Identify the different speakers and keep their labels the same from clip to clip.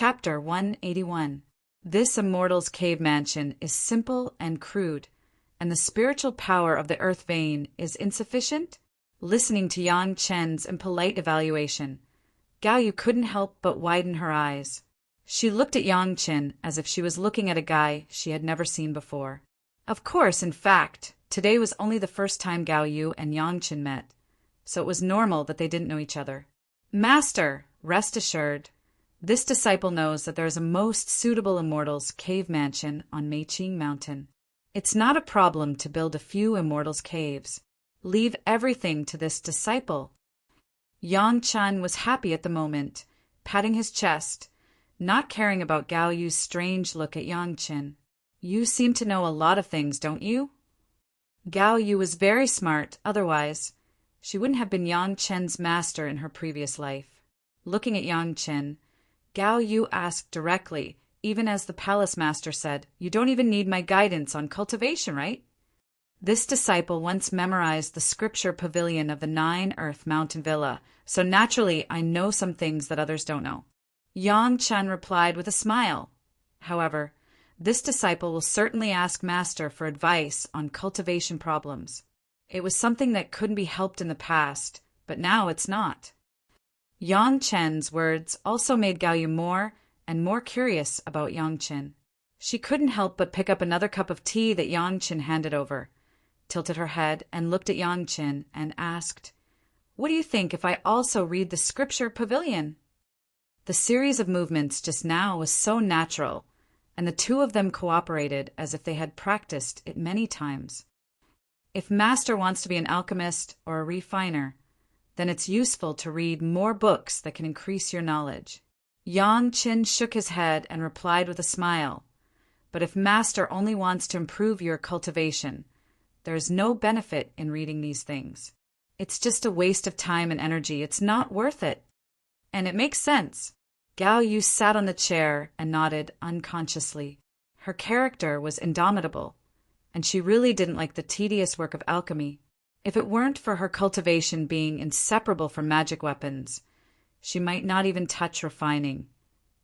Speaker 1: Chapter 181. This Immortal's cave mansion is simple and crude, and the spiritual power of the earth vein is insufficient? Listening to Yang Chen's impolite evaluation, Gao Yu couldn't help but widen her eyes. She looked at Yang Chen as if she was looking at a guy she had never seen before. Of course, in fact, today was only the first time Gao Yu and Yang Chen met, so it was normal that they didn't know each other. Master, rest assured, this disciple knows that there is a most suitable Immortal's cave mansion on Meiqing Mountain. It's not a problem to build a few Immortal's caves. Leave everything to this disciple. Yang Chen was happy at the moment, patting his chest, not caring about Gao Yu's strange look at Yang Chen. You seem to know a lot of things, don't you? Gao Yu was very smart, otherwise she wouldn't have been Yang Chen's master in her previous life. Looking at Yang Chen, Gao Yu asked directly, even as the palace master said, "You don't even need my guidance on cultivation, right?" This disciple once memorized the scripture pavilion of the 9-Earth Mountain Villa, so naturally I know some things that others don't know. Yang Chen replied with a smile. However, this disciple will certainly ask Master for advice on cultivation problems. It was something that couldn't be helped in the past, but now it's not. Yang Chen's words also made Gao Yu more and more curious about Yang Chen. She couldn't help but pick up another cup of tea that Yang Chen handed over, tilted her head and looked at Yang Chen and asked, "What do you think if I also read the scripture pavilion?" The series of movements just now was so natural, and the two of them cooperated as if they had practiced it many times. If Master wants to be an alchemist or a refiner, then it's useful to read more books that can increase your knowledge. Yang Chen shook his head and replied with a smile, "But if Master only wants to improve your cultivation, there is no benefit in reading these things. It's just a waste of time and energy. It's not worth it." And it makes sense. Gao Yu sat on the chair and nodded unconsciously. Her character was indomitable, and she really didn't like the tedious work of alchemy. If it weren't for her cultivation being inseparable from magic weapons, she might not even touch refining,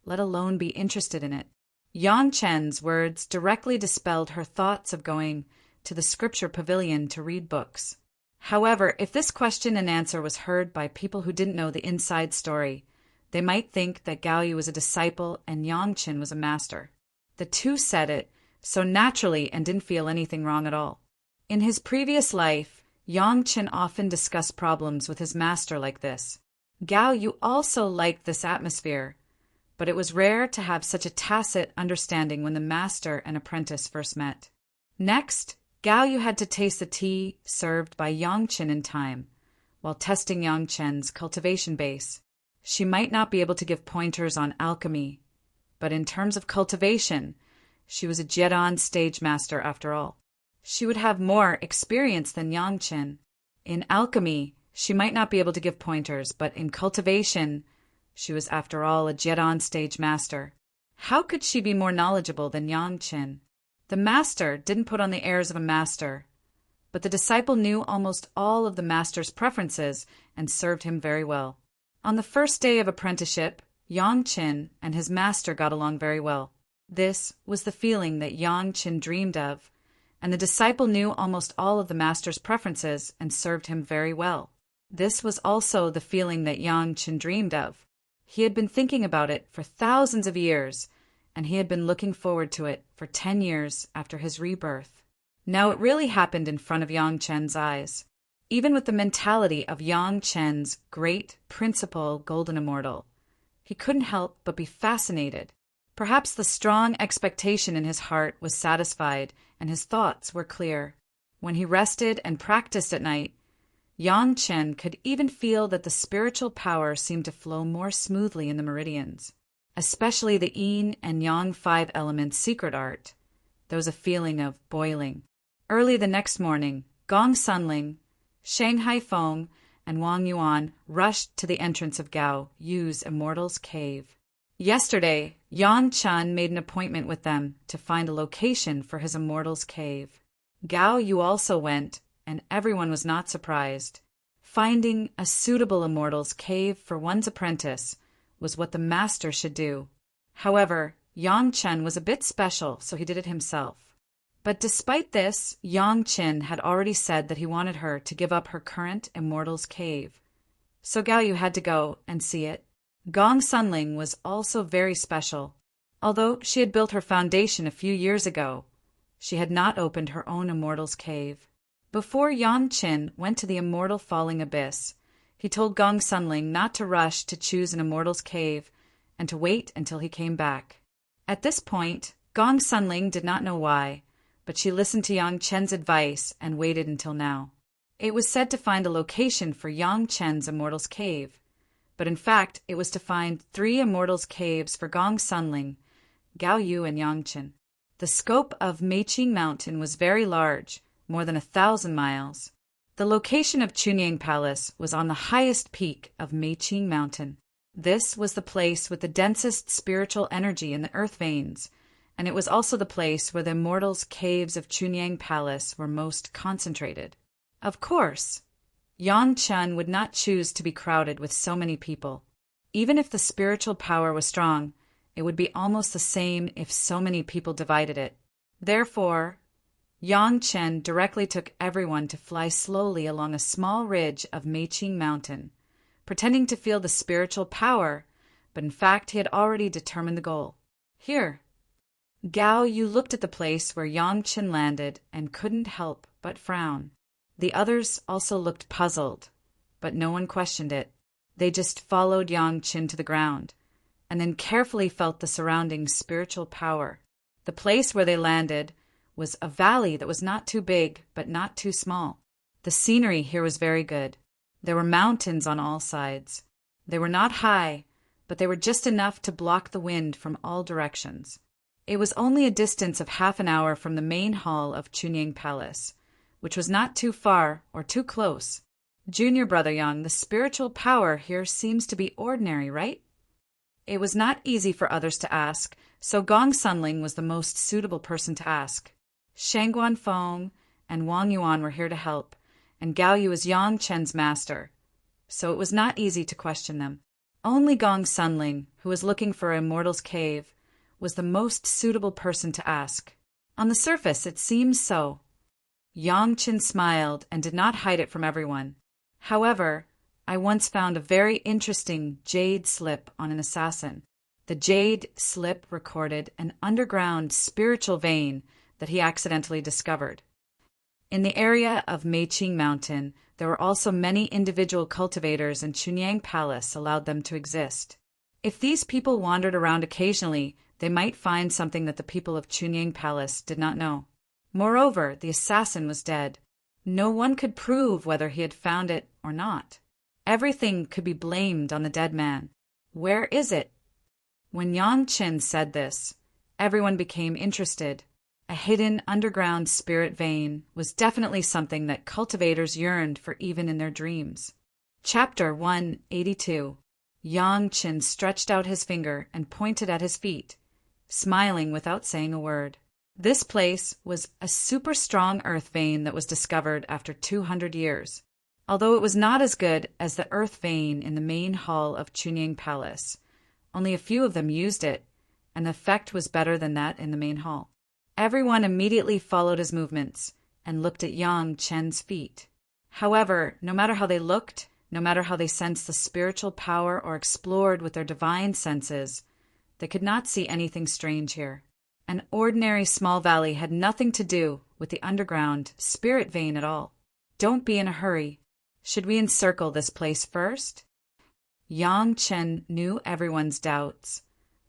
Speaker 1: let alone be interested in it. Yang Chen's words directly dispelled her thoughts of going to the scripture pavilion to read books. However, if this question and answer was heard by people who didn't know the inside story, they might think that Gao Yu was a disciple and Yang Chen was a master. The two said it so naturally and didn't feel anything wrong at all. In his previous life, Yang Chen often discussed problems with his master like this. Gao Yu also liked this atmosphere, but it was rare to have such a tacit understanding when the master and apprentice first met. Next, Gao Yu had to taste the tea served by Yang Chen in time, while testing Yang Chen's cultivation base. She might not be able to give pointers on alchemy, but in terms of cultivation, she was a Jiedan stage master after all. She would have more experience than Yang Chen. In alchemy, she might not be able to give pointers, but in cultivation, she was after all a Jiedan stage master. How could she be more knowledgeable than Yang Chen? The master didn't put on the airs of a master, but the disciple knew almost all of the master's preferences and served him very well. On the first day of apprenticeship, Yang Chen and his master got along very well. This was the feeling that Yang Chen dreamed of, and the disciple knew almost all of the master's preferences and served him very well. This was also the feeling that Yang Chen dreamed of. He had been thinking about it for thousands of years, and he had been looking forward to it for 10 years after his rebirth. Now it really happened in front of Yang Chen's eyes. Even with the mentality of Yang Chen's great principal golden immortal, he couldn't help but be fascinated. Perhaps the strong expectation in his heart was satisfied and his thoughts were clear. When he rested and practiced at night, Yang Chen could even feel that the spiritual power seemed to flow more smoothly in the meridians. Especially the Yin and Yang 5 elements secret art. There was a feeling of boiling. Early the next morning, Gong Sunling, Shanghai Feng, and Wang Yuan rushed to the entrance of Gao Yu's Immortal's cave. Yesterday, Yang Chen made an appointment with them to find a location for his Immortal's cave. Gao Yu also went, and everyone was not surprised. Finding a suitable Immortal's cave for one's apprentice was what the master should do. However, Yang Chen was a bit special, so he did it himself. But despite this, Yang Chen had already said that he wanted her to give up her current Immortal's cave. So Gao Yu had to go and see it. Gong Sunling was also very special. Although she had built her foundation a few years ago, she had not opened her own Immortal's cave. Before Yang Chen went to the Immortal Falling Abyss, he told Gong Sunling not to rush to choose an Immortal's cave and to wait until he came back. At this point, Gong Sunling did not know why, but she listened to Yang Chen's advice and waited until now. It was said to find a location for Yang Chen's Immortal's cave, but in fact it was to find 3 Immortal's caves for Gong Sunling, Gao Yu, and Yang Chen. The scope of Meiqing Mountain was very large, more than 1,000 miles. The location of Chunyang Palace was on the highest peak of Meiqing Mountain. This was the place with the densest spiritual energy in the earth veins, and it was also the place where the Immortal's caves of Chunyang Palace were most concentrated. Of course, Yang Chen would not choose to be crowded with so many people. Even if the spiritual power was strong, it would be almost the same if so many people divided it. Therefore, Yang Chen directly took everyone to fly slowly along a small ridge of Meiqing Mountain, pretending to feel the spiritual power, but in fact he had already determined the goal. Here, Gao Yu looked at the place where Yang Chen landed and couldn't help but frown. The others also looked puzzled, but no one questioned it. They just followed Yang Chen to the ground, and then carefully felt the surrounding spiritual power. The place where they landed was a valley that was not too big, but not too small. The scenery here was very good. There were mountains on all sides. They were not high, but they were just enough to block the wind from all directions. It was only a distance of half an hour from the main hall of Chunyang Palace, which was not too far or too close. Junior Brother Yang, the spiritual power here seems to be ordinary, right? It was not easy for others to ask, so Gong Sunling was the most suitable person to ask. Shang Guanfeng and Wang Yuan were here to help, and Gao Yu was Yang Chen's master, so it was not easy to question them. Only Gong Sunling, who was looking for Immortal's cave, was the most suitable person to ask. On the surface, it seems so. Yang Chen smiled and did not hide it from everyone. However, I once found a very interesting jade slip on an assassin. The jade slip recorded an underground spiritual vein that he accidentally discovered. In the area of Meiqing Mountain, there were also many individual cultivators, and Chunyang Palace allowed them to exist. If these people wandered around occasionally, they might find something that the people of Chunyang Palace did not know. Moreover, the assassin was dead. No one could prove whether he had found it or not. Everything could be blamed on the dead man. Where is it? When Yang Chen said this, everyone became interested. A hidden underground spirit vein was definitely something that cultivators yearned for even in their dreams. Chapter 182. Yang Chen stretched out his finger and pointed at his feet, smiling without saying a word. This place was a super strong earth vein that was discovered after 200 years. Although it was not as good as the earth vein in the main hall of Chunyang Palace, only a few of them used it, and the effect was better than that in the main hall. Everyone immediately followed his movements and looked at Yang Chen's feet. However, no matter how they looked, no matter how they sensed the spiritual power or explored with their divine senses, they could not see anything strange here. An ordinary small valley had nothing to do with the underground spirit vein at all. Don't be in a hurry. Should we encircle this place first? Yang Chen knew everyone's doubts,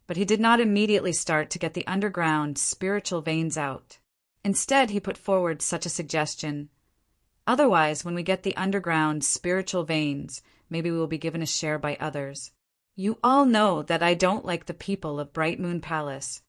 Speaker 1: but he did not immediately start to get the underground spiritual veins out. Instead, he put forward such a suggestion. Otherwise, when we get the underground spiritual veins, maybe we will be given a share by others. You all know that I don't like the people of Bright Moon Palace.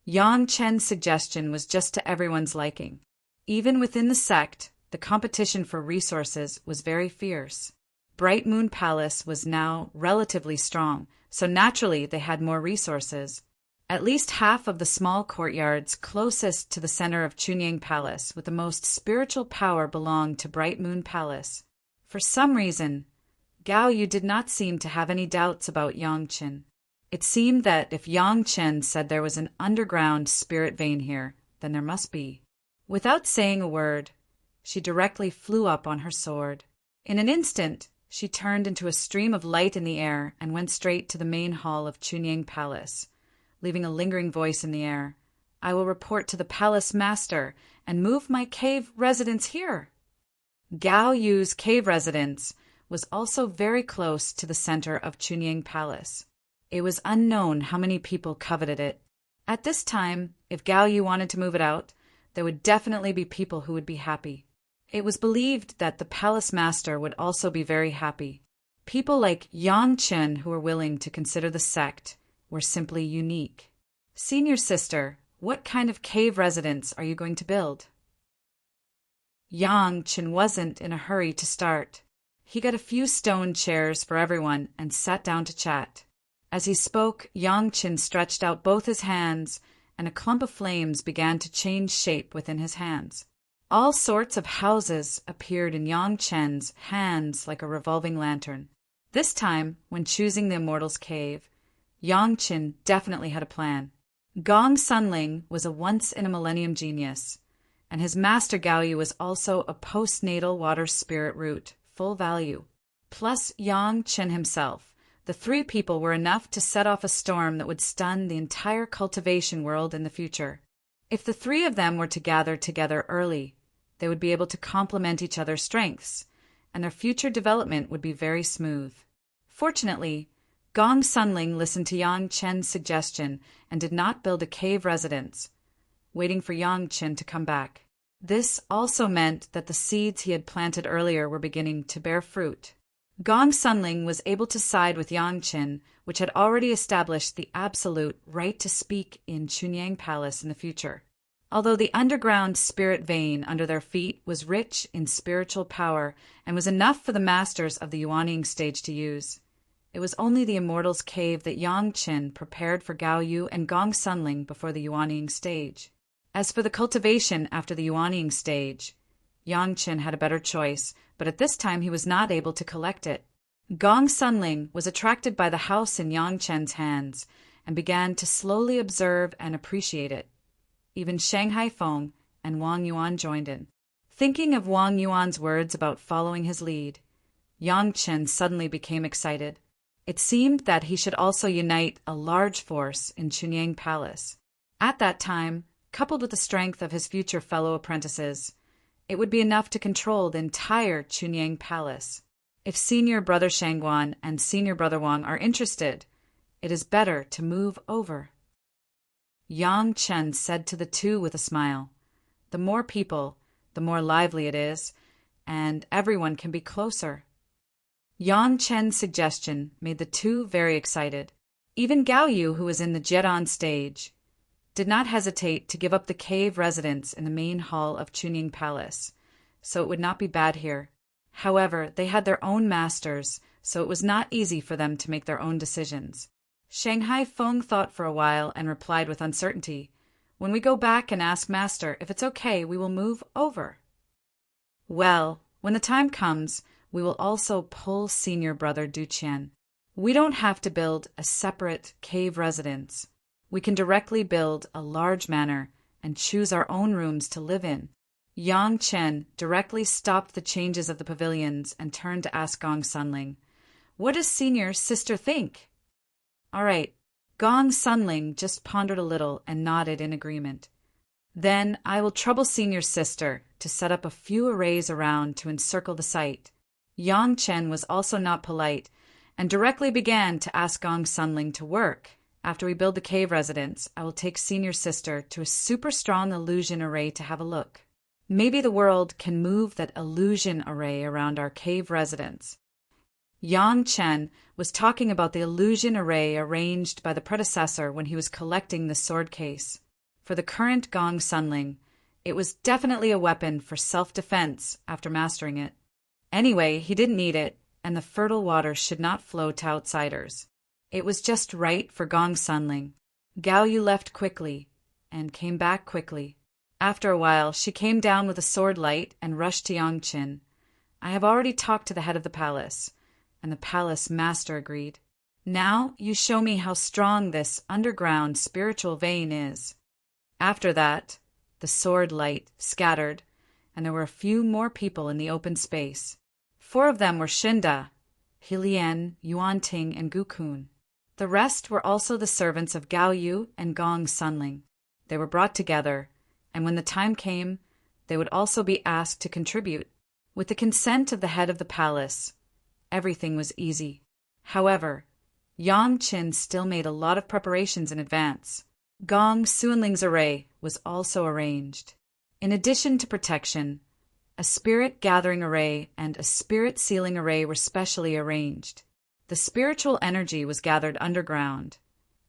Speaker 1: Yang Chen's suggestion was just to everyone's liking. Even within the sect, the competition for resources was very fierce. Bright Moon Palace was now relatively strong, so naturally they had more resources. At least half of the small courtyards closest to the center of Chunyang Palace with the most spiritual power belonged to Bright Moon Palace. For some reason, Gao Yu did not seem to have any doubts about Yang Chen. It seemed that if Yang Chen said there was an underground spirit vein here, then there must be. Without saying a word, she directly flew up on her sword. In an instant, she turned into a stream of light in the air and went straight to the main hall of Chunying Palace, leaving a lingering voice in the air. I will report to the palace master and move my cave residence here. Gao Yu's cave residence was also very close to the center of Chunying Palace. It was unknown how many people coveted it. At this time, if Gao Yu wanted to move it out, there would definitely be people who would be happy. It was believed that the palace master would also be very happy. People like Yang Chen who were willing to consider the sect were simply unique. Senior sister, what kind of cave residence are you going to build? Yang Chen wasn't in a hurry to start. He got a few stone chairs for everyone and sat down to chat. As he spoke, Yang Chen stretched out both his hands, and a clump of flames began to change shape within his hands. All sorts of houses appeared in Yang Chen's hands like a revolving lantern. This time, when choosing the Immortal's cave, Yang Chen definitely had a plan. Gong Sunling was a once-in-a-millennium genius, and his master Gao Yu was also a postnatal water spirit root, full value. Plus Yang Chen himself. The three people were enough to set off a storm that would stun the entire cultivation world in the future. If the three of them were to gather together early, they would be able to complement each other's strengths, and their future development would be very smooth. Fortunately, Gong Sunling listened to Yang Chen's suggestion and did not build a cave residence, waiting for Yang Chen to come back. This also meant that the seeds he had planted earlier were beginning to bear fruit. Gong Sunling was able to side with Yang Chen, which had already established the absolute right to speak in Chunying Palace in the future. Although the underground spirit vein under their feet was rich in spiritual power and was enough for the masters of the Yuanying stage to use, it was only the Immortal's cave that Yang Chen prepared for Gao Yu and Gong Sunling before the Yuanying stage. As for the cultivation after the Yuanying stage, Yang Chen had a better choice, but at this time he was not able to collect it. Gong Sunling was attracted by the house in Yang Chen's hands and began to slowly observe and appreciate it. Even Shanghai Feng and Wang Yuan joined in. Thinking of Wang Yuan's words about following his lead, Yang Chen suddenly became excited. It seemed that he should also unite a large force in Chunying Palace. At that time, coupled with the strength of his future fellow apprentices, it would be enough to control the entire Chunying Palace. If Senior Brother Shangguan and Senior Brother Wang are interested, it is better to move over. Yang Chen said to the two with a smile, "The more people, the more lively it is, and everyone can be closer." Yang Chen's suggestion made the two very excited. Even Gao Yu, who was in the Jedan stage, did not hesitate to give up the cave residence in the main hall of Chunying Palace, so it would not be bad here. However, they had their own masters, so it was not easy for them to make their own decisions. Shanghai Feng thought for a while and replied with uncertainty, "When we go back and ask Master if it's okay, we will move over." Well, when the time comes, we will also pull Senior Brother Duqian. We don't have to build a separate cave residence. We can directly build a large manor and choose our own rooms to live in. Yang Chen directly stopped the changes of the pavilions and turned to ask Gong Sunling, "What does Senior Sister think?" "All right." Gong Sunling just pondered a little and nodded in agreement. "Then I will trouble Senior Sister to set up a few arrays around to encircle the site." Yang Chen was also not polite and directly began to ask Gong Sunling to work. "After we build the cave residence, I will take Senior Sister to a super strong illusion array to have a look. Maybe the world can move that illusion array around our cave residence." Yang Chen was talking about the illusion array arranged by the predecessor when he was collecting the sword case. For the current Gong Sunling, it was definitely a weapon for self-defense after mastering it. Anyway, he didn't need it, and the fertile water should not flow to outsiders. It was just right for Gong Sunling. Gao Yu left quickly and came back quickly. After a while, she came down with a sword light and rushed to Yang Chen. "I have already talked to the head of the palace," and the palace master agreed. Now you show me how strong this underground spiritual vein is." After that, the sword light scattered, and there were a few more people in the open space. 4 of them were Shinda, Hilian, Yuanting, and Gukun. The rest were also the servants of Gao Yu and Gong Sunling. They were brought together, and when the time came, they would also be asked to contribute. With the consent of the head of the palace, everything was easy. However, Yang Qin still made a lot of preparations in advance. Gong Sunling's array was also arranged. In addition to protection, a spirit gathering array and a spirit sealing array were specially arranged. The spiritual energy was gathered underground,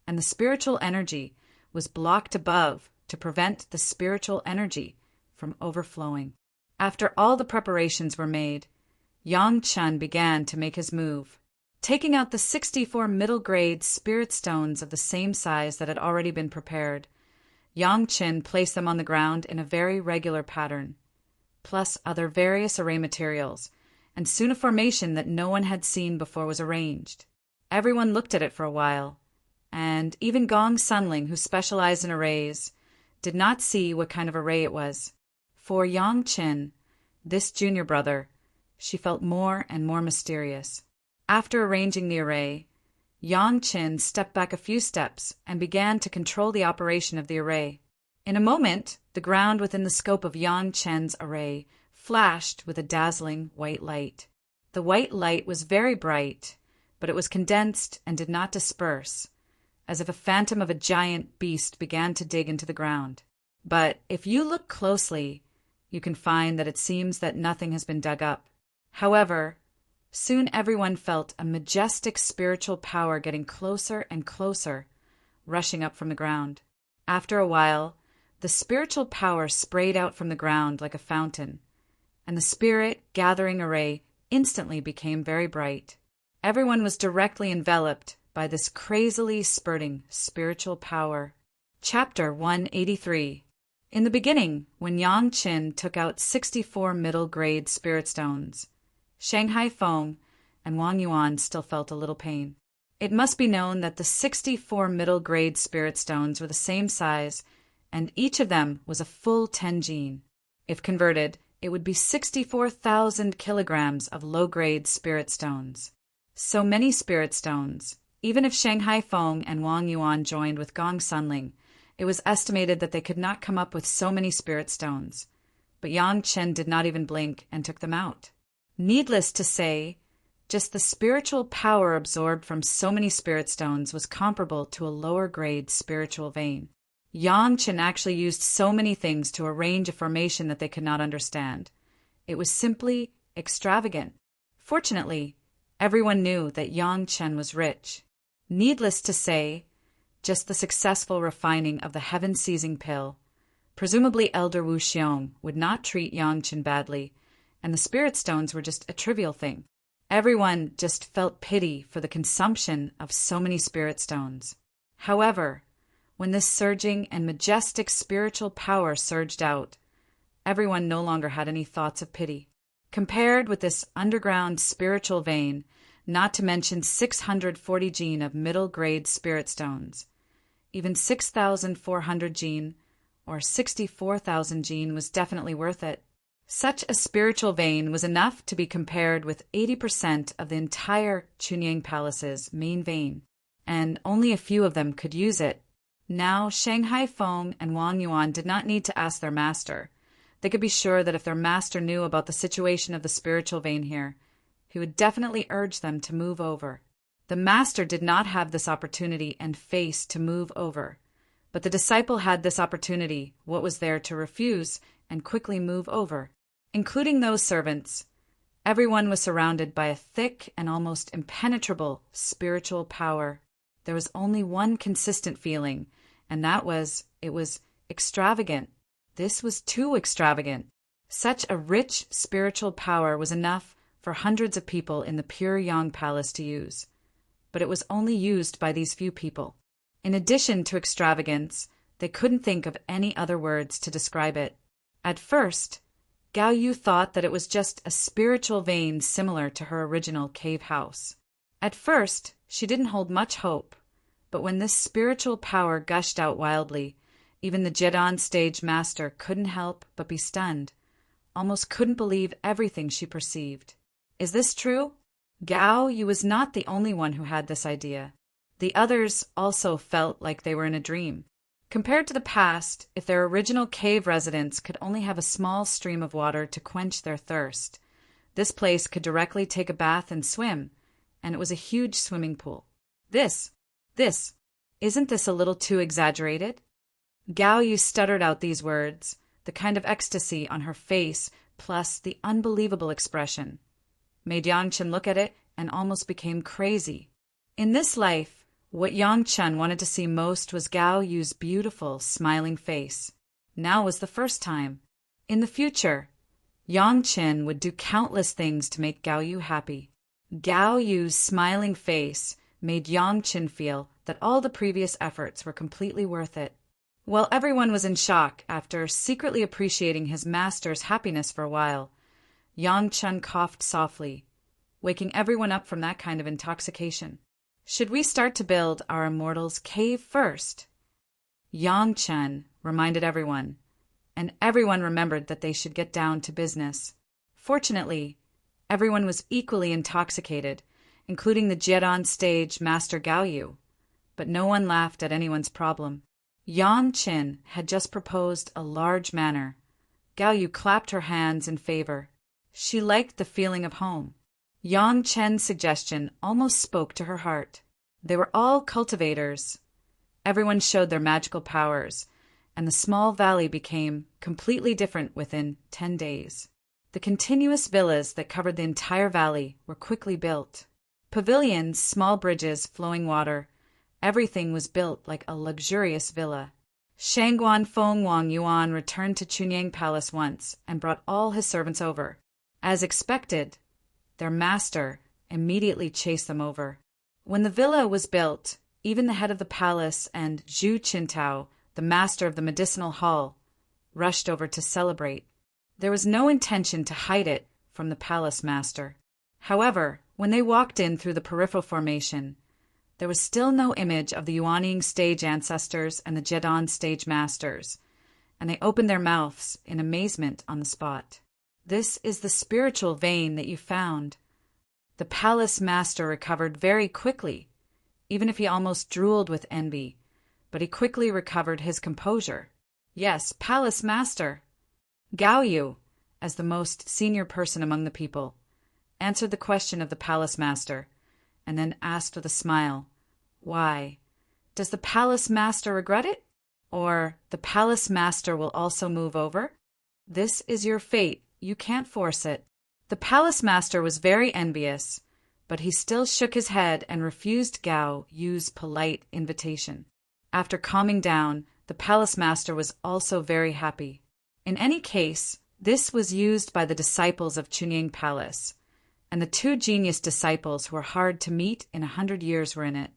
Speaker 1: and the spiritual energy was blocked above to prevent the spiritual energy from overflowing. After all the preparations were made, Yang Chen began to make his move. Taking out the 64 middle-grade spirit stones of the same size that had already been prepared, Yang Chen placed them on the ground in a very regular pattern, plus other various array materials, and soon a formation that no one had seen before was arranged. Everyone looked at it for a while, and even Gong Sunling, who specialized in arrays, did not see what kind of array it was. For Yang Chen, this junior brother, she felt more and more mysterious. After arranging the array, Yang Chen stepped back a few steps and began to control the operation of the array. In a moment, the ground within the scope of Yang Chen's array flashed with a dazzling white light. The white light was very bright, but it was condensed and did not disperse, as if a phantom of a giant beast began to dig into the ground. But if you look closely, you can find that it seems that nothing has been dug up. However, soon everyone felt a majestic spiritual power getting closer and closer, rushing up from the ground. After a while, the spiritual power sprayed out from the ground like a fountain, and the spirit gathering array instantly became very bright. Everyone was directly enveloped by this crazily spurting spiritual power. Chapter 183. In the beginning, when Yang Qin took out 64 middle-grade spirit stones, Shanghai Feng and Wang Yuan still felt a little pain. It must be known that the 64 middle-grade spirit stones were the same size, and each of them was a full 10 jin. If converted, it would be 64,000 kilograms of low-grade spirit stones. So many spirit stones. Even if Shanghai Feng and Wang Yuan joined with Gong Sunling, it was estimated that they could not come up with so many spirit stones. But Yang Chen did not even blink and took them out. Needless to say, just the spiritual power absorbed from so many spirit stones was comparable to a lower-grade spiritual vein. Yang Chen actually used so many things to arrange a formation that they could not understand. It was simply extravagant. Fortunately, everyone knew that Yang Chen was rich. Needless to say, just the successful refining of the heaven-seizing pill, presumably Elder Wu Xiong would not treat Yang Chen badly, and the spirit stones were just a trivial thing. Everyone just felt pity for the consumption of so many spirit stones. However, when this surging and majestic spiritual power surged out, everyone no longer had any thoughts of pity. Compared with this underground spiritual vein, not to mention 640 jin of middle-grade spirit stones, even 6,400 jin or 64,000 jin was definitely worth it. Such a spiritual vein was enough to be compared with 80% of the entire Chunying Palace's main vein, and only a few of them could use it. Now, Shanghai Feng and Wang Yuan did not need to ask their master. They could be sure that if their master knew about the situation of the spiritual vein here, he would definitely urge them to move over. The master did not have this opportunity and face to move over, but the disciple had this opportunity, what was there to refuse, and quickly move over. Including those servants, everyone was surrounded by a thick and almost impenetrable spiritual power. There was only one consistent feeling, and that was, it was extravagant. This was too extravagant. Such a rich spiritual power was enough for hundreds of people in the pure Yang Palace to use, but it was only used by these few people. In addition to extravagance, they couldn't think of any other words to describe it. At first, Gao Yu thought that it was just a spiritual vein similar to her original cave house. At first, She didn't hold much hope, but when this spiritual power gushed out wildly, even the Jedon stage master couldn't help but be stunned, almost couldn't believe everything she perceived. Is this true? Gao Yu was not the only one who had this idea. The others also felt like they were in a dream. Compared to the past, if their original cave residents could only have a small stream of water to quench their thirst, this place could directly take a bath and swim, and it was a huge swimming pool. Isn't this a little too exaggerated? Gao Yu stuttered out these words, the kind of ecstasy on her face plus the unbelievable expression made Yang Chen look at it and almost became crazy. In this life, what Yang Chen wanted to see most was Gao Yu's beautiful, smiling face. Now was the first time. In the future, Yang Chen would do countless things to make Gao Yu happy. Gao Yu's smiling face made Yang Chen feel that all the previous efforts were completely worth it. While everyone was in shock after secretly appreciating his master's happiness for a while, Yang Chen coughed softly, waking everyone up from that kind of intoxication. Should we start to build our Immortal's cave first? Yang Chen reminded everyone, and everyone remembered that they should get down to business. Fortunately, everyone was equally intoxicated, including the Jedon stage Master Gao Yu, but no one laughed at anyone's problem. Yang Chen had just proposed a large manor. Gao Yu clapped her hands in favor. She liked the feeling of home. Yang Chen's suggestion almost spoke to her heart. They were all cultivators. Everyone showed their magical powers, and the small valley became completely different within 10 days. The continuous villas that covered the entire valley were quickly built. Pavilions, small bridges, flowing water, everything was built like a luxurious villa. Shangguan Feng Wang Yuan returned to Chunyang Palace once and brought all his servants over. As expected, their master immediately chased them over. When the villa was built, even the head of the palace and Zhu Qintao, the master of the medicinal hall, rushed over to celebrate. There was no intention to hide it from the palace master. However, when they walked in through the peripheral formation, there was still no image of the Yuanying stage ancestors and the Jedon stage masters, and they opened their mouths in amazement on the spot. This is the spiritual vein that you found. The palace master recovered very quickly, even if he almost drooled with envy, but he quickly recovered his composure. Yes, palace master. Gao Yu, as the most senior person among the people, answered the question of the palace master, and then asked with a smile, "Why? Does the palace master regret it? Or the palace master will also move over? This is your fate. You can't force it." The palace master was very envious, but he still shook his head and refused Gao Yu's polite invitation. After calming down, the palace master was also very happy. In any case, this was used by the disciples of Chunying Palace, and the two genius disciples who were hard to meet in 100 years were in it.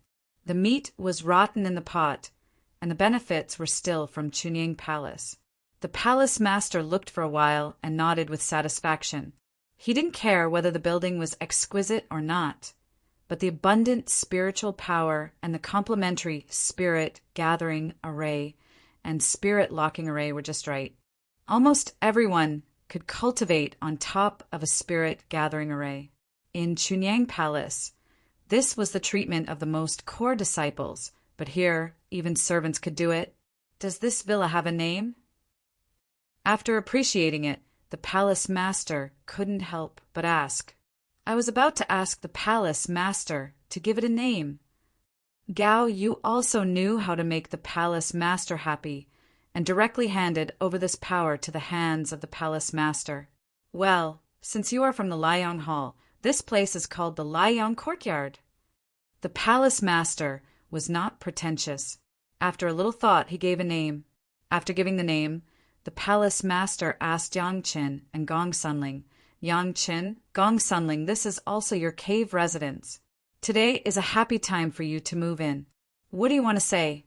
Speaker 1: The meat was rotten in the pot, and the benefits were still from Chunying Palace. The palace master looked for a while and nodded with satisfaction. He didn't care whether the building was exquisite or not, but the abundant spiritual power and the complementary spirit gathering array and spirit locking array were just right. Almost everyone could cultivate on top of a spirit gathering array. In Chunyang Palace, this was the treatment of the most core disciples, but here even servants could do it. Does this villa have a name? After appreciating it, the palace master couldn't help but ask. I was about to ask the palace master to give it a name. Gao Yu also knew how to make the palace master happy, and directly handed over this power to the hands of the palace master. Well, since you are from the Liang Hall, this place is called the Liang Courtyard. The palace master was not pretentious. After a little thought, he gave a name. After giving the name, the palace master asked Yang Chen and Gong Sunling, Yang Chen, Gong Sunling, this is also your cave residence. Today is a happy time for you to move in. What do you want to say?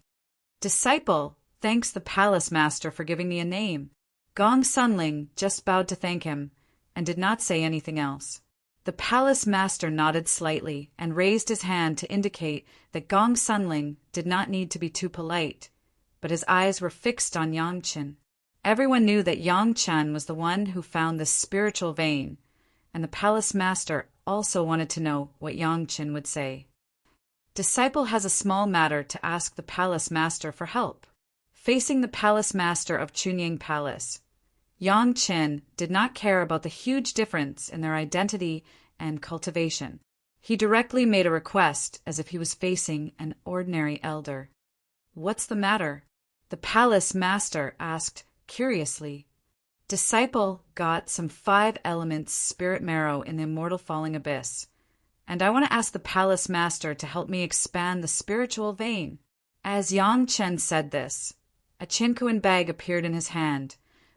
Speaker 1: Disciple thanks the palace master for giving me a name. Gong Sunling just bowed to thank him and did not say anything else. The palace master nodded slightly and raised his hand to indicate that Gong Sunling did not need to be too polite, but his eyes were fixed on Yang Chen. Everyone knew that Yang Chen was the one who found the spiritual vein, and the palace master also wanted to know what Yang Chen would say. Disciple has a small matter to ask the palace master for help. Facing the palace master of Chunying Palace, Yang Chen did not care about the huge difference in their identity and cultivation. He directly made a request as if he was facing an ordinary elder. "What's the matter?" the palace master asked curiously. Disciple got some 5 elements spirit marrow in the Immortal Falling Abyss, and I want to ask the palace master to help me expand the spiritual vein. As Yang Chen said this, a chinkuan bag appeared in his hand,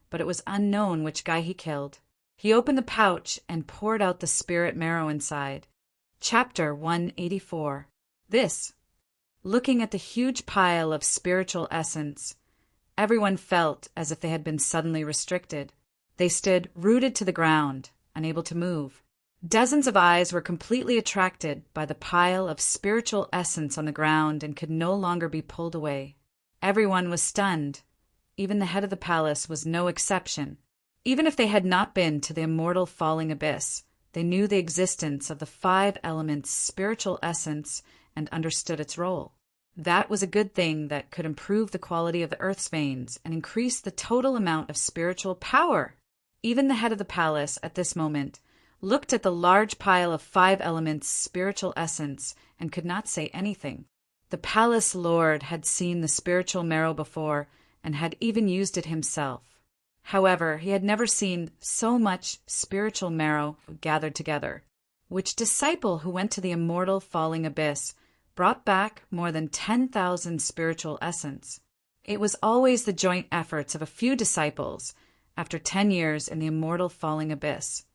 Speaker 1: but it was unknown which guy he killed. He opened the pouch and poured out the spirit marrow inside. Chapter 184. This. Looking at the huge pile of spiritual essence, everyone felt as if they had been suddenly restricted. They stood rooted to the ground, unable to move. Dozens of eyes were completely attracted by the pile of spiritual essence on the ground and could no longer be pulled away. Everyone was stunned. Even the head of the palace was no exception. Even if they had not been to the Immortal Falling Abyss, they knew the existence of the 5 elements spiritual essence and understood its role. That was a good thing that could improve the quality of the earth's veins and increase the total amount of spiritual power. Even the head of the palace at this moment looked at the large pile of 5 elements spiritual essence and could not say anything. The palace lord had seen the spiritual marrow before and had even used it himself. However, he had never seen so much spiritual marrow gathered together. Which disciple who went to the Immortal Falling Abyss brought back more than 10,000 spiritual essence? It was always the joint efforts of a few disciples, after 10 years in the Immortal Falling Abyss,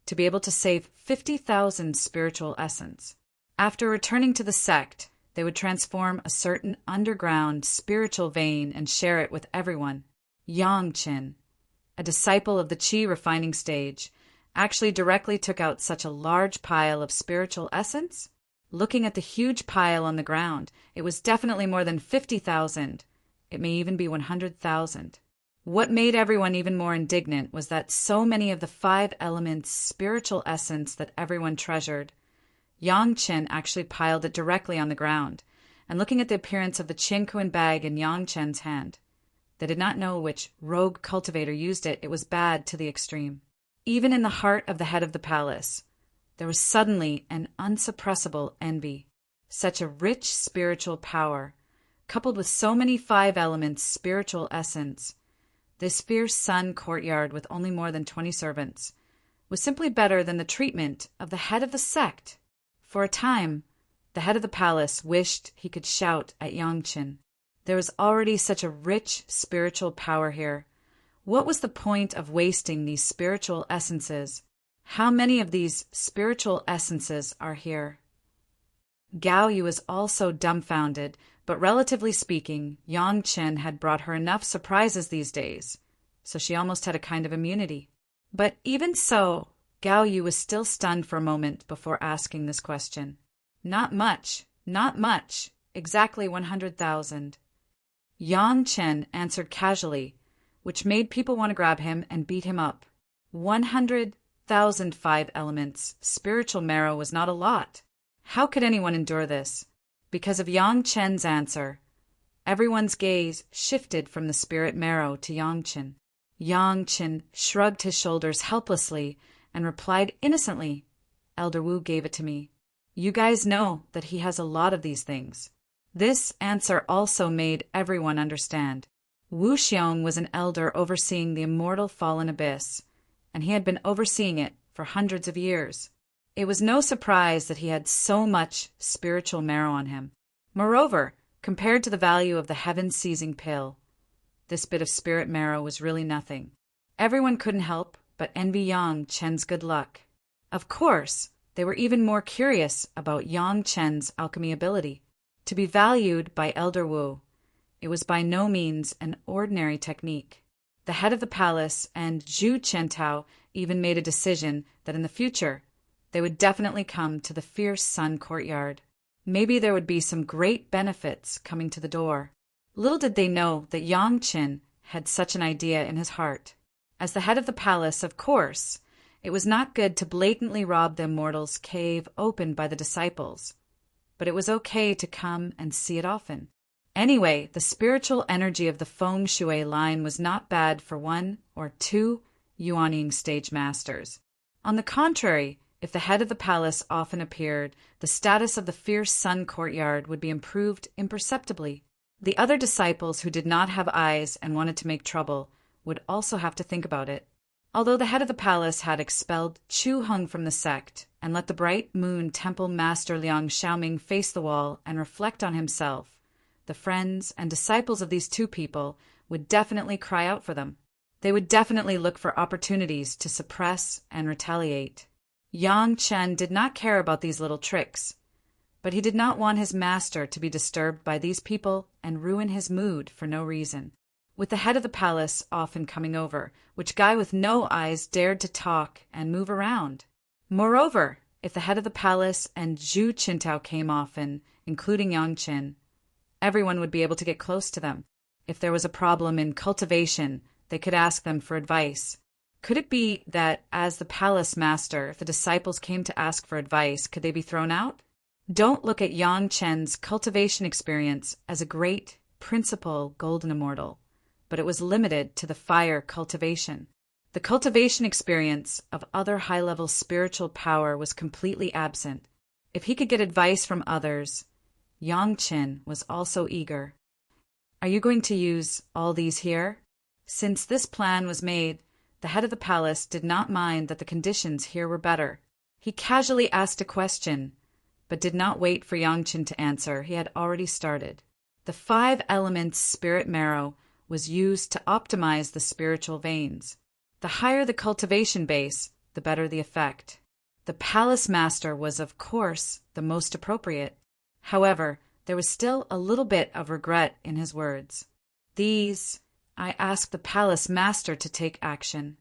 Speaker 1: to be able to save 50,000 spiritual essence. After returning to the sect, they would transform a certain underground spiritual vein and share it with everyone. Yang Chen, a disciple of the Qi refining stage, actually directly took out such a large pile of spiritual essence? Looking at the huge pile on the ground, it was definitely more than 50,000. It may even be 100,000. What made everyone even more indignant was that so many of the 5 elements spiritual essence that everyone treasured, Yang Chen actually piled it directly on the ground, and looking at the appearance of the chinkuan bag in Yang Chen's hand, they did not know which rogue cultivator used it. It was bad to the extreme. Even in the heart of the head of the palace, there was suddenly an unsuppressible envy. Such a rich spiritual power, coupled with so many 5 elements spiritual essence, this fierce sun courtyard with only more than 20 servants, was simply better than the treatment of the head of the sect. For a time, the head of the palace wished he could shout at Yang Chen. There was already such a rich spiritual power here. What was the point of wasting these spiritual essences? How many of these spiritual essences are here? Gao Yu was also dumbfounded, but relatively speaking, Yang Chen had brought her enough surprises these days, so she almost had a kind of immunity. But even so, Gao Yu was still stunned for a moment before asking this question. Not much, exactly 100,000. Yang Chen answered casually, which made people want to grab him and beat him up. 100,000 5 elements. Spiritual marrow was not a lot. How could anyone endure this? Because of Yang Chen's answer, everyone's gaze shifted from the spirit marrow to Yang Chen. Yang Chen shrugged his shoulders helplessly and replied innocently, "Elder Wu gave it to me. You guys know that he has a lot of these things." This answer also made everyone understand. Wu Xiong was an elder overseeing the Immortal Fallen Abyss, and he had been overseeing it for hundreds of years. It was no surprise that he had so much spiritual marrow on him. Moreover, compared to the value of the heaven-seizing pill, this bit of spirit marrow was really nothing. Everyone couldn't help but envy Yang Chen's good luck. Of course, they were even more curious about Yang Chen's alchemy ability. To be valued by Elder Wu, it was by no means an ordinary technique. The head of the palace and Zhu Chentao even made a decision that in the future they would definitely come to the fierce sun courtyard. Maybe there would be some great benefits coming to the door. Little did they know that Yang Qin had such an idea in his heart. As the head of the palace, of course, it was not good to blatantly rob the Immortal's cave opened by the disciples, but it was okay to come and see it often. Anyway, the spiritual energy of the feng shui line was not bad for 1 or 2 Yuanying stage masters. On the contrary, if the head of the palace often appeared, the status of the fierce sun courtyard would be improved imperceptibly. The other disciples who did not have eyes and wanted to make trouble would also have to think about it. Although the head of the palace had expelled Chu Heng from the sect and let the bright moon temple master Liang Xiaoming face the wall and reflect on himself, the friends and disciples of these two people would definitely cry out for them. They would definitely look for opportunities to suppress and retaliate. Yang Chen did not care about these little tricks, but he did not want his master to be disturbed by these people and ruin his mood for no reason. With the head of the palace often coming over, which guy with no eyes dared to talk and move around? Moreover, if the head of the palace and Zhu Qintao came often, including Yang Qin, everyone would be able to get close to them. If there was a problem in cultivation, they could ask them for advice. Could it be that, as the palace master, if the disciples came to ask for advice, could they be thrown out? Don't look at Yang Chen's cultivation experience as a great, principal golden immortal, but it was limited to the fire cultivation. The cultivation experience of other high-level spiritual power was completely absent. If he could get advice from others, Yang Qin was also eager. Are you going to use all these here? Since this plan was made, the head of the palace did not mind that the conditions here were better. He casually asked a question, but did not wait for Yang Qin to answer. He had already started. The 5 elements spirit marrow was used to optimize the spiritual veins. The higher the cultivation base, the better the effect. The palace master was, of course, the most appropriate. However, there was still a little bit of regret in his words. I asked the palace master to take action.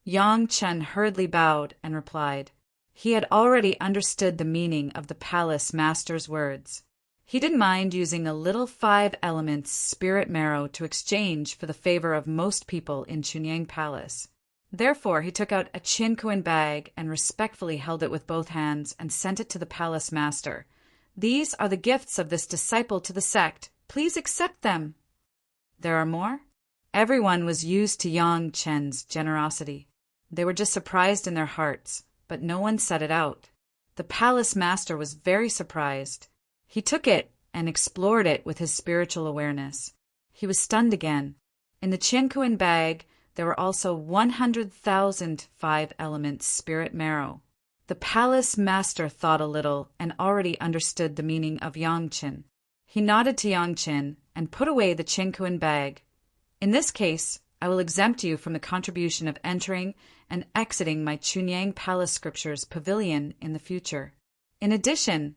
Speaker 1: Yang Chen hurriedly bowed and replied. He had already understood the meaning of the palace master's words. He didn't mind using a little 5 elements spirit marrow to exchange for the favor of most people in Chunyang Palace. Therefore, he took out a Qiankuan bag and respectfully held it with both hands and sent it to the palace master. These are the gifts of this disciple to the sect. Please accept them. There are more? Everyone was used to Yang Chen's generosity. They were just surprised in their hearts, but no one said it out. The palace master was very surprised. He took it and explored it with his spiritual awareness. He was stunned again. In the Qiankuan bag, there were also 100,000 5-element spirit marrow. The palace master thought a little and already understood the meaning of Yang Qin. He nodded to Yang Qin and put away the Qiankuan bag. In this case, I will exempt you from the contribution of entering and exiting my Chunyang Palace Scriptures pavilion in the future. In addition,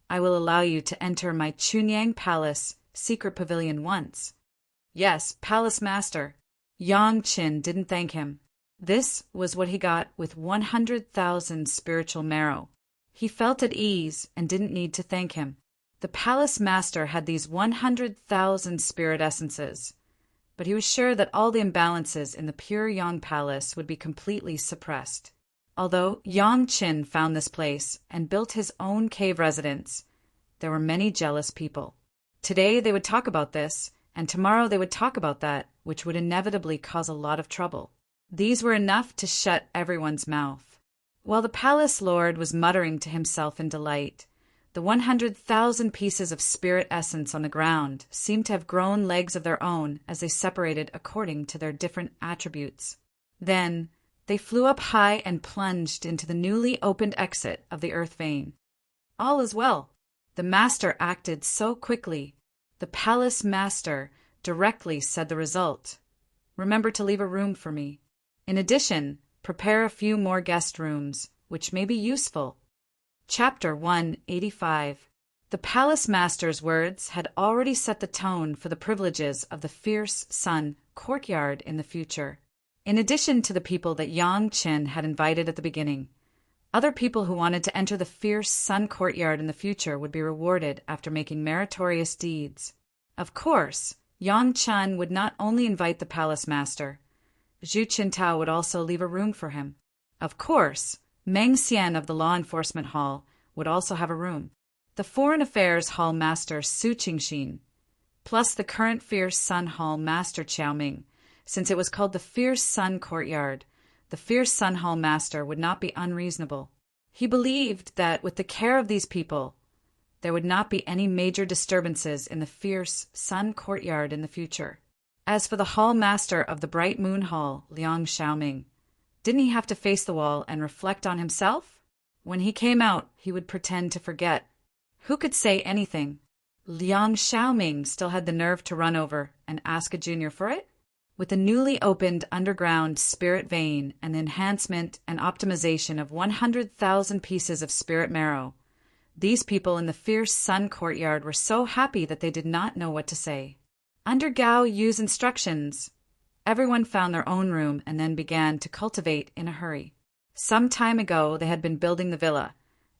Speaker 1: I will allow you to enter my Chunyang Palace secret pavilion once. Yes, Palace Master. Yang Qin didn't thank him. This was what he got with 100,000 spiritual marrow. He felt at ease and didn't need to thank him. The Palace Master had these 100,000 spirit essences, but he was sure that all the imbalances in the pure Yang Palace would be completely suppressed. Although Yang Qin found this place and built his own cave residence, there were many jealous people. Today they would talk about this, and tomorrow they would talk about that, which would inevitably cause a lot of trouble. These were enough to shut everyone's mouth. While the palace lord was muttering to himself in delight, the 100,000 pieces of spirit essence on the ground seemed to have grown legs of their own as they separated according to their different attributes. Then they flew up high and plunged into the newly opened exit of the earth vein. All is well. The master acted so quickly. The palace master directly said the result. Remember to leave a room for me. In addition, prepare a few more guest rooms, which may be useful. Chapter 185. The palace master's words had already set the tone for the privileges of the fierce sun courtyard in the future. In addition to the people that Yang Qin had invited at the beginning, Other people who wanted to enter the fierce sun courtyard in the future would be rewarded after making meritorious deeds. Of course, Yang Chen would not only invite the palace master, Zhu Qintao would also leave a room for him. Of course, Meng Xian of the Law Enforcement Hall would also have a room. The Foreign Affairs Hall Master Su Qingxin, plus the current Fierce Sun Hall Master Qiao Ming. Since it was called the Fierce Sun Courtyard, the Fierce Sun Hall Master would not be unreasonable. He believed that with the care of these people, there would not be any major disturbances in the Fierce Sun Courtyard in the future. As for the Hall Master of the Bright Moon Hall, Liang Xiaoming, didn't he have to face the wall and reflect on himself? When he came out, he would pretend to forget. Who could say anything? Liang Xiaoming still had the nerve to run over and ask a junior for it? With the newly opened underground spirit vein and the enhancement and optimization of 100,000 pieces of spirit marrow, these people in the Fierce Sun Courtyard were so happy that they did not know what to say. Under Gao Yu's instructions, everyone found their own room and then began to cultivate in a hurry. Some time ago they had been building the villa,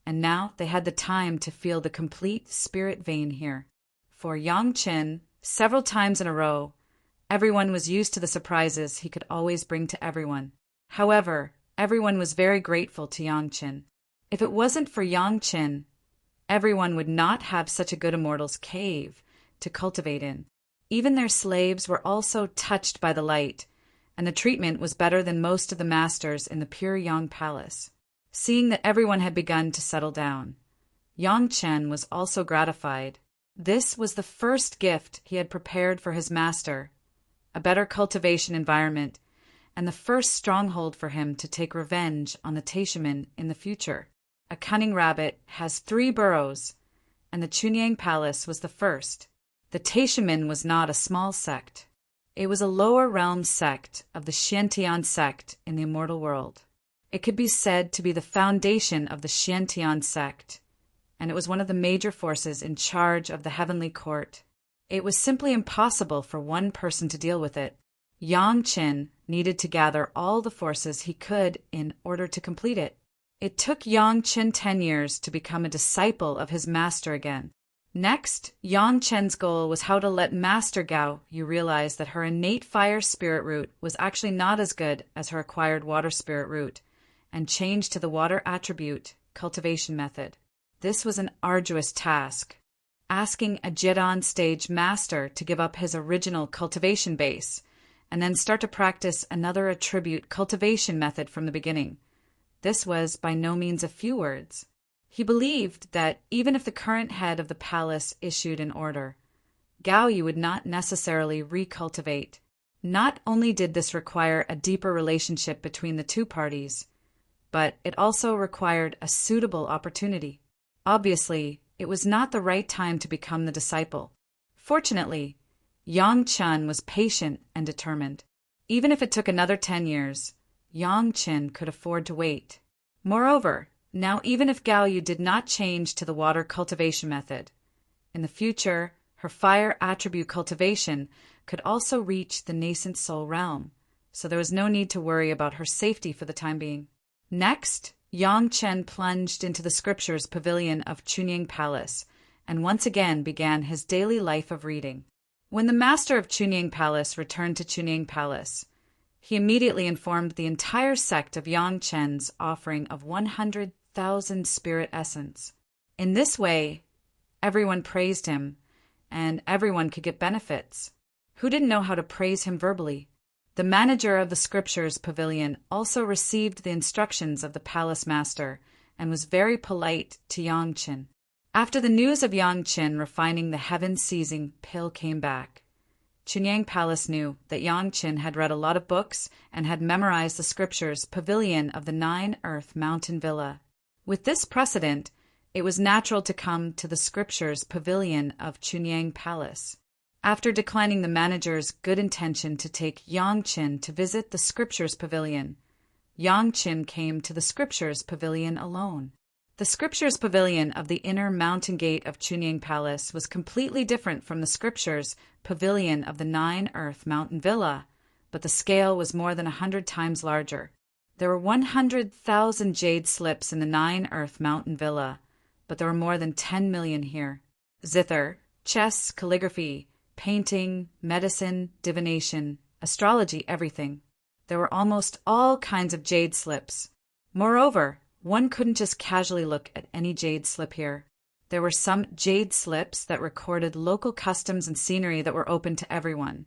Speaker 1: and now they had the time to feel the complete spirit vein here. For Yang Chen, several times in a row, everyone was used to the surprises he could always bring to everyone. However, everyone was very grateful to Yang Chen. If it wasn't for Yang Chen, everyone would not have such a good immortal's cave to cultivate in. Even their slaves were also touched by the light, and the treatment was better than most of the masters in the pure Yang Palace. Seeing that everyone had begun to settle down, Yang Chen was also gratified. This was the first gift he had prepared for his master, a better cultivation environment, and the first stronghold for him to take revenge on the Taishaman in the future. A cunning rabbit has 3 burrows, and the Chunyang Palace was the first. The Taishaman was not a small sect. It was a lower realm sect of the Xiantian sect in the immortal world. It could be said to be the foundation of the Xiantian sect, and it was one of the major forces in charge of the heavenly court. It was simply impossible for one person to deal with it. Yang Chen needed to gather all the forces he could in order to complete it. It took Yang Chen 10 years to become a disciple of his master again. Next, Yang Chen's goal was how to let Master Gao Yu realize that her innate fire spirit root was actually not as good as her acquired water spirit root, and change to the water attribute cultivation method. This was an arduous task, asking a Jidan stage master to give up his original cultivation base, and then start to practice another attribute cultivation method from the beginning. This was by no means a few words. He believed that even if the current head of the palace issued an order, Gao Yu would not necessarily recultivate. Not only did this require a deeper relationship between the two parties, but it also required a suitable opportunity. Obviously, it was not the right time to become the disciple. Fortunately, Yang Chen was patient and determined. Even if it took another 10 years, Yang Chen could afford to wait. Moreover, now even if Gao Yu did not change to the water cultivation method, in the future, her fire attribute cultivation could also reach the nascent soul realm, so there was no need to worry about her safety for the time being. Next, Yang Chen plunged into the scriptures pavilion of Chunying Palace and once again began his daily life of reading. When the master of Chunying Palace returned to Chunying Palace, he immediately informed the entire sect of Yang Chen's offering of 100,000 spirit essence. In this way, everyone praised him, and everyone could get benefits. Who didn't know how to praise him verbally? The manager of the Scriptures Pavilion also received the instructions of the palace master and was very polite to Yang Chen. After the news of Yang Chen refining the heaven-seizing pill came back, Chunyang Palace knew that Yang Chen had read a lot of books and had memorized the Scriptures Pavilion of the 9-Earth Mountain Villa. With this precedent, it was natural to come to the Scriptures Pavilion of Chunyang Palace. After declining the manager's good intention to take Yang Chen to visit the Scriptures Pavilion, Yang Chen came to the Scriptures Pavilion alone. The Scriptures Pavilion of the inner mountain gate of Chunying Palace was completely different from the Scriptures Pavilion of the 9-Earth Mountain Villa, but the scale was more than 100 times larger. There were 100,000 jade slips in the 9-earth mountain villa, but there were more than 10 million here. Zither, chess, calligraphy, painting, medicine, divination, astrology, everything. There were almost all kinds of jade slips. Moreover, one couldn't just casually look at any jade slip here. There were some jade slips that recorded local customs and scenery that were open to everyone.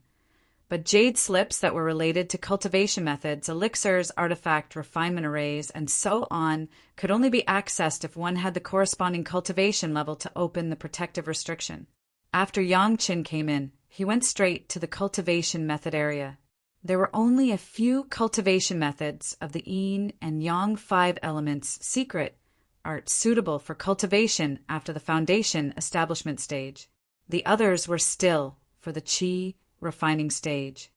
Speaker 1: But jade slips that were related to cultivation methods, elixirs, artifact refinement arrays, and so on could only be accessed if one had the corresponding cultivation level to open the protective restriction. After Yang Qin came in, he went straight to the cultivation method area. There were only a few cultivation methods of the yin and yang 5 elements secret art suitable for cultivation after the foundation establishment stage. The others were still for the qi refining stage.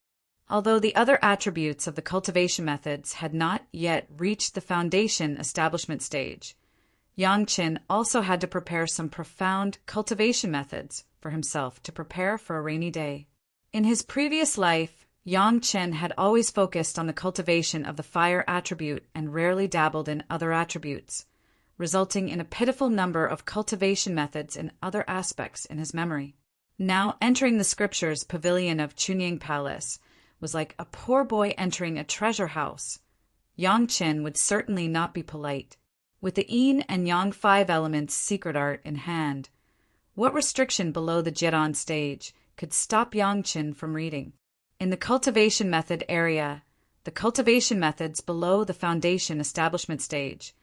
Speaker 1: Although the other attributes of the cultivation methods had not yet reached the foundation establishment stage, Yang Qin also had to prepare some profound cultivation methods for himself to prepare for a rainy day. In his previous life, Yang Qin had always focused on the cultivation of the fire attribute and rarely dabbled in other attributes, resulting in a pitiful number of cultivation methods in other aspects in his memory. Now, entering the scriptures pavilion of Chunying Palace was like a poor boy entering a treasure house. Yang Qin would certainly not be polite. With the yin and yang 5 elements secret art in hand, what restriction below the Jiran stage could stop Yang Qin from reading? In the cultivation method area, the cultivation methods below the foundation establishment stage,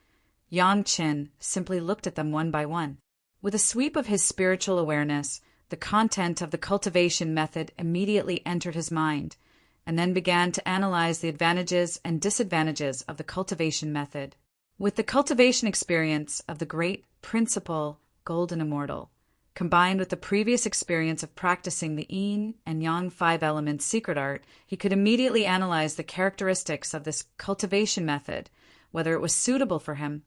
Speaker 1: Yang Qin simply looked at them one by one. With a sweep of his spiritual awareness, the content of the cultivation method immediately entered his mind, and then began to analyze the advantages and disadvantages of the cultivation method. With the cultivation experience of the great principal Golden Immortal, combined with the previous experience of practicing the yin and yang 5 elements secret art, he could immediately analyze the characteristics of this cultivation method, whether it was suitable for him,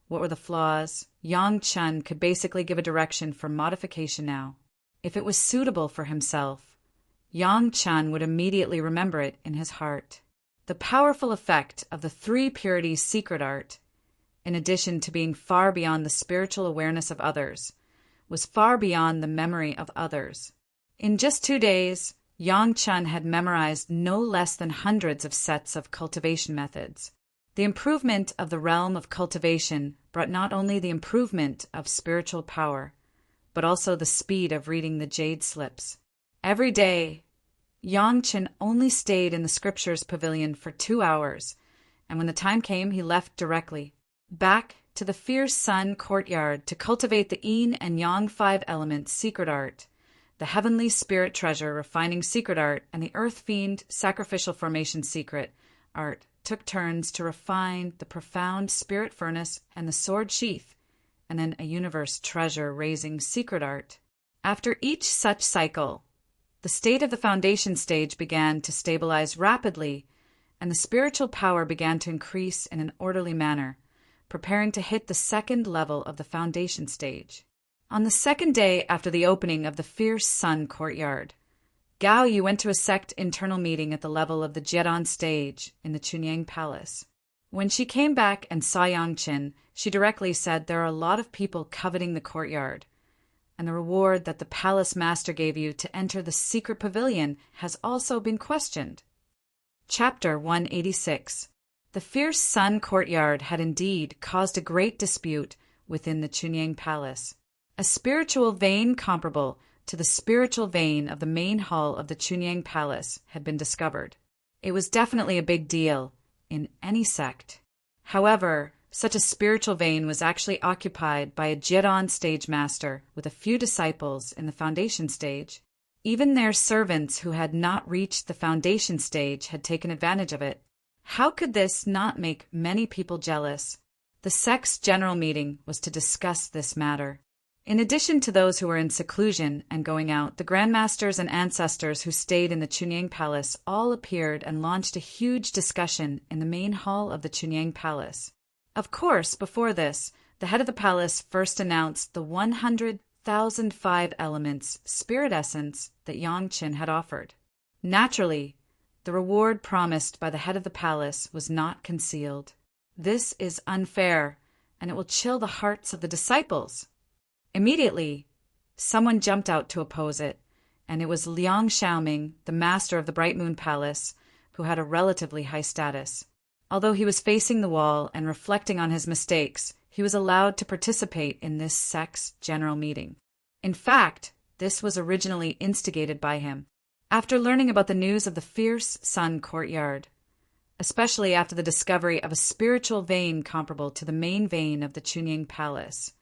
Speaker 1: what were the flaws. Yang Qin could basically give a direction for modification now. If it was suitable for himself, Yang Qin would immediately remember it in his heart. The powerful effect of the 3 purities secret art, in addition to being far beyond the spiritual awareness of others, was far beyond the memory of others. In just 2 days, Yang Qin had memorized no less than hundreds of sets of cultivation methods. The improvement of the realm of cultivation brought not only the improvement of spiritual power, but also the speed of reading the jade slips. Every day, Yang Qin only stayed in the scriptures pavilion for 2 hours, and when the time came, he left directly, back to the fierce sun courtyard to cultivate the yin and yang 5 elements secret art, the heavenly spirit treasure refining secret art, and the earth fiend sacrificial formation secret art took turns to refine the profound spirit furnace and the sword sheath, and then a universe treasure raising secret art. After each such cycle, the state of the foundation stage began to stabilize rapidly, and the spiritual power began to increase in an orderly manner, preparing to hit the 2nd level of the foundation stage. On the 2nd day after the opening of the fierce sun courtyard, Gao Yu went to a sect internal meeting at the level of the Jiran stage in the Chunying Palace. When she came back and saw Yang Qin, she directly said there are a lot of people coveting the courtyard, and the reward that the palace master gave you to enter the secret pavilion has also been questioned. Chapter 186. The fierce sun courtyard had indeed caused a great dispute within the Chunying Palace. A spiritual vein comparable to the spiritual vein of the main hall of the Chunying Palace had been discovered. It was definitely a big deal in any sect. However, such a spiritual vein was actually occupied by a Jiran stage master with a few disciples in the foundation stage. Even their servants who had not reached the foundation stage had taken advantage of it. How could this not make many people jealous? The sect's general meeting was to discuss this matter. In addition to those who were in seclusion and going out, the grandmasters and ancestors who stayed in the Chunying Palace all appeared and launched a huge discussion in the main hall of the Chunying Palace. Of course, before this, the head of the palace first announced the 100,005 elements spirit essence that Yang Qin had offered. Naturally, The reward promised by the head of the palace was not concealed. This is unfair, and it will chill the hearts of the disciples. Immediately, someone jumped out to oppose it, and it was Liang Xiaoming, the master of the Bright Moon Palace, who had a relatively high status. Although he was facing the wall and reflecting on his mistakes, he was allowed to participate in this sect's general meeting. In fact, this was originally instigated by him. After learning about the news of the fierce sun courtyard, especially after the discovery of a spiritual vein comparable to the main vein of the Chunying Palace,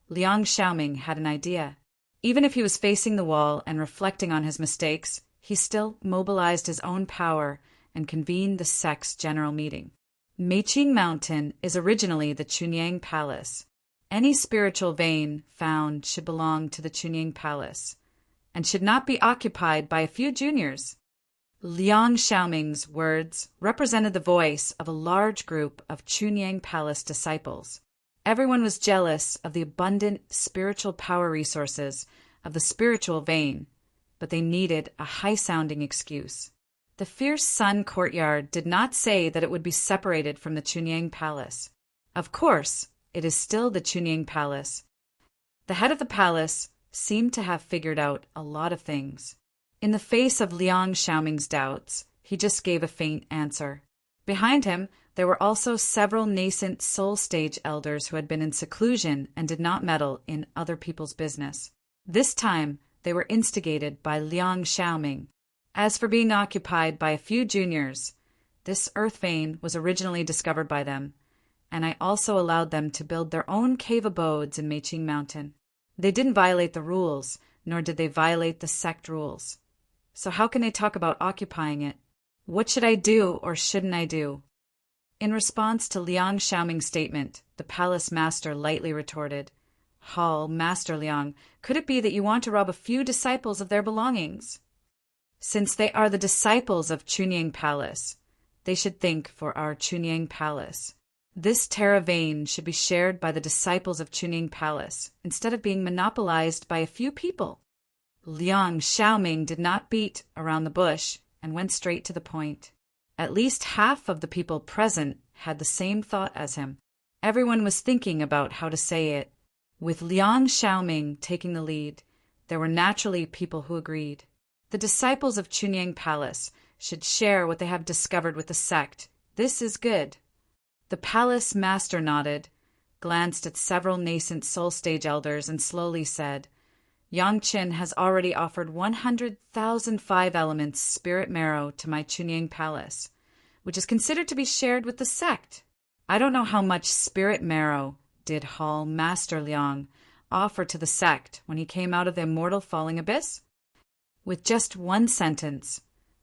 Speaker 1: Liang Xiaoming had an idea. Even if he was facing the wall and reflecting on his mistakes, he still mobilized his own power and convened the sect's general meeting. Meiqing Mountain is originally the Chunying Palace. Any spiritual vein found should belong to the Chunying Palace and should not be occupied by a few juniors. Liang Xiaoming's words represented the voice of a large group of Chunying Palace disciples. Everyone was jealous of the abundant spiritual power resources of the spiritual vein, but they needed a high-sounding excuse. The fierce sun courtyard did not say that it would be separated from the Chunying Palace. Of course, it is still the Chunying Palace. The head of the palace seemed to have figured out a lot of things. In the face of Liang Xiaoming's doubts, he just gave a faint answer. Behind him, there were also several nascent soul stage elders who had been in seclusion and did not meddle in other people's business. This time, they were instigated by Liang Xiaoming. As for being occupied by a few juniors, this earth vein was originally discovered by them, and I also allowed them to build their own cave abodes in Meiqing Mountain. They didn't violate the rules, nor did they violate the sect rules. So how can they talk about occupying it? What should I do or shouldn't I do? In response to Liang Xiaoming's statement, the palace master lightly retorted, "Hall, Master Liang, could it be that you want to rob a few disciples of their belongings? Since they are the disciples of Chunying Palace, they should think for our Chunying Palace. This Terra vein should be shared by the disciples of Chunying Palace, instead of being monopolized by a few people." Liang Xiaoming did not beat around the bush and went straight to the point. At least half of the people present had the same thought as him. Everyone was thinking about how to say it. With Liang Xiaoming taking the lead, there were naturally people who agreed. The disciples of Chunying Palace should share what they have discovered with the sect. This is good. The palace master nodded, glanced at several nascent soul stage elders, and slowly said, "Yang Qin has already offered 100,000 5-elements spirit marrow to my Chunying Palace, which is considered to be shared with the sect. I don't know how much spirit marrow did Hall Master Liang offer to the sect when he came out of the Immortal falling abyss?" With just one sentence,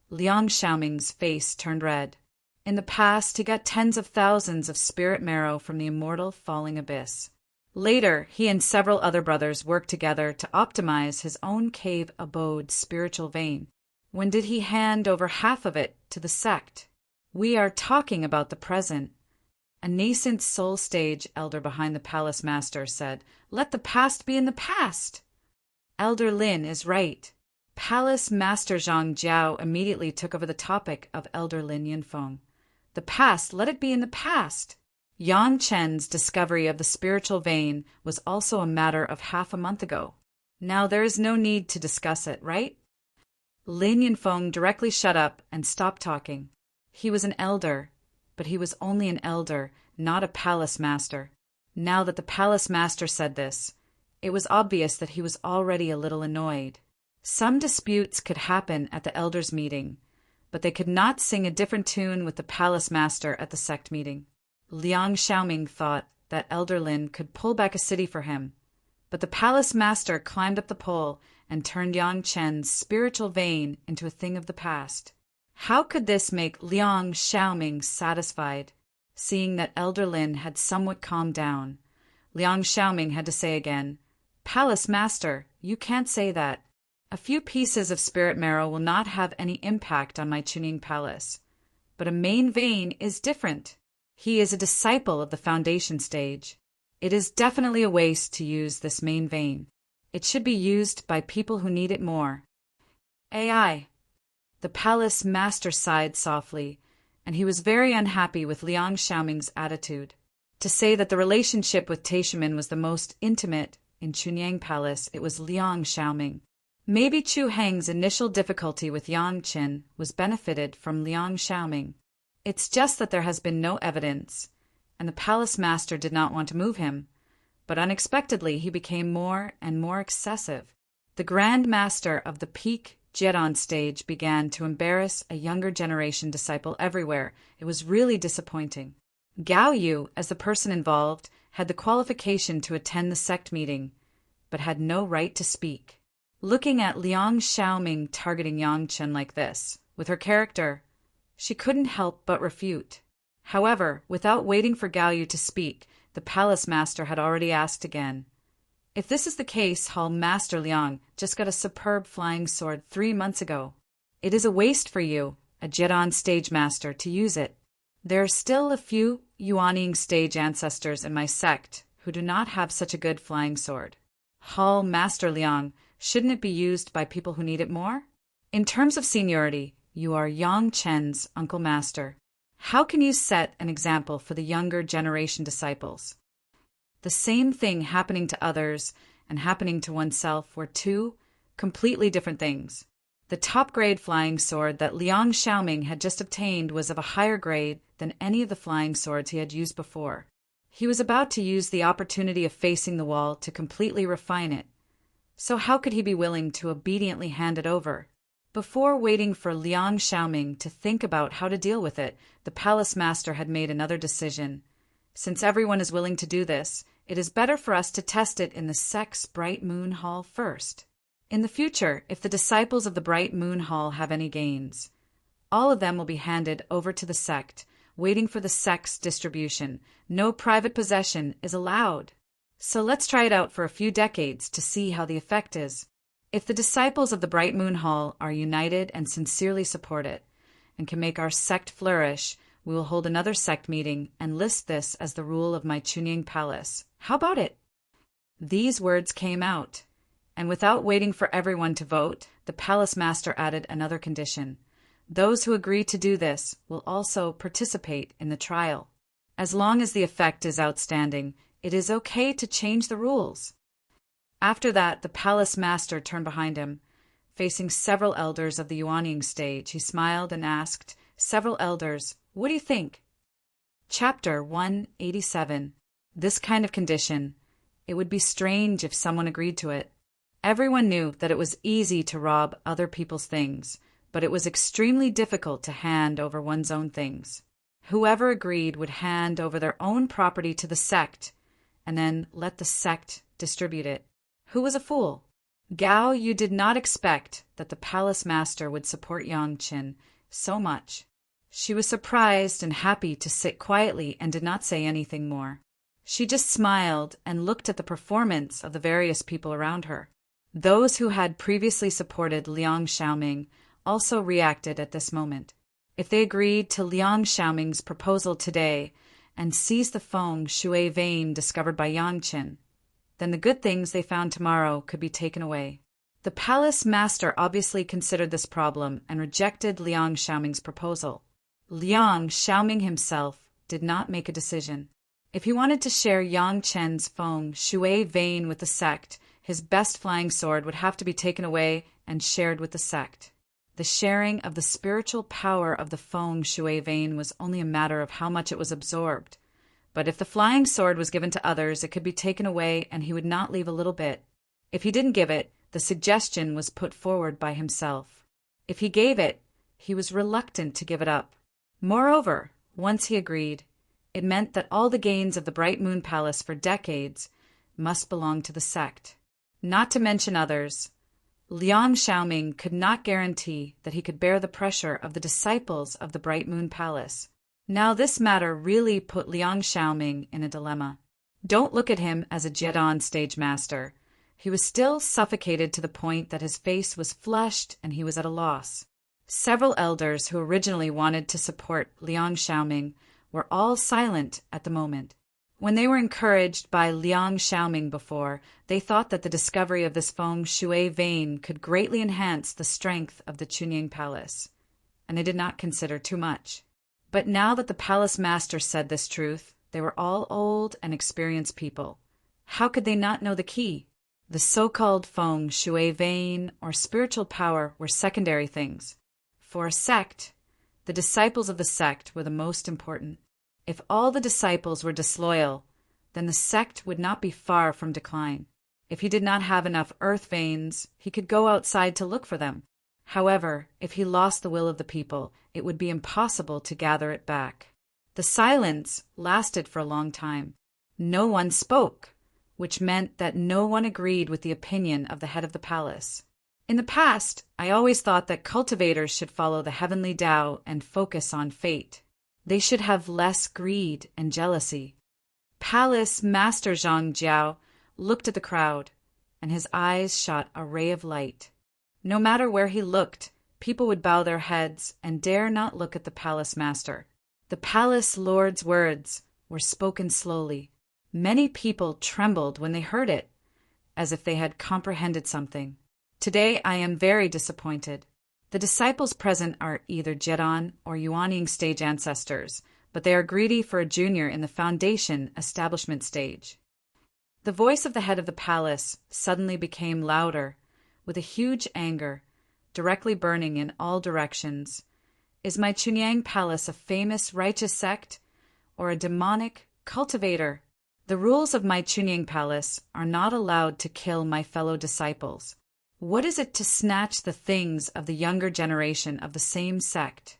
Speaker 1: Liang Xiaoming's face turned red. In the past, he got tens of thousands of spirit marrow from the Immortal falling abyss. Later, he and several other brothers worked together to optimize his own cave abode spiritual vein. When did he hand over half of it to the sect? We are talking about the present. A nascent soul stage elder behind the palace master said, "Let the past be in the past." Elder Lin is right. Palace Master Zhang Jiao immediately took over the topic of Elder Lin Yinfeng. The past, let it be in the past. Yang Chen's discovery of the spiritual vein was also a matter of half a month ago. Now there is no need to discuss it, right? Lin Yinfeng directly shut up and stopped talking. He was an elder, but he was only an elder, not a palace master. Now that the palace master said this, it was obvious that he was already a little annoyed. Some disputes could happen at the elders' meeting, but they could not sing a different tune with the palace master at the sect meeting. Liang Xiaoming thought that Elder Lin could pull back a city for him, but the palace master climbed up the pole and turned Yang Chen's spiritual vein into a thing of the past. How could this make Liang Xiaoming satisfied? Seeing that Elder Lin had somewhat calmed down, Liang Xiaoming had to say again, "Palace master, you can't say that. A few pieces of spirit marrow will not have any impact on my Chunying Palace. But a main vein is different. He is a disciple of the foundation stage. It is definitely a waste to use this main vein. It should be used by people who need it more." AI. The palace master sighed softly, and he was very unhappy with Liang Xiaoming's attitude. To say that the relationship with Taishimin was the most intimate in Chunyang Palace, it was Liang Xiaoming. Maybe Chu Heng's initial difficulty with Yang Qin was benefited from Liang Xiaoming. It's just that there has been no evidence, and the palace master did not want to move him, but unexpectedly he became more and more excessive. The Grand Master of the peak Jiedon stage began to embarrass a younger generation disciple everywhere. It was really disappointing. Gao Yu, as the person involved, had the qualification to attend the sect meeting, but had no right to speak. Looking at Liang Xiaoming targeting Yang Chen like this, with her character, she couldn't help but refute. However, without waiting for Gao Yu to speak, the palace master had already asked again. If this is the case, Hall Master Liang just got a superb flying sword 3 months ago. It is a waste for you, a Jiedon stage master, to use it. There are still a few Yuanying stage ancestors in my sect who do not have such a good flying sword. Hall Master Liang, shouldn't it be used by people who need it more? In terms of seniority, you are Yang Chen's uncle master. How can you set an example for the younger generation disciples? The same thing happening to others and happening to oneself were two completely different things. The top-grade flying sword that Liang Xiaoming had just obtained was of a higher grade than any of the flying swords he had used before. He was about to use the opportunity of facing the wall to completely refine it. So how could he be willing to obediently hand it over? Before waiting for Liang Xiaoming to think about how to deal with it, the palace master had made another decision. Since everyone is willing to do this, it is better for us to test it in the sect's Bright Moon Hall first. In the future, if the disciples of the Bright Moon Hall have any gains, all of them will be handed over to the sect, waiting for the sect's distribution. No private possession is allowed. So let's try it out for a few decades to see how the effect is. If the disciples of the Bright Moon Hall are united and sincerely support it, and can make our sect flourish, we will hold another sect meeting and list this as the rule of my Chunying Palace. How about it? These words came out, and without waiting for everyone to vote, the palace master added another condition. Those who agree to do this will also participate in the trial. As long as the effect is outstanding, it is okay to change the rules. After that, the palace master turned behind him. Facing several elders of the Yuanying stage, he smiled and asked, "Several elders, what do you think?" Chapter 187. This kind of condition. It would be strange if someone agreed to it. Everyone knew that it was easy to rob other people's things, but it was extremely difficult to hand over one's own things. Whoever agreed would hand over their own property to the sect, and then let the sect distribute it. Who was a fool? Gao Yu did not expect that the palace master would support Yang Qin so much. She was surprised and happy to sit quietly and did not say anything more. She just smiled and looked at the performance of the various people around her. Those who had previously supported Liang Xiaoming also reacted at this moment. If they agreed to Liang Xiaoming's proposal today and seized the feng shui vein discovered by Yang Qin, then the good things they found tomorrow could be taken away. The palace master obviously considered this problem and rejected Liang Xiaoming's proposal. Liang Xiaoming himself did not make a decision. If he wanted to share Yang Chen's feng shui vein with the sect, his best flying sword would have to be taken away and shared with the sect. The sharing of the spiritual power of the feng shui vein was only a matter of how much it was absorbed. But if the flying sword was given to others, it could be taken away and he would not leave a little bit. If he didn't give it, the suggestion was put forward by himself. If he gave it, he was reluctant to give it up. Moreover, once he agreed, it meant that all the gains of the Bright Moon Palace for decades must belong to the sect. Not to mention others, Liang Xiaoming could not guarantee that he could bear the pressure of the disciples of the Bright Moon Palace. Now this matter really put Liang Xiaoming in a dilemma. Don't look at him as a Jiedon stage master. He was still suffocated to the point that his face was flushed and he was at a loss. Several elders who originally wanted to support Liang Xiaoming were all silent at the moment. When they were encouraged by Liang Xiaoming before, they thought that the discovery of this feng shui vein could greatly enhance the strength of the Chunying Palace. and they did not consider too much. But now that the palace master said this truth, they were all old and experienced people. How could they not know the key? The so-called feng shui vein or spiritual power were secondary things. For a sect, the disciples of the sect were the most important. If all the disciples were disloyal, then the sect would not be far from decline. If he did not have enough earth veins, he could go outside to look for them. However, if he lost the will of the people, it would be impossible to gather it back. The silence lasted for a long time. No one spoke, which meant that no one agreed with the opinion of the head of the palace. In the past, I always thought that cultivators should follow the heavenly Tao and focus on fate. They should have less greed and jealousy. Palace Master Zhang Jiao looked at the crowd, and his eyes shot a ray of light. No matter where he looked, people would bow their heads and dare not look at the palace master. The palace lord's words were spoken slowly. Many people trembled when they heard it, as if they had comprehended something. Today I am very disappointed. The disciples present are either Zhedan or Yuanying stage ancestors, but they are greedy for a junior in the foundation establishment stage. The voice of the head of the palace suddenly became louder, with a huge anger, directly burning in all directions. Is my Chunyang palace a famous righteous sect, or a demonic cultivator? The rules of my Chunyang palace are not allowed to kill my fellow disciples. What is it to snatch the things of the younger generation of the same sect?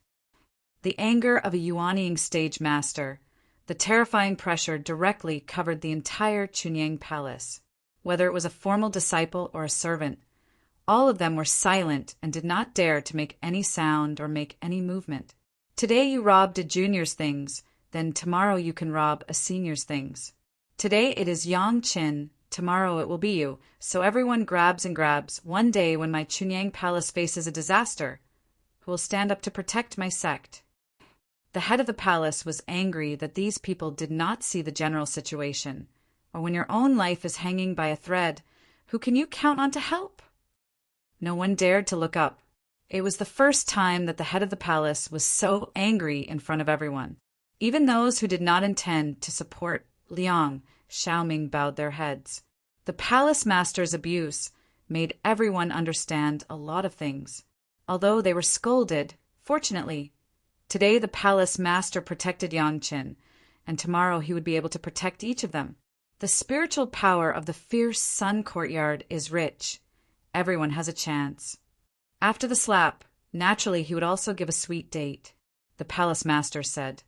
Speaker 1: The anger of a Yuanying stage master, the terrifying pressure directly covered the entire Chunyang palace. Whether it was a formal disciple or a servant, all of them were silent and did not dare to make any sound or make any movement. Today you robbed a junior's things, then tomorrow you can rob a senior's things. Today it is Yang Qin, tomorrow it will be you, so everyone grabs and grabs. One day when my Chunyang palace faces a disaster, who will stand up to protect my sect? The head of the palace was angry that these people did not see the general situation. Or when your own life is hanging by a thread, who can you count on to help? No one dared to look up. It was the first time that the head of the palace was so angry in front of everyone. Even those who did not intend to support Liang Xiaoming bowed their heads. The palace master's abuse made everyone understand a lot of things. Although they were scolded, fortunately, today the palace master protected Yang Qin, and tomorrow he would be able to protect each of them. The spiritual power of the fierce sun courtyard is rich. Everyone has a chance. After the slap, naturally he would also give a sweet date. The palace master said,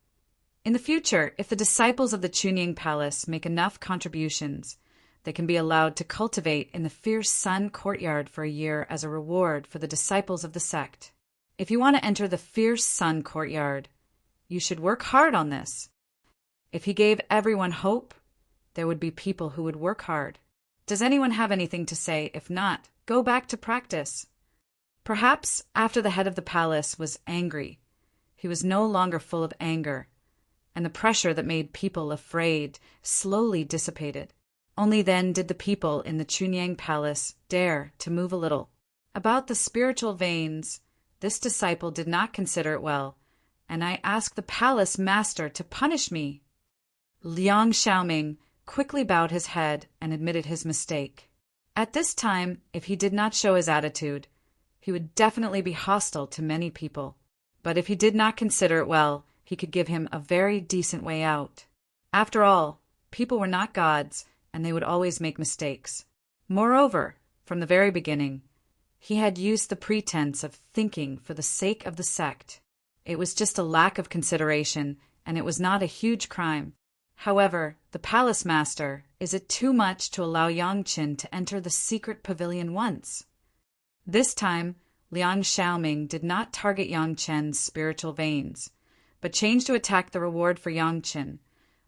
Speaker 1: in the future, if the disciples of the Chunying palace make enough contributions, they can be allowed to cultivate in the fierce sun courtyard for a year as a reward for the disciples of the sect. If you want to enter the fierce sun courtyard, you should work hard on this. If he gave everyone hope, there would be people who would work hard. Does anyone have anything to say? If not, go back to practice. Perhaps after the head of the palace was angry, he was no longer full of anger, and the pressure that made people afraid slowly dissipated. Only then did the people in the Chunyang palace dare to move a little. About the spiritual veins, this disciple did not consider it well, and I asked the palace master to punish me. Liang Xiaoming quickly bowed his head and admitted his mistake. At this time, if he did not show his attitude, he would definitely be hostile to many people. But if he did not consider it well, he could give him a very decent way out. After all, people were not gods, and they would always make mistakes. Moreover, from the very beginning, he had used the pretense of thinking for the sake of the sect. It was just a lack of consideration, and it was not a huge crime. However, the palace master, is it too much to allow Yang Qin to enter the secret pavilion once? This time, Liang Xiaoming did not target Yang Qin's spiritual veins, but changed to attack the reward for Yang Qin.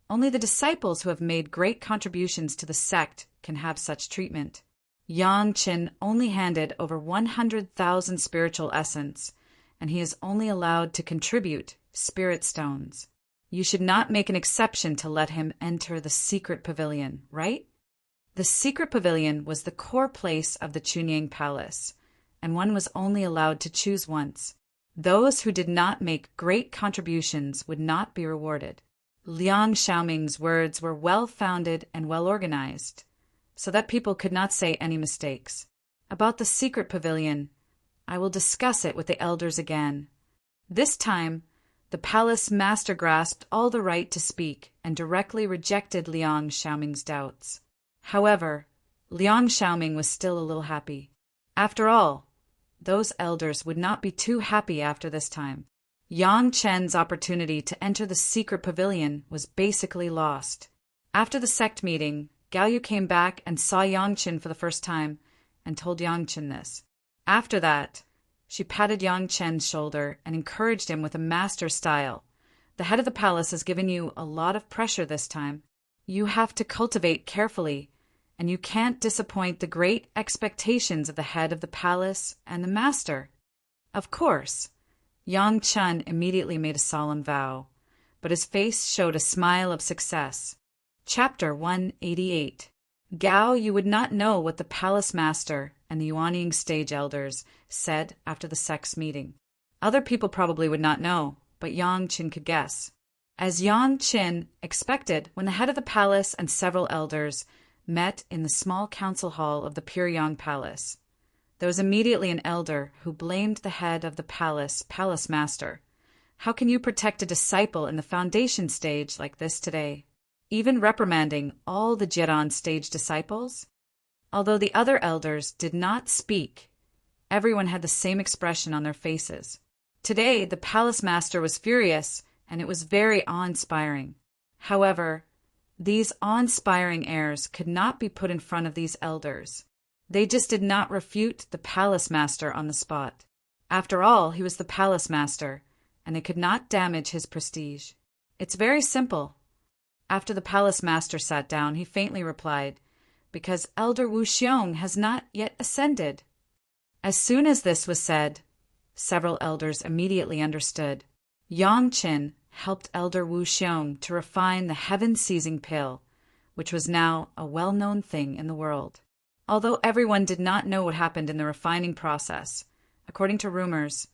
Speaker 1: Only the disciples who have made great contributions to the sect can have such treatment. Yang Qin only handed over 100,000 spiritual essence, and he is only allowed to contribute spirit stones. You should not make an exception to let him enter the secret pavilion, right? The secret pavilion was the core place of the Chunyang palace, and one was only allowed to choose once. Those who did not make great contributions would not be rewarded. Liang Xiaoming's words were well-founded and well-organized, so that people could not say any mistakes. About the secret pavilion, I will discuss it with the elders again. This time, the palace master grasped all the right to speak and directly rejected Liang Xiaoming's doubts. However, Liang Xiaoming was still a little happy. After all, those elders would not be too happy after this time. Yang Chen's opportunity to enter the secret pavilion was basically lost. After the sect meeting, Gao Yu came back and saw Yang Chen for the first time and told Yang Chen this. After that, she patted Yang Chen's shoulder and encouraged him with a master style. The head of the palace has given you a lot of pressure this time. You have to cultivate carefully, and you can't disappoint the great expectations of the head of the palace and the master. Of course, Yang Chen immediately made a solemn vow, but his face showed a smile of success. Chapter 188. Gao Yu would not know what the palace master and the Yuanying stage elders said after the sect's meeting. Other people probably would not know, but Yang Chen could guess. As Yang Chen expected, when the head of the palace and several elders met in the small council hall of the Pyongyang Palace, there was immediately an elder who blamed the head of the palace master. How can you protect a disciple in the foundation stage like this today? Even reprimanding all the Jiran stage disciples? Although the other elders did not speak, everyone had the same expression on their faces. Today, the palace master was furious, and it was very awe-inspiring. However, these awe-inspiring airs could not be put in front of these elders. They just did not refute the palace master on the spot. After all, he was the palace master, and they could not damage his prestige. It's very simple. After the palace master sat down, he faintly replied, "Because Elder Wu Xiong has not yet ascended." As soon as this was said, several elders immediately understood. Yang Chen helped Elder Wu Xiong to refine the heaven-seizing pill, which was now a well-known thing in the world. Although everyone did not know what happened in the refining process, according to rumors,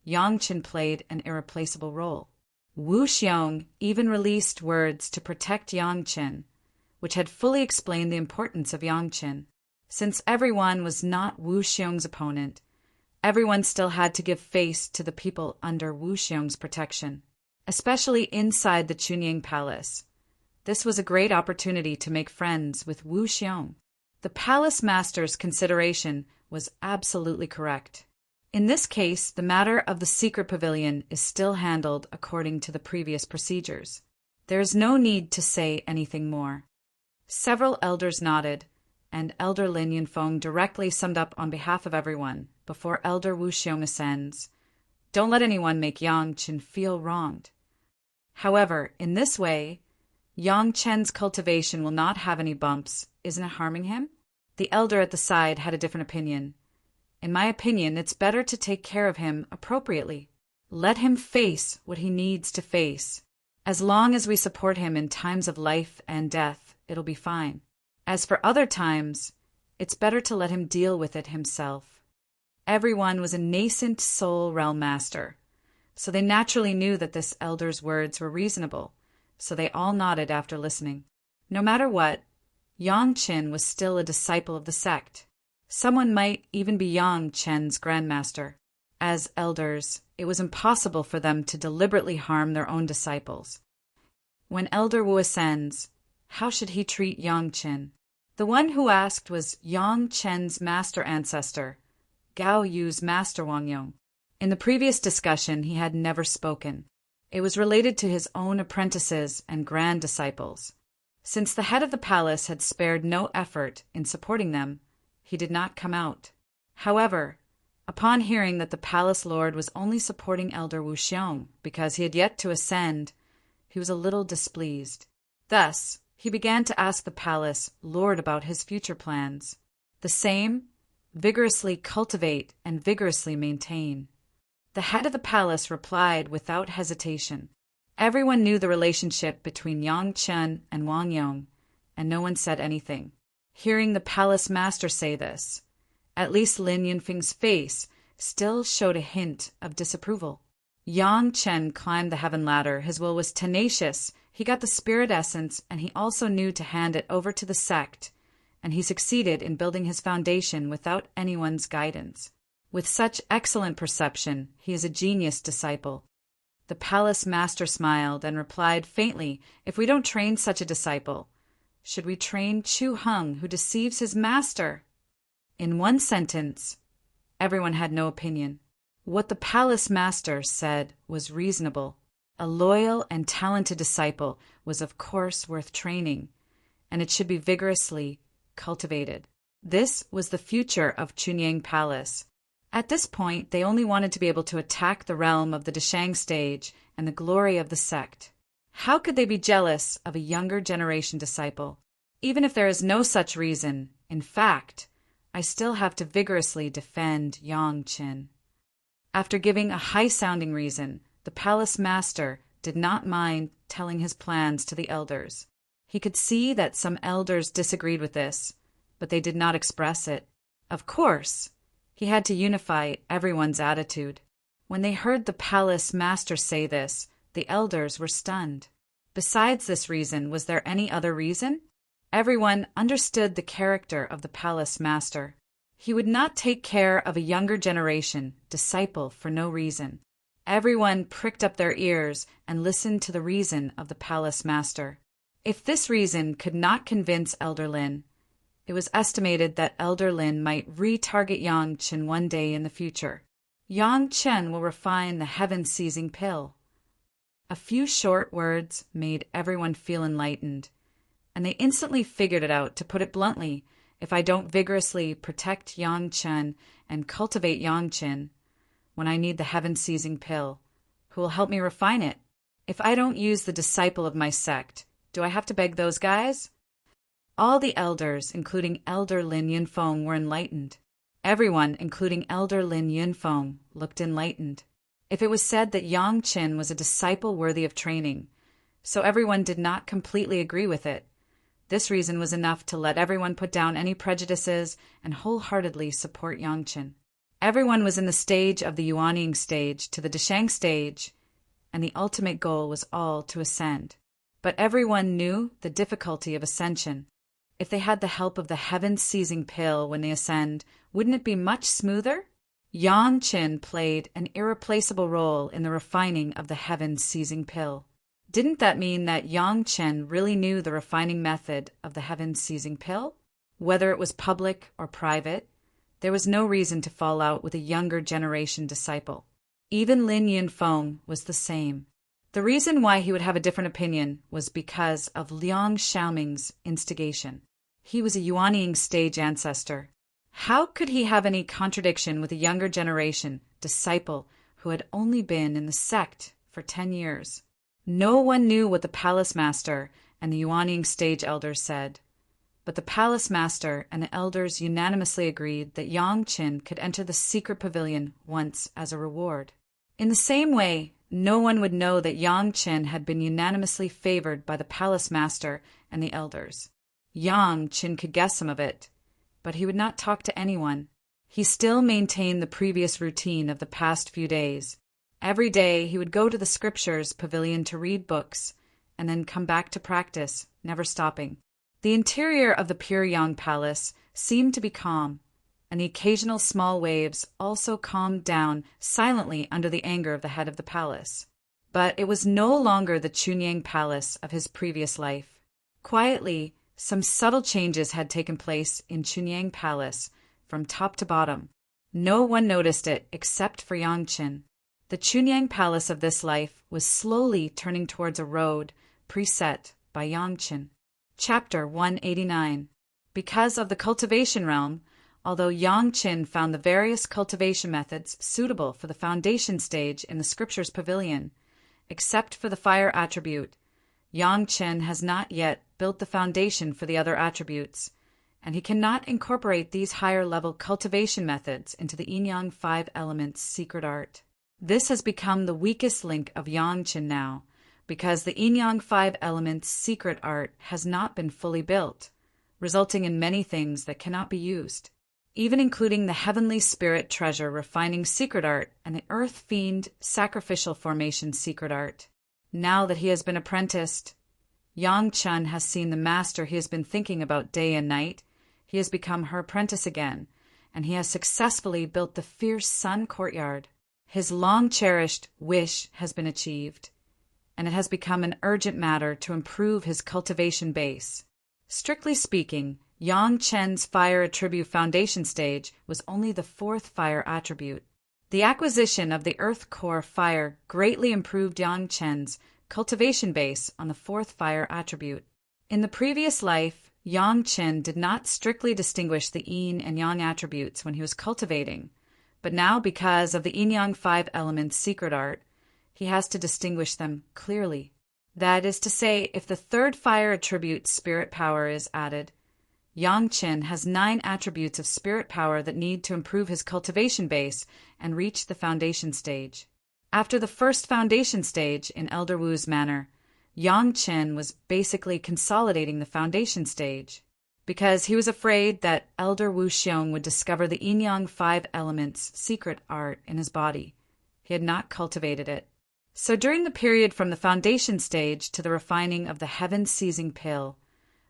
Speaker 1: Yang Chen played an irreplaceable role. Wu Xiong even released words to protect Yang Chen, which had fully explained the importance of Yang Chen. Since everyone was not Wu Xiong's opponent, everyone still had to give face to the people under Wu Xiong's protection, especially inside the Chunying Palace. This was a great opportunity to make friends with Wu Xiong. The palace master's consideration was absolutely correct. In this case, the matter of the secret pavilion is still handled according to the previous procedures. There is no need to say anything more. Several elders nodded, and Elder Lin Yunfeng directly summed up on behalf of everyone before Elder Wu Xiong ascends. Don't let anyone make Yang Chen feel wronged. However, in this way, Yang Chen's cultivation will not have any bumps. Isn't it harming him? The elder at the side had a different opinion. In my opinion, it's better to take care of him appropriately. Let him face what he needs to face. As long as we support him in times of life and death, it'll be fine. As for other times, it's better to let him deal with it himself. Everyone was a nascent soul realm master, so they naturally knew that this elder's words were reasonable, so they all nodded after listening. No matter what, Yang Chen was still a disciple of the sect. Someone might even be Yang Chen's grandmaster. As elders, it was impossible for them to deliberately harm their own disciples. When Elder Wu ascends, how should he treat Yang Chen? The one who asked was Yang Chen's master ancestor, Gao Yu's master Wang Yong. In the previous discussion, he had never spoken. It was related to his own apprentices and grand disciples. Since the head of the palace had spared no effort in supporting them, he did not come out. However, upon hearing that the palace lord was only supporting Elder Wu Xiong because he had yet to ascend, he was a little displeased. Thus, he began to ask the palace lord about his future plans. The same, vigorously cultivate and vigorously maintain. The head of the palace replied without hesitation. Everyone knew the relationship between Yang Chen and Wang Yong, and no one said anything. Hearing the palace master say this, at least Lin Yunfeng's face still showed a hint of disapproval. Yang Chen climbed the heaven ladder. His will was tenacious. He got the spirit essence, and he also knew to hand it over to the sect, and he succeeded in building his foundation without anyone's guidance. With such excellent perception, he is a genius disciple. The palace master smiled and replied faintly, "If we don't train such a disciple, should we train Chu Heng, who deceives his master?" In one sentence, everyone had no opinion. What the palace master said was reasonable. A loyal and talented disciple was of course worth training, and it should be vigorously cultivated. This was the future of Chunyang Palace. At this point, they only wanted to be able to attack the realm of the Deshang stage and the glory of the sect. How could they be jealous of a younger generation disciple? Even if there is no such reason, in fact, I still have to vigorously defend Yang Chen. After giving a high-sounding reason, the palace master did not mind telling his plans to the elders. He could see that some elders disagreed with this, but they did not express it. Of course, he had to unify everyone's attitude. When they heard the palace master say this, the elders were stunned. Besides this reason, was there any other reason? Everyone understood the character of the palace master. He would not take care of a younger generation disciple for no reason. Everyone pricked up their ears and listened to the reason of the palace master. If this reason could not convince Elder Lin, it was estimated that Elder Lin might retarget Yang Chen one day in the future. Yang Chen will refine the heaven-seizing pill. A few short words made everyone feel enlightened, and they instantly figured it out. To put it bluntly, if I don't vigorously protect Yang Chen and cultivate Yang Chen, when I need the heaven-seizing pill, who will help me refine it? If I don't use the disciple of my sect, do I have to beg those guys? All the elders, including Elder Lin Yunfeng, were enlightened. Everyone, including Elder Lin Yunfeng, looked enlightened. If it was said that Yang Chen was a disciple worthy of training, so everyone did not completely agree with it, this reason was enough to let everyone put down any prejudices and wholeheartedly support Yang Chen. Everyone was in the stage of the Yuanying stage to the Deshang stage, and the ultimate goal was all to ascend. But everyone knew the difficulty of ascension. If they had the help of the heaven-seizing pill when they ascend, wouldn't it be much smoother? Yang Chen played an irreplaceable role in the refining of the heaven-seizing pill. Didn't that mean that Yang Chen really knew the refining method of the heaven-seizing pill? Whether it was public or private, there was no reason to fall out with a younger generation disciple. Even Lin Yunfeng was the same. The reason why he would have a different opinion was because of Liang Xiaoming's instigation. He was a Yuanying stage ancestor. How could he have any contradiction with a younger generation disciple who had only been in the sect for 10 years? No one knew what the palace master and the Yuanying stage elders said, but the palace master and the elders unanimously agreed that Yang Chen could enter the secret pavilion once as a reward. In the same way, no one would know that Yang Chen had been unanimously favored by the palace master and the elders. Yang Chen could guess some of it, but he would not talk to anyone. He still maintained the previous routine of the past few days. Every day he would go to the scriptures pavilion to read books, and then come back to practice, never stopping. The interior of the Pure Yang Palace seemed to be calm, and the occasional small waves also calmed down silently under the anger of the head of the palace. But it was no longer the Chunyang Palace of his previous life. Quietly, some subtle changes had taken place in Chunyang Palace from top to bottom. No one noticed it except for Yang Chen. The Chunyang Palace of this life was slowly turning towards a road preset by Yang Chen. Chapter 189. Because of the cultivation realm, although Yang Chen found the various cultivation methods suitable for the foundation stage in the scriptures pavilion, except for the fire attribute, Yang Chen has not yet built the foundation for the other attributes, and he cannot incorporate these higher-level cultivation methods into the Yin-Yang 5 Elements secret art. This has become the weakest link of Yang Chen now, because the Yin-Yang 5 Elements secret art has not been fully built, resulting in many things that cannot be used. even including the heavenly spirit treasure refining secret art and the earth fiend sacrificial formation secret art. Now that he has been apprenticed, Yang Chen has seen the master he has been thinking about day and night. He has become her apprentice again, and he has successfully built the fierce sun courtyard. His long-cherished wish has been achieved, and it has become an urgent matter to improve his cultivation base. Strictly speaking, Yang Chen's fire attribute foundation stage was only the 4th fire attribute. The acquisition of the earth core fire greatly improved Yang Chen's cultivation base on the 4th fire attribute. In the previous life, Yang Chen did not strictly distinguish the yin and yang attributes when he was cultivating, but now because of the yin-yang 5 elements secret art, he has to distinguish them clearly. That is to say, if the 3rd fire attribute spirit power is added, Yang Chen has 9 attributes of spirit power that need to improve his cultivation base and reach the foundation stage. After the first foundation stage, in Elder Wu's manner, Yang Chen was basically consolidating the foundation stage, because he was afraid that Elder Wu Xiong would discover the yin-yang 5 elements secret art in his body. He had not cultivated it. So during the period from the foundation stage to the refining of the heaven-seizing pill,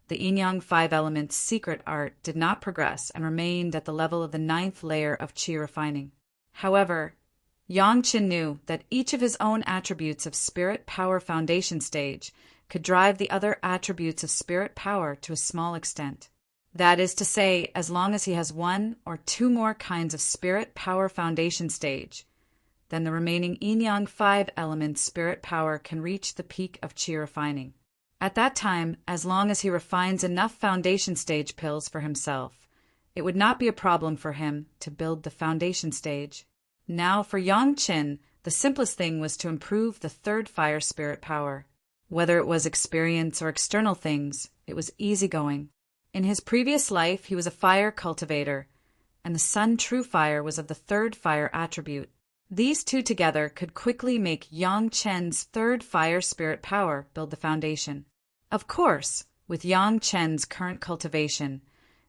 Speaker 1: the yin-yang 5 elements secret art did not progress and remained at the level of the 9th layer of qi refining. However, Yang Chen knew that each of his own attributes of spirit power foundation stage could drive the other attributes of spirit power to a small extent. That is to say, as long as he has 1 or 2 more kinds of spirit power foundation stage, then the remaining yin-yang 5 elements spirit power can reach the peak of qi refining. At that time, as long as he refines enough foundation stage pills for himself, it would not be a problem for him to build the foundation stage. Now, for Yang Chen, the simplest thing was to improve the 3rd fire spirit power. Whether it was experience or external things, it was easygoing. In his previous life, he was a fire cultivator, and the sun true fire was of the 3rd fire attribute. These two together could quickly make Yang Chen's 3rd fire spirit power build the foundation. Of course, with Yang Chen's current cultivation,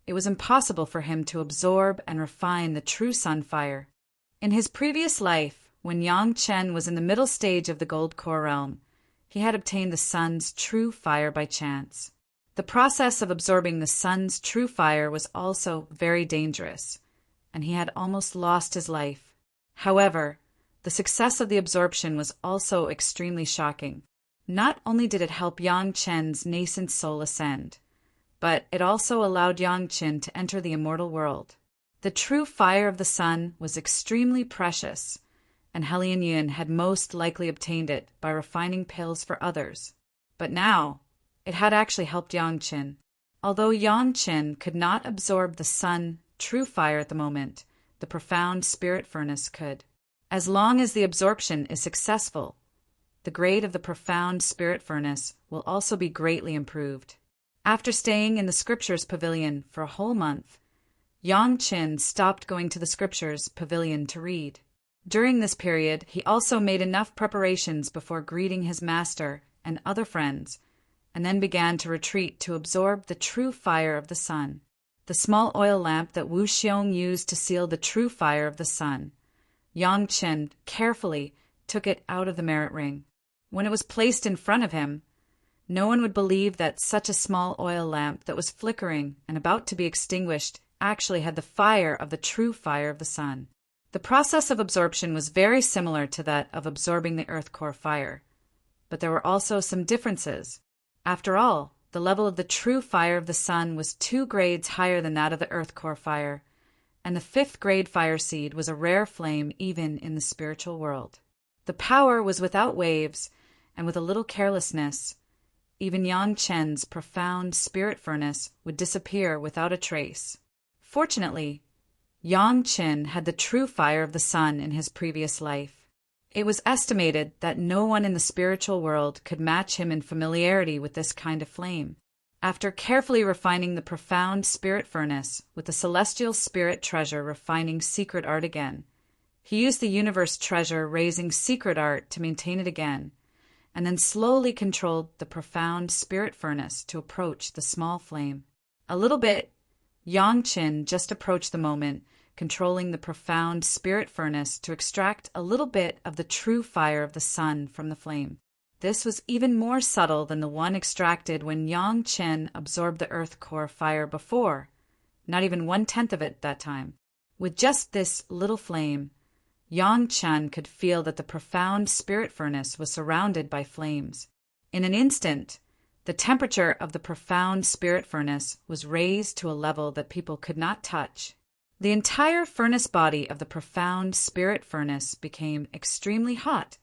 Speaker 1: it was impossible for him to absorb and refine the true sun fire. In his previous life, when Yang Chen was in the middle stage of the gold core realm, he had obtained the sun's true fire by chance. The process of absorbing the sun's true fire was also very dangerous, and he had almost lost his life. However, the success of the absorption was also extremely shocking. Not only did it help Yang Chen's nascent soul ascend, but it also allowed Yang Chen to enter the immortal world. The true fire of the sun was extremely precious, and Helian Yun had most likely obtained it by refining pills for others. But now, it had actually helped Yang Chen. Although Yang Chen could not absorb the sun true fire at the moment, the profound spirit furnace could. As long as the absorption is successful, the grade of the profound spirit furnace will also be greatly improved. After staying in the Scriptures Pavilion for a whole month, Yang Chen stopped going to the Scriptures Pavilion to read. During this period, he also made enough preparations before greeting his master and other friends, and then began to retreat to absorb the true fire of the sun. The small oil lamp that Wu Xiong used to seal the true fire of the sun, Yang Chen carefully took it out of the merit ring. When it was placed in front of him, no one would believe that such a small oil lamp that was flickering and about to be extinguished actually had the fire of the true fire of the sun. The process of absorption was very similar to that of absorbing the earth core fire, but there were also some differences. After all, the level of the true fire of the sun was 2 grades higher than that of the earth core fire, and the 5th grade fire seed was a rare flame even in the spiritual world. The power was without waves, and with a little carelessness, even Yang Chen's profound spirit furnace would disappear without a trace. Fortunately, Yang Chen had the true fire of the sun in his previous life. It was estimated that no one in the spiritual world could match him in familiarity with this kind of flame. After carefully refining the profound spirit furnace with the celestial spirit treasure refining secret art again, he used the universe treasure raising secret art to maintain it again, and then slowly controlled the profound spirit furnace to approach the small flame. A little bit, Yang Qin just approached the moment, controlling the profound spirit furnace to extract a little bit of the true fire of the sun from the flame. This was even more subtle than the one extracted when Yang Qin absorbed the earth core fire before, not even 1/10 of it that time. With just this little flame, Yang Chen could feel that the profound spirit furnace was surrounded by flames. In an instant, the temperature of the profound spirit furnace was raised to a level that people could not touch. The entire furnace body of the profound spirit furnace became extremely hot,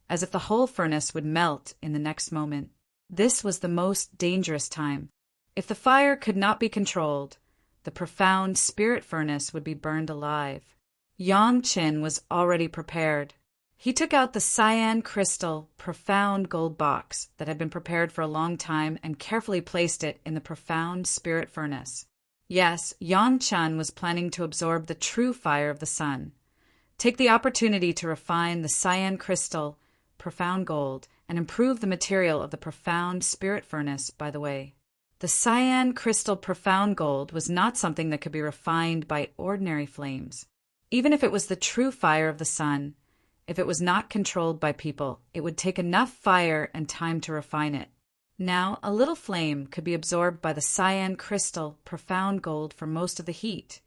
Speaker 1: as if the whole furnace would melt in the next moment. This was the most dangerous time. If the fire could not be controlled, the profound spirit furnace would be burned alive. Yang Qin was already prepared. He took out the cyan crystal profound gold box that had been prepared for a long time and carefully placed it in the profound spirit furnace. Yes, Yang Chen was planning to absorb the true fire of the sun, take the opportunity to refine the cyan crystal profound gold, and improve the material of the profound spirit furnace by the way. The cyan crystal profound gold was not something that could be refined by ordinary flames. Even if it was the true fire of the sun, if it was not controlled by people, it would take enough fire and time to refine it. Now, a little flame could be absorbed by the cyan crystal profound gold for most of the heat,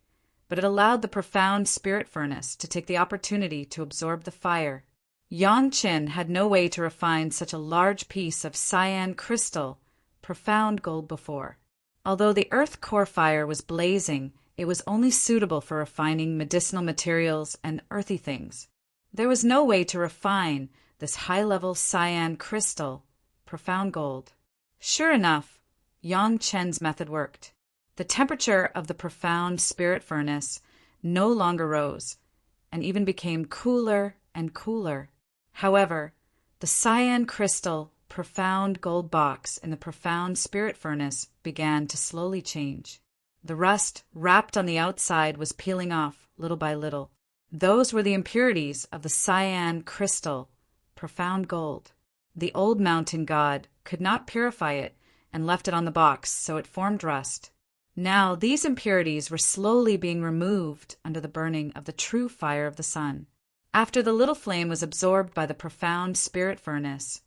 Speaker 1: but it allowed the profound spirit furnace to take the opportunity to absorb the fire. Yang Qin had no way to refine such a large piece of cyan crystal profound gold before. Although the earth core fire was blazing, it was only suitable for refining medicinal materials and earthy things. There was no way to refine this high-level cyan crystal profound gold. Sure enough, Yang Chen's method worked. The temperature of the profound spirit furnace no longer rose, and even became cooler and cooler. However, the cyan crystal profound gold box in the profound spirit furnace began to slowly change. The rust wrapped on the outside was peeling off little by little. Those were the impurities of the cyan crystal profound gold. The old mountain god could not purify it and left it on the box, so it formed rust. Now these impurities were slowly being removed under the burning of the true fire of the sun. After the little flame was absorbed by the profound spirit furnace,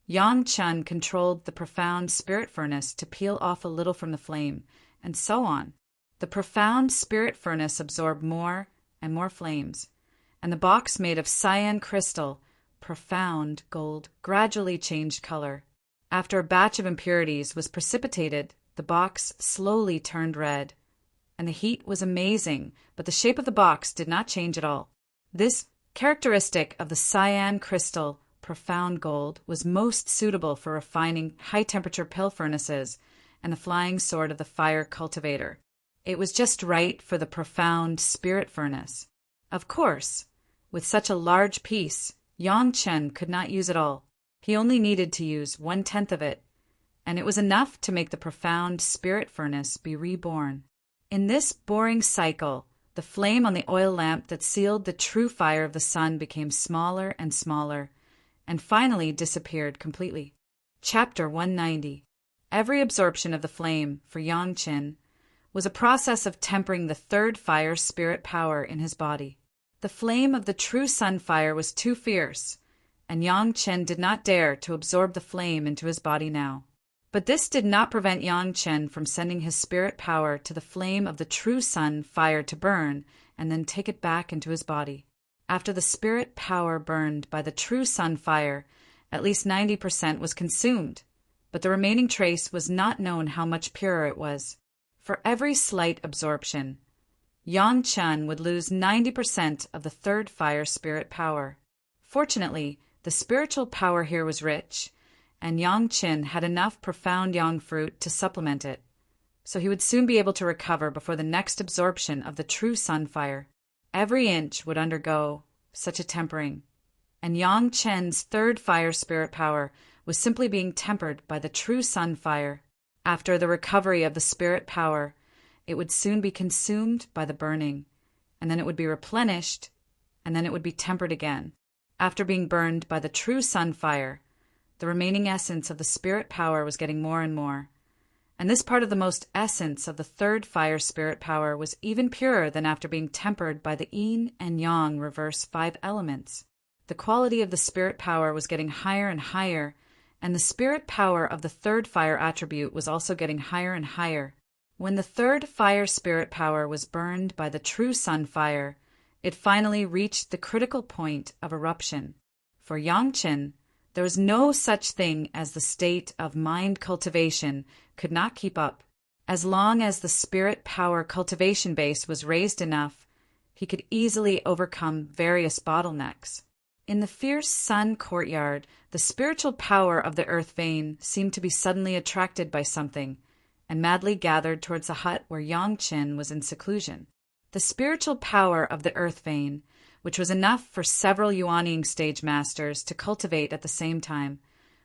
Speaker 1: Yang Chen controlled the profound spirit furnace to peel off a little from the flame, and so on. The profound spirit furnace absorbed more and more flames, and the box made of cyan crystal profound gold gradually changed color. After a batch of impurities was precipitated, the box slowly turned red, and the heat was amazing, but the shape of the box did not change at all. This characteristic of the cyan crystal profound gold was most suitable for refining high-temperature pill furnaces and the flying sword of the fire cultivator. It was just right for the profound spirit furnace. Of course, with such a large piece, Yang Chen could not use it all. He only needed to use 1/10 of it, and it was enough to make the profound spirit furnace be reborn. In this boring cycle, the flame on the oil lamp that sealed the true fire of the sun became smaller and smaller, and finally disappeared completely. Chapter 190. Every absorption of the flame, for Yang Qin, was a process of tempering the third fire spirit power in his body. The flame of the true sun fire was too fierce, and Yang Qin did not dare to absorb the flame into his body now. But this did not prevent Yang Chen from sending his spirit power to the flame of the true sun fire to burn and then take it back into his body. After the spirit power burned by the true sun fire, at least 90% was consumed, but the remaining trace was not known how much purer it was. For every slight absorption, Yang Chen would lose 90% of the third fire spirit power. Fortunately, the spiritual power here was rich, and Yang Qin had enough profound yang fruit to supplement it, so he would soon be able to recover before the next absorption of the true sun fire. Every inch would undergo such a tempering, and Yang Chen's third fire spirit power was simply being tempered by the true sun fire. After the recovery of the spirit power, it would soon be consumed by the burning, and then it would be replenished, and then it would be tempered again. After being burned by the true sun fire, the remaining essence of the spirit power was getting more and more, And this part of the most essence of the third fire spirit power was even purer than after being tempered by the yin and yang reverse 5 elements. The quality of the spirit power was getting higher and higher, and the spirit power of the third fire attribute was also getting higher and higher. When the third fire spirit power was burned by the true sun fire, it finally reached the critical point of eruption. For Yangchen, there was no such thing as the state of mind cultivation could not keep up. As long as the spirit power cultivation base was raised enough, he could easily overcome various bottlenecks. In the fierce sun courtyard, the spiritual power of the earth vein seemed to be suddenly attracted by something, and madly gathered towards the hut where Yangchen was in seclusion. The spiritual power of the earth vein, which was enough for several Yuanying stage masters to cultivate at the same time,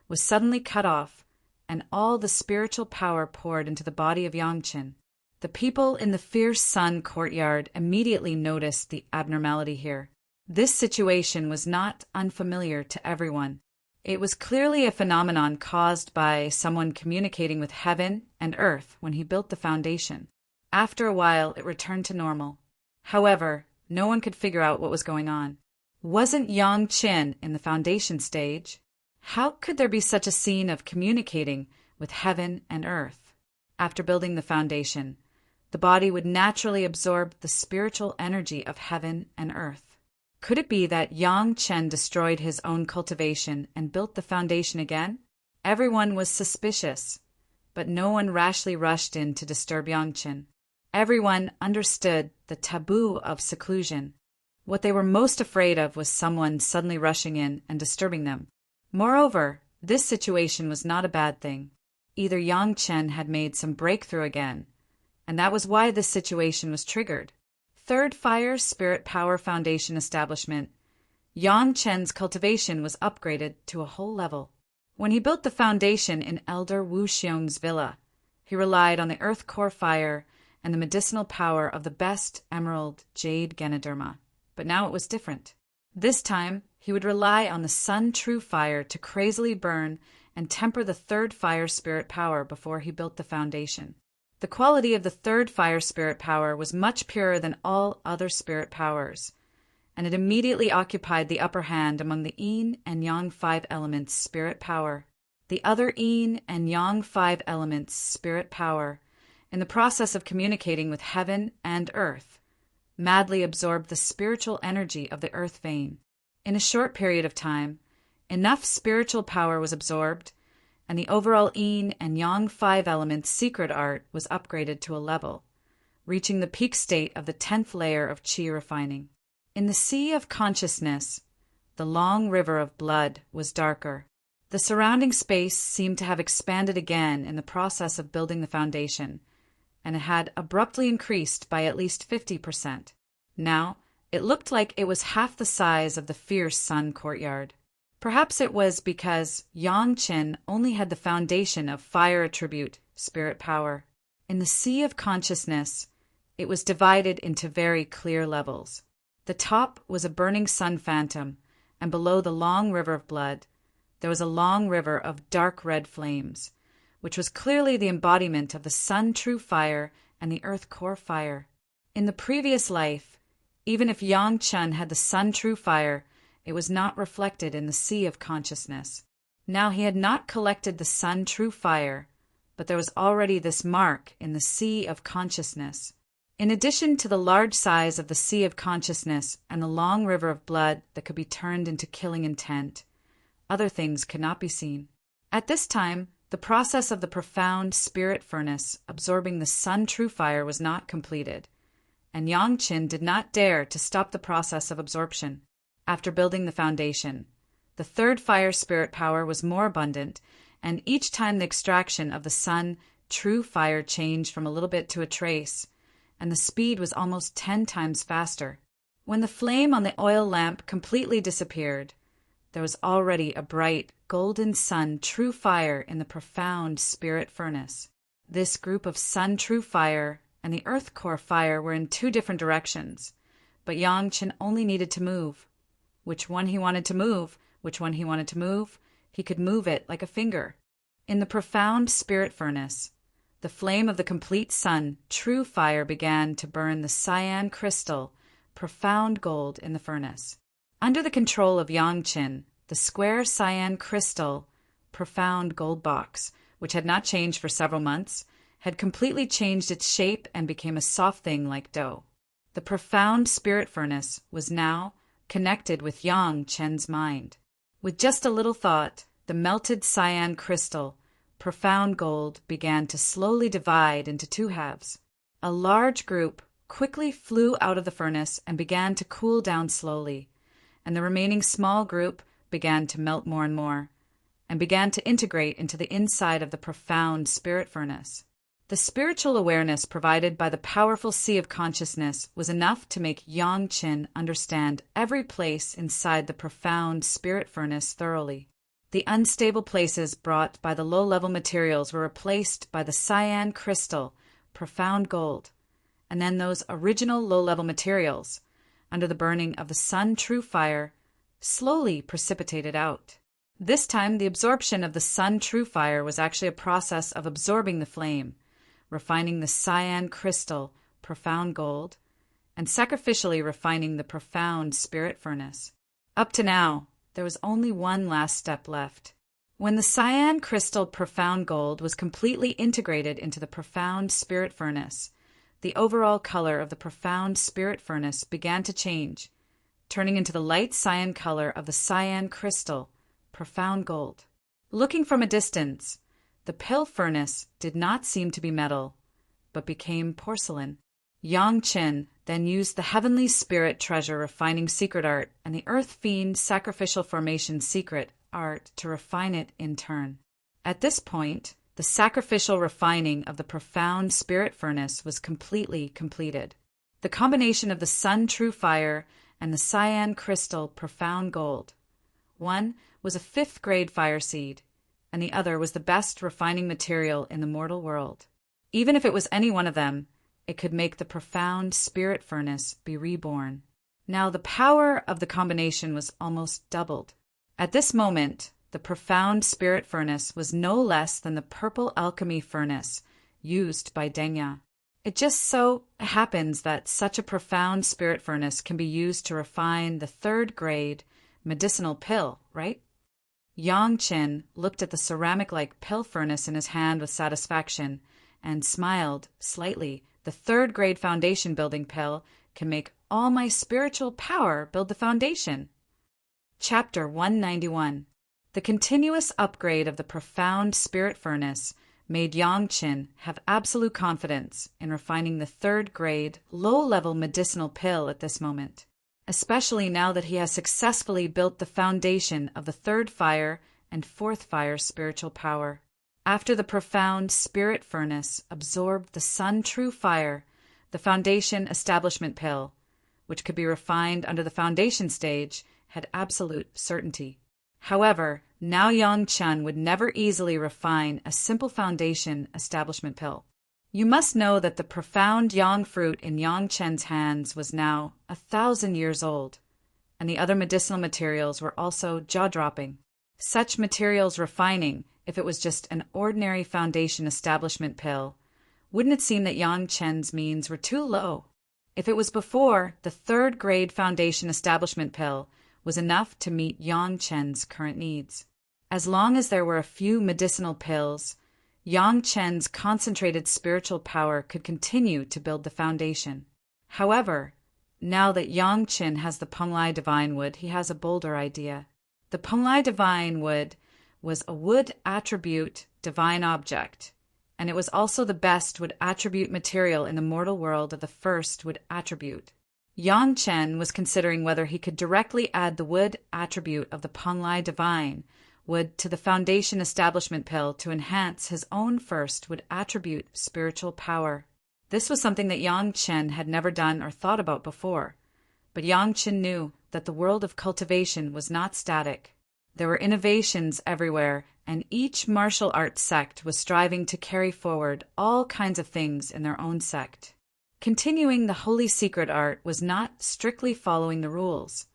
Speaker 1: was suddenly cut off, and all the spiritual power poured into the body of Yangchen. The people in the fierce sun courtyard immediately noticed the abnormality here. This situation was not unfamiliar to everyone. It was clearly a phenomenon caused by someone communicating with heaven and earth when he built the foundation. After a while, it returned to normal. However, no one could figure out what was going on. Wasn't Yangchen in the foundation stage? How could there be such a scene of communicating with heaven and earth? After building the foundation, the body would naturally absorb the spiritual energy of heaven and earth. Could it be that Yangchen destroyed his own cultivation and built the foundation again? Everyone was suspicious, but no one rashly rushed in to disturb Yangchen. Everyone understood the taboo of seclusion. What they were most afraid of was someone suddenly rushing in and disturbing them. Moreover, this situation was not a bad thing. Either Yangchen had made some breakthrough again, and that was why this situation was triggered. Third Fire Spirit Power Foundation establishment, Yangchen's cultivation was upgraded to a whole level. When he built the foundation in Elder Wu Xiong's villa, he relied on the earth core fire and the medicinal power of the best emerald jade Ganoderma. But now it was different. This time, he would rely on the sun true fire to crazily burn and temper the third fire spirit power before he built the foundation. The quality of the third fire spirit power was much purer than all other spirit powers, and it immediately occupied the upper hand among the yin and yang 5 elements spirit power. The other yin and yang 5 elements spirit power, in the process of communicating with heaven and earth, madly absorbed the spiritual energy of the earth vein. In a short period of time, enough spiritual power was absorbed, and the overall yin and yang 5 elements secret art was upgraded to a level, reaching the peak state of the 10th layer of qi refining. In the sea of consciousness, the long river of blood was darker. The surrounding space seemed to have expanded again in the process of building the foundation, and it had abruptly increased by at least 50%. Now, it looked like it was half the size of the fierce sun courtyard. Perhaps it was because Yangchen only had the foundation of fire attribute, spirit power. In the sea of consciousness, it was divided into very clear levels. The top was a burning sun phantom, and below the long river of blood, there was a long river of dark red flames, which was clearly the embodiment of the sun true fire and the earth core fire. In the previous life, even if Yangchen had the sun true fire, it was not reflected in the sea of consciousness. Now he had not collected the sun true fire, but there was already this mark in the sea of consciousness. In addition to the large size of the sea of consciousness and the long river of blood that could be turned into killing intent, other things could not be seen. At this time, the process of the profound spirit furnace absorbing the sun true fire was not completed, and Yangchen did not dare to stop the process of absorption. After building the foundation, the third fire spirit power was more abundant, and each time the extraction of the sun true fire changed from a little bit to a trace, and the speed was almost 10 times faster. When the flame on the oil lamp completely disappeared, there was already a bright, golden sun true fire in the profound spirit furnace. This group of sun true fire and the earth core fire were in 2 different directions, but Yangchen only needed to move. Which one he wanted to move, he could move it like a finger. In the profound spirit furnace, The flame of the complete sun, true fire, began to burn the cyan crystal, profound gold in the furnace. Under the control of Yang Qin, the square cyan crystal, profound gold box, which had not changed for several months, had completely changed its shape and became a soft thing like dough. The profound spirit furnace was now connected with Yang Chen's mind. With just a little thought, the melted cyan crystal, profound gold, began to slowly divide into two halves. A large group quickly flew out of the furnace and began to cool down slowly, and the remaining small group began to melt more and more, and began to integrate into the inside of the profound spirit furnace. The spiritual awareness provided by the powerful sea of consciousness was enough to make Yang Qin understand every place inside the profound spirit furnace thoroughly. The unstable places brought by the low-level materials were replaced by the cyan crystal, profound gold, and then those original low-level materials, under the burning of the sun true fire, slowly precipitated out. This time the absorption of the sun true fire was actually a process of absorbing the flame, refining the cyan crystal, profound gold, and sacrificially refining the profound spirit furnace. Up to now, there was only one last step left. When the cyan crystal profound gold was completely integrated into the profound spirit furnace, the overall color of the profound spirit furnace began to change, turning into the light cyan color of the cyan crystal, profound gold. Looking from a distance, the pill furnace did not seem to be metal, but became porcelain. Yang Qin then used the heavenly spirit treasure refining secret art and the earth fiend sacrificial formation secret art to refine it in turn. At this point, the sacrificial refining of the profound spirit furnace was completely completed. The combination of the sun true fire and the cyan crystal profound gold. One was a 5th grade fire seed, and the other was the best refining material in the mortal world. Even if it was any one of them, it could make the profound spirit furnace be reborn. Now the power of the combination was almost doubled. At this moment, the profound spirit furnace was no less than the purple alchemy furnace used by Dengya. It just so happens that such a profound spirit furnace can be used to refine the 3rd grade medicinal pill, right? Yang Qin looked at the ceramic-like pill furnace in his hand with satisfaction and smiled slightly. The 3rd grade foundation building pill can make all my spiritual power build the foundation. Chapter 191. The continuous upgrade of the profound spirit furnace made Yang Qin have absolute confidence in refining the 3rd grade low-level medicinal pill at this moment, especially now that he has successfully built the foundation of the 3rd fire and 4th fire spiritual power. After the profound spirit furnace absorbed the sun true fire, the foundation establishment pill, which could be refined under the foundation stage, had absolute certainty. However, now Yang Qin would never easily refine a simple foundation establishment pill. You must know that the profound yang fruit in Yang Qin's hands was now 1,000 years old, and the other medicinal materials were also jaw-dropping. Such materials refining, if it was just an ordinary foundation establishment pill, wouldn't it seem that Yang Qin's means were too low? If it was before, the 3rd grade foundation establishment pill was enough to meet Yang Qin's current needs. As long as there were a few medicinal pills, Yang Qin's concentrated spiritual power could continue to build the foundation. However, now that Yang Qin has the Penglai Divine Wood, he has a bolder idea. The Penglai Divine Wood was a wood attribute divine object, and it was also the best wood attribute material in the mortal world of the first wood attribute. Yang Qin was considering whether he could directly add the wood attribute of the Penglai Divine Wood to the foundation establishment pill to enhance his own first wood attribute spiritual power. This was something that Yang Qin had never done or thought about before, but Yang Qin knew that the world of cultivation was not static. There were innovations everywhere, and each martial arts sect was striving to carry forward all kinds of things in their own sect. Continuing the holy secret art was not strictly following the rules,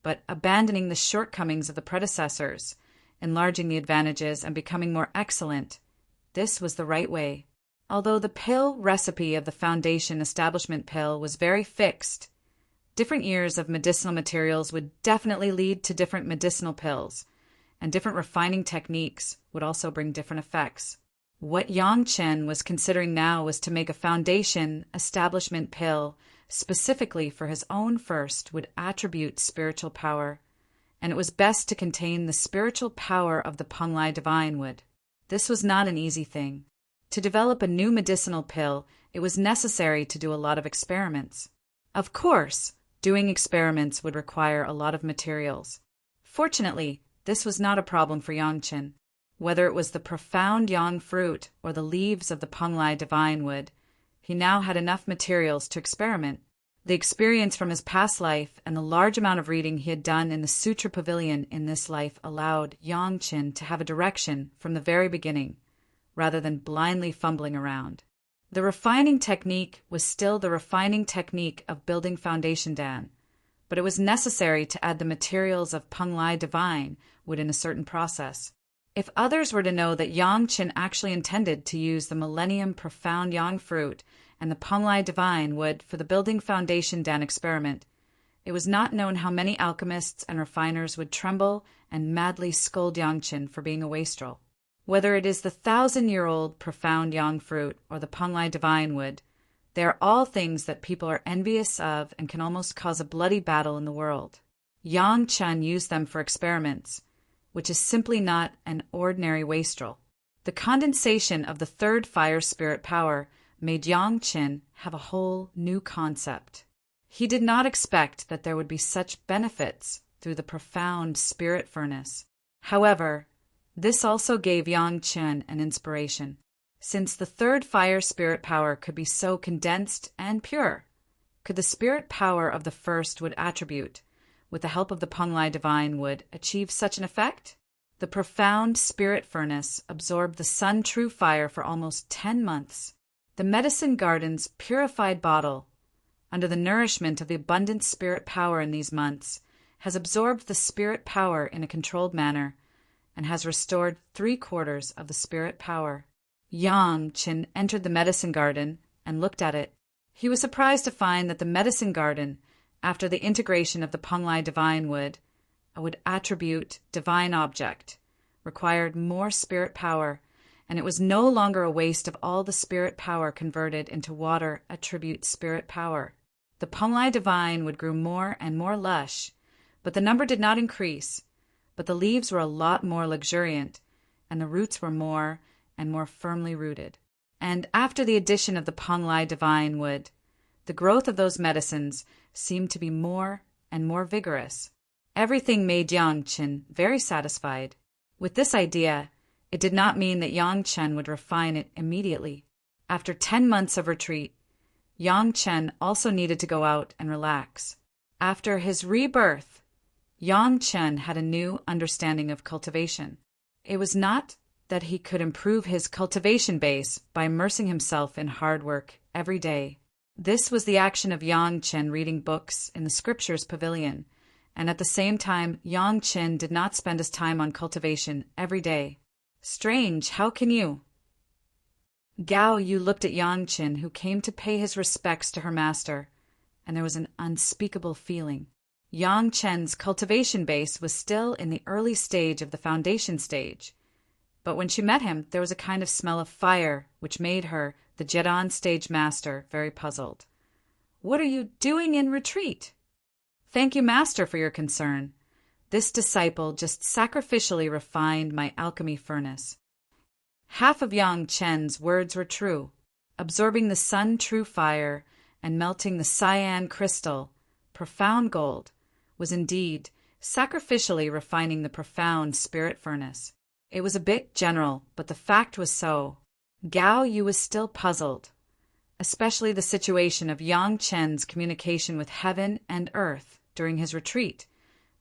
Speaker 1: but abandoning the shortcomings of the predecessors, enlarging the advantages and becoming more excellent. This was the right way. Although the pill recipe of the Foundation Establishment pill was very fixed, different years of medicinal materials would definitely lead to different medicinal pills, and different refining techniques would also bring different effects. What Yang Chen was considering now was to make a Foundation Establishment pill specifically for his own first would attribute spiritual power, and it was best to contain the spiritual power of the Penglai Divine wood. This was not an easy thing. To develop a new medicinal pill, it was necessary to do a lot of experiments. Of course, doing experiments would require a lot of materials. Fortunately, this was not a problem for Yang Chen. Whether it was the profound yang fruit or the leaves of the Penglai Divine wood, he now had enough materials to experiment. The experience from his past life and the large amount of reading he had done in the Sutra Pavilion in this life allowed Yang Chen to have a direction from the very beginning, rather than blindly fumbling around. The refining technique was still the refining technique of building Foundation Dan, but it was necessary to add the materials of Penglai Divine wood in a certain process. If others were to know that Yang Chen actually intended to use the Millennium Profound Yang fruit and the Penglai Divine wood for the building Foundation Dan experiment, it was not known how many alchemists and refiners would tremble and madly scold Yang Chen for being a wastrel. Whether it is the 1,000-year-old profound yang fruit or the Penglai Divine wood, they are all things that people are envious of and can almost cause a bloody battle in the world. Yang Chen used them for experiments, which is simply not an ordinary wastrel. The condensation of the third fire spirit power made Yang Chen have a whole new concept. He did not expect that there would be such benefits through the profound spirit furnace. However, this also gave Yang Chen an inspiration. Since the third fire spirit power could be so condensed and pure, could the spirit power of the first wood attribute, with the help of the Penglai Divine wood, achieve such an effect? The profound spirit furnace absorbed the sun true fire for almost 10 months. The medicine garden's purified bottle, under the nourishment of the abundant spirit power in these months, has absorbed the spirit power in a controlled manner, and has restored 3/4 of the spirit power. Yang Chen entered the medicine garden and looked at it. He was surprised to find that the medicine garden, after the integration of the Penglai Divine wood, a would attribute divine object, required more spirit power, and it was no longer a waste of all the spirit power converted into water attribute spirit power. The Penglai Divine wood grew more and more lush, but the number did not increase. But the leaves were a lot more luxuriant, and the roots were more and more firmly rooted. And after the addition of the Penglai Divine wood, the growth of those medicines seemed to be more and more vigorous. Everything made Yang Chen very satisfied. With this idea, it did not mean that Yang Chen would refine it immediately. After 10 months of retreat, Yang Chen also needed to go out and relax. After his rebirth, Yang Chen had a new understanding of cultivation. It was not that he could improve his cultivation base by immersing himself in hard work every day. This was the action of Yang Chen reading books in the Scriptures Pavilion, and at the same time Yang Chen did not spend his time on cultivation every day. Strange, how can you? Gao Yu looked at Yang Chen, who came to pay his respects to her master, and there was an unspeakable feeling. Yang Chen's cultivation base was still in the early stage of the foundation stage, but when she met him, there was a kind of smell of fire which made her, the Jedon stage master, very puzzled. "What are you doing in retreat?" "Thank you, master, for your concern. This disciple just sacrificially refined my alchemy furnace." Half of Yang Chen's words were true. Absorbing the sun true fire and melting the cyan crystal, profound gold, was indeed sacrificially refining the profound spirit furnace. It was a bit general, but the fact was so. Gao Yu was still puzzled, especially the situation of Yang Chen's communication with heaven and earth during his retreat,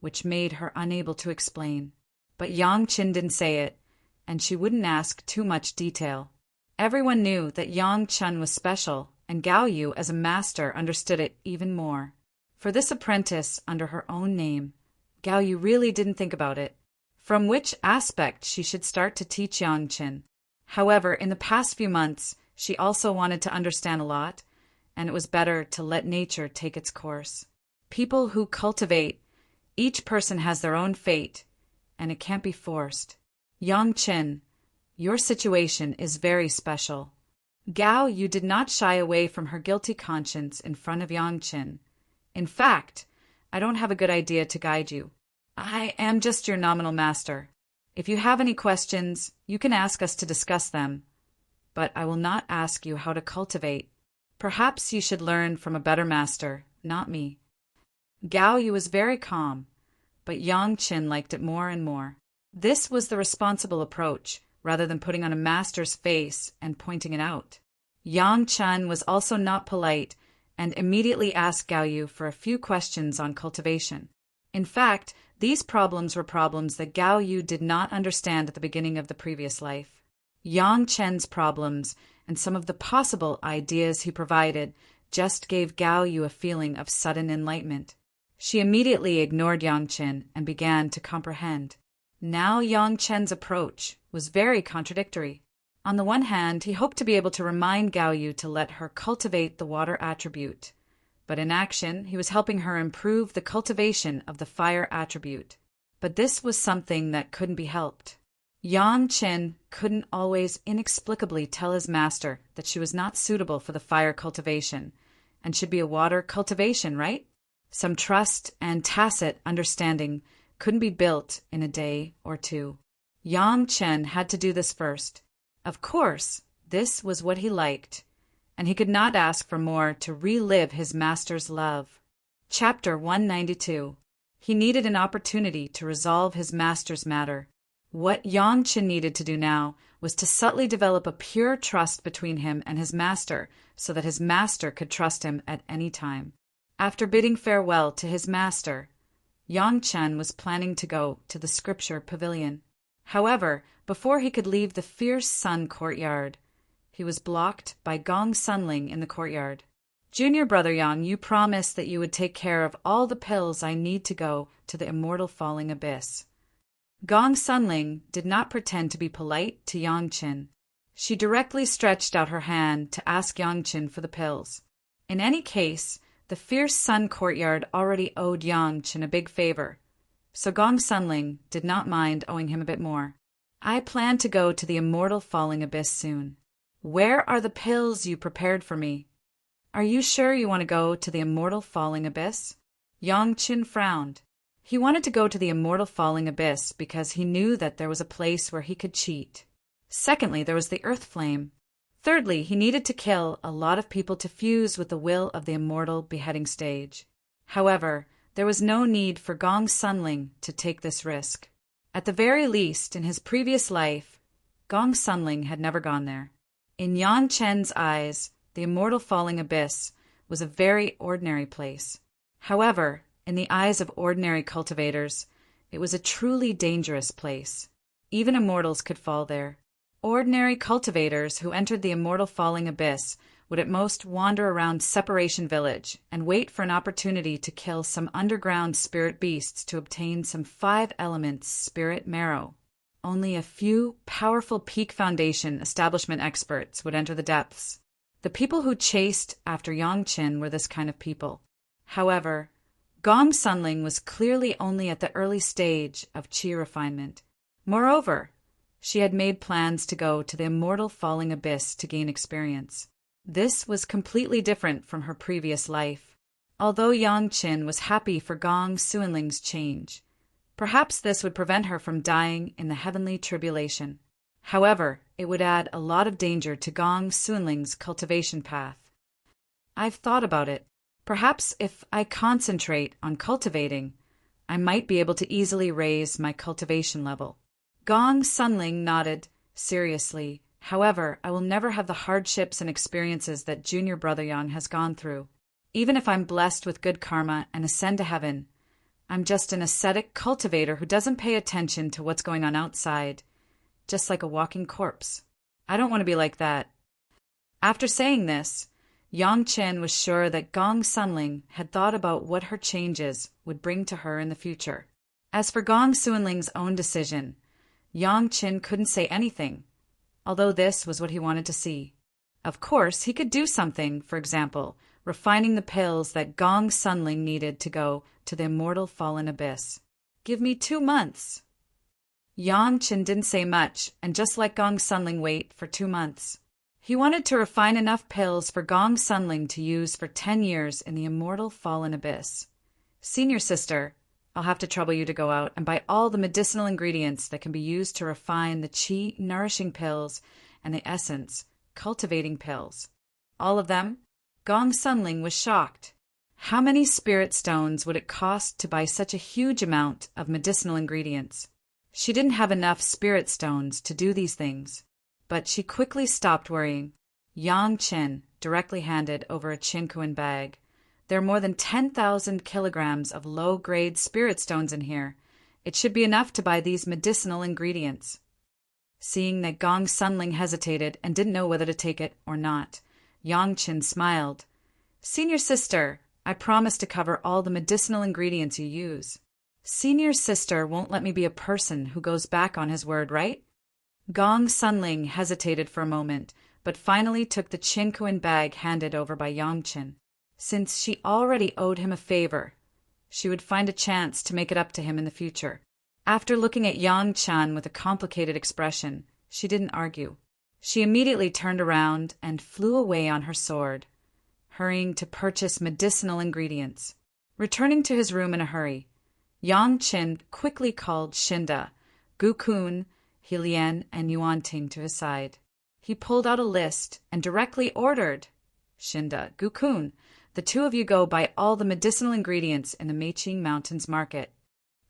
Speaker 1: which made her unable to explain. But Yang Chen didn't say it, and she wouldn't ask too much detail. Everyone knew that Yang Chen was special, and Gao Yu as a master understood it even more. For this apprentice under her own name, Gao Yu really didn't think about it, from which aspect she should start to teach Yang Chen. However, in the past few months, She also wanted to understand a lot, and it was better to let nature take its course. People who cultivate, each person has their own fate, and it can't be forced. Yang Chen, your situation is very special. Gao Yu did not shy away from her guilty conscience in front of Yang Chen. In fact, I don't have a good idea to guide you. I am just your nominal master. If you have any questions, you can ask us to discuss them, but I will not ask you how to cultivate. Perhaps you should learn from a better master, not me. Gao Yu was very calm, but Yang Chen liked it more and more. This was the responsible approach, rather than putting on a master's face and pointing it out. Yang Chen was also not polite and immediately asked Gao Yu for a few questions on cultivation. In fact, these problems were problems that Gao Yu did not understand at the beginning of the previous life. Yang Chen's problems and some of the possible ideas he provided just gave Gao Yu a feeling of sudden enlightenment. She immediately ignored Yang Chen and began to comprehend. Now Yang Chen's approach was very contradictory. On the one hand, he hoped to be able to remind Gao Yu to let her cultivate the water attribute, but in action he was helping her improve the cultivation of the fire attribute. But this was something that couldn't be helped. Yang Chen couldn't always inexplicably tell his master that she was not suitable for the fire cultivation, and should be a water cultivation, right? Some trust and tacit understanding couldn't be built in a day or two. Yang Chen had to do this first. Of course, this was what he liked, and he could not ask for more to relive his master's love. Chapter 192. He needed an opportunity to resolve his master's matter. What Yang Chen needed to do now was to subtly develop a pure trust between him and his master, so that his master could trust him at any time. After bidding farewell to his master, Yang Chen was planning to go to the scripture pavilion. However, before he could leave the fierce sun courtyard, he was blocked by Gong Sunling in the courtyard. Junior brother Yang, you promised that you would take care of all the pills I need to go to the Immortal falling abyss. Gong Sunling did not pretend to be polite to Yang Chen. She directly stretched out her hand to ask Yang Chen for the pills. In any case, the fierce sun courtyard already owed Yang Chen a big favor, so Gong Sunling did not mind owing him a bit more. I plan to go to the Immortal falling abyss soon. Where are the pills you prepared for me? Are you sure you want to go to the Immortal falling abyss? Yang Chen frowned. He wanted to go to the Immortal falling abyss because he knew that there was a place where he could cheat. Secondly, there was the earth flame. Thirdly, he needed to kill a lot of people to fuse with the will of the Immortal beheading stage. However, there was no need for Gong Sunling to take this risk. At the very least, in his previous life, Gong Sunling had never gone there. In Yang Chen's eyes, the Immortal falling abyss was a very ordinary place. However, in the eyes of ordinary cultivators, it was a truly dangerous place. Even immortals could fall there. Ordinary cultivators who entered the Immortal falling abyss would at most wander around Separation Village and wait for an opportunity to kill some underground spirit beasts to obtain some 5-element spirit marrow. Only a few powerful Peak Foundation establishment experts would enter the depths. The people who chased after Yang Chen were this kind of people. However, Gong Sunling was clearly only at the early stage of qi refinement. Moreover, she had made plans to go to the Immortal falling abyss to gain experience. This was completely different from her previous life. Although Yang Chen was happy for Gong Sunling's change, perhaps this would prevent her from dying in the heavenly tribulation. However, it would add a lot of danger to Gong Sunling's cultivation path. I've thought about it. Perhaps if I concentrate on cultivating, I might be able to easily raise my cultivation level. Gong Sunling nodded seriously. However, I will never have the hardships and experiences that junior brother Yang has gone through. Even if I'm blessed with good karma and ascend to heaven, I'm just an ascetic cultivator who doesn't pay attention to what's going on outside, just like a walking corpse. I don't want to be like that. After saying this, Yang Chen was sure that Gong Sunling had thought about what her changes would bring to her in the future. As for Gong Sunling's own decision, Yang Chen couldn't say anything, although this was what he wanted to see. Of course, he could do something, for example, refining the pills that Gong Sunling needed to go to the immortal fallen abyss. Give me 2 months. Yang Chen didn't say much and just let Gong Sunling wait for 2 months. He wanted to refine enough pills for Gong Sunling to use for 10 years in the immortal fallen abyss. Senior sister, I'll have to trouble you to go out and buy all the medicinal ingredients that can be used to refine the qi nourishing pills and the essence cultivating pills. All of them? Gong Sunling was shocked. How many spirit stones would it cost to buy such a huge amount of medicinal ingredients? She didn't have enough spirit stones to do these things, but she quickly stopped worrying. Yang Chen directly handed over a Qinkuan bag. There are more than 10,000 kilograms of low-grade spirit stones in here. It should be enough to buy these medicinal ingredients. Seeing that Gong Sunling hesitated and didn't know whether to take it or not, Yang Chen smiled. Senior sister, I promise to cover all the medicinal ingredients you use. Senior sister won't let me be a person who goes back on his word, right? Gong Sunling hesitated for a moment, but finally took the Qinkuan bag handed over by Yang Chen. Since she already owed him a favor, she would find a chance to make it up to him in the future. After looking at Yang Chen with a complicated expression, she didn't argue. She immediately turned around and flew away on her sword, hurrying to purchase medicinal ingredients. Returning to his room in a hurry, Yang Chen quickly called Shinda, Gu Kun, Helian, and Yuanting to his side. He pulled out a list and directly ordered, Shinda, Gu Kun, the two of you go buy all the medicinal ingredients in the Meiqing Mountains market.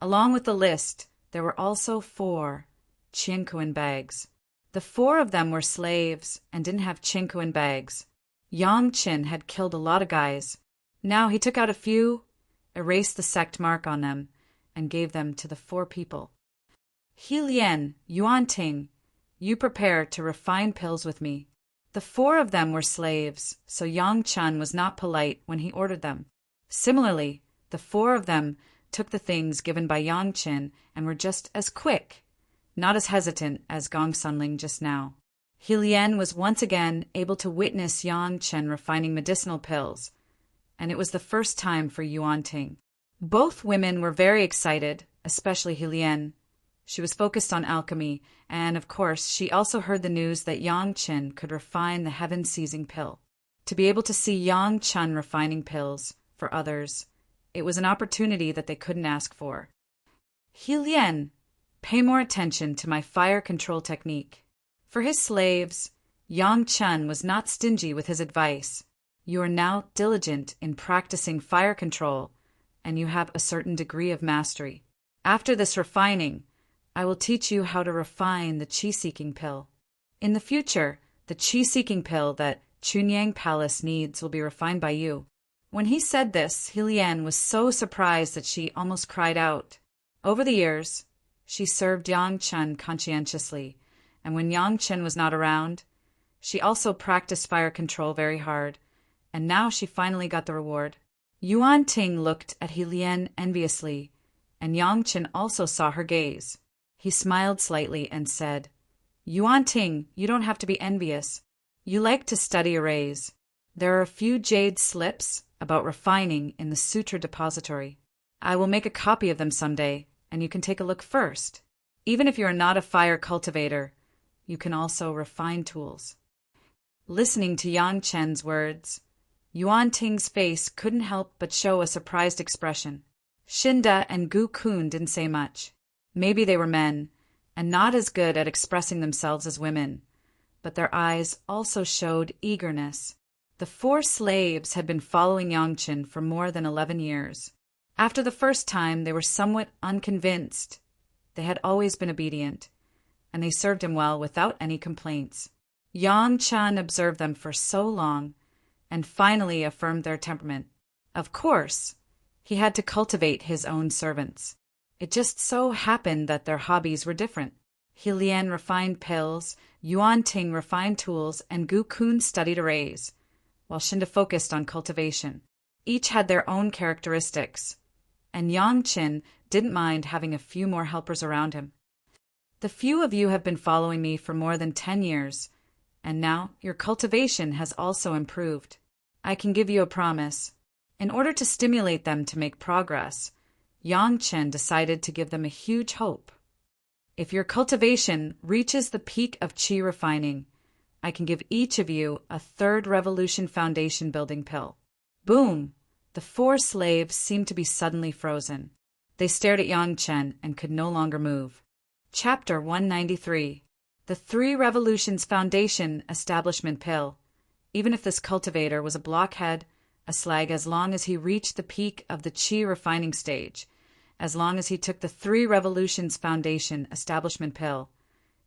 Speaker 1: Along with the list, there were also 4 Qinkuan bags. The 4 of them were slaves and didn't have Qinkuan bags. Yang Chen had killed a lot of guys. Now he took out a few, erased the sect mark on them, and gave them to the 4 people. Helian, Yuanting, you prepare to refine pills with me. The 4 of them were slaves, so Yang Chen was not polite when he ordered them. Similarly, the 4 of them took the things given by Yang Chen and were just as quick, not as hesitant as Gong Sunling just now. Helian was once again able to witness Yang Chen refining medicinal pills, and it was the first time for Yuanting. Both women were very excited, especially Helian. She was focused on alchemy, and of course she also heard the news that Yang Chen could refine the heaven-seizing pill. To be able to see Yang Chen refining pills for others, it was an opportunity that they couldn't ask for. Helian, pay more attention to my fire control technique. For his slaves, Yang Chen was not stingy with his advice. You are now diligent in practicing fire control, and you have a certain degree of mastery. After this refining, I will teach you how to refine the qi-seeking pill. In the future, the qi-seeking pill that Chunyang Palace needs will be refined by you. When he said this, Helian was so surprised that she almost cried out. Over the years, she served Yang Chen conscientiously, and when Yang Chen was not around, she also practiced fire control very hard, and now she finally got the reward. Yuan Ting looked at Helian enviously, and Yang Chen also saw her gaze. He smiled slightly and said, Yuan Ting, you don't have to be envious. You like to study arrays. There are a few jade slips about refining in the Sutra Depository. I will make a copy of them someday, and you can take a look first. Even if you are not a fire cultivator, you can also refine tools. Listening to Yang Chen's words, Yuan Ting's face couldn't help but show a surprised expression. Shinda and Gu Kun didn't say much. Maybe they were men, and not as good at expressing themselves as women, but their eyes also showed eagerness. The 4 slaves had been following Yang Chen for more than 11 years. After the first time, they were somewhat unconvinced. They had always been obedient, and they served him well without any complaints. Yang Chen observed them for so long, and finally affirmed their temperament. Of course, he had to cultivate his own servants. It just so happened that their hobbies were different. Helian refined pills, Yuan Ting refined tools, and Gu Kun studied arrays, while Shinda focused on cultivation. Each had their own characteristics, and Yang Chen didn't mind having a few more helpers around him. The few of you have been following me for more than 10 years, And now your cultivation has also improved. I can give you a promise. In order to stimulate them to make progress, Yang Chen decided to give them a huge hope. If your cultivation reaches the peak of qi refining, I can give each of you a third revolution foundation building pill. Boom! The 4 slaves seemed to be suddenly frozen. They stared at Yang Chen and could no longer move. Chapter 193. The 3 Revolutions Foundation Establishment Pill. Even if this cultivator was a blockhead, a slag, as long as he reached the peak of the qi refining stage, as long as he took the 3 Revolutions Foundation Establishment Pill,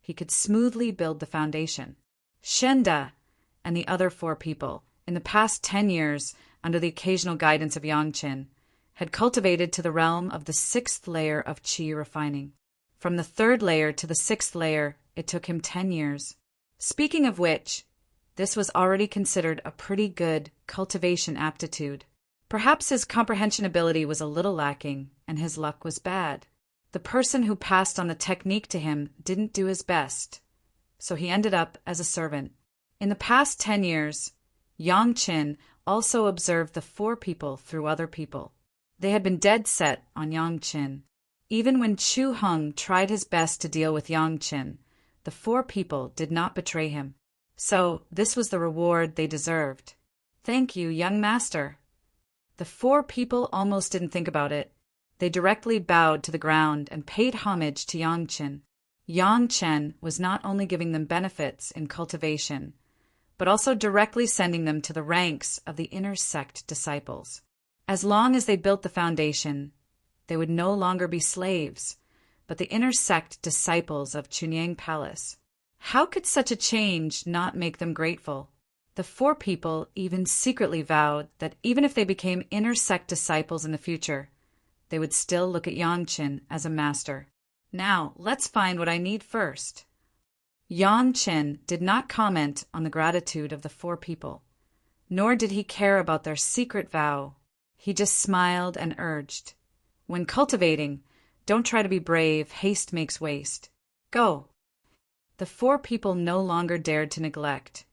Speaker 1: he could smoothly build the foundation. Shenda and the other 4 people, in the past 10 years, under the occasional guidance of Yang Chen, had cultivated to the realm of the 6th layer of qi refining. From the 3rd layer to the 6th layer, it took him 10 years. Speaking of which, this was already considered a pretty good cultivation aptitude. Perhaps his comprehension ability was a little lacking, and his luck was bad. The person who passed on the technique to him didn't do his best, so he ended up as a servant. In the past 10 years, Yang Chen also observed the 4 people through other people. They had been dead set on Yang Chen. Even when Chu Heng tried his best to deal with Yang Chen, the 4 people did not betray him. So this was the reward they deserved. Thank you, young master. The 4 people almost didn't think about it. They directly bowed to the ground and paid homage to Yang Chen. Yang Chen was not only giving them benefits in cultivation, but also directly sending them to the ranks of the inner sect disciples. As long as they built the foundation, they would no longer be slaves, but the inner sect disciples of Chunyang Palace. How could such a change not make them grateful? The 4 people even secretly vowed that even if they became inner sect disciples in the future, they would still look at Yang Chen as a master. Now, let's find what I need first. Yang Chen did not comment on the gratitude of the 4 people, nor did he care about their secret vow. He just smiled and urged, "When cultivating, don't try to be brave, haste makes waste. Go." The 4 people no longer dared to neglect,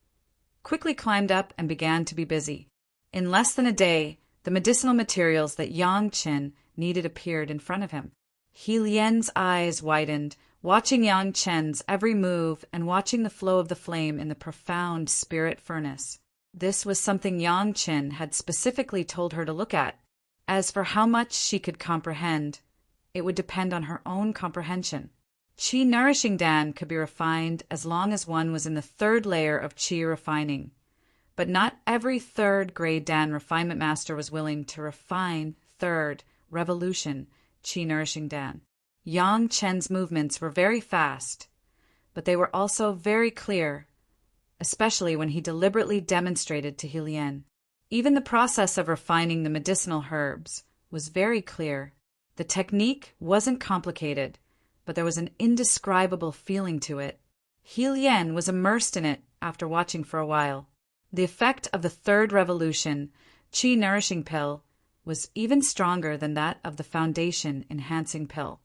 Speaker 1: quickly climbed up and began to be busy. In less than a day, the medicinal materials that Yang Chen needed appeared in front of him. He Lian's eyes widened, watching Yang Chen's every move and watching the flow of the flame in the profound spirit furnace. This was something Yang Chen had specifically told her to look at. As for how much she could comprehend, it would depend on her own comprehension. Qi nourishing Dan could be refined as long as one was in the 3rd layer of qi refining, but not every 3rd grade Dan refinement master was willing to refine 3rd revolution qi nourishing Dan. Yang Chen's movements were very fast, but they were also very clear, especially when he deliberately demonstrated to Helian. Even the process of refining the medicinal herbs was very clear. The technique wasn't complicated, but there was an indescribable feeling to it. Helian was immersed in it after watching for a while. The effect of the 3rd revolution, qi nourishing pill, was even stronger than that of the foundation enhancing pill.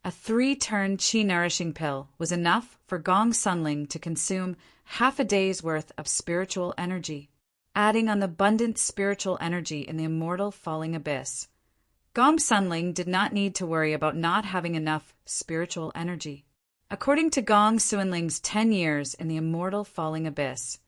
Speaker 1: A 3-turn qi nourishing pill was enough for Gong Sunling to consume half a day's worth of spiritual energy, adding on the abundant spiritual energy in the immortal falling abyss. Gong Sunling did not need to worry about not having enough spiritual energy. According to Gong Sunling's 10 years in the immortal falling abyss,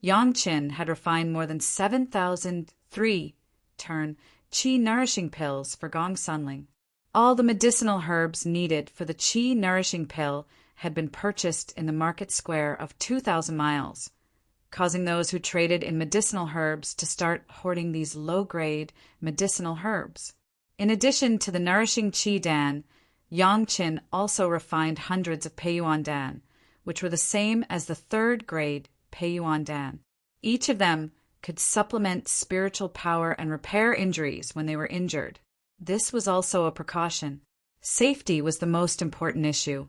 Speaker 1: Yang Chen had refined more than 7,003 turn qi nourishing pills for Gong Sunling. All the medicinal herbs needed for the qi nourishing pill had been purchased in the market square of 2,000 miles, causing those who traded in medicinal herbs to start hoarding these low-grade medicinal herbs. In addition to the nourishing qi dan, Yang Chen also refined hundreds of Peiyuan dan, which were the same as the 3rd grade Peiyuan dan. Each of them could supplement spiritual power and repair injuries when they were injured. This was also a precaution. Safety was the most important issue.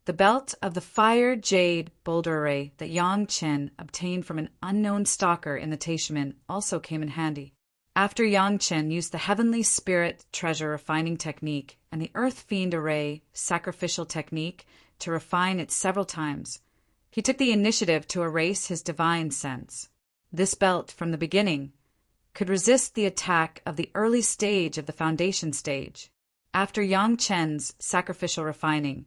Speaker 1: The belt of the fire jade boulder array that Yang Chen obtained from an unknown stalker in the Taishimen also came in handy. After Yang Chen used the Heavenly Spirit Treasure refining technique and the Earth Fiend Array sacrificial technique to refine it several times, He took the initiative to erase his divine sense. This belt, from the beginning, could resist the attack of the early stage of the foundation stage. After Yang Chen's sacrificial refining,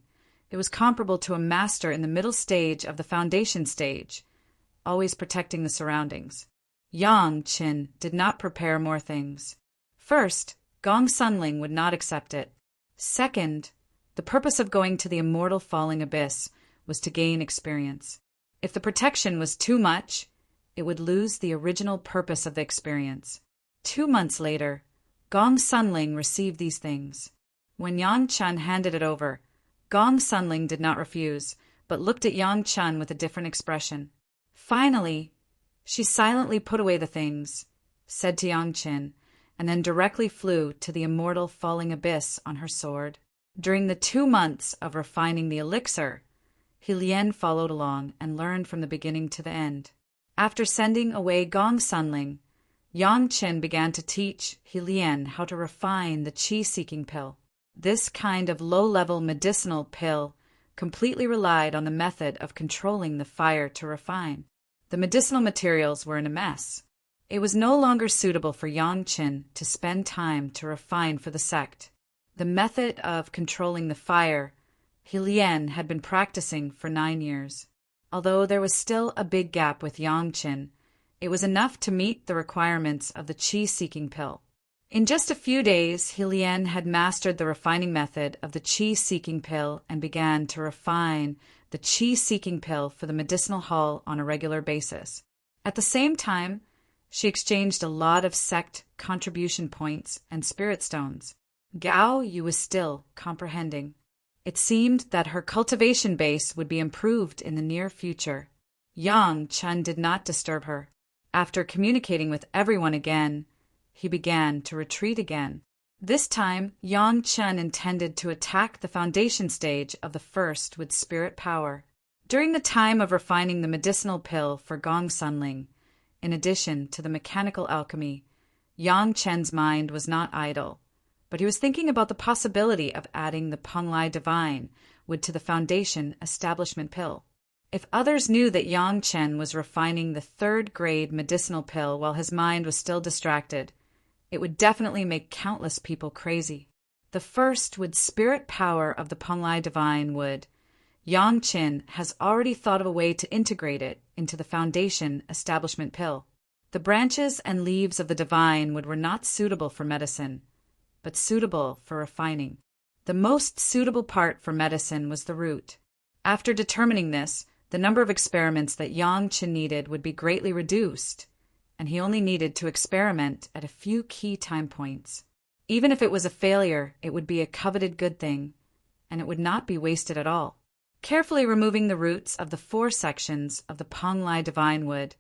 Speaker 1: it was comparable to a master in the middle stage of the foundation stage, always protecting the surroundings. Yang Chen did not prepare more things. First, Gong Sunling would not accept it. Second, the purpose of going to the immortal falling abyss was to gain experience. If the protection was too much, it would lose the original purpose of the experience. 2 months later, Gong Sunling received these things. When Yang Chen handed it over, Gong Sunling did not refuse, but looked at Yang Chen with a different expression. Finally, she silently put away the things, said to Yang Chen, and then directly flew to the immortal falling abyss on her sword. During the 2 months of refining the elixir, He Lian followed along and learned from the beginning to the end. After sending away Gong Sunling, Yang Chen began to teach He Lian how to refine the qi-seeking pill. This kind of low-level medicinal pill completely relied on the method of controlling the fire to refine. The medicinal materials were in a mess. It was no longer suitable for Yang Chen to spend time to refine for the sect. The method of controlling the fire He Lian had been practicing for 9 years. Although there was still a big gap with Yang Chen, it was enough to meet the requirements of the qi-seeking pill. In just a few days, He Lian had mastered the refining method of the qi-seeking pill and began to refine the qi-seeking pill for the medicinal hull on a regular basis. At the same time, she exchanged a lot of sect contribution points and spirit stones. Gao Yu was still comprehending. It seemed that her cultivation base would be improved in the near future. Yang Chen did not disturb her. After communicating with everyone again, he began to retreat again. This time, Yang Chen intended to attack the foundation stage of the first with spirit power. During the time of refining the medicinal pill for Gong Sunling, in addition to the mechanical alchemy, Yang Chen's mind was not idle, but he was thinking about the possibility of adding the Penglai Divine wood to the foundation establishment pill. If others knew that Yang Chen was refining the 3rd grade medicinal pill while his mind was still distracted, it would definitely make countless people crazy. The first with spirit power of the Penglai Divine wood, Yang Chen has already thought of a way to integrate it into the foundation establishment pill. The branches and leaves of the divine wood were not suitable for medicine, but suitable for refining. The most suitable part for medicine was the root. After determining this, the number of experiments that Yang Chen needed would be greatly reduced, and he only needed to experiment at a few key time points. Even if it was a failure, it would be a coveted good thing, and it would not be wasted at all. Carefully removing the roots of the 4 sections of the Penglai Divine wood,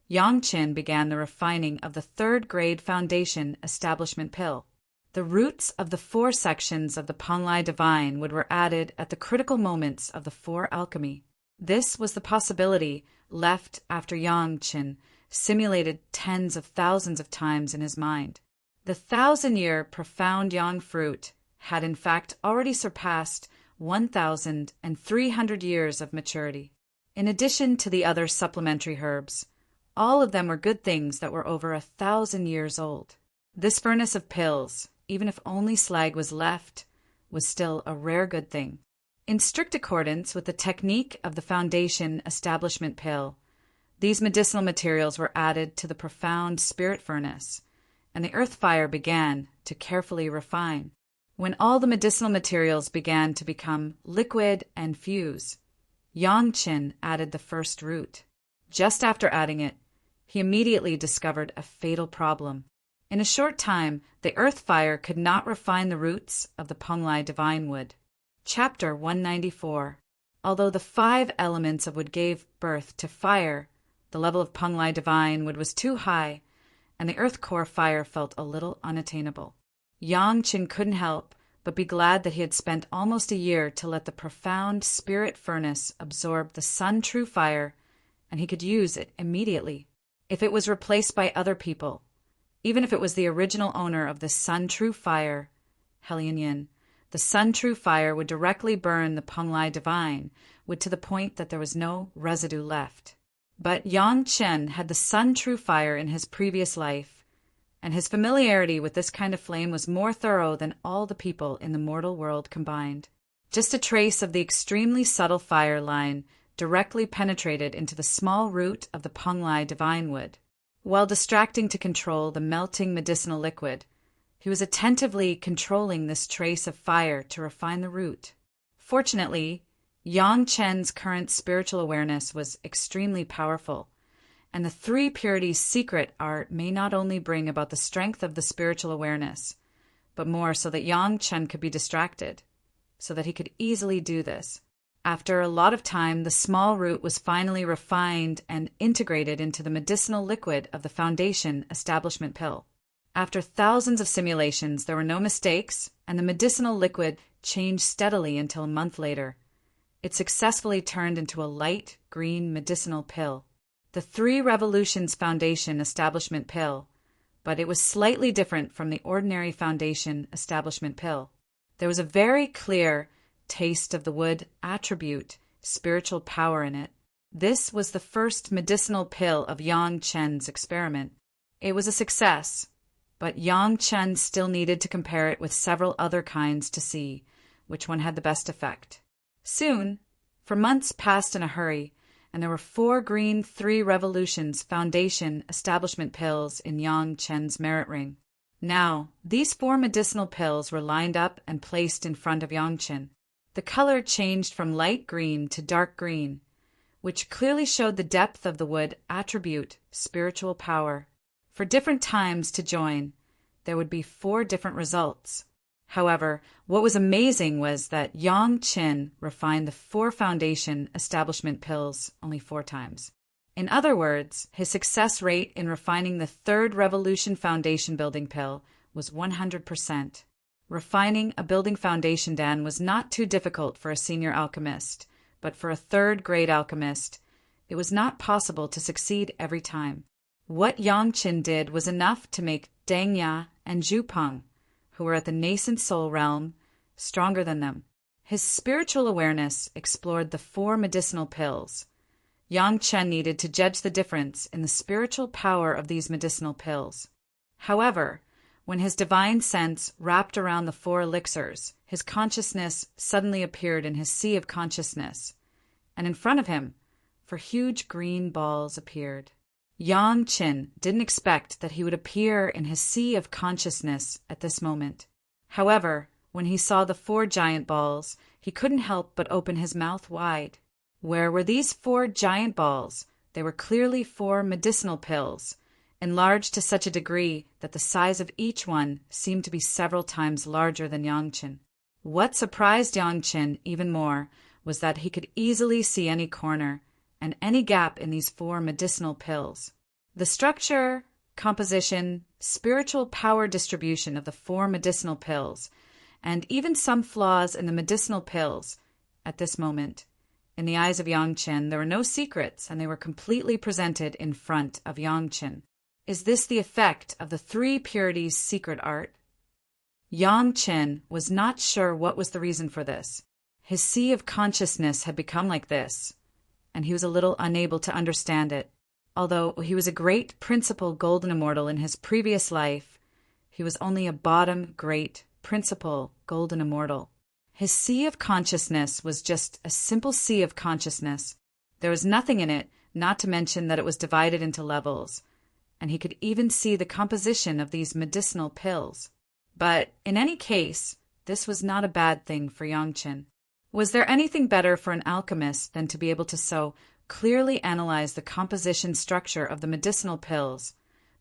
Speaker 1: Yang Chen began the refining of the 3rd grade foundation establishment pill. The roots of the 4 sections of the Penglai Divine wood were added at the critical moments of the 4 alchemy. This was the possibility left after Yang Chen simulated tens of thousands of times in his mind. The 1,000-year profound Yang fruit had in fact already surpassed 1,300 years of maturity. In addition to the other supplementary herbs, all of them were good things that were over 1,000 years old. This furnace of pills, even if only slag was left, was still a rare good thing. In strict accordance with the technique of the foundation establishment pill, these medicinal materials were added to the profound spirit furnace, and the earth fire began to carefully refine. When all the medicinal materials began to become liquid and fuse, Yang Chen added the first root. Just after adding it, he immediately discovered a fatal problem. In a short time, the earth fire could not refine the roots of the Penglai Divine wood. Chapter 194. Although the 5 elements of wood gave birth to fire, the level of Penglai Divine wood was too high, and the earth core fire felt a little unattainable. Yang Chen couldn't help but be glad that he had spent almost a year to let the profound spirit furnace absorb the sun true fire, and he could use it immediately. If it was replaced by other people, even if it was the original owner of the sun true fire, He Lian, the Sun True Fire would directly burn the Penglai Divine, to the point that there was no residue left. But Yang Chen had the Sun True Fire in his previous life, and his familiarity with this kind of flame was more thorough than all the people in the mortal world combined. Just a trace of the extremely subtle fire line directly penetrated into the small root of the Penglai Divine wood. While distracting to control the melting medicinal liquid, he was attentively controlling this trace of fire to refine the root. Fortunately, Yang Chen's current spiritual awareness was extremely powerful, and the three purities secret art may not only bring about the strength of the spiritual awareness, but more so that Yang Chen could be distracted, so that he could easily do this. After a lot of time, the small root was finally refined and integrated into the medicinal liquid of the Foundation Establishment Pill. After thousands of simulations, there were no mistakes, and the medicinal liquid changed steadily until a month later. It successfully turned into a light green medicinal pill, the 3 Revolutions Foundation Establishment Pill, but it was slightly different from the ordinary Foundation Establishment Pill. There was a very clear taste of the wood attribute, spiritual power in it. This was the first medicinal pill of Yang Chen's experiment. It was a success, but Yang Chen still needed to compare it with several other kinds to see which one had the best effect. Soon, for months passed in a hurry, and there were 4 green 3 Revolutions Foundation Establishment Pills in Yang Chen's merit ring. Now, these 4 medicinal pills were lined up and placed in front of Yang Chen. The color changed from light green to dark green, which clearly showed the depth of the wood attribute, spiritual power. For different times to join, there would be 4 different results. However, what was amazing was that Yang Chen refined the 4 Foundation Establishment Pills only 4 times. In other words, his success rate in refining the 3rd Revolution Foundation Building Pill was 100%. Refining a building foundation dan was not too difficult for a senior alchemist, but for a 3rd-grade alchemist, it was not possible to succeed every time. What Yang Chen did was enough to make Deng Ya and Zhu Peng, who were at the nascent soul realm, stronger than them. His spiritual awareness explored the 4 medicinal pills. Yang Chen needed to judge the difference in the spiritual power of these medicinal pills. However, when his divine sense wrapped around the 4 elixirs, his consciousness suddenly appeared in his sea of consciousness, and in front of him, 4 huge green balls appeared. Yang Chen didn't expect that he would appear in his sea of consciousness at this moment. However, when he saw the 4 giant balls, he couldn't help but open his mouth wide. Where were these 4 giant balls? They were clearly 4 medicinal pills, enlarged to such a degree that the size of each one seemed to be several times larger than Yang Chen. What surprised Yang Chen even more was that he could easily see any corner and any gap in these 4 medicinal pills. The structure, composition, spiritual power distribution of the 4 medicinal pills, and even some flaws in the medicinal pills at this moment. In the eyes of Yang Chen, there were no secrets, and they were completely presented in front of Yang Chen. Is this the effect of the 3 purities secret art? Yang Chen was not sure what was the reason for this. His sea of consciousness had become like this, and he was a little unable to understand it. Although he was a great principal golden immortal in his previous life, he was only a bottom great principal golden immortal. His sea of consciousness was just a simple sea of consciousness. There was nothing in it, not to mention that it was divided into levels, and he could even see the composition of these medicinal pills. But in any case, this was not a bad thing for Yang Chen. Was there anything better for an alchemist than to be able to so clearly analyze the composition structure of the medicinal pills,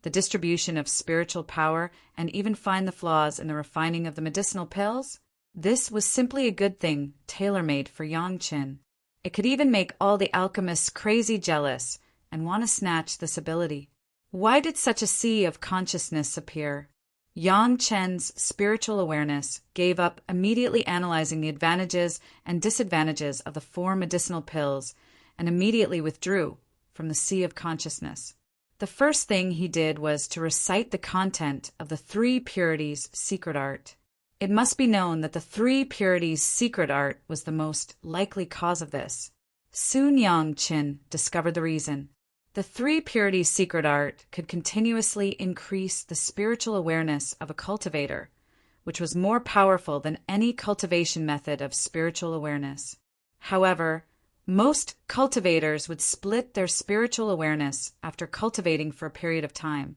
Speaker 1: the distribution of spiritual power, and even find the flaws in the refining of the medicinal pills? This was simply a good thing, tailor-made for Yang Chen. It could even make all the alchemists crazy jealous and want to snatch this ability. Why did such a sea of consciousness appear? Yang Chen's spiritual awareness gave up immediately analyzing the advantages and disadvantages of the 4 medicinal pills and immediately withdrew from the sea of consciousness. The first thing he did was to recite the content of the 3 purities secret art. It must be known that the three purities secret art was the most likely cause of this. Soon Yang Qin discovered the reason. The three purities secret art could continuously increase the spiritual awareness of a cultivator, which was more powerful than any cultivation method of spiritual awareness. However, most cultivators would split their spiritual awareness after cultivating for a period of time,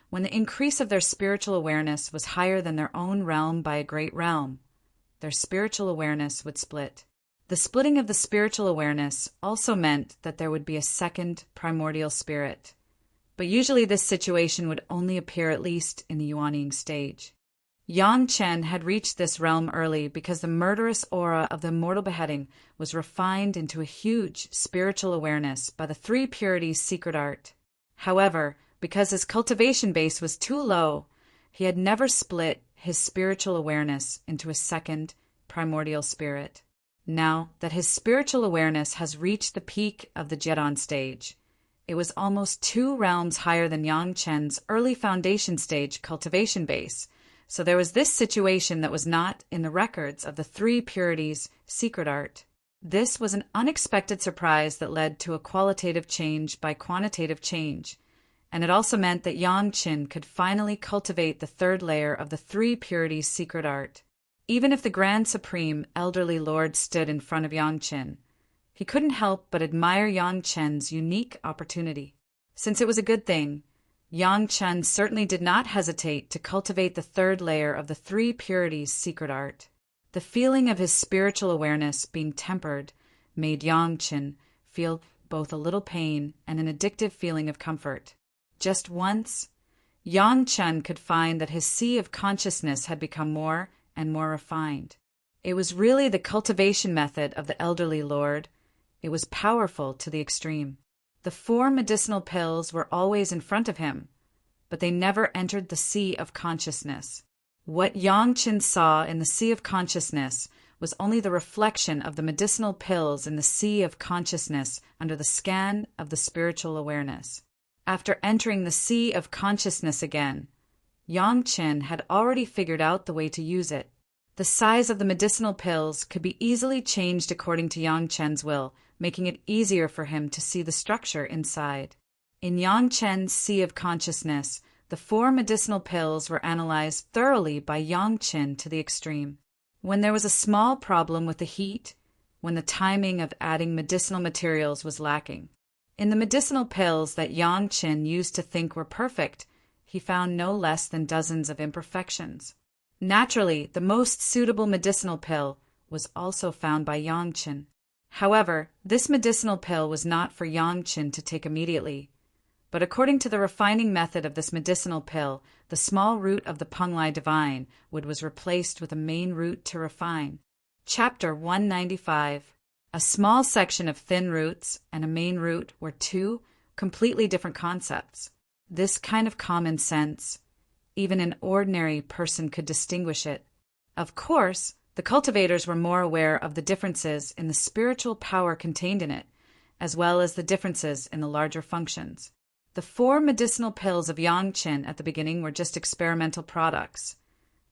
Speaker 1: when the increase of their spiritual awareness was higher than their own realm by a great realm. Their spiritual awareness would split. The splitting of the spiritual awareness also meant that there would be a second primordial spirit, but usually this situation would only appear at least in the Yuanying stage. Yang Chen had reached this realm early because the murderous aura of the immortal beheading was refined into a huge spiritual awareness by the three purities secret art. However, because his cultivation base was too low, he had never split his spiritual awareness into a second primordial spirit. Now that his spiritual awareness has reached the peak of the Jedon stage, it was almost 2 realms higher than Yang Chen's early foundation stage cultivation base, so there was this situation that was not in the records of the three purities secret art. This was an unexpected surprise that led to a qualitative change by quantitative change, and it also meant that Yang Qin could finally cultivate the third layer of the three purities secret art. Even if the Grand Supreme Elderly Lord stood in front of Yang Qin, he couldn't help but admire Yang Chen's unique opportunity. Since it was a good thing, Yang Chen certainly did not hesitate to cultivate the third layer of the three purities secret art. The feeling of his spiritual awareness being tempered made Yang Chen feel both a little pain and an addictive feeling of comfort. Just once, Yang Chen could find that his sea of consciousness had become more and more refined. It was really the cultivation method of the elderly lord. It was powerful to the extreme. The 4 medicinal pills were always in front of him, but they never entered the sea of consciousness. What Yang Qin saw in the sea of consciousness was only the reflection of the medicinal pills in the sea of consciousness under the scan of the spiritual awareness. After entering the sea of consciousness again, Yang Qin had already figured out the way to use it. The size of the medicinal pills could be easily changed according to Yang Chen's will, making it easier for him to see the structure inside. In Yang Chen's sea of consciousness, the 4 medicinal pills were analyzed thoroughly by Yang Qin to the extreme. When there was a small problem with the heat, when the timing of adding medicinal materials was lacking. In the medicinal pills that Yang Qin used to think were perfect, he found no less than dozens of imperfections. Naturally, the most suitable medicinal pill was also found by Yang Qin. However, this medicinal pill was not for Yang Qin to take immediately, but according to the refining method of this medicinal pill, the small root of the Penglai Divine Wood was replaced with a main root to refine. Chapter 195. A small section of thin roots and a main root were 2 completely different concepts. This kind of common sense, even an ordinary person could distinguish it. Of course, the cultivators were more aware of the differences in the spiritual power contained in it, as well as the differences in the larger functions. The 4 medicinal pills of Yang Qin at the beginning were just experimental products,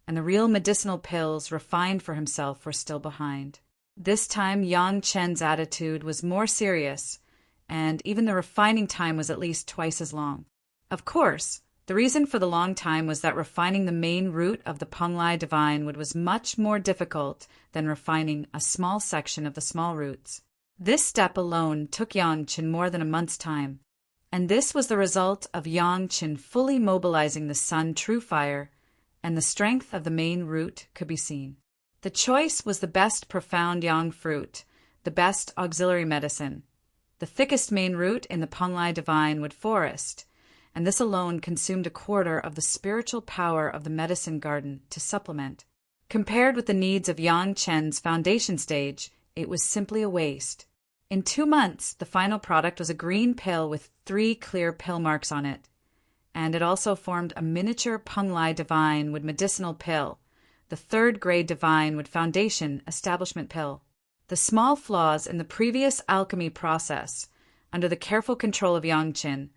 Speaker 1: and the real medicinal pills refined for himself were still behind. This time Yang Chen's attitude was more serious, and even the refining time was at least twice as long. Of course, the reason for the long time was that refining the main root of the Penglai Divine Wood was much more difficult than refining a small section of the small roots. This step alone took Yang Qin more than a month's time, and this was the result of Yang Qin fully mobilizing the Sun True Fire, and the strength of the main root could be seen. The choice was the best profound yang fruit, the best auxiliary medicine, the thickest main root in the Penglai Divine Wood forest, and this alone consumed 1/4 of the spiritual power of the medicine garden to supplement. Compared with the needs of Yang Chen's foundation stage, it was simply a waste. In 2 months, the final product was a green pill with 3 clear pill marks on it, and it also formed a miniature Penglai Divine Wood medicinal pill, the 3rd grade Divine Wood foundation establishment pill. The small flaws in the previous alchemy process, under the careful control of Yang Qin,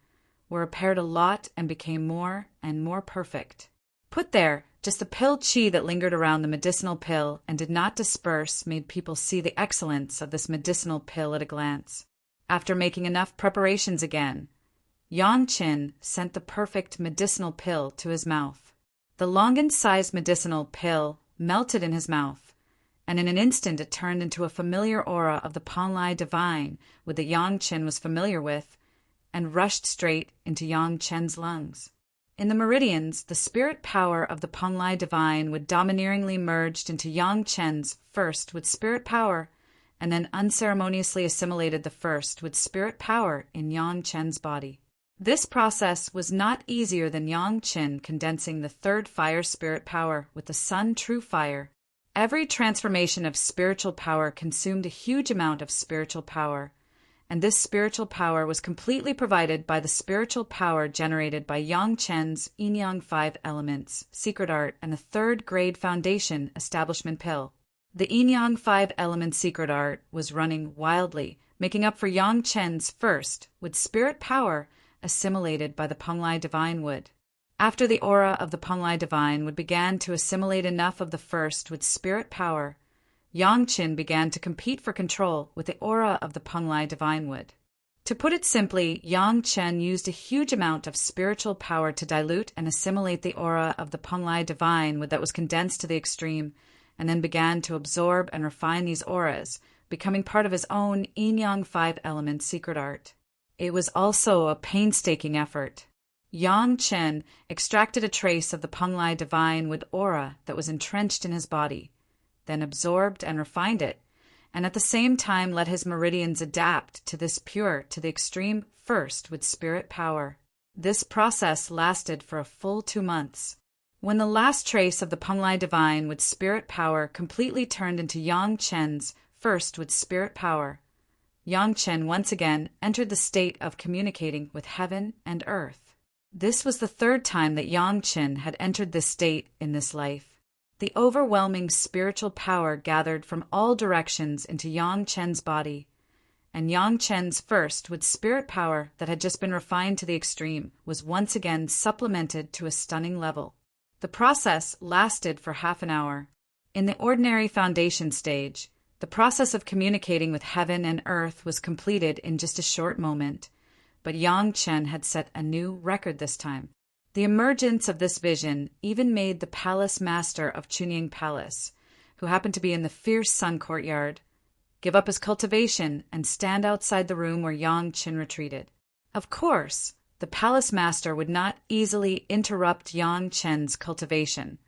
Speaker 1: were repaired a lot and became more and more perfect. Put there, Just the pill chi that lingered around the medicinal pill and did not disperse made people see the excellence of this medicinal pill at a glance. After making enough preparations again, Yang Qin sent the perfect medicinal pill to his mouth. The Longan-sized medicinal pill melted in his mouth, and in an instant it turned into a familiar aura of the Panlai divine that Yang Qin was familiar with, and rushed straight into Yang Chen's lungs. In the meridians, the spirit power of the Panlai divine would domineeringly merged into Yang Chen's first with spirit power, and then unceremoniously assimilated the first with spirit power in Yang Chen's body. This process was not easier than Yang Qin condensing the third fire spirit power with the sun true fire. Every transformation of spiritual power consumed a huge amount of spiritual power, and this spiritual power was completely provided by the spiritual power generated by Yang Chen's Yin-Yang 5 Elements, Secret Art, and the third grade foundation establishment pill. The Yin-Yang 5 Elements Secret Art was running wildly, making up for Yang Chen's first, with spirit power assimilated by the Panlai divine wood. After the aura of the Panlai divine would began to assimilate enough of the first with spirit power, Yang Qin began to compete for control with the aura of the Panlai divine wood. To put it simply, Yang Chen used a huge amount of spiritual power to dilute and assimilate the aura of the Panlai divine wood that was condensed to the extreme, and then began to absorb and refine these auras, becoming part of his own Yin-Yang 5 Elements Secret Art. It was also a painstaking effort. Yang Chen extracted a trace of the Panlai divine with aura that was entrenched in his body, then absorbed and refined it, and at the same time let his meridians adapt to this pure to the extreme first with spirit power. This process lasted for a full 2 months. When the last trace of the Panlai divine with spirit power completely turned into Yang Chen's first with spirit power, Yang Chen once again entered the state of communicating with heaven and earth. This was the third time that Yang Chen had entered this state in this life. The overwhelming spiritual power gathered from all directions into Yang Chen's body, and Yang Chen's first with spirit power that had just been refined to the extreme was once again supplemented to a stunning level. The process lasted for half an hour. In the ordinary foundation stage, the process of communicating with heaven and earth was completed in just a short moment, but Yang Chen had set a new record this time. The emergence of this vision even made the palace master of Chunying Palace, who happened to be in the fierce sun courtyard, give up his cultivation and stand outside the room where Yang Chen retreated. Of course, the palace master would not easily interrupt Yang Chen's cultivation,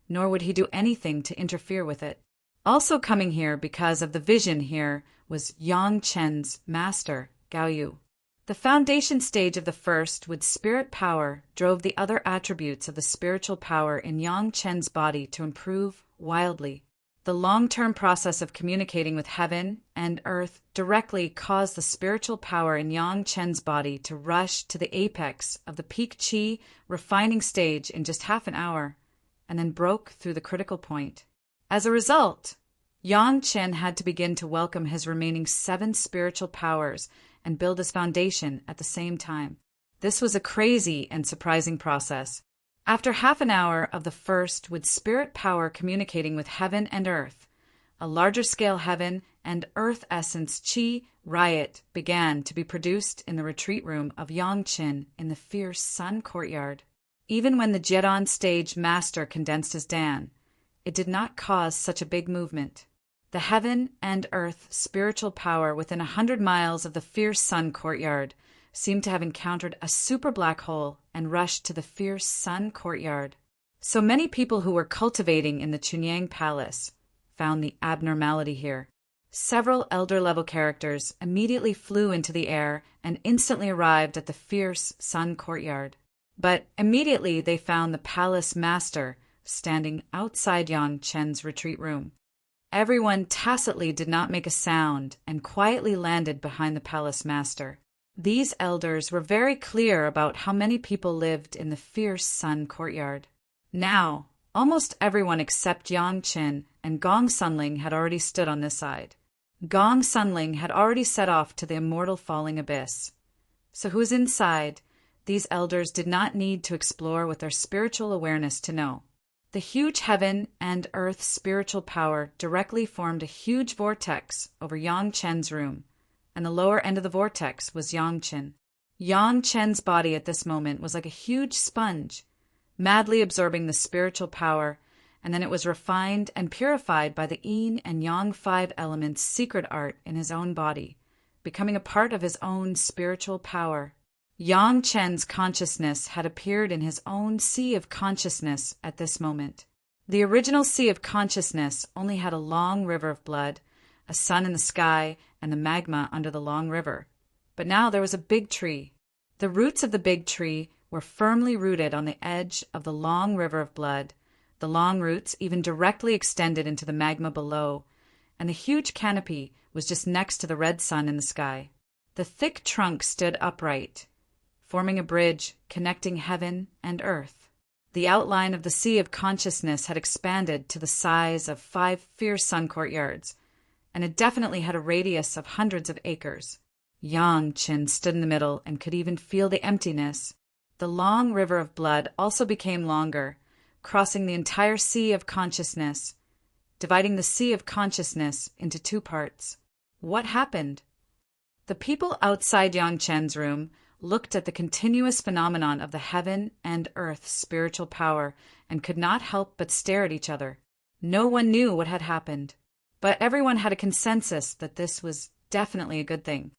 Speaker 1: nor would he do anything to interfere with it. Also coming here because of the vision here was Yang Chen's master, Gao Yu. The foundation stage of the first with spirit power drove the other attributes of the spiritual power in Yang Chen's body to improve wildly. The long-term process of communicating with heaven and earth directly caused the spiritual power in Yang Chen's body to rush to the apex of the peak qi refining stage in just half an hour, and then broke through the critical point. As a result, Yang Chen had to begin to welcome his remaining 7 spiritual powers and build his foundation at the same time. This was a crazy and surprising process. After half an hour of the first with spirit power communicating with heaven and earth, a larger scale heaven and earth essence qi riot began to be produced in the retreat room of Yang Chen in the fierce sun courtyard. Even when the Jedon stage master condensed his Dan, it did not cause such a big movement. The heaven and earth spiritual power within 100 miles of the fierce sun courtyard seemed to have encountered a super black hole and rushed to the fierce sun courtyard. So many people who were cultivating in the Chunying Palace found the abnormality here. Several elder-level characters immediately flew into the air and instantly arrived at the fierce sun courtyard. But immediately they found the palace master standing outside Yang Chen's retreat room. Everyone tacitly did not make a sound and quietly landed behind the palace master. These elders were very clear about how many people lived in the fierce sun courtyard. Now, almost everyone except Yang Chen and Gong Sunling had already stood on this side. Gong Sunling had already set off to the immortal falling abyss. So who was inside, these elders did not need to explore with their spiritual awareness to know. The huge heaven and earth spiritual power directly formed a huge vortex over Yang Chen's room, and the lower end of the vortex was Yang Chen. Yang Chen's body at this moment was like a huge sponge, madly absorbing the spiritual power, and then it was refined and purified by the yin and yang 5 elements' secret art in his own body, becoming a part of his own spiritual power. Yang Chen's consciousness had appeared in his own sea of consciousness at this moment. The original sea of consciousness only had a long river of blood, a sun in the sky, and the magma under the long river. But now there was a big tree. The roots of the big tree were firmly rooted on the edge of the long river of blood. The long roots even directly extended into the magma below, and the huge canopy was just next to the red sun in the sky. The thick trunk stood upright, forming a bridge connecting heaven and earth. The outline of the sea of consciousness had expanded to the size of 5 fierce sun courtyards, and it definitely had a radius of hundreds of acres. Yang Chen stood in the middle and could even feel the emptiness. The long river of blood also became longer, crossing the entire sea of consciousness, dividing the sea of consciousness into 2 parts. What happened? The people outside Yang Chen's room looked at the continuous phenomenon of the heaven and earth spiritual power and could not help but stare at each other. No one knew what had happened, but everyone had a consensus that this was definitely a good thing.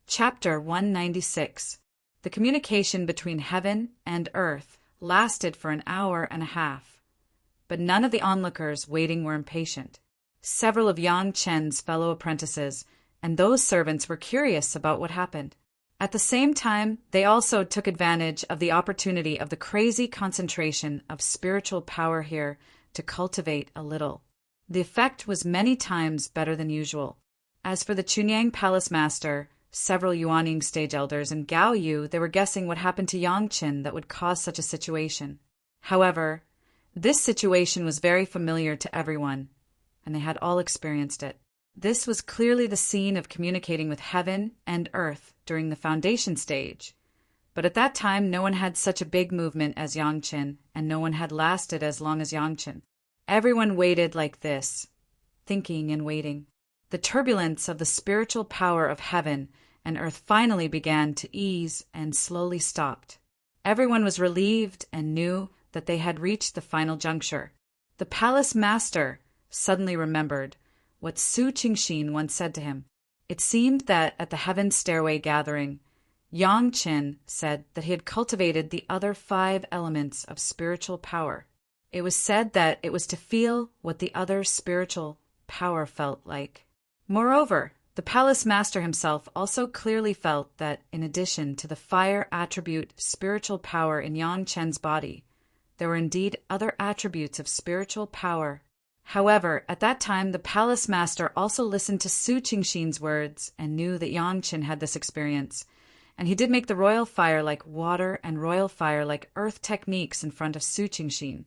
Speaker 1: Chapter 196. The communication between heaven and earth lasted for an hour and a half, but none of the onlookers waiting were impatient. Several of Yang Chen's fellow apprentices and those servants were curious about what happened. At the same time, they also took advantage of the opportunity of the crazy concentration of spiritual power here to cultivate a little. The effect was many times better than usual. As for the Chunyang Palace Master, several Yuaning stage elders, and Gao Yu, they were guessing what happened to Yang Chen that would cause such a situation. However, this situation was very familiar to everyone, and they had all experienced it. This was clearly the scene of communicating with heaven and earth during the foundation stage. But at that time, no one had such a big movement as Yang Chen, and no one had lasted as long as Yang Chen. Everyone waited like this, thinking and waiting. The turbulence of the spiritual power of heaven and earth finally began to ease and slowly stopped. Everyone was relieved and knew that they had reached the final juncture. The palace master suddenly remembered what Su Qingxin once said to him. It seemed that at the Heaven Stairway gathering, Yang Chen said that he had cultivated the other 5 elements of spiritual power. It was said that it was to feel what the other spiritual power felt like. Moreover, the palace master himself also clearly felt that in addition to the fire attribute spiritual power in Yang Chen's body, there were indeed other attributes of spiritual power. However, at that time, the palace master also listened to Su Qingxin's words and knew that Yang Chen had this experience, and he did make the royal fire like water and royal fire like earth techniques in front of Su Qingxin,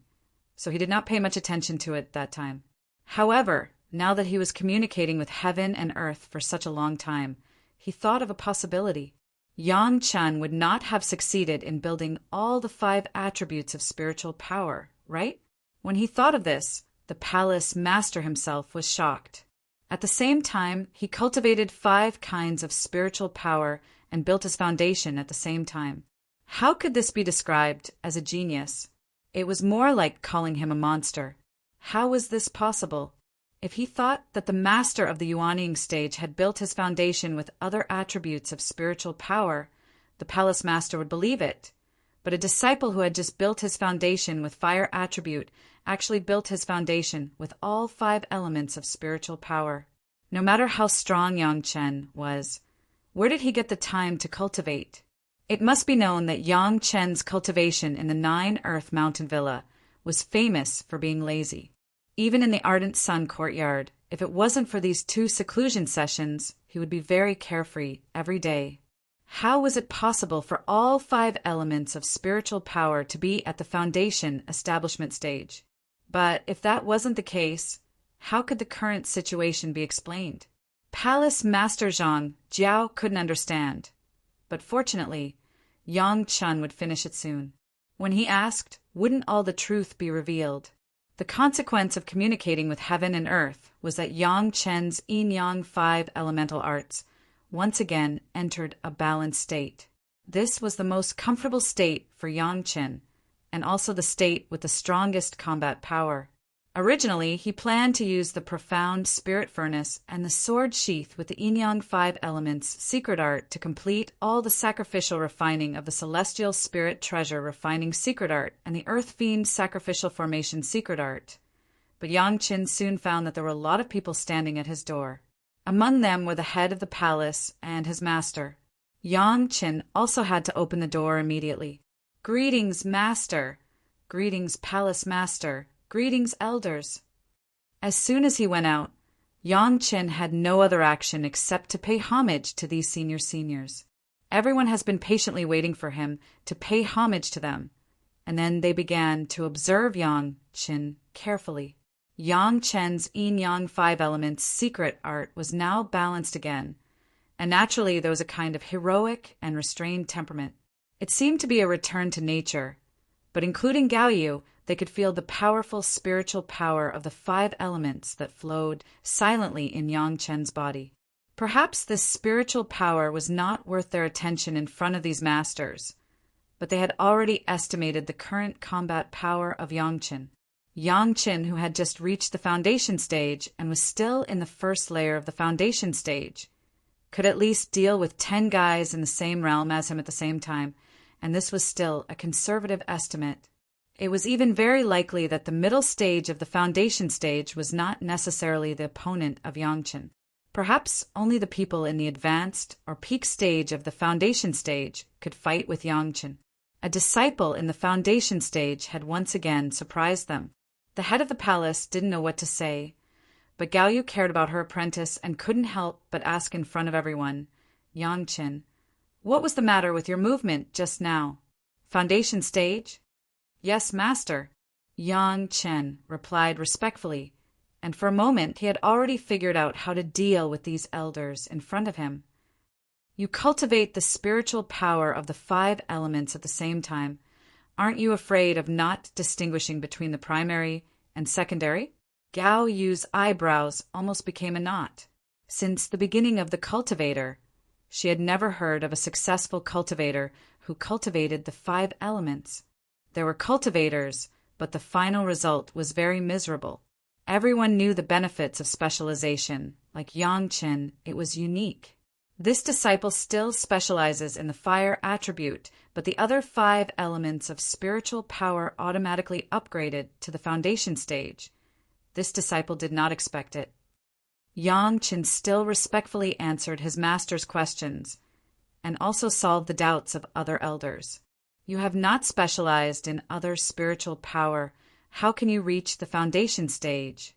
Speaker 1: so he did not pay much attention to it that time. However, now that he was communicating with heaven and earth for such a long time, he thought of a possibility. Yang Chen would not have succeeded in building all the 5 attributes of spiritual power, right? When he thought of this, the palace master himself was shocked. At the same time, he cultivated 5 kinds of spiritual power and built his foundation at the same time. How could this be described as a genius? It was more like calling him a monster. How was this possible? If he thought that the master of the Yuaning stage had built his foundation with other attributes of spiritual power, the palace master would believe it. But a disciple who had just built his foundation with fire attribute actually built his foundation with all 5 elements of spiritual power. No matter how strong Yang Chen was, where did he get the time to cultivate? It must be known that Yang Chen's cultivation in the 9 Earth Mountain Villa was famous for being lazy. Even in the Ardent Sun courtyard, if it wasn't for these 2 seclusion sessions, he would be very carefree every day. How was it possible for all 5 elements of spiritual power to be at the foundation establishment stage? But if that wasn't the case, how could the current situation be explained? Palace Master Zhang Jiao couldn't understand, but fortunately, Yang Chen would finish it soon. When he asked, wouldn't all the truth be revealed? The consequence of communicating with heaven and earth was that Yang Chen's yin-yang 5 elemental arts once again entered a balanced state. This was the most comfortable state for Yang Chen, and also the state with the strongest combat power. Originally, he planned to use the profound spirit furnace and the sword sheath with the yin-yang 5 elements secret art to complete all the sacrificial refining of the celestial spirit treasure refining secret art and the earth fiend sacrificial formation secret art. But Yang Chen soon found that there were a lot of people standing at his door. Among them were the head of the palace and his master. Yang Chen also had to open the door immediately. "Greetings, master! Greetings, palace master! Greetings, elders!" As soon as he went out, Yang Chen had no other action except to pay homage to these seniors. Everyone has been patiently waiting for him to pay homage to them, and then they began to observe Yang Chen carefully. Yang Chen's yin-yang 5 elements secret art was now balanced again, and naturally there was a kind of heroic and restrained temperament. It seemed to be a return to nature, but including Gao Yu, they could feel the powerful spiritual power of the 5 elements that flowed silently in Yang Chen's body. Perhaps this spiritual power was not worth their attention in front of these masters, but they had already estimated the current combat power of Yang Chen. Yang Chen, who had just reached the foundation stage and was still in the first layer of the foundation stage, could at least deal with 10 guys in the same realm as him at the same time, and this was still a conservative estimate. It was even very likely that the middle stage of the foundation stage was not necessarily the opponent of Yang Chen. Perhaps only the people in the advanced or peak stage of the foundation stage could fight with Yang Chen. A disciple in the foundation stage had once again surprised them. The head of the palace didn't know what to say, but Gao Yu cared about her apprentice and couldn't help but ask in front of everyone, "Yang Chen, what was the matter with your movement just now? Foundation stage?" "Yes, master," Yang Chen replied respectfully, and for a moment he had already figured out how to deal with these elders in front of him. "You cultivate the spiritual power of the 5 elements at the same time. Aren't you afraid of not distinguishing between the primary and secondary?" Gao Yu's eyebrows almost became a knot. Since the beginning of the cultivator, she had never heard of a successful cultivator who cultivated the 5 elements. There were cultivators, but the final result was very miserable. Everyone knew the benefits of specialization. Like Yang Chen, it was unique. This disciple still specializes in the fire attribute, but the other 5 elements of spiritual power automatically upgraded to the foundation stage. This disciple did not expect it. Yang Chen still respectfully answered his master's questions, and also solved the doubts of other elders. "You have not specialized in other spiritual power. How can you reach the foundation stage?"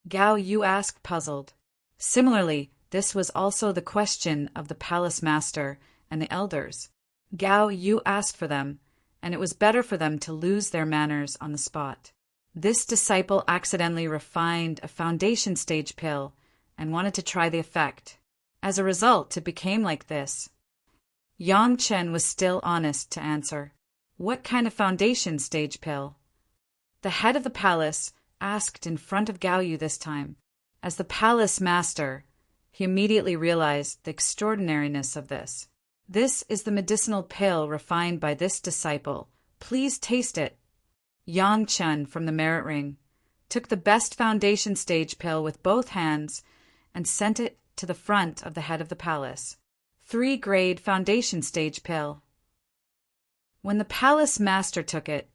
Speaker 1: Gao Yu asked, puzzled. Similarly, this was also the question of the palace master and the elders. Gao Yu asked for them, and it was better for them to lose their manners on the spot. This disciple accidentally refined a foundation stage pill and wanted to try the effect. As a result, it became like this. Yang Chen was still honest to answer. "What kind of foundation stage pill?" The head of the palace asked in front of Gao Yu this time. As the palace master, he immediately realized the extraordinariness of this. "This is the medicinal pill refined by this disciple. Please taste it." Yang Chen from the merit ring took the best foundation stage pill with both hands and sent it to the front of the head of the palace. 3-grade foundation stage pill. When the palace master took it,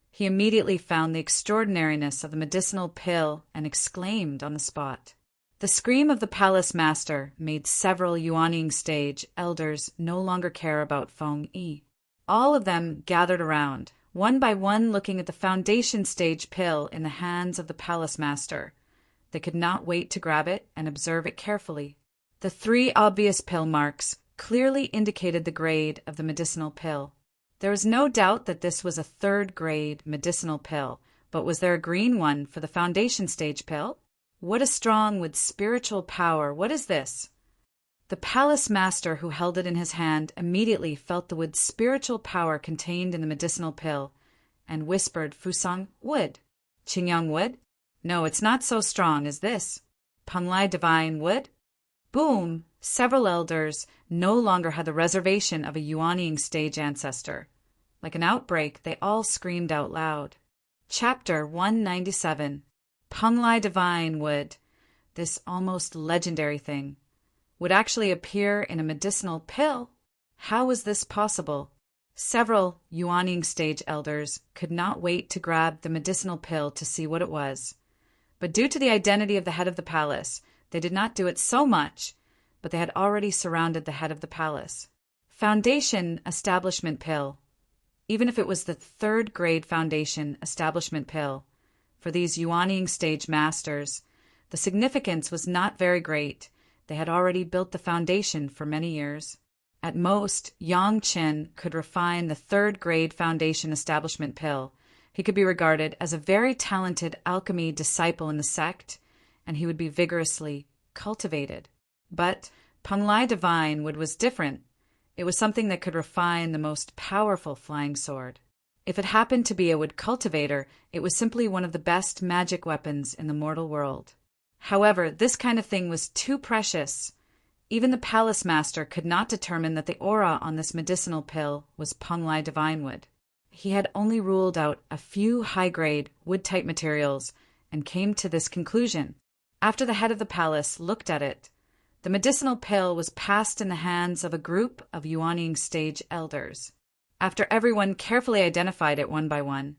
Speaker 1: he immediately found the extraordinariness of the medicinal pill and exclaimed on the spot. The scream of the palace master made several Yuanying stage elders no longer care about Feng Yi. All of them gathered around, one by one looking at the foundation stage pill in the hands of the palace master. They could not wait to grab it and observe it carefully. The 3 obvious pill marks clearly indicated the grade of the medicinal pill. There was no doubt that this was a 3rd-grade medicinal pill, but was there a green one for the foundation stage pill? What a strong with spiritual power! What is this? The palace master who held it in his hand immediately felt the wood spiritual power contained in the medicinal pill, and whispered, "Fusang, wood." Qingyang wood? No, it's not so strong as this. Panglai divine wood? Boom! Several elders no longer had the reservation of a Yuanying stage ancestor. Like an outbreak, they all screamed out loud. Chapter 197. Panglai divine wood, this almost legendary thing, would actually appear in a medicinal pill. How was this possible? Several Yuanying stage elders could not wait to grab the medicinal pill to see what it was. But due to the identity of the head of the palace, they did not do it so much, but they had already surrounded the head of the palace. Foundation establishment pill. Even if it was the 3rd grade foundation establishment pill, for these Yuanying stage masters, the significance was not very great. They had already built the foundation for many years. At most, Yang Qin could refine the 3rd grade foundation establishment pill. He could be regarded as a very talented alchemy disciple in the sect, and he would be vigorously cultivated. But Panglai divine wood was different. It was something that could refine the most powerful flying sword. If it happened to be a wood cultivator, it was simply one of the best magic weapons in the mortal world. However, this kind of thing was too precious. Even the palace master could not determine that the aura on this medicinal pill was Panglai divine wood. He had only ruled out a few high-grade, wood-type materials and came to this conclusion. After the head of the palace looked at it, the medicinal pill was passed in the hands of a group of Yuanying stage elders. After everyone carefully identified it one by one,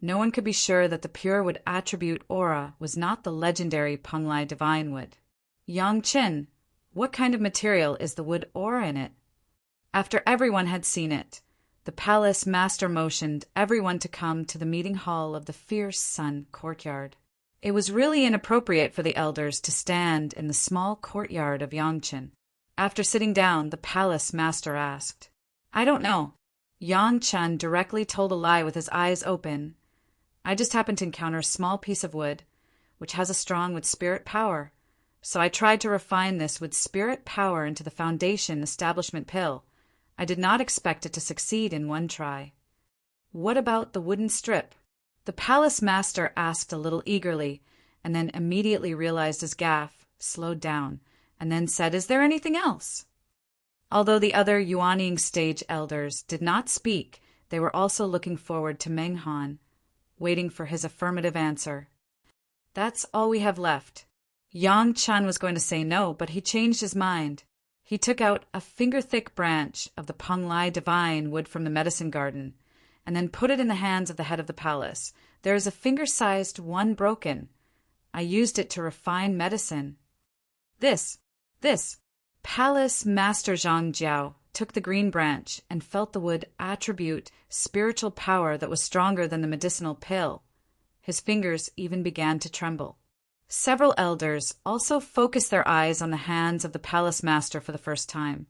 Speaker 1: no one could be sure that the pure wood attribute aura was not the legendary Panglai divine wood. Yang Qin, what kind of material is the wood aura in it? After everyone had seen it, the palace master motioned everyone to come to the meeting hall of the Fierce Sun courtyard. It was really inappropriate for the elders to stand in the small courtyard of Yangchen. After sitting down, the palace master asked, "I don't know." Yang Chen directly told a lie with his eyes open. "I just happened to encounter a small piece of wood, which has a strong wood spirit power. So I tried to refine this wood spirit power into the foundation establishment pill. I did not expect it to succeed in one try." "What about the wooden strip?" The palace master asked a little eagerly, and then immediately realized his gaffe, slowed down, and then said, "Is there anything else?" Although the other Yuanying stage elders did not speak, they were also looking forward to Meng Han, waiting for his affirmative answer. "That's all we have left." Yang Chan was going to say no, but he changed his mind. He took out a finger-thick branch of the Panglai divine wood from the medicine garden, and then put it in the hands of the head of the palace. "There is a finger-sized one broken. I used it to refine medicine." This. Palace Master Zhang Jiao took the green branch and felt the wood attribute spiritual power that was stronger than the medicinal pill. His fingers even began to tremble. Several elders also focused their eyes on the hands of the palace master for the first time,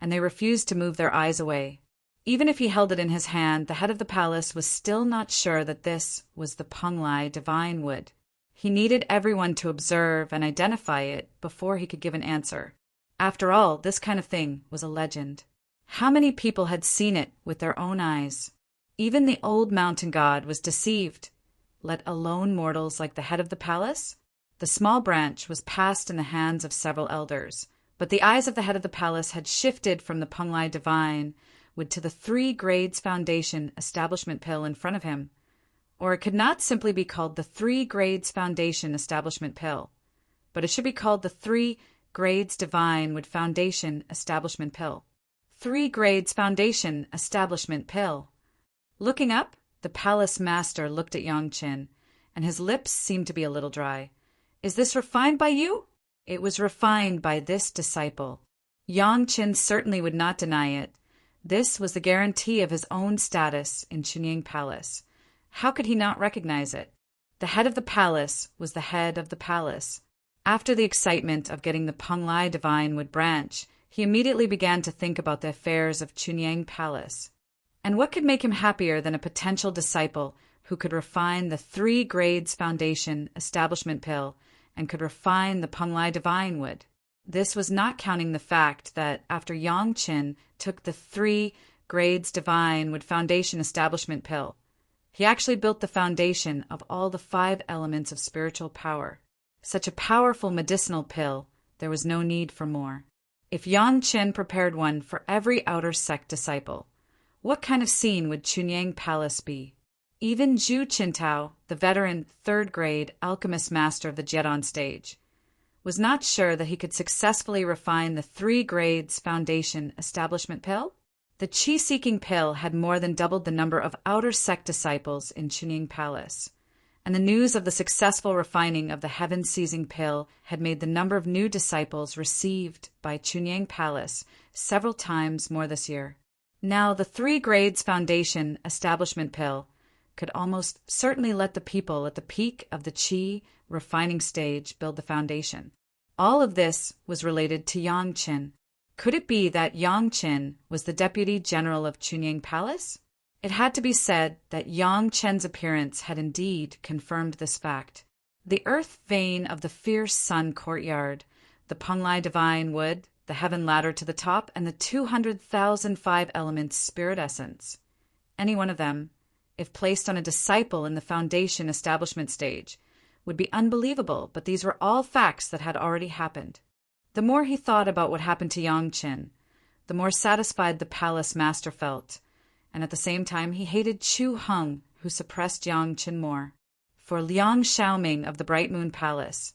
Speaker 1: and they refused to move their eyes away. Even if he held it in his hand, the head of the palace was still not sure that this was the Panglai divine wood. He needed everyone to observe and identify it before he could give an answer. After all, this kind of thing was a legend. How many people had seen it with their own eyes? Even the old mountain god was deceived, let alone mortals like the head of the palace. The small branch was passed in the hands of several elders, but the eyes of the head of the palace had shifted from the Panglai divine wood to the 3 grades foundation establishment pill in front of him. Or it could not simply be called the 3 grades foundation establishment pill, but it should be called the 3 grades divine wood foundation establishment pill. 3 grades foundation establishment pill. Looking up, the palace master looked at Yangchen, and his lips seemed to be a little dry. "Is this refined by you?" "It was refined by this disciple." Yangchen certainly would not deny it. This was the guarantee of his own status in Chunying Palace. How could he not recognize it? The head of the palace was the head of the palace. After the excitement of getting the Panglai divine wood branch, he immediately began to think about the affairs of Chunying Palace. And what could make him happier than a potential disciple who could refine the 3 grades foundation establishment pill and could refine the Panglai divine wood? This was not counting the fact that after Yangchen took the 3 grades divine wood foundation establishment pill, He actually built the foundation of all the 5 elements of spiritual power. Such a powerful medicinal pill, there was no need for more. If Yang Chen prepared one for every outer sect disciple, what kind of scene would Chunyang Palace be? Even Zhu Qintao, the veteran 3rd grade alchemist master of the Jiedon stage, was not sure that he could successfully refine the 3 grades foundation establishment pill. The qi-seeking pill had more than doubled the number of outer sect disciples in Chunyang Palace, and the news of the successful refining of the heaven-seizing pill had made the number of new disciples received by Chunyang Palace several times more this year. Now, the 3 grades foundation establishment pill could almost certainly let the people at the peak of the qi refining stage build the foundation. All of this was related to Yang Chen. Could it be that Yang Chen was the deputy general of Chunyang Palace? It had to be said that Yang Chen's appearance had indeed confirmed this fact. The earth vein of the fierce sun courtyard, the Penglai divine wood, the heaven ladder to the top, and the 200,000 5 elements spirit essence. Any one of them, if placed on a disciple in the foundation establishment stage, would be unbelievable, but these were all facts that had already happened. The more he thought about what happened to Yang Chen, the more satisfied the palace master felt, and at the same time he hated Chu Heng, who suppressed Yang Chen more. For Liang Xiaoming of the Bright Moon Palace,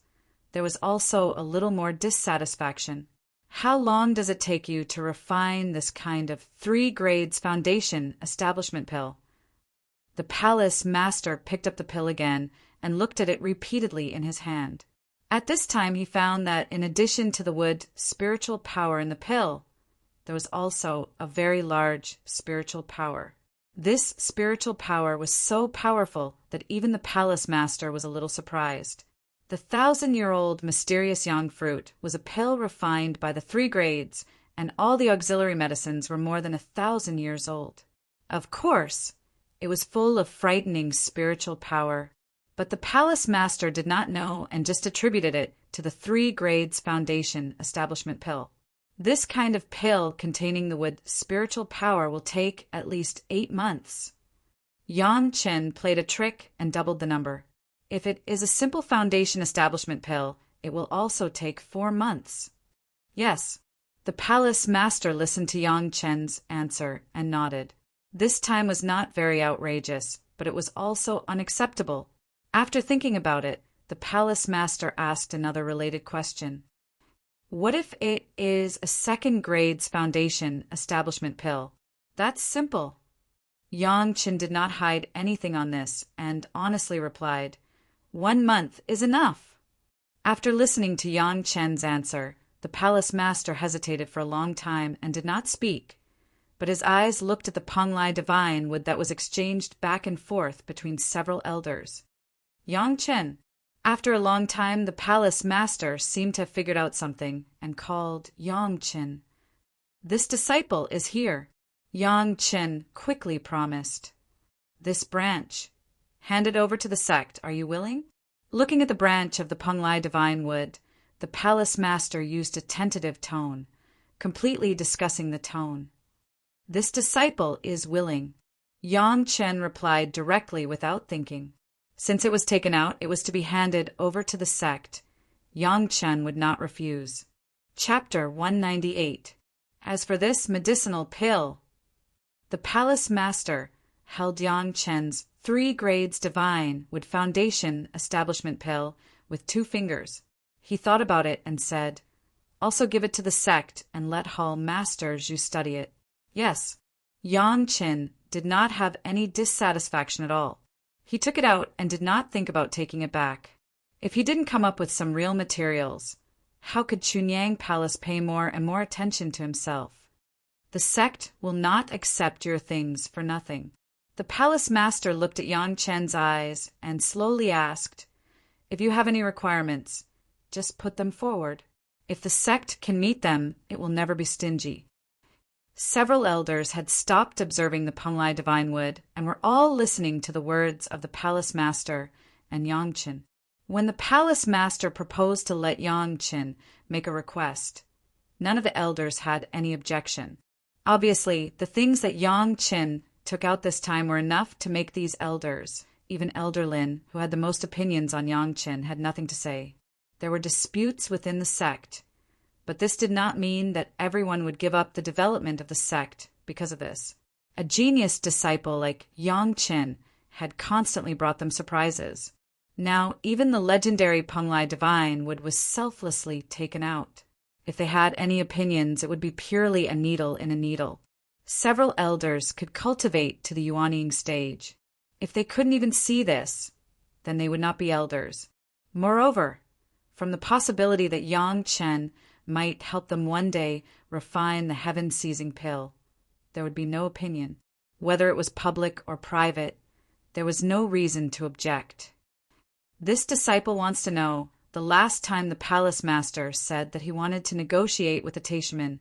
Speaker 1: there was also a little more dissatisfaction. How long does it take you to refine this kind of 3 grades foundation establishment pill? The palace master picked up the pill again and looked at it repeatedly in his hand. At this time he found that in addition to the wood spiritual power in the pill, there was also a very large spiritual power. This spiritual power was so powerful that even the palace master was a little surprised. The 1,000-year-old mysterious yang fruit was a pill refined by the 3 grades, and all the auxiliary medicines were more than 1,000 years old. Of course, it was full of frightening spiritual power, but the palace master did not know and just attributed it to the 3 grades foundation establishment pill. This kind of pill containing the wood spiritual power will take at least 8 months. Yang Chen played a trick and doubled the number. If it is a simple foundation establishment pill, it will also take 4 months. Yes, the palace master listened to Yang Chen's answer and nodded. This time was not very outrageous, but it was also unacceptable. After thinking about it, the palace master asked another related question. What if it is a 2nd grades foundation establishment pill? That's simple. Yang Chen did not hide anything on this and honestly replied, 1 month is enough. After listening to Yang Chen's answer, the palace master hesitated for a long time and did not speak, but his eyes looked at the Penglai divine wood that was exchanged back and forth between several elders. Yang Chen. After a long time, the palace master seemed to have figured out something and called Yang Chen. This disciple is here. Yang Chen quickly promised. This branch. Hand it over to the sect. Are you willing? Looking at the branch of the Penglai divine wood, the palace master used a tentative tone, completely discussing the tone. This disciple is willing. Yang Chen replied directly without thinking. Since it was taken out, it was to be handed over to the sect. Yang Chen would not refuse. Chapter 198. As for this medicinal pill, the palace master held Yang Chen's 3 grades divine wood foundation establishment pill with 2 fingers. He thought about it and said, also give it to the sect and let Hall Master Zhu study it. Yes, Yang Chen did not have any dissatisfaction at all. He took it out and did not think about taking it back. If he didn't come up with some real materials, how could Chunyang Palace pay more and more attention to himself? The sect will not accept your things for nothing. The palace master looked at Yang Chen's eyes and slowly asked, if you have any requirements, just put them forward. If the sect can meet them, it will never be stingy. Several elders had stopped observing the Penglai divine wood and were all listening to the words of the palace master and Yang Chen. When the palace master proposed to let Yang Chen make a request, none of the elders had any objection. Obviously, the things that Yang Chen took out this time were enough to make these elders, even Elder Lin, who had the most opinions on Yangchen, had nothing to say. There were disputes within the sect, but this did not mean that everyone would give up the development of the sect because of this. A genius disciple like Yangchen had constantly brought them surprises. Now, even the legendary Penglai Divine Wood was selflessly taken out. If they had any opinions, it would be purely a needle in a needle. Several elders could cultivate to the Yuanying stage. If they couldn't even see this, then they would not be elders. Moreover, from the possibility that Yang Chen might help them one day refine the heaven-seizing pill, there would be no opinion. Whether it was public or private, there was no reason to object. This disciple wants to know the last time the palace master said that he wanted to negotiate with the Taishaman.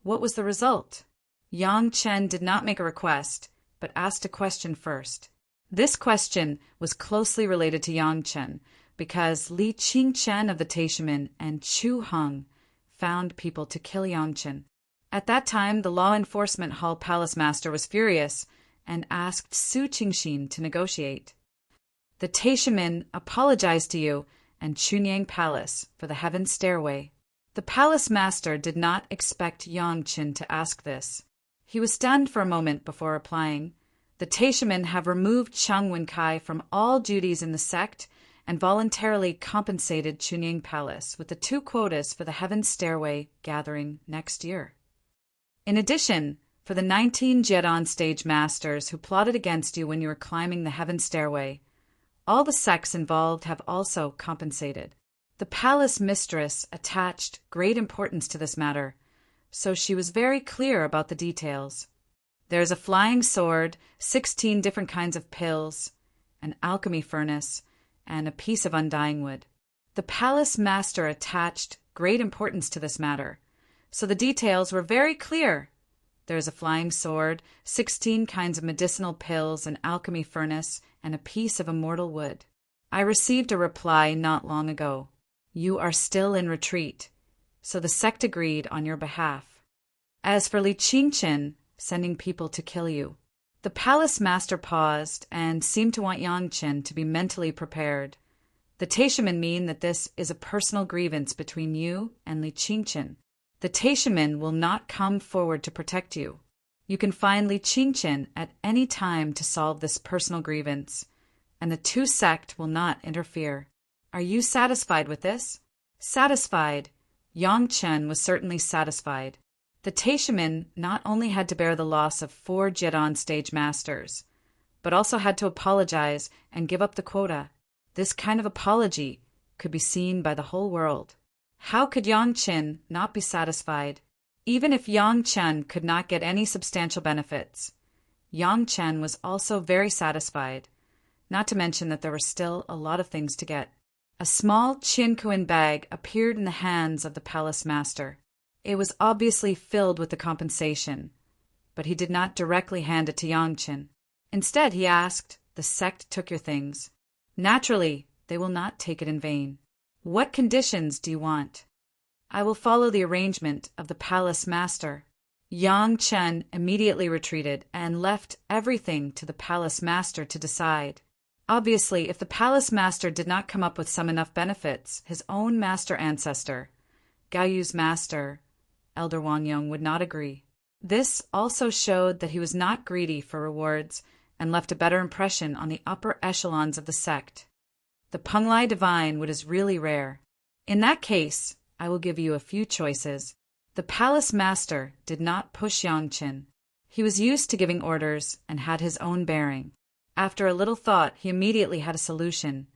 Speaker 1: What was the result? Yang Chen did not make a request, but asked a question first. This question was closely related to Yang Chen because Li Qingchen of the Taishaman and Chu Heng found people to kill Yang Chen. At that time, the law enforcement hall palace master was furious and asked Su Qingxin to negotiate. The Taishaman apologized to you and Chunyang Palace for the heaven stairway. The palace master did not expect Yang Chen to ask this. He was stunned for a moment before replying. The Taishaman have removed Chang Wenkai from all duties in the sect and voluntarily compensated Chunyang Palace with the 2 quotas for the heaven stairway gathering next year. In addition, for the 19 Jedon stage masters who plotted against you when you were climbing the heaven stairway, all the sects involved have also compensated. The palace mistress attached great importance to this matter, so she was very clear about the details. There is a flying sword, 16 different kinds of pills, an alchemy furnace, and a piece of undying wood. The palace master attached great importance to this matter, so the details were very clear. There is a flying sword, 16 kinds of medicinal pills, an alchemy furnace, and a piece of immortal wood. I received a reply not long ago. You are still in retreat, so the sect agreed on your behalf. As for Li Qingchen sending people to kill you, the palace master paused and seemed to want Yang Chen to be mentally prepared. The Taishaman mean that this is a personal grievance between you and Li Qingchen. The Taishaman will not come forward to protect you. You can find Li Qingchen at any time to solve this personal grievance, and the 2 sect will not interfere. Are you satisfied with this? Satisfied. Yang Chen was certainly satisfied. The Taishaman not only had to bear the loss of 4 Jedon stage masters, but also had to apologize and give up the quota. This kind of apology could be seen by the whole world. How could Yang Chen not be satisfied? Even if Yang Chen could not get any substantial benefits, Yang Chen was also very satisfied, not to mention that there were still a lot of things to get. A small Qinkuan bag appeared in the hands of the palace master. It was obviously filled with the compensation, but he did not directly hand it to Yang Chen. Instead, he asked, "The sect took your things. Naturally, they will not take it in vain. What conditions do you want?" "I will follow the arrangement of the palace master." Yang Chen immediately retreated and left everything to the palace master to decide. Obviously, if the palace master did not come up with some enough benefits, his own master ancestor, Gao Yu's master, Elder Wang Yong, would not agree. This also showed that he was not greedy for rewards and left a better impression on the upper echelons of the sect. The Penglai Divine Wood is really rare. In that case, I will give you a few choices. The palace master did not push Yang Chen. He was used to giving orders and had his own bearing. After a little thought, he immediately had a solution.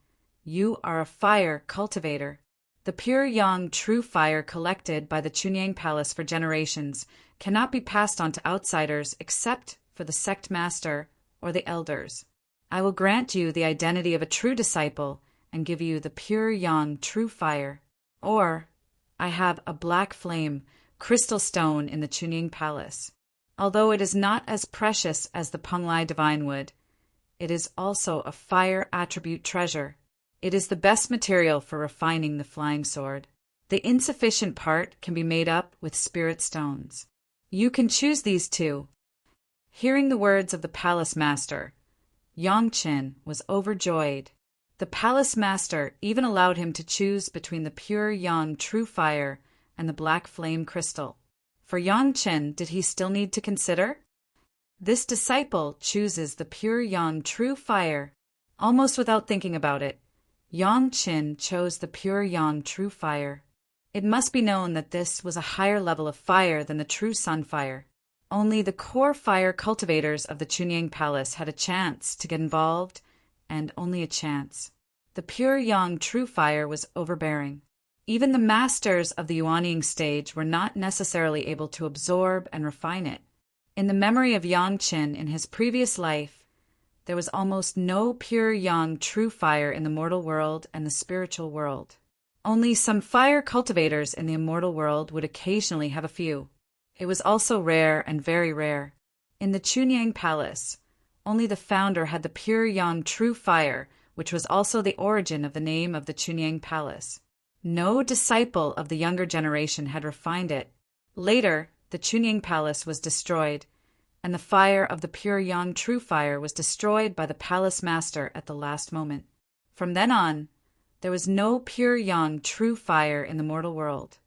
Speaker 1: You are a fire cultivator. The pure yang true fire collected by the Chunyang Palace for generations cannot be passed on to outsiders except for the sect master or the elders. I will grant you the identity of a true disciple and give you the pure yang true fire. Or, I have a black flame, crystal stone in the Chunyang Palace. Although it is not as precious as the Penglai Divine Wood, it is also a fire attribute treasure. It is the best material for refining the flying sword. The insufficient part can be made up with spirit stones. You can choose these 2. Hearing the words of the palace master, Yongqin was overjoyed. The palace master even allowed him to choose between the pure yang true fire and the black flame crystal. For Yongqin, did he still need to consider? This disciple chooses the pure yang true fire. Almost without thinking about it, Yongqin chose the pure yang true fire. It must be known that this was a higher level of fire than the true sun fire. Only the core fire cultivators of the Chunying Palace had a chance to get involved, and only a chance. The pure yang true fire was overbearing. Even the masters of the Yuanying stage were not necessarily able to absorb and refine it. In the memory of Yongqin in his previous life, there was almost no pure yang true fire in the mortal world and the spiritual world. Only some fire cultivators in the immortal world would occasionally have a few. It was also rare and very rare. In the Chunying Palace, only the founder had the pure yang true fire, which was also the origin of the name of the Chunying Palace. No disciple of the younger generation had refined it. Later, the Chunying Palace was destroyed, and the fire of the pure yang true fire was destroyed by the palace master at the last moment. From then on, there was no pure yang true fire in the mortal world.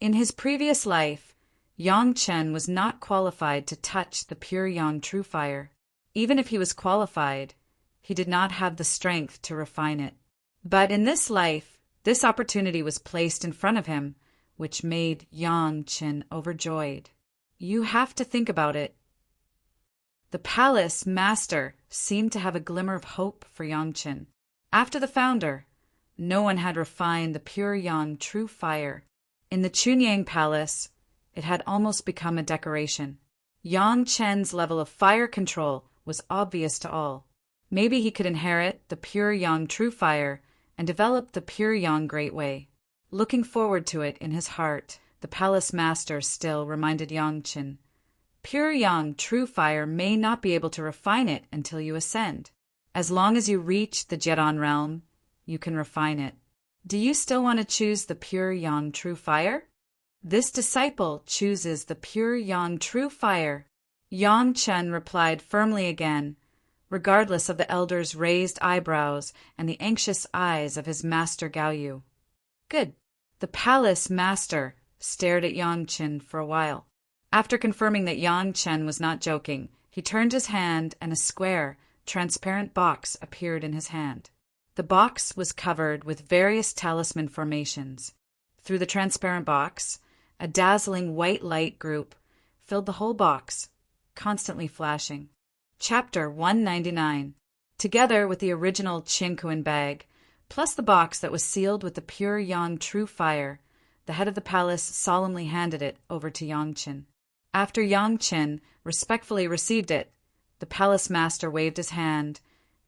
Speaker 1: In his previous life, Yongqin was not qualified to touch the pure yang true fire. Even if he was qualified, he did not have the strength to refine it. But in this life, this opportunity was placed in front of him, which made Yongqin overjoyed. You have to think about it. The palace master seemed to have a glimmer of hope for Yongqin. After the founder, no one had refined the pure yang true fire. In the Chunying Palace, it had almost become a decoration. Yongqin's level of fire control was obvious to all. Maybe he could inherit the pure yang true fire and develop the pure yang great way. Looking forward to it in his heart, the palace master still reminded Yongqin, pure yang true fire may not be able to refine it until you ascend. As long as you reach the Jeton realm, you can refine it. Do you still want to choose the pure yang true fire? This disciple chooses the pure yang true fire. Yongqin replied firmly again, regardless of the elder's raised eyebrows and the anxious eyes of his master Gaoyu. Good. The palace master stared at Yongqin for a while. After confirming that Yongqin was not joking, he turned his hand and a square, transparent box appeared in his hand. The box was covered with various talisman formations. Through the transparent box, a dazzling white light group filled the whole box, constantly flashing. Chapter 199. Together with the original Qingkuan bag, plus the box that was sealed with the pure yang true fire, the head of the palace solemnly handed it over to Yongqin. After Yongqin respectfully received it, the palace master waved his hand,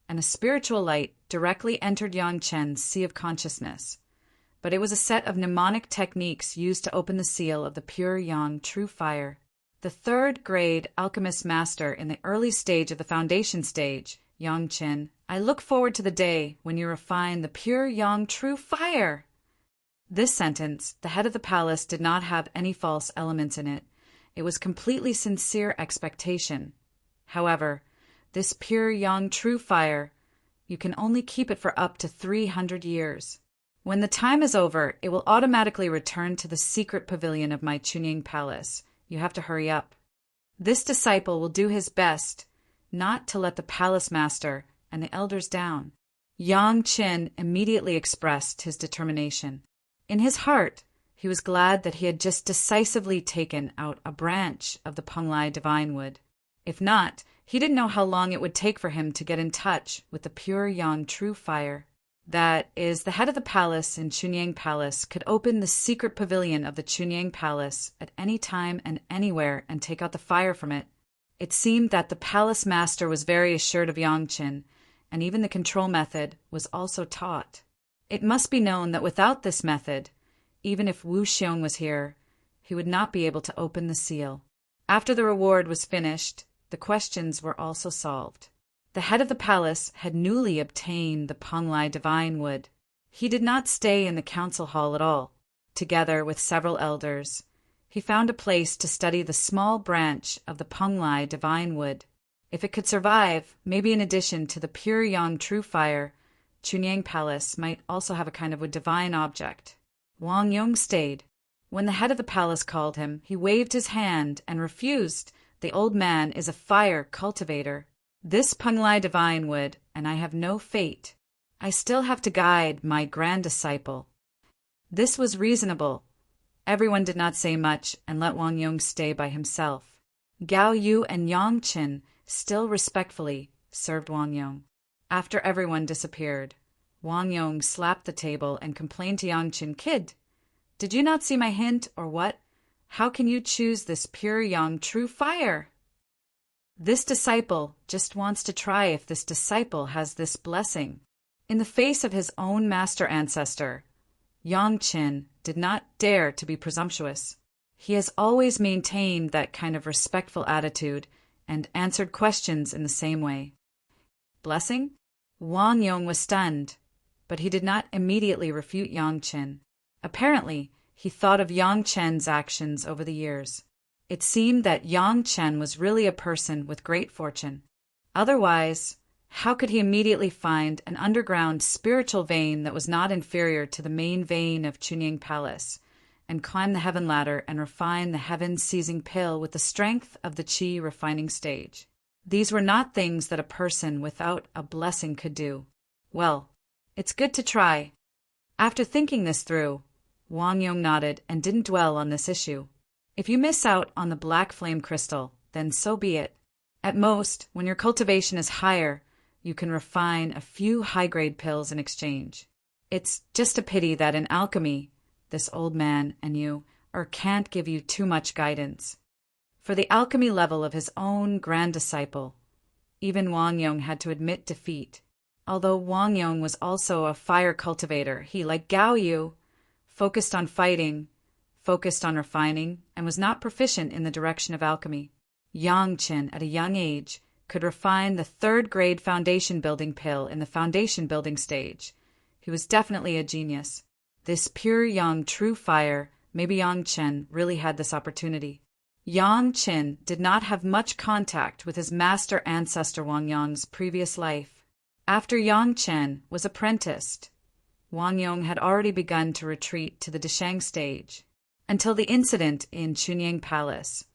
Speaker 1: and a spiritual light directly entered Yongqin's sea of consciousness. But it was a set of mnemonic techniques used to open the seal of the pure yang true fire. The third-grade alchemist master in the early stage of the foundation stage, Yongqin, I look forward to the day when you refine the pure yang true fire. This sentence, the head of the palace did not have any false elements in it. It was completely sincere expectation. However, this pure yang true fire, you can only keep it for up to 300 years. When the time is over, it will automatically return to the secret pavilion of my Chunying Palace. You have to hurry up. This disciple will do his best not to let the palace master and the elders down. Yongqin immediately expressed his determination. In his heart, he was glad that he had just decisively taken out a branch of the Penglai divine wood. If not, he didn't know how long it would take for him to get in touch with the pure yang true fire. That is, the head of the palace in Chunying Palace could open the secret pavilion of the Chunying Palace at any time and anywhere and take out the fire from it. It seemed that the palace master was very assured of Yongqin, and even the control method was also taught. It must be known that without this method, even if Wu Xiong was here, he would not be able to open the seal. After the reward was finished, the questions were also solved. The head of the palace had newly obtained the Penglai divine wood. He did not stay in the council hall at all. Together with several elders, he found a place to study the small branch of the Penglai divine wood. If it could survive, maybe in addition to the pure yang true fire, Chunyang Palace might also have a kind of a divine object. Wang Yong stayed. When the head of the palace called him, he waved his hand and refused. The old man is a fire cultivator. This Penglai divine would, and I have no fate. I still have to guide my grand disciple. This was reasonable. Everyone did not say much and let Wang Yong stay by himself. Gao Yu and Yang Qin still respectfully served Wang Yong. After everyone disappeared, Wang Yong slapped the table and complained to Yang Qin, "Kid, did you not see my hint, or what? How can you choose this pure yang true fire? This disciple just wants to try if this disciple has this blessing." In the face of his own master ancestor, Yang Qin did not dare to be presumptuous. He has always maintained that kind of respectful attitude and answered questions in the same way. Blessing? Wang Yong was stunned, but he did not immediately refute Yang Qin. Apparently, he thought of Yang Chen's actions over the years. It seemed that Yang Chen was really a person with great fortune. Otherwise, how could he immediately find an underground spiritual vein that was not inferior to the main vein of Chunyang Palace, and climb the heaven ladder and refine the heaven-seizing pill with the strength of the qi refining stage? These were not things that a person without a blessing could do. Well, it's good to try. After thinking this through, Wang Yong nodded and didn't dwell on this issue. If you miss out on the black flame crystal, then so be it. At most, when your cultivation is higher, you can refine a few high-grade pills in exchange. It's just a pity that in alchemy, this old man and you can't give you too much guidance. For the alchemy level of his own grand disciple, even Wang Yong had to admit defeat. Although Wang Yong was also a fire cultivator, he, like Gao Yu, focused on fighting, focused on refining, and was not proficient in the direction of alchemy. Yang Qin, at a young age, could refine the third-grade foundation building pill in the foundation building stage. He was definitely a genius. This pure yang true fire, maybe Yang Qin really had this opportunity. Yang Qin did not have much contact with his master ancestor Wang Yong's previous life. After Yang Qin was apprenticed, Wang Yong had already begun to retreat to the Deshang stage. Until the incident in Chunyang Palace,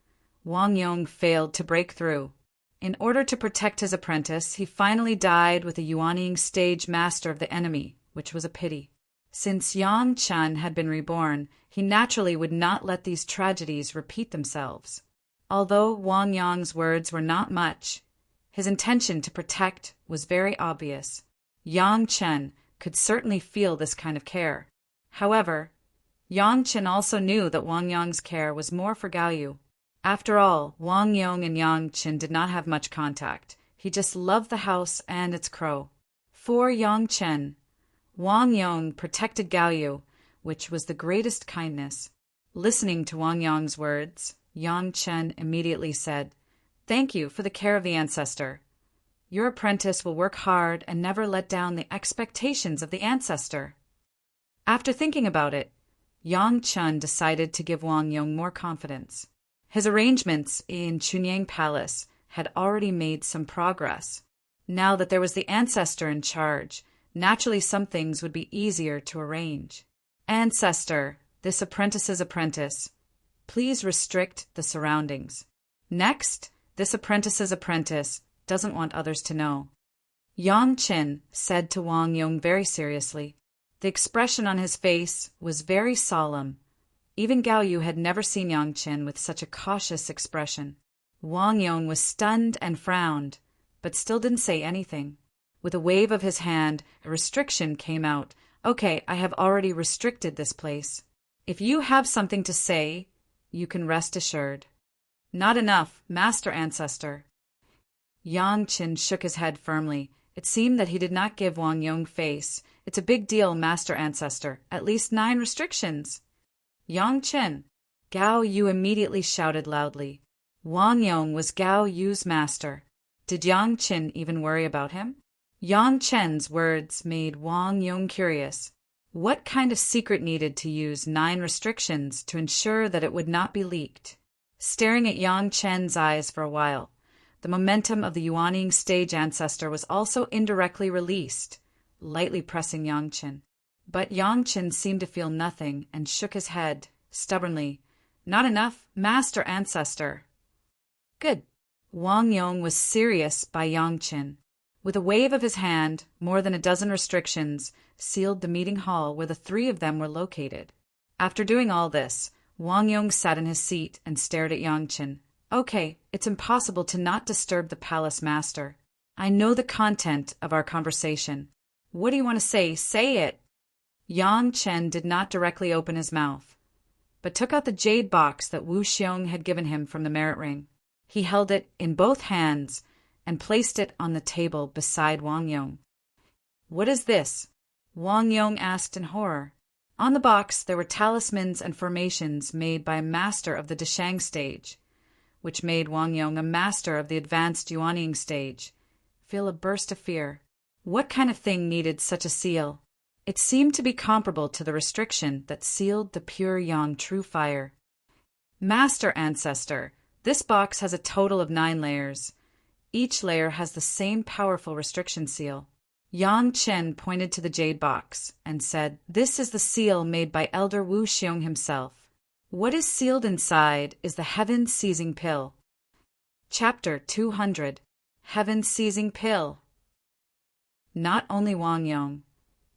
Speaker 1: Wang Yong failed to break through. In order to protect his apprentice, he finally died with a Yuanying stage master of the enemy, which was a pity. Since Yang Chen had been reborn, he naturally would not let these tragedies repeat themselves. Although Wang Yong's words were not much, his intention to protect was very obvious. Yang Chen could certainly feel this kind of care. However, Yang Chen also knew that Wang Yong's care was more for Gao Yu. After all, Wang Yong and Yang Chen did not have much contact. He just loved the house and its crow. For Yang Chen, Wang Yong protected Gao Yu, which was the greatest kindness. Listening to Wang Yong's words, Yang Chen immediately said, "Thank you for the care of the ancestor. Your apprentice will work hard and never let down the expectations of the ancestor." After thinking about it, Yang Chen decided to give Wang Yong more confidence. His arrangements in Chunyang Palace had already made some progress. Now that there was the ancestor in charge, naturally some things would be easier to arrange. "Ancestor, this apprentice's apprentice, please restrict the surroundings. Next, this apprentice's apprentice doesn't want others to know." Yang Qin said to Wang Yong very seriously. The expression on his face was very solemn. Even Gao Yu had never seen Yang Qin with such a cautious expression. Wang Yong was stunned and frowned, but still didn't say anything. With a wave of his hand, a restriction came out. "Okay, I have already restricted this place. If you have something to say, you can rest assured." "Not enough, Master Ancestor." Yang Qin shook his head firmly. It seemed that he did not give Wang Yong face. "It's a big deal, Master Ancestor. At least 9 restrictions." "Yang Qin!" Gao Yu immediately shouted loudly. Wang Yong was Gao Yu's master. Did Yang Qin even worry about him? Yang Qin's words made Wang Yong curious. What kind of secret needed to use 9 restrictions to ensure that it would not be leaked? Staring at Yang Qin's eyes for a while, The momentum of the Yuanying stage ancestor was also indirectly released, lightly pressing Yang Chen. But Yang Chen seemed to feel nothing and shook his head, stubbornly. Not enough, master ancestor. Good. Wang Yong was serious by Yang Chen. With a wave of his hand, more than a dozen restrictions sealed the meeting hall where the three of them were located. After doing all this, Wang Yong sat in his seat and stared at Yang Chen. Okay, it's impossible to not disturb the palace master. I know the content of our conversation. What do you want to say? Say it. Yang Chen did not directly open his mouth, but took out the jade box that Wu Xiong had given him from the merit ring. He held it in both hands and placed it on the table beside Wang Yong. What is this? Wang Yong asked in horror. On the box there were talismans and formations made by a master of the Deshang stage, which made Wang Yong a master of the advanced Yuanying stage feel a burst of fear. What kind of thing needed such a seal? It seemed to be comparable to the restriction that sealed the pure Yang true fire. Master ancestor, this box has a total of 9 layers. Each layer has the same powerful restriction seal. Yang Chen pointed to the jade box and said, "This is the seal made by Elder Wu Xiong himself. What is sealed inside is the heaven-seizing pill." Chapter 200. Heaven-seizing pill. Not only Wang Yong,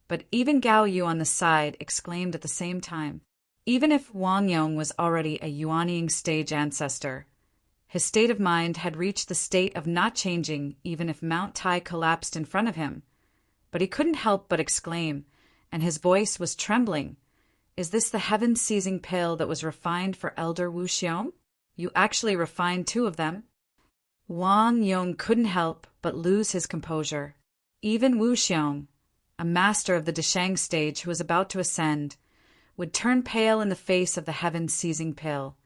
Speaker 1: but even Gao Yu on the side exclaimed at the same time. Even if Wang Yong was already a Yuanying stage ancestor, his state of mind had reached the state of not changing even if Mount Tai collapsed in front of him. But he couldn't help but exclaim, and his voice was trembling. "Is this the heaven-seizing pill that was refined for Elder Wu Xiong? You actually refined 2 of them?" Wang Yong couldn't help but lose his composure. Even Wu Xiong, a master of the Deshang stage who was about to ascend, would turn pale in the face of the heaven-seizing pill,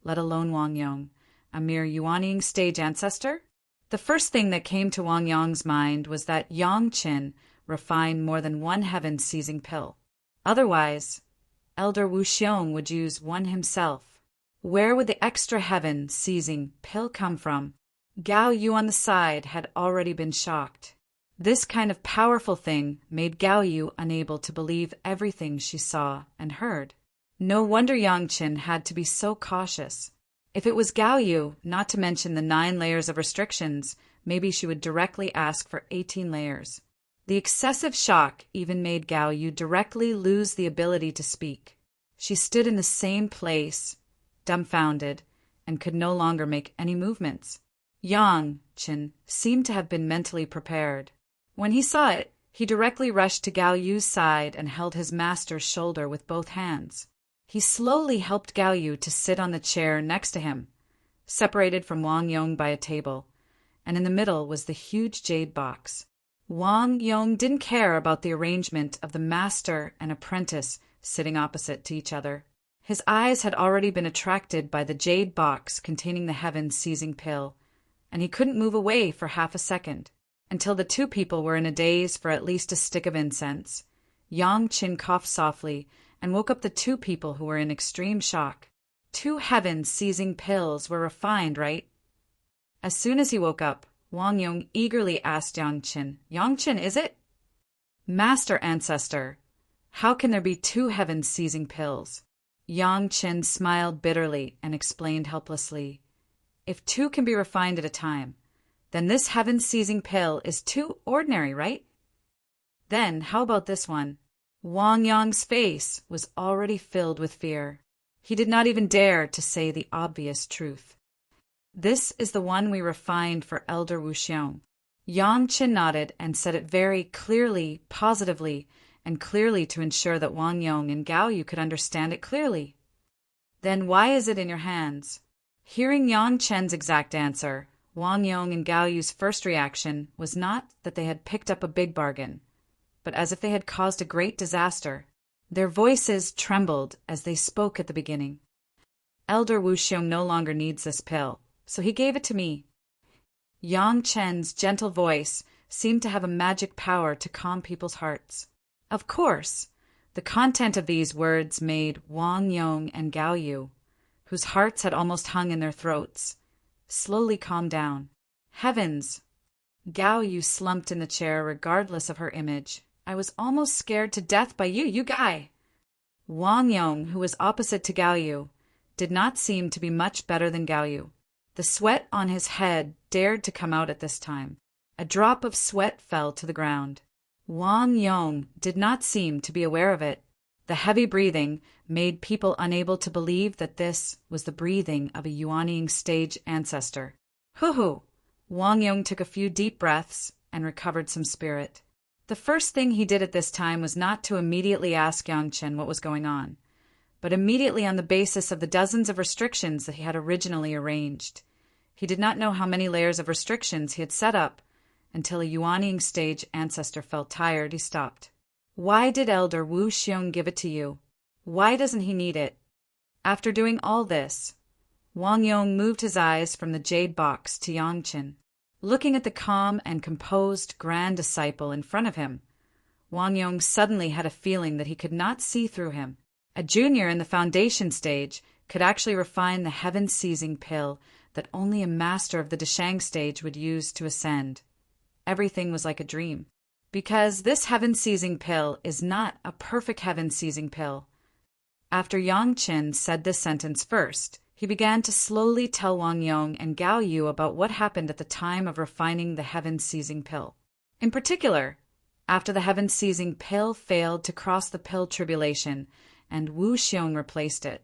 Speaker 1: let alone Wang Yong, a mere Yuanying stage ancestor. The first thing that came to Wang Yong's mind was that Yang Chen refined more than 1 heaven-seizing pill. Otherwise, Elder Wu Xiong would use 1 himself. Where would the extra heaven-seizing pill come from? Gao Yu on the side had already been shocked. This kind of powerful thing made Gao Yu unable to believe everything she saw and heard. No wonder Yang Chen had to be so cautious. If it was Gao Yu, not to mention the 9 layers of restrictions, maybe she would directly ask for 18 layers. The excessive shock even made Gao Yu directly lose the ability to speak. She stood in the same place, dumbfounded, and could no longer make any movements. Yang Chen seemed to have been mentally prepared. When he saw it, he directly rushed to Gao Yu's side and held his master's shoulder with both hands. He slowly helped Gao Yu to sit on the chair next to him, separated from Wang Yong by a table, and in the middle was the huge jade box. Wang Yong didn't care about the arrangement of the master and apprentice sitting opposite to each other. His eyes had already been attracted by the jade box containing the heaven-seizing pill, and he couldn't move away for half a second, until the 2 people were in a daze for at least a stick of incense. Yang Chen coughed softly and woke up the 2 people who were in extreme shock. 2 heaven-seizing pills were refined, right? As soon as he woke up, Wang Yong eagerly asked Yang Chen, "Yang Chen, is it?" "Master ancestor, how can there be 2 heaven-seizing pills?" Yang Chen smiled bitterly and explained helplessly, "If 2 can be refined at a time, then this heaven-seizing pill is too ordinary, right? Then how about this one?" Wang Yong's face was already filled with fear. He did not even dare to say the obvious truth. "This is the one we refined for Elder Wu Xiong." Yang Chen nodded and said it very clearly, positively, and clearly to ensure that Wang Yong and Gao Yu could understand it clearly. "Then why is it in your hands?" Hearing Yang Chen's exact answer, Wang Yong and Gao Yu's first reaction was not that they had picked up a big bargain, but as if they had caused a great disaster. Their voices trembled as they spoke at the beginning. "Elder Wu Xiong no longer needs this pill, so he gave it to me." Yang Chen's gentle voice seemed to have a magic power to calm people's hearts. Of course, the content of these words made Wang Yong and Gao Yu, whose hearts had almost hung in their throats, slowly calm down. Heavens! Gao Yu slumped in the chair regardless of her image. I was almost scared to death by you guy! Wang Yong, who was opposite to Gao Yu, did not seem to be much better than Gao Yu. The sweat on his head dared to come out at this time. A drop of sweat fell to the ground. Wang Yong did not seem to be aware of it. The heavy breathing made people unable to believe that this was the breathing of a Yuanying stage ancestor. Hoo-hoo! Wang Yong took a few deep breaths and recovered some spirit. The first thing he did at this time was not to immediately ask Yang Chen what was going on, but immediately on the basis of the dozens of restrictions that he had originally arranged. He did not know how many layers of restrictions he had set up. Until a Yuanying stage ancestor felt tired, he stopped. Why did Elder Wu Xiong give it to you? Why doesn't he need it? After doing all this, Wang Yong moved his eyes from the jade box to Yang Chen. Looking at the calm and composed grand disciple in front of him, Wang Yong suddenly had a feeling that he could not see through him. A junior in the foundation stage could actually refine the heaven-seizing pill that only a master of the Deshang stage would use to ascend. Everything was like a dream. Because this heaven-seizing pill is not a perfect heaven-seizing pill. After Yang Chen said this sentence first, he began to slowly tell Wang Yong and Gao Yu about what happened at the time of refining the heaven-seizing pill. In particular, after the heaven-seizing pill failed to cross the pill tribulation and Wu Xiong replaced it,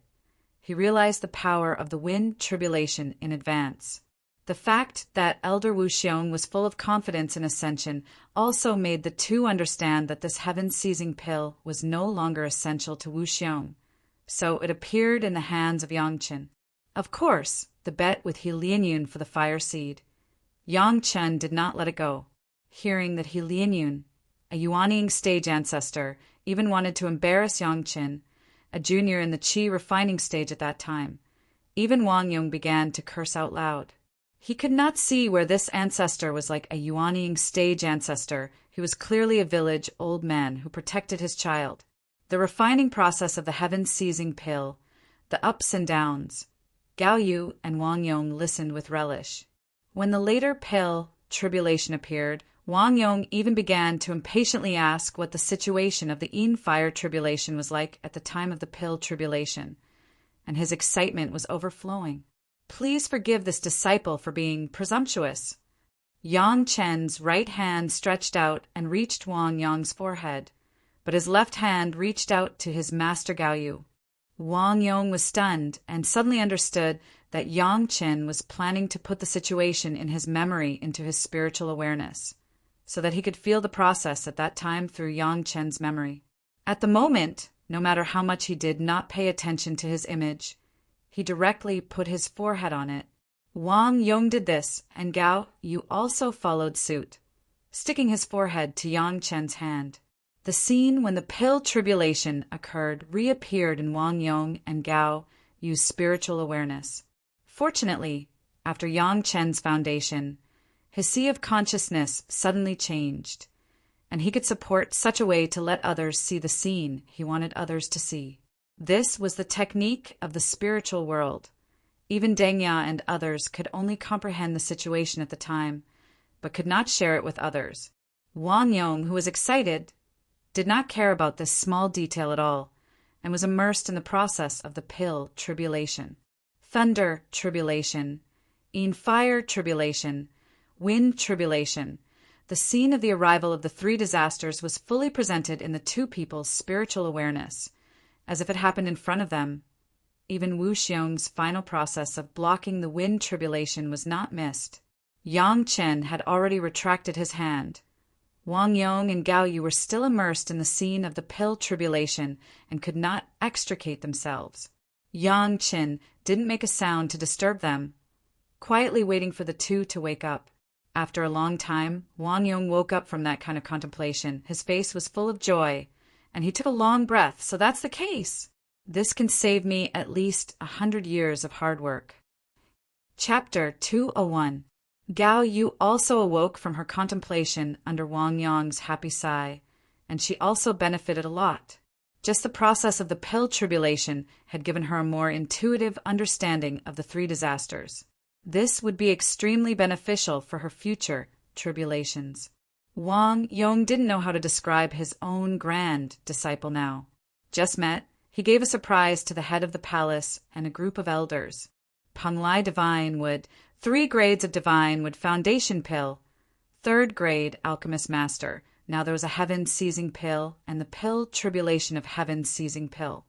Speaker 1: he realized the power of the wind tribulation in advance. The fact that Elder Wu Xiong was full of confidence in ascension also made the two understand that this heaven-seizing pill was no longer essential to Wu Xiong, so it appeared in the hands of Yang Chen. Of course, the bet with He Lianyun for the fire seed. Yang Chen did not let it go. Hearing that He Lianyun, a Yuanying stage ancestor, even wanted to embarrass Yang Chen, a junior in the Qi refining stage at that time, even Wang Yong began to curse out loud. He could not see where this ancestor was like a Yuanying stage ancestor. He was clearly a village old man who protected his child. The refining process of the heaven-seizing pill, the ups and downs. Gao Yu and Wang Yong listened with relish. When the later pill tribulation appeared, Wang Yong even began to impatiently ask what the situation of the Yin fire tribulation was like at the time of the pill tribulation, and his excitement was overflowing. Please forgive this disciple for being presumptuous. Yang Chen's right hand stretched out and reached Wang Yong's forehead, but his left hand reached out to his master Gao Yu. Wang Yong was stunned and suddenly understood that Yang Chen was planning to put the situation in his memory into his spiritual awareness, so that he could feel the process at that time through Yang Chen's memory. At the moment, no matter how much he did not pay attention to his image, he directly put his forehead on it. Wang Yong did this, and Gao Yu also followed suit, sticking his forehead to Yang Chen's hand. The scene when the pill tribulation occurred reappeared in Wang Yong and Gao Yu's spiritual awareness. Fortunately, after Yang Chen's foundation, his sea of consciousness suddenly changed, and he could support such a way to let others see the scene he wanted others to see. This was the technique of the spiritual world. Even Deng Ya and others could only comprehend the situation at the time, but could not share it with others. Wang Yong, who was excited, did not care about this small detail at all, and was immersed in the process of the pill tribulation. Thunder tribulation, Yin fire tribulation, wind tribulation. The scene of the arrival of the three disasters was fully presented in the two people's spiritual awareness, as if it happened in front of them. Even Wu Xiong's final process of blocking the wind tribulation was not missed. Yang Chen had already retracted his hand. Wang Yong and Gao Yu were still immersed in the scene of the pill tribulation and could not extricate themselves. Yang Chen didn't make a sound to disturb them, quietly waiting for the two to wake up. After a long time, Wang Yong woke up from that kind of contemplation. His face was full of joy, and he took a long breath. So that's the case. This can save me at least 100 years of hard work. Chapter 201. Gao Yu also awoke from her contemplation under Wang Yong's happy sigh, and she also benefited a lot. Just the process of the pill tribulation had given her a more intuitive understanding of the three disasters. This would be extremely beneficial for her future tribulations. Wang Yong didn't know how to describe his own grand disciple now. Just met, he gave a surprise to the head of the palace and a group of elders. Peng Lai Divine Wood, 3 grades of Divine Wood Foundation Pill, 3rd grade Alchemist Master. Now there was a Heaven-Seizing Pill and the Pill Tribulation of Heaven-Seizing Pill.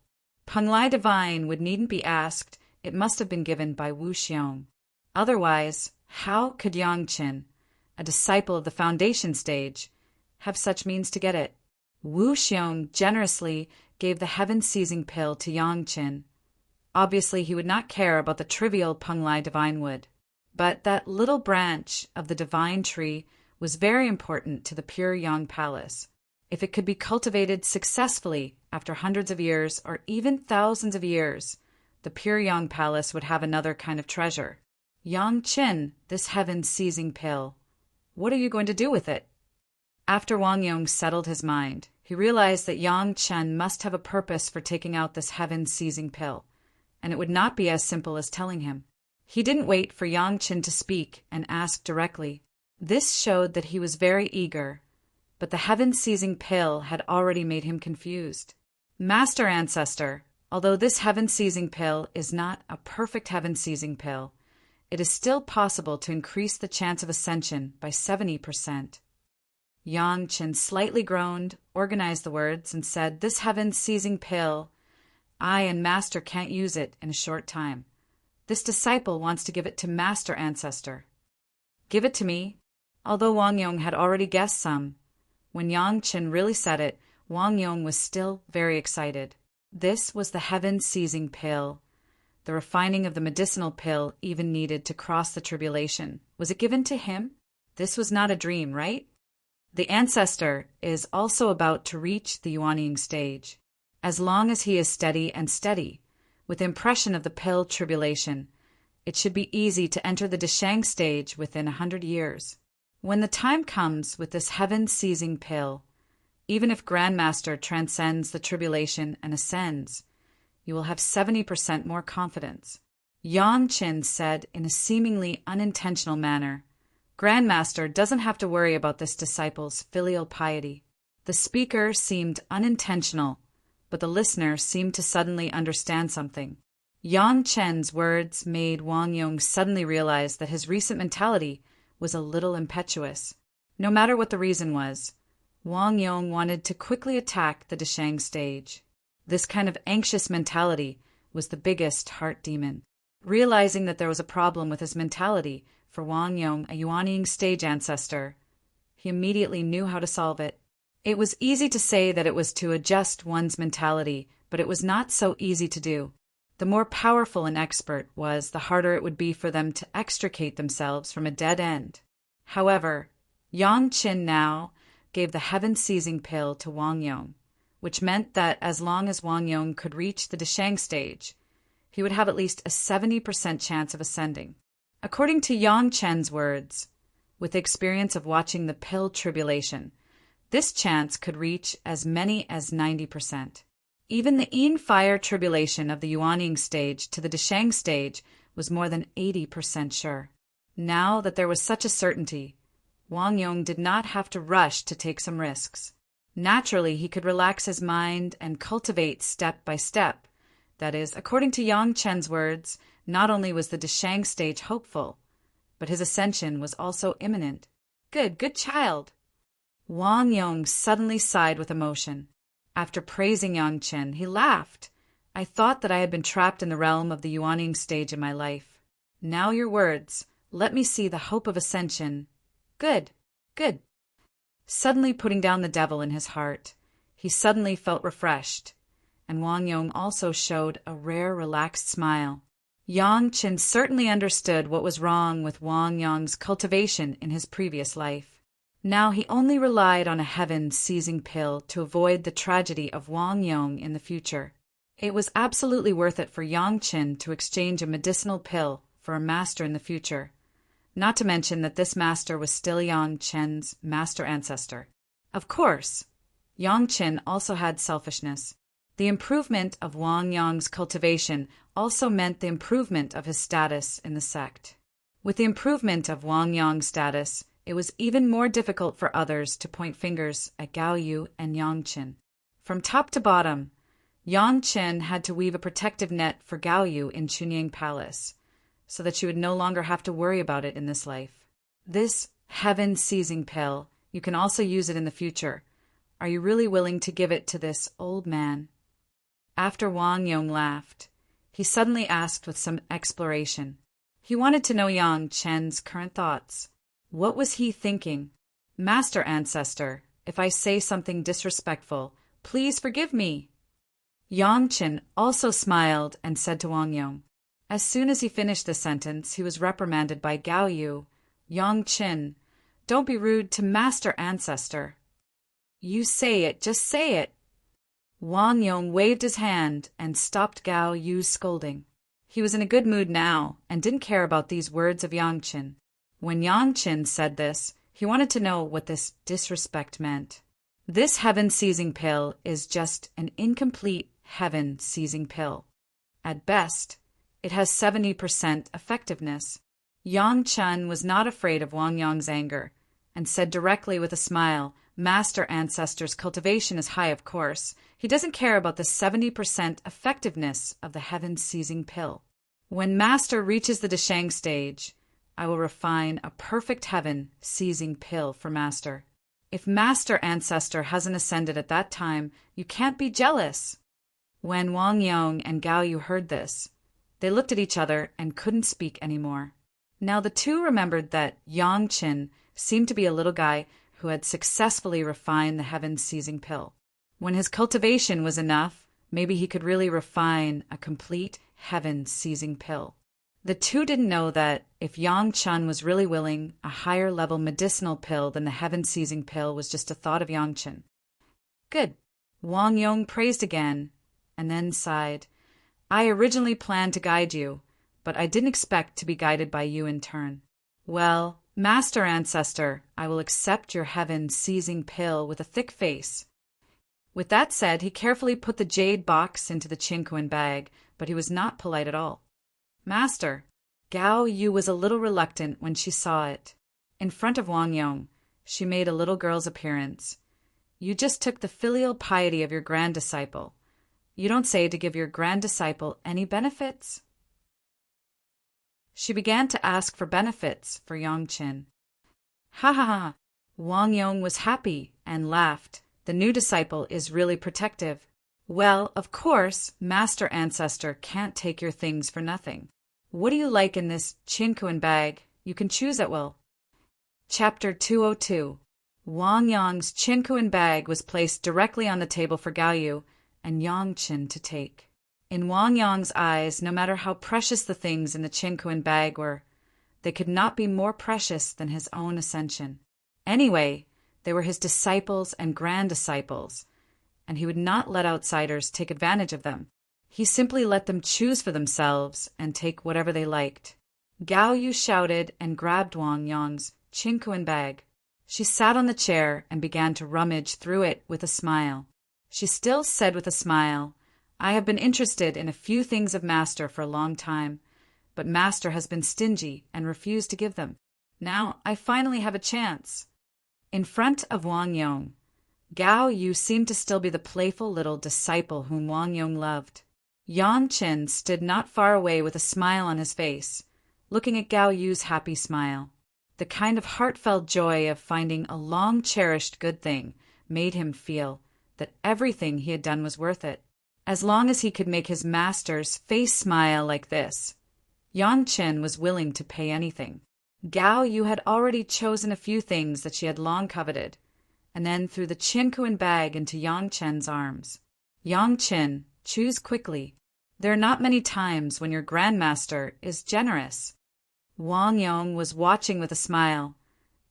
Speaker 1: Peng Lai Divine Wood needn't be asked, it must have been given by Wu Xiong. Otherwise, how could Yang Qin, a disciple of the foundation stage, have such means to get it? Wu Xiong generously gave the Heaven-Seizing Pill to Yang Qin. Obviously, he would not care about the trivial Peng Lai Divine Wood. But that little branch of the divine tree was very important to the pure Yang Palace. If it could be cultivated successfully after hundreds of years or even thousands of years, the pure Yang Palace would have another kind of treasure. Yang Qin, this Heaven-Seizing Pill, what are you going to do with it? After Wang Yong settled his mind, he realized that Yang Chen must have a purpose for taking out this Heaven-Seizing Pill, and it would not be as simple as telling him. He didn't wait for Yang Chen to speak and ask directly. This showed that he was very eager, but the Heaven-Seizing Pill had already made him confused. Master Ancestor, although this Heaven-Seizing Pill is not a perfect Heaven-Seizing Pill, it is still possible to increase the chance of ascension by 70%. Yang Chen slightly groaned, organized the words, and said, "This Heaven-Seizing Pill, I and Master can't use it in a short time. This disciple wants to give it to Master Ancestor." "Give it to me." Although Wang Yong had already guessed some, when Yang Chen really said it, Wang Yong was still very excited. This was the Heaven-Seizing Pill. The refining of the medicinal pill even needed to cross the tribulation. Was it given to him? This was not a dream, right? The Ancestor is also about to reach the Yuanying stage. As long as he is steady, with impression of the pill tribulation, it should be easy to enter the Deshang stage within 100 years. When the time comes with this Heaven-Seizing Pill, even if Grandmaster transcends the tribulation and ascends, you will have 70% more confidence. Yang Qin said in a seemingly unintentional manner, "Grandmaster doesn't have to worry about this disciple's filial piety." The speaker seemed unintentional, but the listener seemed to suddenly understand something. Yang Chen's words made Wang Yong suddenly realize that his recent mentality was a little impetuous. No matter what the reason was, Wang Yong wanted to quickly attack the Deshang stage. This kind of anxious mentality was the biggest heart demon. Realizing that there was a problem with his mentality for Wang Yong, a Yuanying stage ancestor, he immediately knew how to solve it. It was easy to say that it was to adjust one's mentality, but it was not so easy to do. The more powerful an expert was, the harder it would be for them to extricate themselves from a dead end. However, Yang Qin now gave the Heaven-Seizing Pill to Wang Yong, which meant that as long as Wang Yong could reach the Deshang stage, he would have at least a 70% chance of ascending. According to Yang Chen's words, with the experience of watching the pill tribulation, this chance could reach as many as 90%. Even the Yin fire tribulation of the Yuanying stage to the Deshang stage was more than 80% sure. Now that there was such a certainty, Wang Yong did not have to rush to take some risks. Naturally, he could relax his mind and cultivate step by step. That is, according to Yang Chen's words, not only was the Deshang stage hopeful, but his ascension was also imminent. Good child. Wang Yong suddenly sighed with emotion. After praising Yang Chen, he laughed. "I thought that I had been trapped in the realm of the Yuanying stage in my life. Now your words, let me see the hope of ascension. Good. Suddenly putting down the devil in his heart, he suddenly felt refreshed, and Wang Yong also showed a rare relaxed smile. Yang Chen certainly understood what was wrong with Wang Yong's cultivation in his previous life. Now he only relied on a Heaven-Seizing Pill to avoid the tragedy of Wang Yong in the future. It was absolutely worth it for Yang Chen to exchange a medicinal pill for a master in the future. Not to mention that this master was still Yang Chen's master ancestor. Of course, Yang Chen also had selfishness. The improvement of Wang Yong's cultivation also meant the improvement of his status in the sect. With the improvement of Wang Yong's status, it was even more difficult for others to point fingers at Gao Yu and Yang Chen. From top to bottom, Yang Chen had to weave a protective net for Gao Yu in Chunying Palace, so that she would no longer have to worry about it in this life. This heaven-seizing pill, you can also use it in the future. Are you really willing to give it to this old man? After Wang Yong laughed, he suddenly asked with some exploration. He wanted to know Yang Chen's current thoughts. What was he thinking? Master Ancestor, if I say something disrespectful, please forgive me. Yang Chen also smiled and said to Wang Yong. As soon as he finished the sentence, he was reprimanded by Gao Yu. Yang Chen, don't be rude to Master Ancestor. You say it, just say it. Wang Yong waved his hand and stopped Gao Yu's scolding. He was in a good mood now and didn't care about these words of Yang Chen. When Yang Chen said this, he wanted to know what this disrespect meant. This heaven-seizing pill is just an incomplete heaven-seizing pill. At best, it has 70% effectiveness. Yang Chen was not afraid of Wang Yong's anger and said directly with a smile, Master Ancestor's cultivation is high, of course. He doesn't care about the 70% effectiveness of the heaven-seizing pill. When Master reaches the Deshang stage, I will refine a perfect heaven-seizing pill for Master. If Master Ancestor hasn't ascended at that time, you can't be jealous. When Wang Yong and Gao Yu heard this, they looked at each other and couldn't speak anymore. Now the two remembered that Yang Chen seemed to be a little guy who had successfully refined the heaven-seizing pill. When his cultivation was enough, maybe he could really refine a complete heaven-seizing pill. The two didn't know that if Yang Chen was really willing, a higher-level medicinal pill than the heaven-seizing pill was just a thought of Yang Chen. Good. Wang Yong praised again, and then sighed. I originally planned to guide you, but I didn't expect to be guided by you in turn. Well, Master Ancestor, I will accept your heaven-seizing pill with a thick face. With that said, he carefully put the jade box into the Qinkuan bag, but he was not polite at all. Master, Gao Yu was a little reluctant when she saw it. In front of Wang Yong, she made a little girl's appearance. You just took the filial piety of your grand disciple. You don't say to give your grand disciple any benefits? She began to ask for benefits for Yang Chen. Ha ha ha! Wang Yong was happy and laughed. The new disciple is really protective. Well, of course, Master Ancestor can't take your things for nothing. What do you like in this Qinkuan bag? You can choose at will. Chapter 202. Wang Yong's Qinkuan bag was placed directly on the table for Gao Yu and Yang Chen to take. In Wang Yong's eyes, no matter how precious the things in the Qinkuan bag were, they could not be more precious than his own ascension. Anyway, they were his disciples and grand disciples, and he would not let outsiders take advantage of them. He simply let them choose for themselves and take whatever they liked. Gao Yu shouted and grabbed Wang Yong's Qinkuan bag. She sat on the chair and began to rummage through it with a smile. She still said with a smile, I have been interested in a few things of Master for a long time, but Master has been stingy and refused to give them. Now I finally have a chance. In front of Wang Yong, Gao Yu seemed to still be the playful little disciple whom Wang Yong loved. Yang Chen stood not far away with a smile on his face, looking at Gao Yu's happy smile. The kind of heartfelt joy of finding a long-cherished good thing made him feel that everything he had done was worth it. As long as he could make his master's face smile like this, Yang Chen was willing to pay anything. Gao Yu had already chosen a few things that she had long coveted, and then threw the Qinkuan bag into Yang Chen's arms. Yang Chen, choose quickly. There are not many times when your grandmaster is generous. Wang Yong was watching with a smile,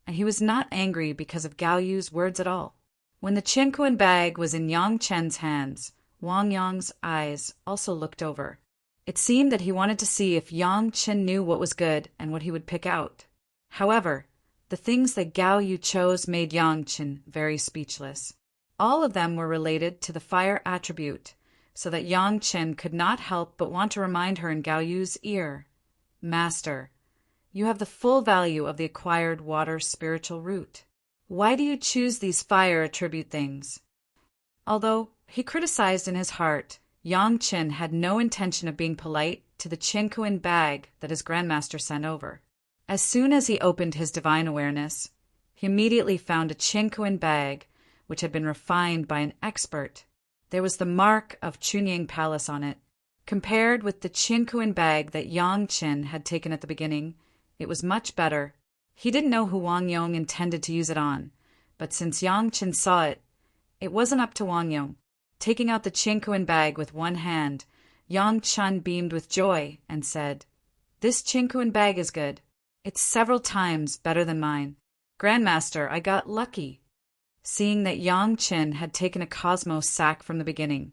Speaker 1: and he was not angry because of Gao Yu's words at all. When the Qinkuan bag was in Yang Chen's hands, Wang Yong's eyes also looked over. It seemed that he wanted to see if Yang Chen knew what was good and what he would pick out. However, the things that Gao Yu chose made Yang Chen very speechless. All of them were related to the fire attribute, so that Yang Chen could not help but want to remind her in Gao Yu's ear, Master, You have the full value of the acquired water spiritual root. Why do you choose these fire attribute things? Although he criticized in his heart, Yang Qin had no intention of being polite to the Qinkuan bag that his grandmaster sent over. As soon as he opened his divine awareness, he immediately found a Qinkuan bag which had been refined by an expert. There was the mark of Chunying Palace on it. Compared with the Qinkuan bag that Yang Qin had taken at the beginning, it was much better. He didn't know who Wang Yong intended to use it on, but since Yang Qin saw it, it wasn't up to Wang Yong. Taking out the Qinkuan bag with one hand, Yang Qin beamed with joy and said, "This Qinkuan bag is good. It's several times better than mine. Grandmaster, I got lucky." Seeing that Yang Qin had taken a cosmos sack from the beginning,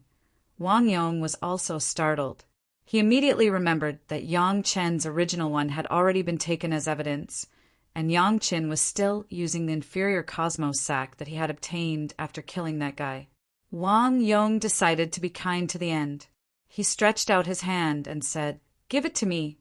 Speaker 1: Wang Yong was also startled. He immediately remembered that Yang Qin's original one had already been taken as evidence, and Yang Qin was still using the inferior cosmos sack that he had obtained after killing that guy. Wang Yong decided to be kind to the end. He stretched out his hand and said, "Give it to me.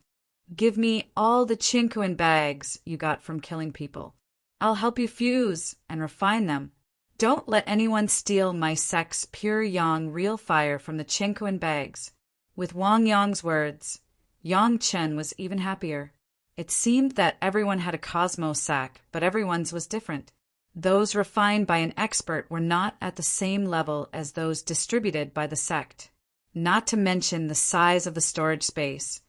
Speaker 1: Give me all the Qinkuan bags you got from killing people. I'll help you fuse and refine them. Don't let anyone steal my sect's pure yang real fire from the Qinkuan bags." With Wang Yong's words, Yang Qin was even happier. It seemed that everyone had a cosmos sack, but everyone's was different. Those refined by an expert were not at the same level as those distributed by the sect. Not to mention the size of the storage space.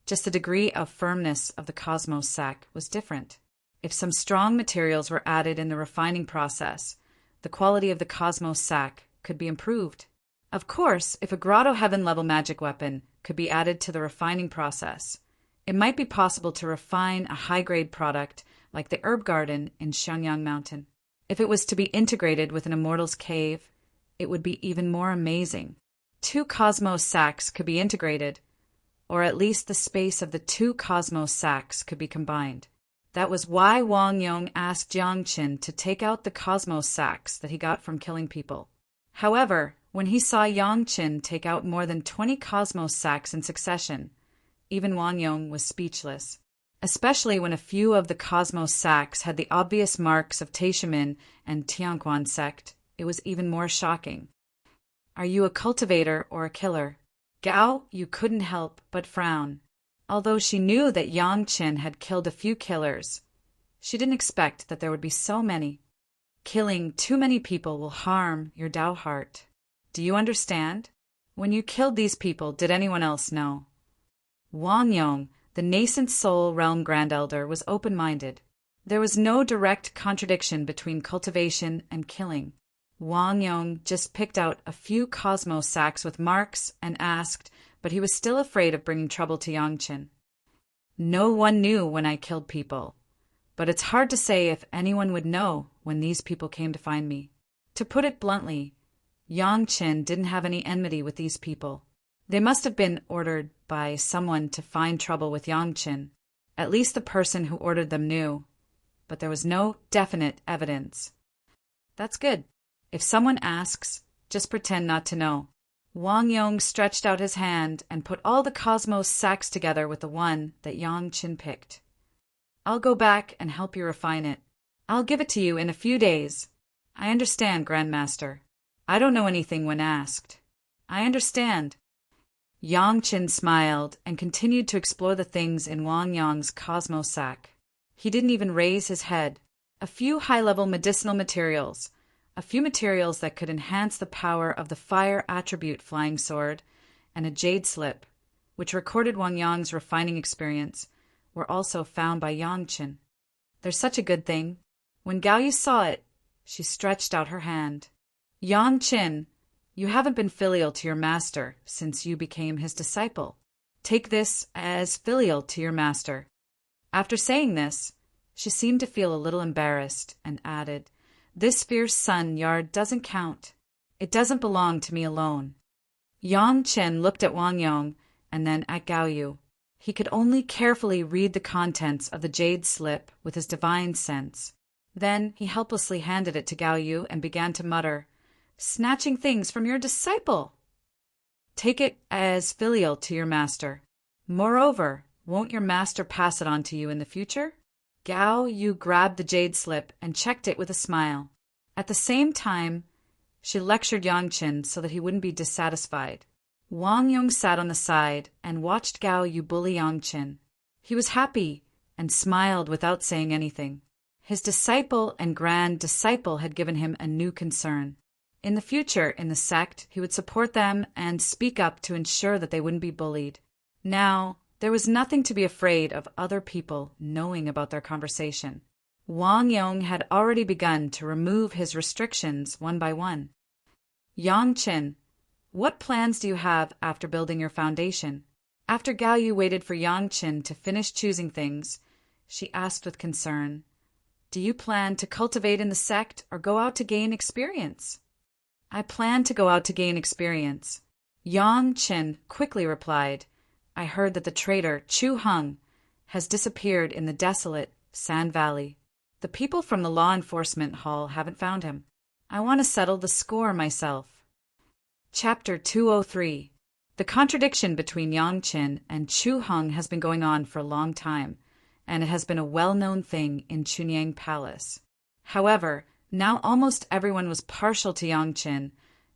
Speaker 1: Just the degree of firmness of the cosmos sack was different. If some strong materials were added in the refining process, the quality of the cosmos sack could be improved. Of course, if a grotto heaven-level magic weapon could be added to the refining process, it might be possible to refine a high-grade product like the herb garden in Shenyang Mountain. If it was to be integrated with an Immortal's cave, it would be even more amazing. 2 cosmos sacks could be integrated, or at least the space of the 2 cosmos sacks could be combined. That was why Wang Yong asked Yang Qin to take out the cosmos sacks that he got from killing people. However, when he saw Yang Qin take out more than 20 cosmos sacks in succession, even Wang Yong was speechless. Especially when a few of the cosmos sacks had the obvious marks of Taishimin and Tianquan sect, it was even more shocking. "Are you a cultivator or a killer?" Gao Yu couldn't help but frown. Although she knew that Yang Qin had killed a few killers, she didn't expect that there would be so many. Killing too many people will harm your Dao heart. Do you understand? When you killed these people, did anyone else know? Wang Yong, the nascent soul realm grand elder, was open-minded. There was no direct contradiction between cultivation and killing. Wang Yong just picked out a few cosmos sacks with marks and asked, but he was still afraid of bringing trouble to Yang Qin. "No one knew when I killed people, but it's hard to say if anyone would know when these people came to find me." To put it bluntly, Yang Qin didn't have any enmity with these people. They must have been ordered by someone to find trouble with Yang Qin. At least the person who ordered them knew, but there was no definite evidence. That's good. If someone asks, just pretend not to know. Wang Yong stretched out his hand and put all the cosmos sacks together with the one that Yang Qin picked. "I'll go back and help you refine it. I'll give it to you in a few days." "I understand, Grandmaster. I don't know anything when asked." "I understand." Yang Qin smiled and continued to explore the things in Wang Yong's cosmos sack. He didn't even raise his head. A few high-level medicinal materials, a few materials that could enhance the power of the fire attribute flying sword, and a jade slip, which recorded Wang Yong's refining experience, were also found by Yang Qin. "There's such a good thing." When Gao Yu saw it, she stretched out her hand. "Yang Qin, you haven't been filial to your master since you became his disciple. Take this as filial to your master." After saying this, she seemed to feel a little embarrassed and added, "This fierce sun yard doesn't count. It doesn't belong to me alone." Yang Qin looked at Wang Yong and then at Gao Yu. He could only carefully read the contents of the jade slip with his divine sense. Then he helplessly handed it to Gao Yu and began to mutter, "Snatching things from your disciple!" "Take it as filial to your master. Moreover, Won't your master pass it on to you in the future? Gao Yu grabbed the jade slip and checked it with a smile. At the same time, she lectured Yang Chen so that he wouldn't be dissatisfied. Wang Yong sat on the side and watched Gao Yu bully Yang Chen. He was happy and smiled without saying anything. His disciple and grand disciple had given him a new concern. In the future, in the sect, he would support them and speak up to ensure that they wouldn't be bullied. Now, there was nothing to be afraid of other people knowing about their conversation. Wang Yong had already begun to remove his restrictions one by one. Yang Chen, what plans do you have after building your foundation? After Gao Yu waited for Yang Chen to finish choosing things, she asked with concern, "Do you plan to cultivate in the sect or go out to gain experience?" "I plan to go out to gain experience." Yang Chen quickly replied, "I heard that the traitor Chu Heng has disappeared in the desolate Sand Valley. The people from the law enforcement hall haven't found him. I want to settle the score myself." Chapter 203. The contradiction between Yang Chen and Chu Heng has been going on for a long time, and it has been a well-known thing in Chunyang Palace. However, now almost everyone was partial to Yang Chen,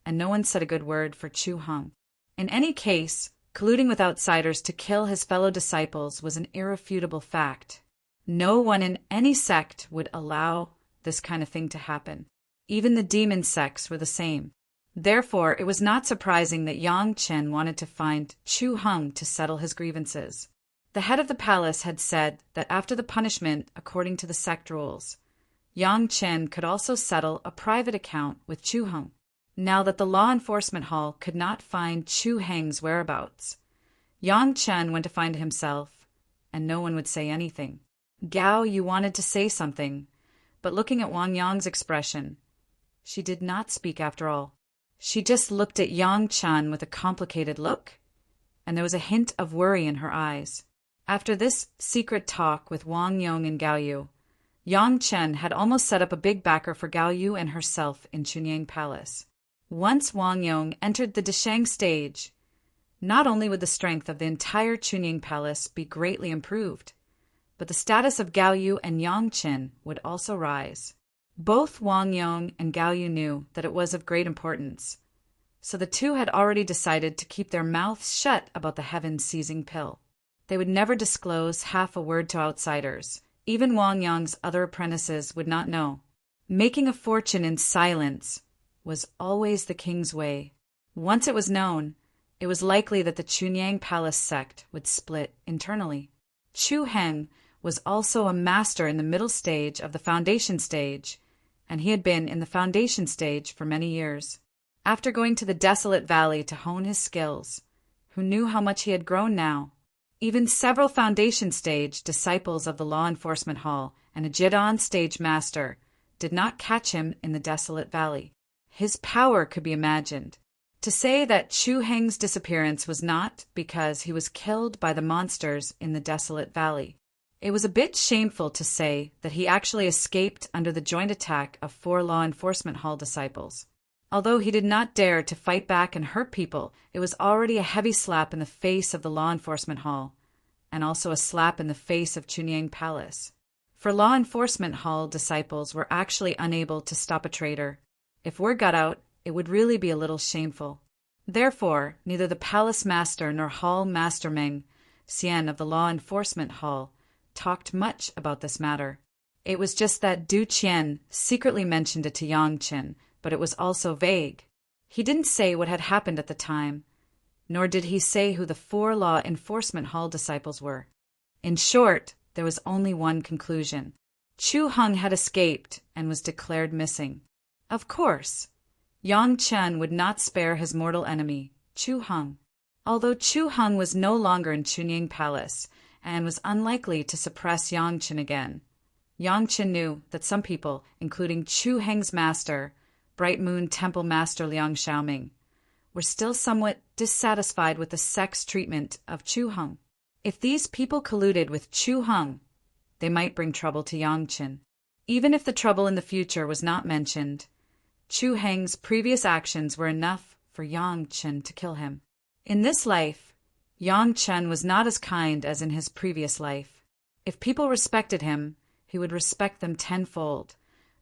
Speaker 1: and no one said a good word for Chu Heng. In any case, colluding with outsiders to kill his fellow disciples was an irrefutable fact. No one in any sect would allow this kind of thing to happen. Even the demon sects were the same. Therefore, it was not surprising that Yang Chen wanted to find Chu Heng to settle his grievances. The head of the palace had said that after the punishment, according to the sect rules, Yang Chen could also settle a private account with Chu Heng. Now that the law enforcement hall could not find Chu Heng's whereabouts, Yang Chen went to find himself, and no one would say anything. Gao Yu wanted to say something, but looking at Wang Yong's expression, she did not speak after all. She just looked at Yang Chen with a complicated look, and there was a hint of worry in her eyes. After this secret talk with Wang Yong and Gao Yu, Yang Chen had almost set up a big backer for Gao Yu and herself in Chunyang Palace. Once Wang Yong entered the Deshang stage, not only would the strength of the entire Chunyang Palace be greatly improved, but the status of Gao Yu and Yang Chen would also rise. Both Wang Yong and Gao Yu knew that it was of great importance, so the two had already decided to keep their mouths shut about the heaven-seizing pill. They would never disclose half a word to outsiders. Even Wang Yong's other apprentices would not know. Making a fortune in silence was always the king's way. Once it was known, it was likely that the Chunyang Palace sect would split internally. Chu Heng was also a master in the middle stage of the foundation stage, and he had been in the foundation stage for many years. After going to the desolate valley to hone his skills, who knew how much he had grown now? Even several foundation stage disciples of the law enforcement hall and a Jidan stage master did not catch him in the desolate valley. His power could be imagined. To say that Chu Heng's disappearance was not because he was killed by the monsters in the desolate valley. It was a bit shameful to say that he actually escaped under the joint attack of 4 law enforcement hall disciples. Although he did not dare to fight back and hurt people, it was already a heavy slap in the face of the law enforcement hall, and also a slap in the face of Chunyang Palace. For law enforcement hall disciples were actually unable to stop a traitor. If word got out, it would really be a little shameful. Therefore, neither the palace master nor hall master Meng Xian of the law enforcement hall talked much about this matter. It was just that Du Qian secretly mentioned it to Yang Chen, but it was also vague. He didn't say what had happened at the time, nor did he say who the 4 law enforcement hall disciples were. In short, there was only one conclusion. Chu Heng had escaped and was declared missing. Of course, Yang Chen would not spare his mortal enemy, Chu Heng. Although Chu Heng was no longer in Chunyang Palace and was unlikely to suppress Yang Chen again, Yang Chen knew that some people, including Chu Heng's master, Bright Moon Temple Master Liang Xiaoming, were still somewhat dissatisfied with the sect's treatment of Chu Heng. If these people colluded with Chu Heng, they might bring trouble to Yang Chen. Even if the trouble in the future was not mentioned, Chu Heng's previous actions were enough for Yang Chen to kill him. In this life, Yang Chen was not as kind as in his previous life. If people respected him, he would respect them tenfold,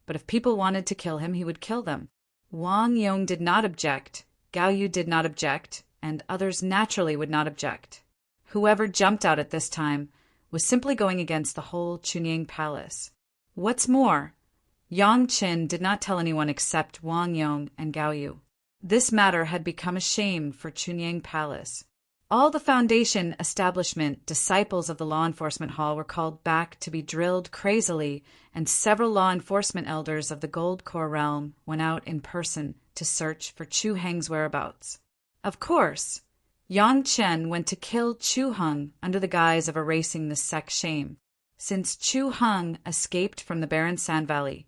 Speaker 1: but if people wanted to kill him, he would kill them. Wang Yong did not object, Gao Yu did not object, and others naturally would not object. Whoever jumped out at this time was simply going against the whole Chunying Palace. What's more, Yang Chen did not tell anyone except Wang Yong and Gao Yu. This matter had become a shame for Chunying Palace. All the Foundation establishment disciples of the law enforcement hall were called back to be drilled crazily, and several law enforcement elders of the Gold Core realm went out in person to search for Chu Heng's whereabouts. Of course, Yang Chen went to kill Chu Heng under the guise of erasing the sect shame. Since Chu Heng escaped from the barren Sand Valley,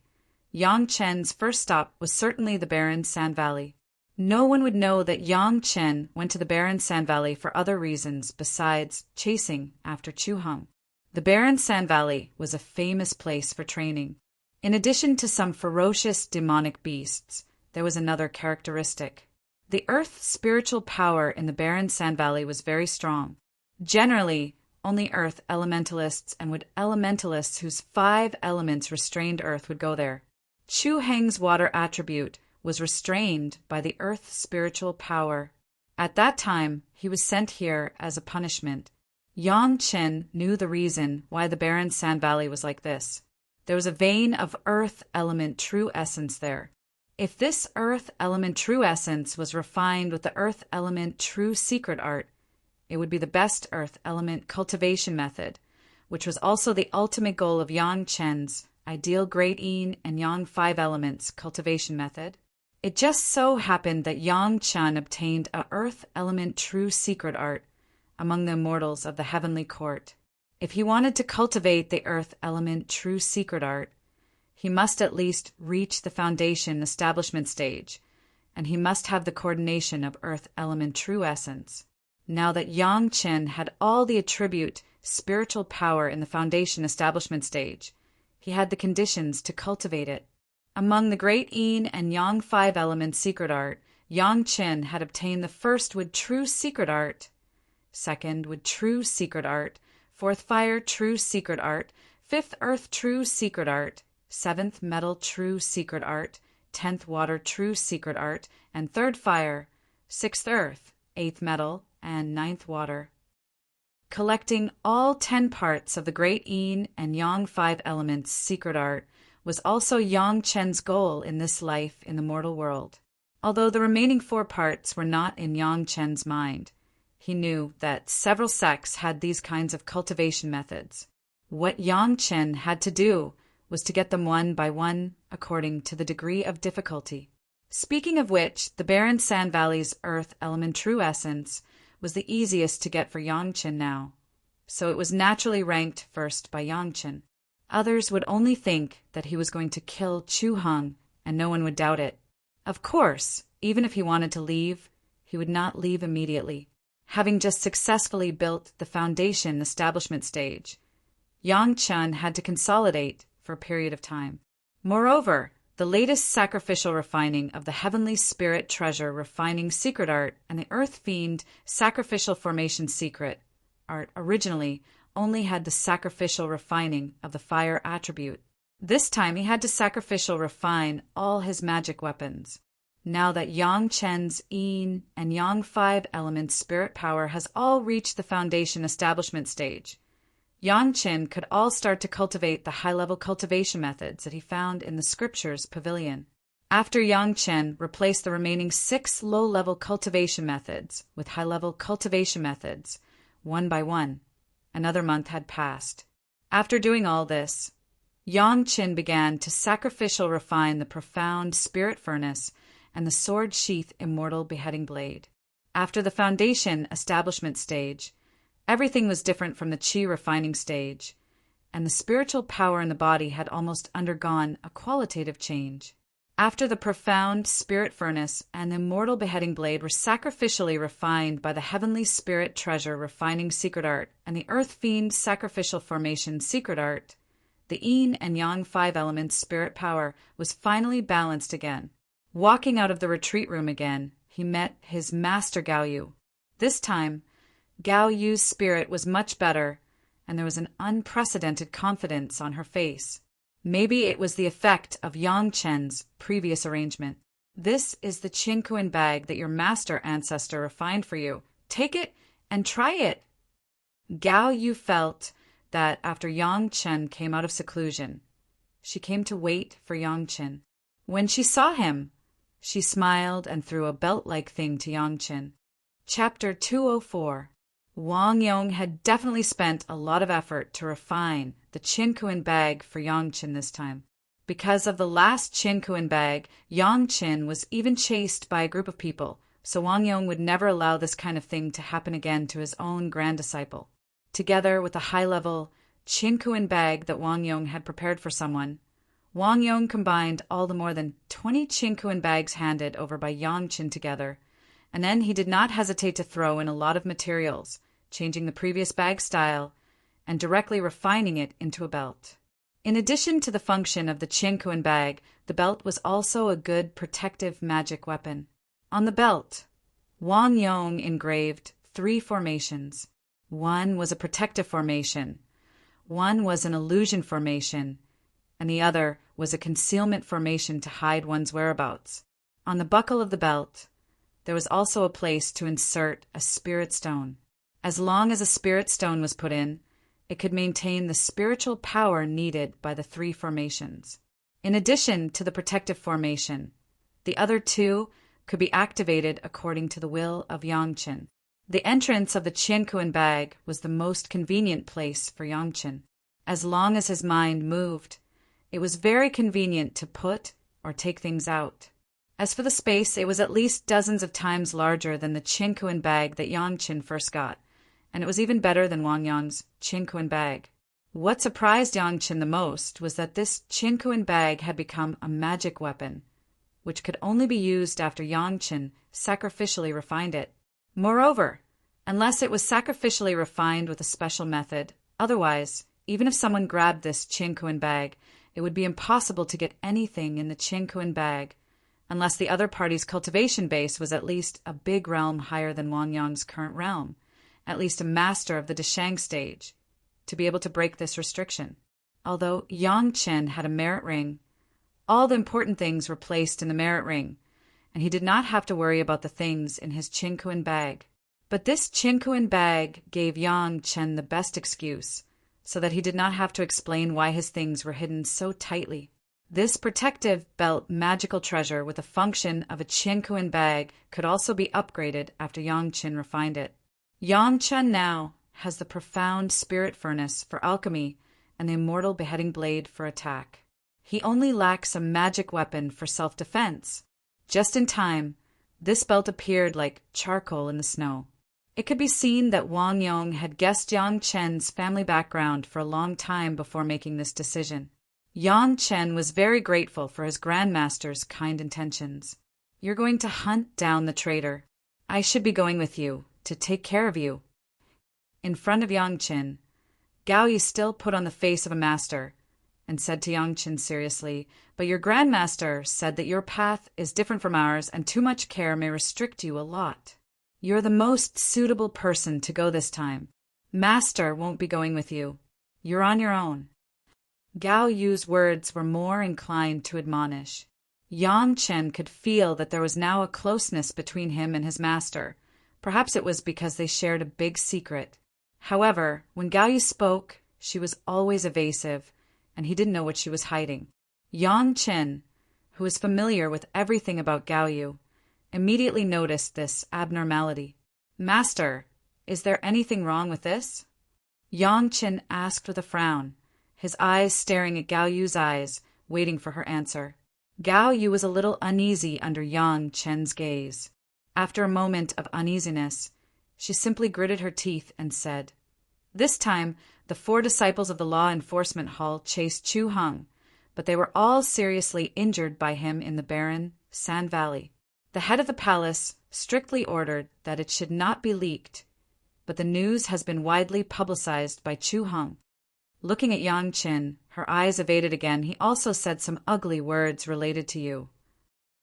Speaker 1: Yang Chen's first stop was certainly the barren Sand Valley. No one would know that Yang Chen went to the barren Sand Valley for other reasons besides chasing after Chu Heng. The barren Sand Valley was a famous place for training. In addition to some ferocious demonic beasts, there was another characteristic. The Earth's spiritual power in the barren Sand Valley was very strong. Generally, only Earth elementalists and elementalists whose 5 elements restrained Earth would go there. Chu Heng's water attribute was restrained by the Earth's spiritual power. At that time, he was sent here as a punishment. Yang Chen knew the reason why the barren Sand Valley was like this. There was a vein of Earth element true essence there. If this Earth element true essence was refined with the Earth element true secret art, it would be the best Earth element cultivation method, which was also the ultimate goal of Yang Chen's ideal Great Yin and Yang 5 elements cultivation method. It just so happened that Yang Chen obtained a Earth element true secret art among the immortals of the heavenly court. If he wanted to cultivate the Earth element true secret art, he must at least reach the Foundation establishment stage, and he must have the coordination of Earth element true essence. Now that Yang Chen had all the attribute spiritual power in the Foundation establishment stage, he had the conditions to cultivate it. Among the Great Yin and Yang 5 elements secret art, Yang Chen had obtained the first with true secret art, second with true secret art, fourth fire true secret art, fifth earth true secret art, seventh metal true secret art, 10th water true secret art, and third fire, sixth earth, eighth metal, and ninth water. Collecting all 10 parts of the Great Yin and Yang 5 elements secret art was also Yang Chen's goal in this life in the mortal world. Although the remaining 4 parts were not in Yang Chen's mind, he knew that several sects had these kinds of cultivation methods. What Yang Chen had to do was to get them one by one according to the degree of difficulty. Speaking of which, the barren Sand Valley's Earth element true essence was the easiest to get for Yang Chen now, so it was naturally ranked first by Yang Chen. Others would only think that he was going to kill Chu Heng, and no one would doubt it. Of course, even if he wanted to leave, he would not leave immediately. Having just successfully built the Foundation establishment stage, Yang Chen had to consolidate for a period of time. Moreover, the latest sacrificial refining of the Heavenly Spirit Treasure refining secret art and the Earth Fiend sacrificial formation secret art originally only had the sacrificial refining of the fire attribute. This time he had to sacrificial refine all his magic weapons. Now that Yang Chen's Yin and Yang 5 elements spirit power has all reached the Foundation establishment stage, Yang Chen could all start to cultivate the high-level cultivation methods that he found in the Scriptures Pavilion. After Yang Chen replaced the remaining 6 low-level cultivation methods with high-level cultivation methods, one by one, another month had passed. After doing all this, Yang Chen began to sacrificial refine the profound spirit furnace and the sword sheath immortal beheading blade. After the Foundation establishment stage, everything was different from the Qi refining stage, and the spiritual power in the body had almost undergone a qualitative change. After the profound spirit furnace and the immortal beheading blade were sacrificially refined by the Heavenly Spirit Treasure refining secret art and the Earth Fiend sacrificial formation secret art, the Yin and Yang 5 elements spirit power was finally balanced again. Walking out of the retreat room again, he met his master Gao Yu. This time, Gao Yu's spirit was much better, and there was an unprecedented confidence on her face. Maybe it was the effect of Yang Chen's previous arrangement. "This is the Qinkuan bag that your master ancestor refined for you. Take it and try it." Gao Yu felt that after Yang Chen came out of seclusion, she came to wait for Yang Chen. When she saw him, she smiled and threw a belt-like thing to Yang Chen. Chapter 204. Wang Yong had definitely spent a lot of effort to refine the Qinkuan bag for Yang Chen this time. Because of the last Qinkuan bag, Yang Chen was even chased by a group of people, so Wang Yong would never allow this kind of thing to happen again to his own grand disciple. Together with a high-level Qinkuan bag that Wang Yong had prepared for someone, Wang Yong combined all the more than 20 Qinkuan bags handed over by Yang Chen together, and then he did not hesitate to throw in a lot of materials, changing the previous bag style and directly refining it into a belt. In addition to the function of the Qinkuan bag, the belt was also a good protective magic weapon. On the belt, Wang Yong engraved 3 formations. One was a protective formation, one was an illusion formation, and the other was a concealment formation to hide one's whereabouts. On the buckle of the belt, there was also a place to insert a spirit stone. As long as a spirit stone was put in, it could maintain the spiritual power needed by the 3 formations. In addition to the protective formation, the other 2 could be activated according to the will of Yang Chen. The entrance of the Qinkuan bag was the most convenient place for Yang Chen. As long as his mind moved, it was very convenient to put or take things out. As for the space, it was at least dozens of times larger than the Qinkuan bag that Yang Chen first got, and it was even better than Wang Yong's Qinkuan bag. What surprised Yang Chen the most was that this Qinkuan bag had become a magic weapon, which could only be used after Yang Chen sacrificially refined it. Moreover, unless it was sacrificially refined with a special method, otherwise, even if someone grabbed this Qinkuan bag, it would be impossible to get anything in the Qinkuan bag, unless the other party's cultivation base was at least a big realm higher than Wang Yong's current realm, at least a master of the Deshang stage, to be able to break this restriction. Although Yang Chen had a merit ring, all the important things were placed in the merit ring, and he did not have to worry about the things in his Qinkuan bag. But this Qinkuan bag gave Yang Chen the best excuse, so that he did not have to explain why his things were hidden so tightly. This protective belt magical treasure with the function of a Qinkuan bag could also be upgraded after Yang Chen refined it. Yang Chen now has the profound spirit furnace for alchemy and the immortal beheading blade for attack. He only lacks a magic weapon for self-defense. Just in time, this belt appeared like charcoal in the snow. It could be seen that Wang Yong had guessed Yang Chen's family background for a long time before making this decision. Yang Chen was very grateful for his grandmaster's kind intentions. "You're going to hunt down the traitor. I should be going with you to take care of you." In front of Yang Chen, Gao Yi still put on the face of a master and said to Yang Chen seriously, "But your grandmaster said that your path is different from ours and too much care may restrict you a lot. You're the most suitable person to go this time. Master won't be going with you. You're on your own." Gao Yu's words were more inclined to admonish. Yang Chen could feel that there was now a closeness between him and his master. Perhaps it was because they shared a big secret. However, when Gao Yu spoke, she was always evasive, and he didn't know what she was hiding. Yang Chen, who was familiar with everything about Gao Yu, immediately noticed this abnormality. "Master, is there anything wrong with this?" Yang Chen asked with a frown, his eyes staring at Gao Yu's eyes, waiting for her answer. Gao Yu was a little uneasy under Yang Chen's gaze. After a moment of uneasiness, she simply gritted her teeth and said, "This time, the 4 disciples of the Law Enforcement Hall chased Chu Heng, but they were all seriously injured by him in the barren Sand Valley. The head of the palace strictly ordered that it should not be leaked, but the news has been widely publicized by Chu Heng." Looking at Yang Chen, her eyes evaded again. "He also said some ugly words related to you.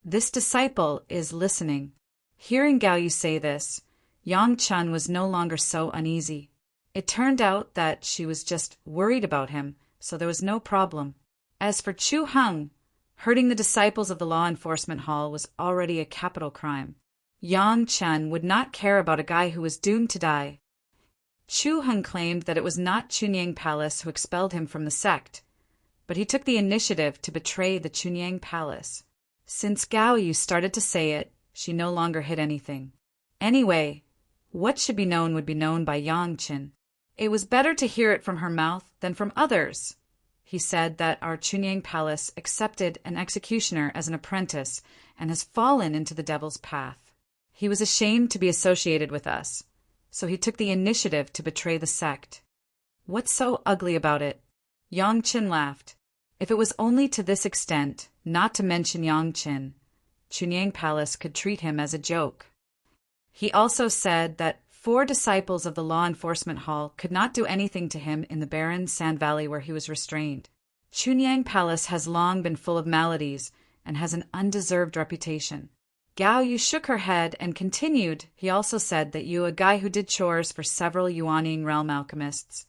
Speaker 1: This disciple is listening." Hearing Gao Yu say this, Yang Chen was no longer so uneasy. It turned out that she was just worried about him, so there was no problem. As for Chu Heng, hurting the disciples of the law enforcement hall was already a capital crime. Yang Chen would not care about a guy who was doomed to die. Chu Heng claimed that it was not Chunyang Palace who expelled him from the sect, but he took the initiative to betray the Chunyang Palace. Since Gao Yu started to say it, she no longer hid anything. Anyway, what should be known would be known by Yang Chen. It was better to hear it from her mouth than from others. He said that our Chunyang Palace accepted an executioner as an apprentice and has fallen into the devil's path. He was ashamed to be associated with us, so he took the initiative to betray the sect. What's so ugly about it? Yang Chen laughed. If it was only to this extent, not to mention Yang Chen, Chunyang Palace could treat him as a joke. He also said that 4 disciples of the law enforcement hall could not do anything to him in the barren sand valley where he was restrained. Chunyang Palace has long been full of maladies and has an undeserved reputation. Gao Yu shook her head and continued. He also said that you, a guy who did chores for several Yuanying realm alchemists,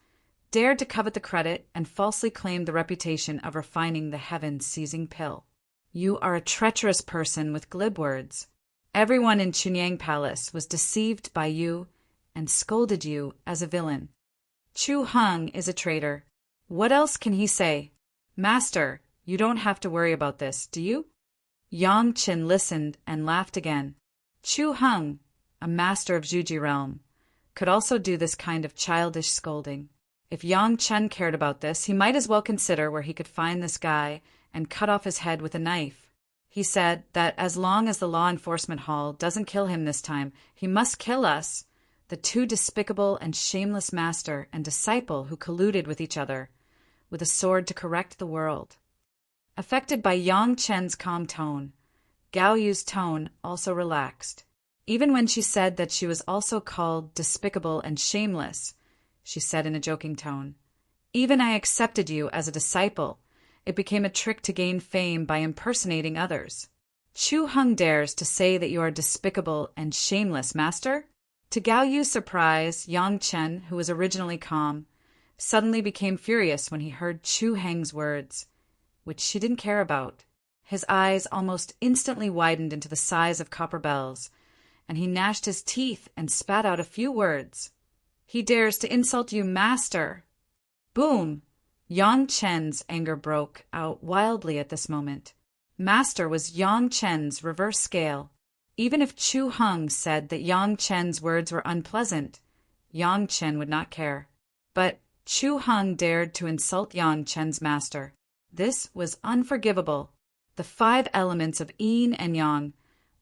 Speaker 1: dared to covet the credit and falsely claimed the reputation of refining the heaven-seizing pill. You are a treacherous person with glib words. Everyone in Chunyang Palace was deceived by you and scolded you as a villain. Chu Heng is a traitor. What else can he say? Master, you don't have to worry about this, do you? Yang Chen listened and laughed again. Chu Heng, a master of Zhuji realm, could also do this kind of childish scolding. If Yang Chen cared about this, he might as well consider where he could find this guy and cut off his head with a knife. He said that as long as the law enforcement hall doesn't kill him this time, he must kill us, the 2 despicable and shameless master and disciple who colluded with each other, with a sword to correct the world. Affected by Yang Chen's calm tone, Gao Yu's tone also relaxed. Even when she said that she was also called despicable and shameless, she said in a joking tone, even I accepted you as a disciple. It became a trick to gain fame by impersonating others. Chu Heng dares to say that you are despicable and shameless, master? To Gao Yu's surprise, Yang Chen, who was originally calm, suddenly became furious when he heard Chu Heng's words, which she didn't care about. His eyes almost instantly widened into the size of copper bells, and he gnashed his teeth and spat out a few words. He dares to insult you, master! Boom! Yang Chen's anger broke out wildly at this moment. Master was Yang Chen's reverse scale. Even if Chu Heng said that Yang Chen's words were unpleasant, Yang Chen would not care. But Chu Heng dared to insult Yang Chen's master. This was unforgivable. The 5 elements of yin and yang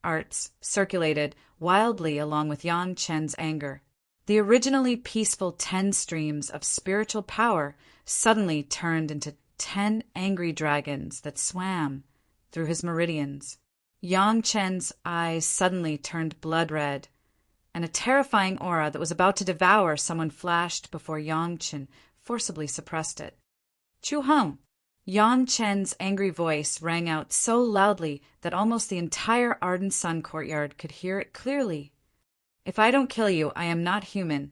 Speaker 1: arts circulated wildly along with Yang Chen's anger. The originally peaceful 10 streams of spiritual power suddenly turned into 10 angry dragons that swam through his meridians. Yang Chen's eyes suddenly turned blood red, and a terrifying aura that was about to devour someone flashed before Yang Chen forcibly suppressed it. Chu Heng! Yang Chen's angry voice rang out so loudly that almost the entire Ardent Sun courtyard could hear it clearly. If I don't kill you, I am not human.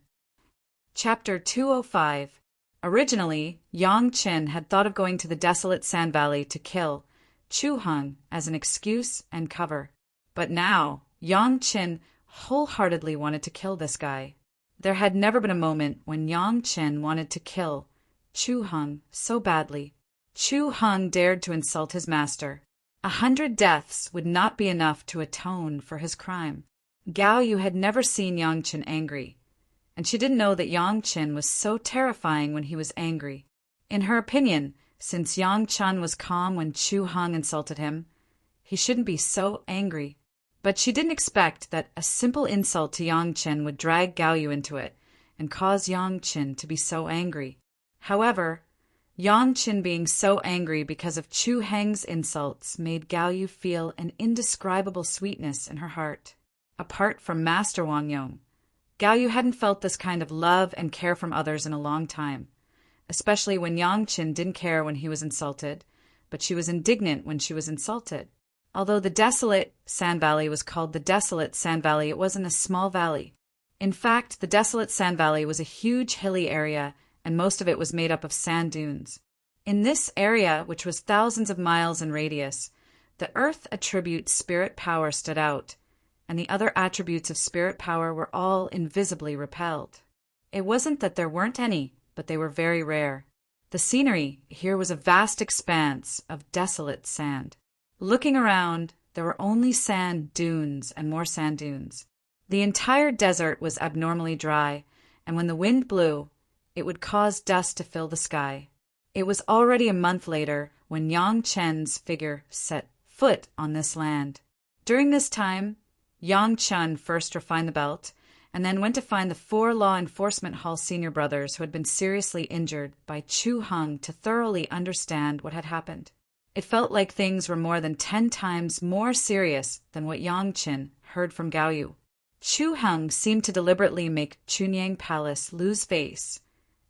Speaker 1: Chapter 205. Originally, Yang Chen had thought of going to the desolate sand valley to kill Chu Heng as an excuse and cover. But now, Yang Chen wholeheartedly wanted to kill this guy. There had never been a moment when Yang Chen wanted to kill Chu Heng so badly. Chu Heng dared to insult his master. 100 deaths would not be enough to atone for his crime. Gao Yu had never seen Yang Chen angry, and she didn't know that Yang Chen was so terrifying when he was angry. In her opinion, since Yang Chen was calm when Chu Heng insulted him, he shouldn't be so angry. But she didn't expect that a simple insult to Yang Chen would drag Gao Yu into it and cause Yang Chen to be so angry. However, Yang Chen being so angry because of Chu Heng's insults made Gao Yu feel an indescribable sweetness in her heart. Apart from Master Wang Yong, Gao Yu hadn't felt this kind of love and care from others in a long time, especially when Yang Chen didn't care when he was insulted, but she was indignant when she was insulted. Although the desolate Sand Valley was called the Desolate Sand Valley, it wasn't a small valley. In fact, the desolate sand valley was a huge hilly area, and most of it was made up of sand dunes. In this area, which was thousands of miles in radius, the earth attribute spirit power stood out, and the other attributes of spirit power were all invisibly repelled. It wasn't that there weren't any, but they were very rare. The scenery here was a vast expanse of desolate sand. Looking around, there were only sand dunes and more sand dunes. The entire desert was abnormally dry, and when the wind blew, it would cause dust to fill the sky. It was already a month later when Yang Chen's figure set foot on this land. During this time, Yang Chen first refined the belt, and then went to find the 4 law enforcement hall senior brothers who had been seriously injured by Chu Heng to thoroughly understand what had happened. It felt like things were more than 10 times more serious than what Yang Chen heard from Gao Yu. Chu Heng seemed to deliberately make Chunyang Palace lose face,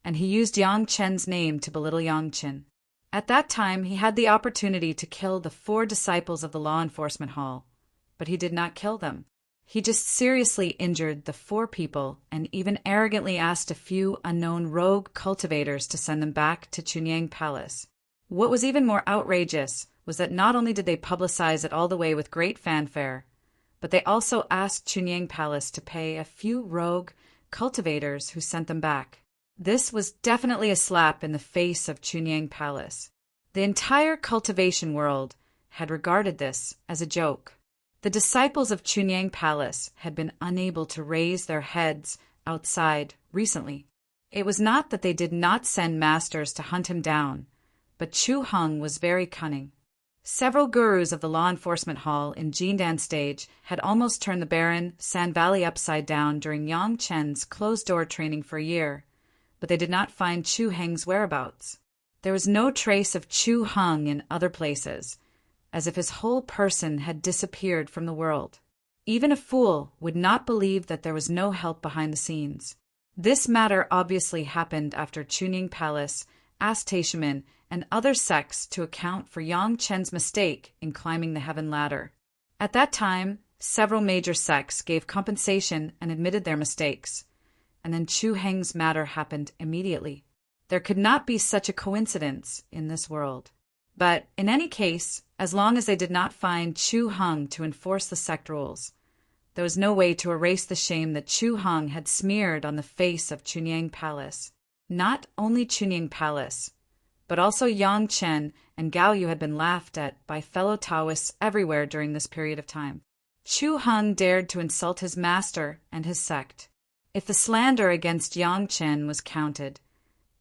Speaker 1: and he used Yang Chen's name to belittle Yang Chen. At that time, he had the opportunity to kill the 4 disciples of the law enforcement hall, but he did not kill them. He just seriously injured the 4 people and even arrogantly asked a few unknown rogue cultivators to send them back to Chunyang Palace. What was even more outrageous was that not only did they publicize it all the way with great fanfare, but they also asked Chunyang Palace to pay a few rogue cultivators who sent them back. This was definitely a slap in the face of Chunyang Palace. The entire cultivation world had regarded this as a joke. The disciples of Chunyang Palace had been unable to raise their heads outside recently. It was not that they did not send masters to hunt him down, but Chu Heng was very cunning. Several gurus of the law enforcement hall in Jindan stage had almost turned the barren Sand Valley upside down during Yang Chen's closed-door training for a year, but they did not find Chu Heng's whereabouts. There was no trace of Chu Heng in other places, as if his whole person had disappeared from the world. Even a fool would not believe that there was no help behind the scenes. This matter obviously happened after Chunyang Palace asked Taishimin and other sects to account for Yang Chen's mistake in climbing the heaven ladder. At that time, several major sects gave compensation and admitted their mistakes, and then Chu Heng's matter happened immediately. There could not be such a coincidence in this world. But in any case, as long as they did not find Chu Heng to enforce the sect rules, there was no way to erase the shame that Chu Heng had smeared on the face of Chunyang Palace. Not only Chunyang Palace, but also Yang Chen and Gao Yu had been laughed at by fellow Taoists everywhere during this period of time. Chu Heng dared to insult his master and his sect. If the slander against Yang Chen was counted,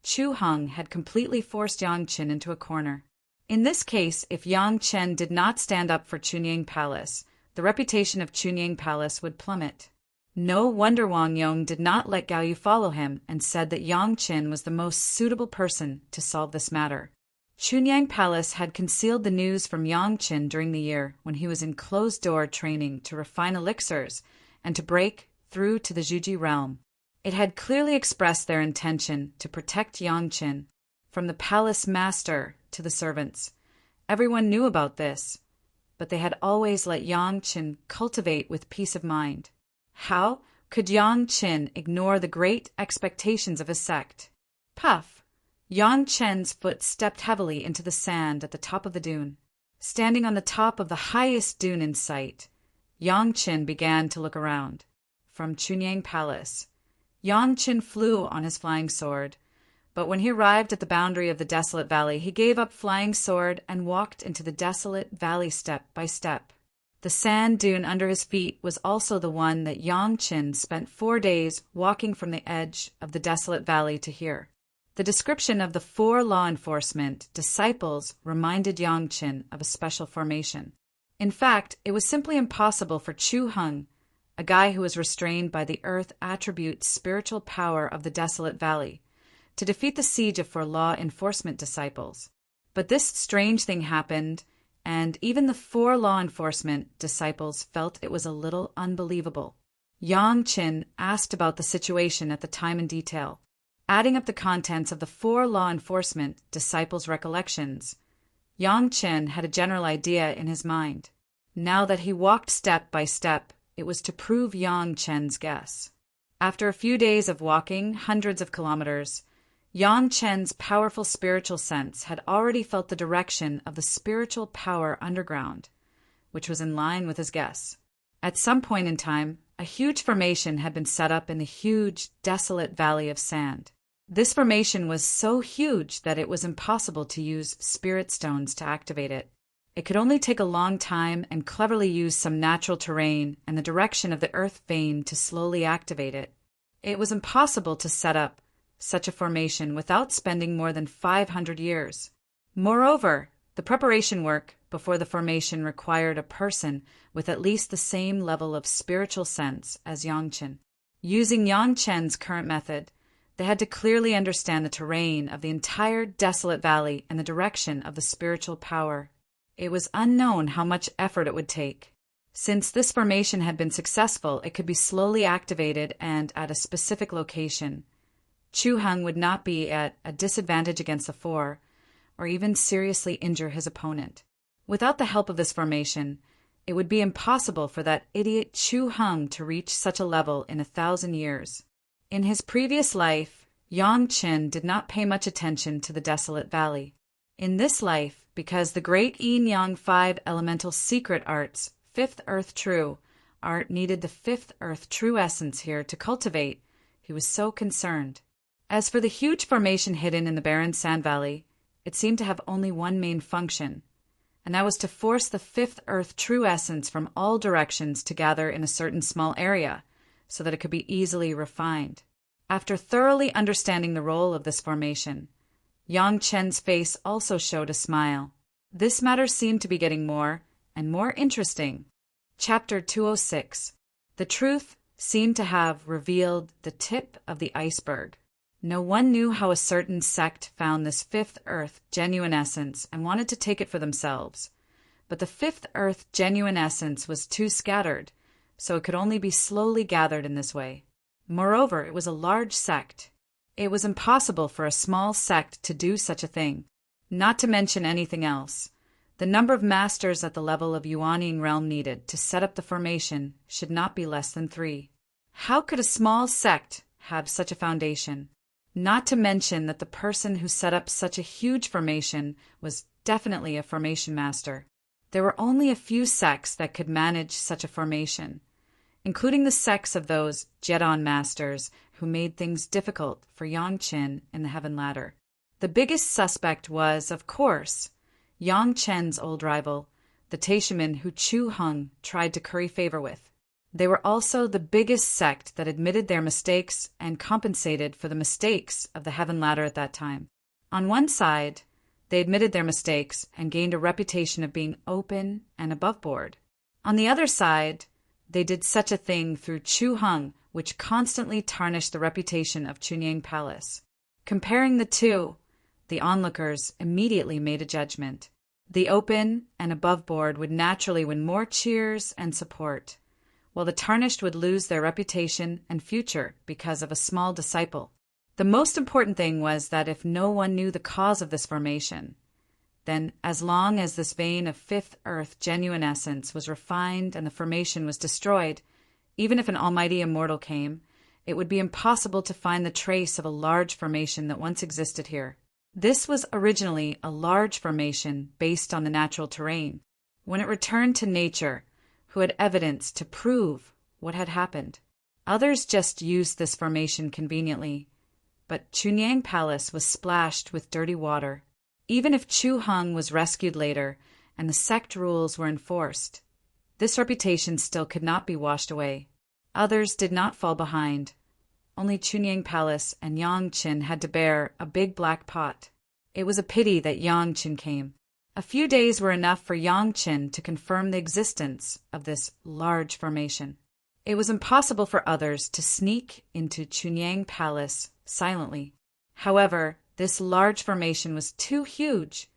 Speaker 1: Chu Heng had completely forced Yang Chen into a corner. In this case, if Yang Chen did not stand up for Chunyang Palace, the reputation of Chunyang Palace would plummet. No wonder Wang Yong did not let Gao Yu follow him and said that Yang Chen was the most suitable person to solve this matter. Chunyang Palace had concealed the news from Yang Chen during the year when he was in closed-door training to refine elixirs and to break through to the Zhuji realm. It had clearly expressed their intention to protect Yang Chen, from the palace master to the servants. Everyone knew about this, but they had always let Yang Chen cultivate with peace of mind. How could Yang Chen ignore the great expectations of his sect? Puff! Yang Chen's foot stepped heavily into the sand at the top of the dune. Standing on the top of the highest dune in sight, Yang Chen began to look around. From Chunyang Palace, Yang Chen flew on his flying sword, but when he arrived at the boundary of the desolate valley, he gave up flying sword and walked into the desolate valley step by step. The sand dune under his feet was also the one that Yang Chen spent 4 days walking from the edge of the desolate valley to hear. The description of the 4 law enforcement disciples reminded Yang Chen of a special formation. In fact, it was simply impossible for Chu Heng, a guy who was restrained by the earth attribute spiritual power of the desolate valley, to defeat the siege of 4 law enforcement disciples. But this strange thing happened, and even the 4 law enforcement disciples felt it was a little unbelievable. Yang Chen asked about the situation at the time in detail, adding up the contents of the 4 law enforcement disciples' recollections. Yang Chen had a general idea in his mind. Now that he walked step by step, it was to prove Yang Chen's guess. After a few days of walking hundreds of kilometers, Yang Chen's powerful spiritual sense had already felt the direction of the spiritual power underground, which was in line with his guess. At some point in time, a huge formation had been set up in the huge, desolate valley of sand. This formation was so huge that it was impossible to use spirit stones to activate it. It could only take a long time and cleverly use some natural terrain and the direction of the earth vein to slowly activate it. It was impossible to set up such a formation without spending more than 500 years. Moreover, the preparation work before the formation required a person with at least the same level of spiritual sense as Yang Chen. Using Yang Chen's current method, they had to clearly understand the terrain of the entire desolate valley and the direction of the spiritual power. It was unknown how much effort it would take. Since this formation had been successful, it could be slowly activated and at a specific location. Chu Heng would not be at a disadvantage against the four, or even seriously injure his opponent. Without the help of this formation, it would be impossible for that idiot Chu Heng to reach such a level in 1,000 years. In his previous life, Yang Chen did not pay much attention to the desolate valley. In this life, because the great Yin Yang 5 elemental secret arts, Fifth Earth True, art needed the Fifth Earth True essence here to cultivate, he was so concerned. As for the huge formation hidden in the barren sand valley, it seemed to have only one main function, and that was to force the Fifth Earth True essence from all directions to gather in a certain small area, so that it could be easily refined. After thoroughly understanding the role of this formation, Yang Chen's face also showed a smile. This matter seemed to be getting more and more interesting. Chapter 206. The truth seemed to have revealed the tip of the iceberg. No one knew how a certain sect found this Fifth Earth genuine essence and wanted to take it for themselves. But the Fifth Earth genuine essence was too scattered, so it could only be slowly gathered in this way. Moreover, it was a large sect. It was impossible for a small sect to do such a thing. Not to mention anything else, the number of masters at the level of Yuanying realm needed to set up the formation should not be less than 3. How could a small sect have such a foundation? Not to mention that the person who set up such a huge formation was definitely a formation master. There were only a few sects that could manage such a formation, including the sects of those Jedon masters who made things difficult for Yang Chen in the Heaven Ladder. The biggest suspect was, of course, Yang Chen's old rival, the Taishaman who Chu Heng tried to curry favor with. They were also the biggest sect that admitted their mistakes and compensated for the mistakes of the Heaven Ladder at that time. On one side, they admitted their mistakes and gained a reputation of being open and above board. On the other side, they did such a thing through Chu Heng, which constantly tarnished the reputation of Chunyang Palace. Comparing the two, the onlookers immediately made a judgment. The open and above board would naturally win more cheers and support, while the tarnished would lose their reputation and future because of a small disciple. The most important thing was that if no one knew the cause of this formation, then as long as this vein of Fifth Earth genuine essence was refined and the formation was destroyed, even if an almighty immortal came, it would be impossible to find the trace of a large formation that once existed here. This was originally a large formation based on the natural terrain. When it returned to nature, who had evidence to prove what had happened. Others just used this formation conveniently, but Chunyang Palace was splashed with dirty water. Even if Chu Heng was rescued later and the sect rules were enforced, this reputation still could not be washed away. Others did not fall behind. Only Chunyang Palace and Yang Chen had to bear a big black pot. It was a pity that Yang Chen came. A few days were enough for Yang Chen to confirm the existence of this large formation. It was impossible for others to sneak into Chunyang Palace silently. However, this large formation was too huge,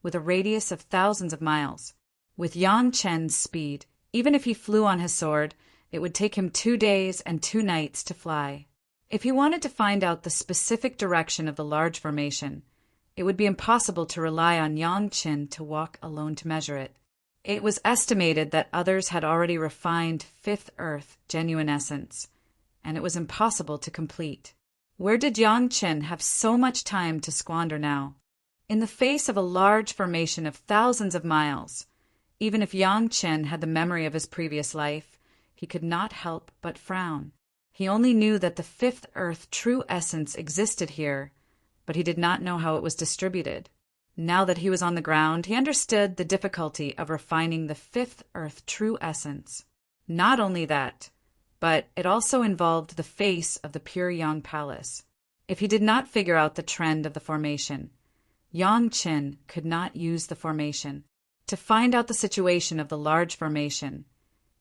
Speaker 1: with a radius of thousands of miles. With Yang Chen's speed, even if he flew on his sword, it would take him 2 days and 2 nights to fly. If he wanted to find out the specific direction of the large formation, it would be impossible to rely on Yang Chen to walk alone to measure it. It was estimated that others had already refined Fifth Earth genuine essence, and it was impossible to complete. Where did Yang Chen have so much time to squander now? In the face of a large formation of thousands of miles, even if Yang Chen had the memory of his previous life, he could not help but frown. He only knew that the fifth Earth true essence existed here, but he did not know how it was distributed. Now that he was on the ground, he understood the difficulty of refining the fifth Earth true essence. Not only that, but it also involved the face of the pure Yang Palace. If he did not figure out the trend of the formation, Yang Chen could not use the formation. To find out the situation of the large formation,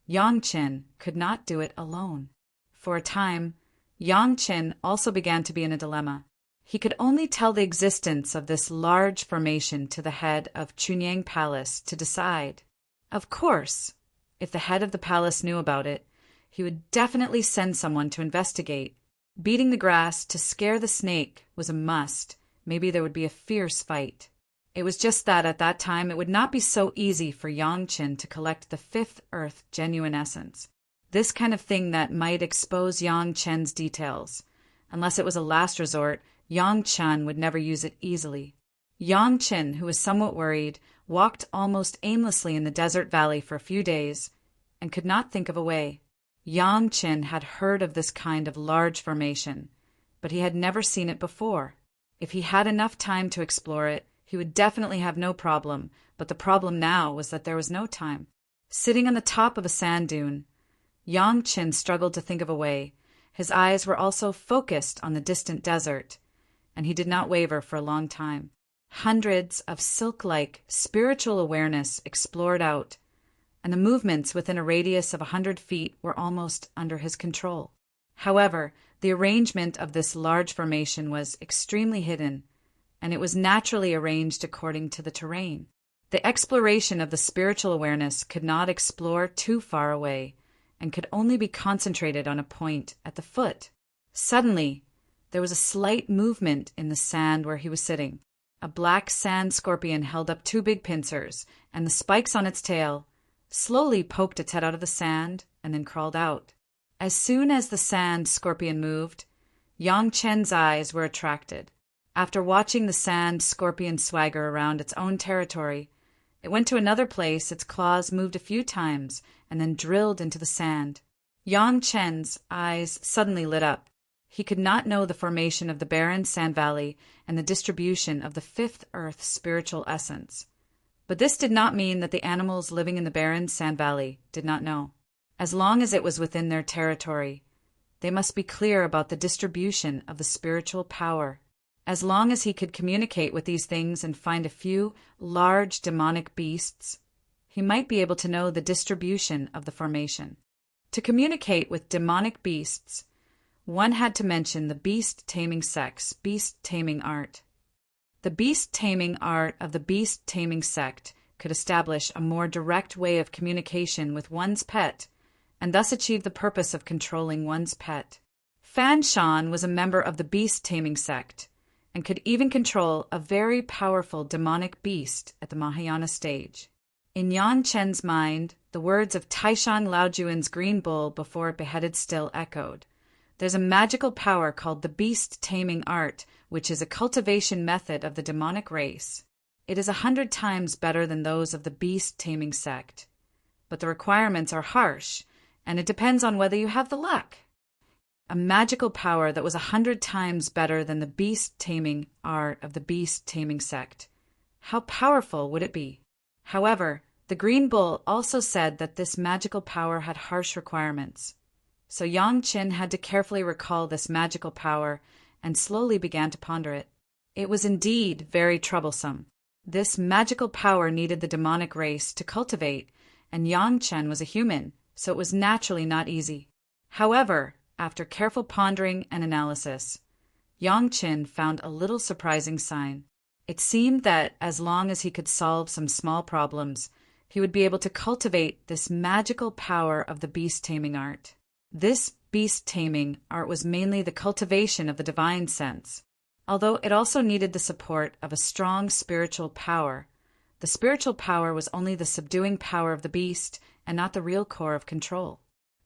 Speaker 1: Yang Chen could not do it alone. For a time, Yang Chen also began to be in a dilemma. He could only tell the existence of this large formation to the head of Chunyang Palace to decide. Of course, if the head of the palace knew about it, he would definitely send someone to investigate. Beating the grass to scare the snake was a must. Maybe there would be a fierce fight. It was just that at that time it would not be so easy for Yang Chen to collect the fifth Earth genuine essence. This kind of thing that might expose Yang Chen's details. Unless it was a last resort, Yang Chen would never use it easily. Yang Chen, who was somewhat worried, walked almost aimlessly in the desert valley for a few days and could not think of a way. Yang Chen had heard of this kind of large formation, but he had never seen it before. If he had enough time to explore it, he would definitely have no problem, but the problem now was that there was no time. Sitting on the top of a sand dune, Yang Chen struggled to think of a way. His eyes were also focused on the distant desert, and he did not waver for a long time. Hundreds of silk-like spiritual awareness explored out, and the movements within a radius of 100 feet were almost under his control. However, the arrangement of this large formation was extremely hidden, and it was naturally arranged according to the terrain. The exploration of the spiritual awareness could not explore too far away, and could only be concentrated on a point at the foot. Suddenly, there was a slight movement in the sand where he was sitting. A black sand scorpion held up two big pincers, and the spikes on its tail slowly poked its head out of the sand and then crawled out. As soon as the sand scorpion moved, Yang Chen's eyes were attracted. After watching the sand scorpion swagger around its own territory, it went to another place, its claws moved a few times, and then drilled into the sand. Yang Chen's eyes suddenly lit up. He could not know the formation of the barren sand valley and the distribution of the fifth Earth spiritual essence. But this did not mean that the animals living in the barren sand valley did not know. As long as it was within their territory, they must be clear about the distribution of the spiritual power. As long as he could communicate with these things and find a few large demonic beasts, he might be able to know the distribution of the formation. To communicate with demonic beasts, one had to mention the beast-taming sex, beast-taming art. The beast-taming art of the beast-taming sect could establish a more direct way of communication with one's pet and thus achieve the purpose of controlling one's pet. Fan Shan was a member of the beast-taming sect and could even control a very powerful demonic beast at the Mahayana stage. In Yang Chen's mind, the words of Taishan Laojuan's green bull before it beheaded still echoed. There's a magical power called the beast-taming art, which is a cultivation method of the demonic race. It is 100 times better than those of the beast-taming sect. But the requirements are harsh, and it depends on whether you have the luck. A magical power that was 100 times better than the beast-taming art of the beast-taming sect. How powerful would it be? However, the green bull also said that this magical power had harsh requirements. So Yang Chen had to carefully recall this magical power and slowly began to ponder it. It was indeed very troublesome. This magical power needed the demonic race to cultivate, and Yang Chen was a human, so it was naturally not easy. However, after careful pondering and analysis, Yang Chen found a little surprising sign. It seemed that as long as he could solve some small problems, he would be able to cultivate this magical power of the beast-taming art. This beast-taming art was mainly the cultivation of the divine sense. Although it also needed the support of a strong spiritual power, the spiritual power was only the subduing power of the beast and not the real core of control.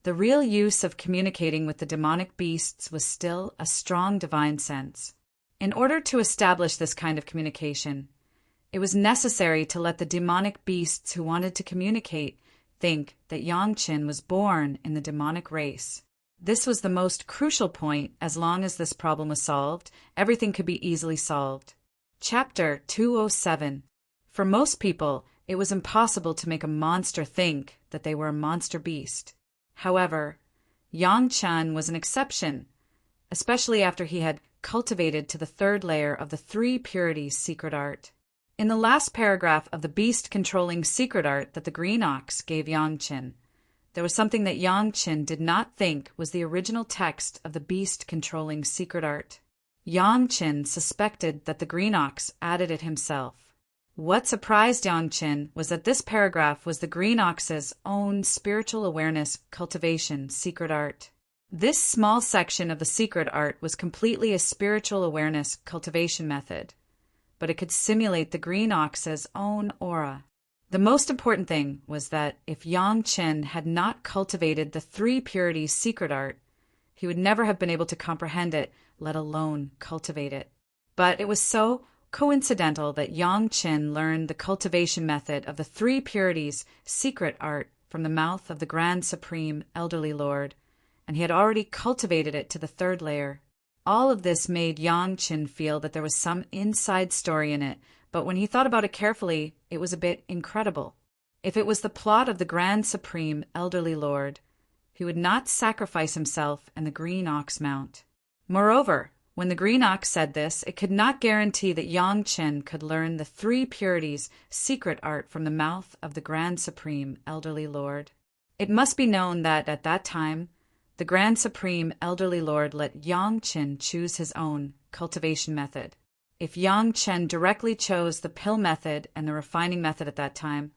Speaker 1: The real use of communicating with the demonic beasts was still a strong divine sense. In order to establish this kind of communication, it was necessary to let the demonic beasts who wanted to communicate think that Yangqin was born in the demonic race. This was the most crucial point. As long as this problem was solved, everything could be easily solved. Chapter 207. For most people, it was impossible to make a monster think that they were a monster beast. However, Yangqin was an exception, especially after he had cultivated to the third layer of the three purities secret art. In the last paragraph of the beast-controlling secret art that the green ox gave Yangqin, there was something that Yangqin did not think was the original text of the beast-controlling secret art. Yangqin suspected that the green ox added it himself. What surprised Yangqin was that this paragraph was the green ox's own spiritual awareness cultivation secret art. This small section of the secret art was completely a spiritual awareness cultivation method, but it could simulate the green ox's own aura. The most important thing was that if Yangqin had not cultivated the three purities secret art, he would never have been able to comprehend it, let alone cultivate it. But it was so coincidental that Yangqin learned the cultivation method of the three purities secret art from the mouth of the Grand Supreme Elderly Lord, and he had already cultivated it to the third layer. All of this made Yangqin feel that there was some inside story in it, but when he thought about it carefully, it was a bit incredible. If it was the plot of the Grand Supreme Elderly Lord, he would not sacrifice himself and the green ox mount. Moreover, when the green ox said this, it could not guarantee that Yangqin could learn the three purities secret art from the mouth of the Grand Supreme Elderly Lord. It must be known that at that time, the Grand Supreme Elderly Lord let Yangqin choose his own cultivation method. If Yangqin directly chose the pill method and the refining method at that time,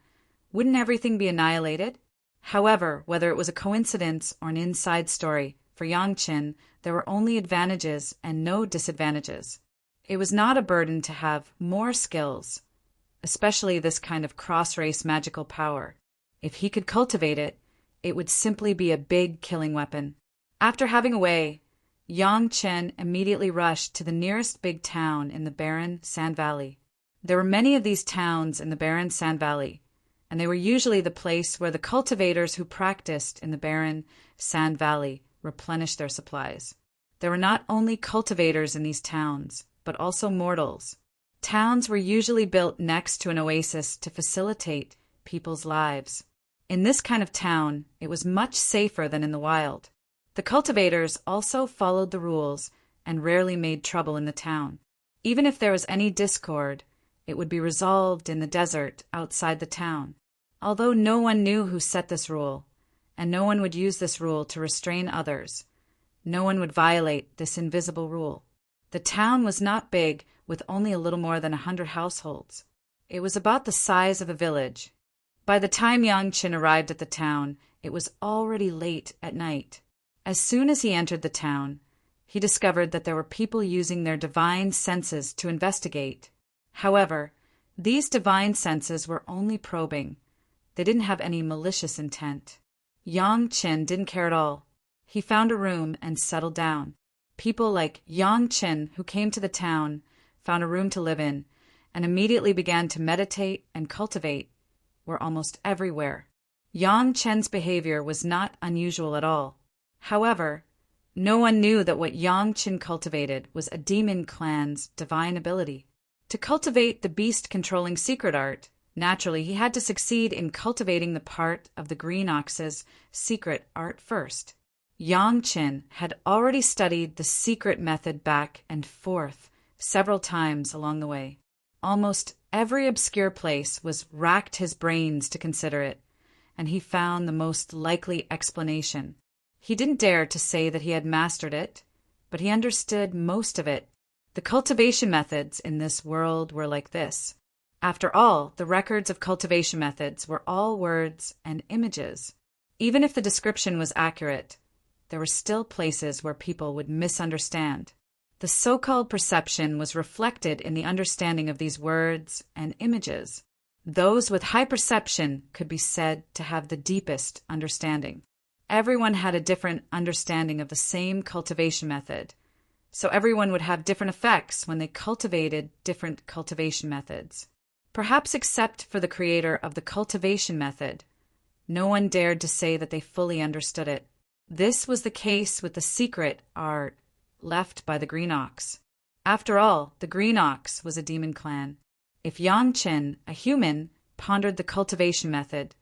Speaker 1: wouldn't everything be annihilated? However, whether it was a coincidence or an inside story, for Yangqin, there were only advantages and no disadvantages. It was not a burden to have more skills, especially this kind of cross-race magical power. If he could cultivate it, it would simply be a big killing weapon. After having a way, Yangqin immediately rushed to the nearest big town in the barren Sand Valley. There were many of these towns in the barren Sand Valley, and they were usually the place where the cultivators who practiced in the barren Sand Valley replenished their supplies. There were not only cultivators in these towns, but also mortals. Towns were usually built next to an oasis to facilitate people's lives. In this kind of town, it was much safer than in the wild. The cultivators also followed the rules and rarely made trouble in the town. Even if there was any discord, it would be resolved in the desert outside the town. Although no one knew who set this rule, and no one would use this rule to restrain others, no one would violate this invisible rule. The town was not big, with only a little more than 100 households. It was about the size of a village. By the time Yangqin arrived at the town, it was already late at night. As soon as he entered the town, he discovered that there were people using their divine senses to investigate. However, these divine senses were only probing. They didn't have any malicious intent. Yangqin didn't care at all. He found a room and settled down. People like Yangqin who came to the town found a room to live in and immediately began to meditate and cultivate were almost everywhere. Yangqin's behavior was not unusual at all. However, no one knew that what Yangqin cultivated was a demon clan's divine ability. To cultivate the beast-controlling secret art, naturally he had to succeed in cultivating the part of the green ox's secret art first. Yangqin had already studied the secret method back and forth several times along the way. Almost every obscure place was racked his brains to consider it, and he found the most likely explanation. He didn't dare to say that he had mastered it, but he understood most of it. The cultivation methods in this world were like this. After all, the records of cultivation methods were all words and images. Even if the description was accurate, there were still places where people would misunderstand. The so-called perception was reflected in the understanding of these words and images. Those with high perception could be said to have the deepest understanding. everyone had a different understanding of the same cultivation method. So everyone would have different effects when they cultivated different cultivation methods. Perhaps except for the creator of the cultivation method, no one dared to say that they fully understood it. This was the case with the secret art left by the Green Ox. After all, the Green Ox was a demon clan. If Yang Chen, a human, pondered the cultivation method,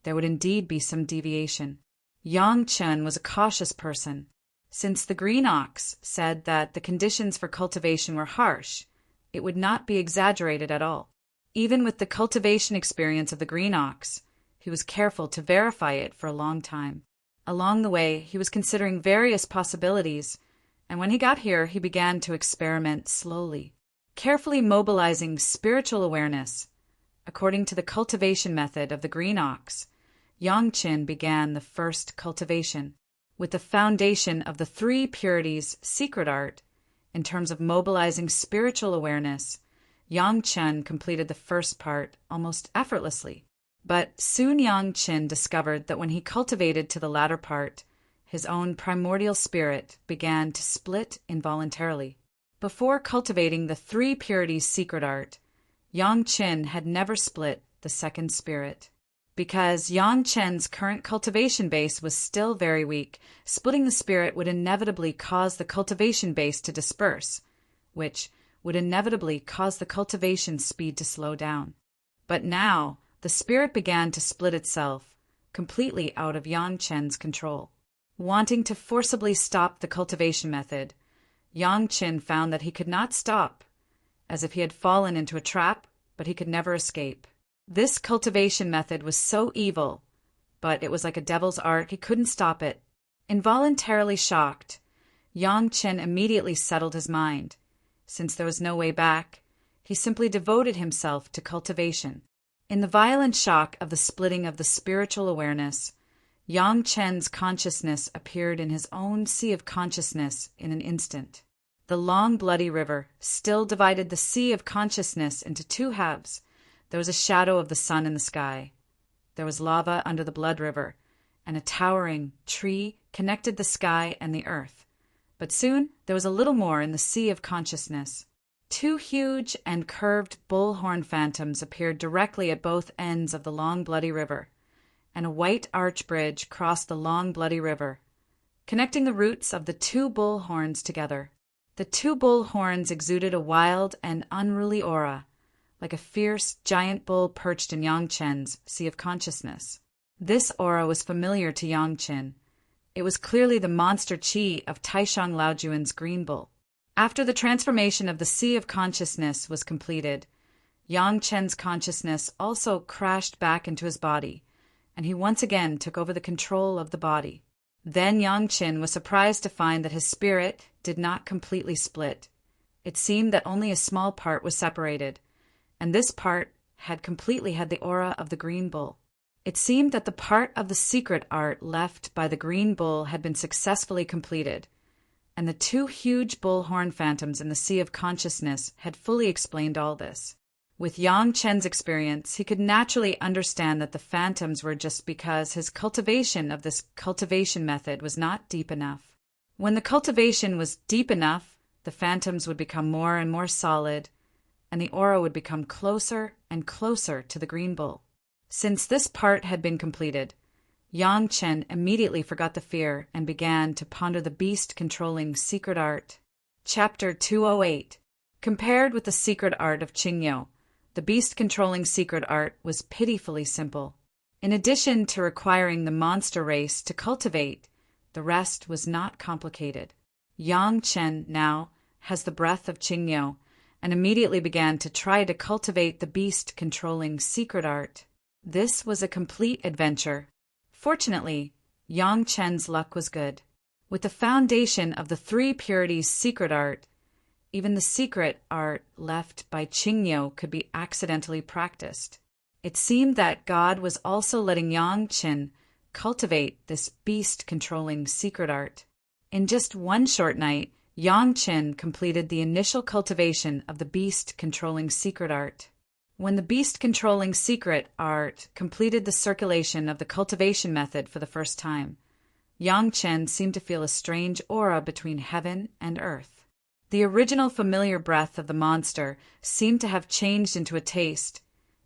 Speaker 1: there would indeed be some deviation. Yang Chen was a cautious person. Since the Green Ox said that the conditions for cultivation were harsh, it would not be exaggerated at all. Even with the cultivation experience of the Green Ox, he was careful to verify it for a long time. Along the way, he was considering various possibilities, and when he got here, he began to experiment slowly, carefully mobilizing spiritual awareness. According to the cultivation method of the Green Ox, Yang Chen began the first cultivation. With the foundation of the three purities secret art, in terms of mobilizing spiritual awareness, Yang Chen completed the first part almost effortlessly. But soon Yang Chen discovered that when he cultivated to the latter part, his own primordial spirit began to split involuntarily. Before cultivating the three purities secret art, Yang Chen had never split the second spirit. Because Yang Chen's current cultivation base was still very weak, splitting the spirit would inevitably cause the cultivation base to disperse, which would inevitably cause the cultivation speed to slow down. But now, the spirit began to split itself, completely out of Yang Chen's control. Wanting to forcibly stop the cultivation method, Yang Chen found that he could not stop, as if he had fallen into a trap, but he could never escape. This cultivation method was so evil, but it was like a devil's art, he couldn't stop it. Involuntarily shocked, Yang Chen immediately settled his mind. Since there was no way back, he simply devoted himself to cultivation. In the violent shock of the splitting of the spiritual awareness, Yang Chen's consciousness appeared in his own sea of consciousness in an instant. The long bloody river still divided the sea of consciousness into two halves. There was a shadow of the sun in the sky. There was lava under the blood river, and a towering tree connected the sky and the earth. But soon there was a little more in the sea of consciousness. Two huge and curved bullhorn phantoms appeared directly at both ends of the long bloody river, and a white arch bridge crossed the long bloody river, connecting the roots of the two bull horns together. The two bull horns exuded a wild and unruly aura, like a fierce giant bull perched in Yang Chen's sea of consciousness. This aura was familiar to Yang Chen. It was clearly the monster chi of Taishang Laojuan's green bull. After the transformation of the sea of consciousness was completed, Yang Chen's consciousness also crashed back into his body, and he once again took over the control of the body. Then Yang Chen was surprised to find that his spirit did not completely split. It seemed that only a small part was separated, and this part had completely had the aura of the green bull. It seemed that the part of the secret art left by the green bull had been successfully completed, and the two huge bullhorn phantoms in the sea of consciousness had fully explained all this. With Yang Chen's experience, he could naturally understand that the phantoms were just because his cultivation of this cultivation method was not deep enough. When the cultivation was deep enough, the phantoms would become more and more solid, and the aura would become closer and closer to the green bull. Since this part had been completed, Yang Chen immediately forgot the fear and began to ponder the beast-controlling secret art. Chapter 208. Compared with the secret art of Qingyou, the beast-controlling secret art was pitifully simple. In addition to requiring the monster race to cultivate, the rest was not complicated. Yang Chen now has the breath of Qingyou, and immediately began to try to cultivate the beast-controlling secret art. This was a complete adventure. Fortunately, Yang Chen's luck was good. With the foundation of the three purities secret art, even the secret art left by Qingyou could be accidentally practiced. It seemed that God was also letting Yang Chen cultivate this beast-controlling secret art. In just one short night, Yang Chen completed the initial cultivation of the beast-controlling secret art. When the beast-controlling secret art completed the circulation of the cultivation method for the first time, Yang Chen seemed to feel a strange aura between heaven and earth. The original familiar breath of the monster seemed to have changed into a taste,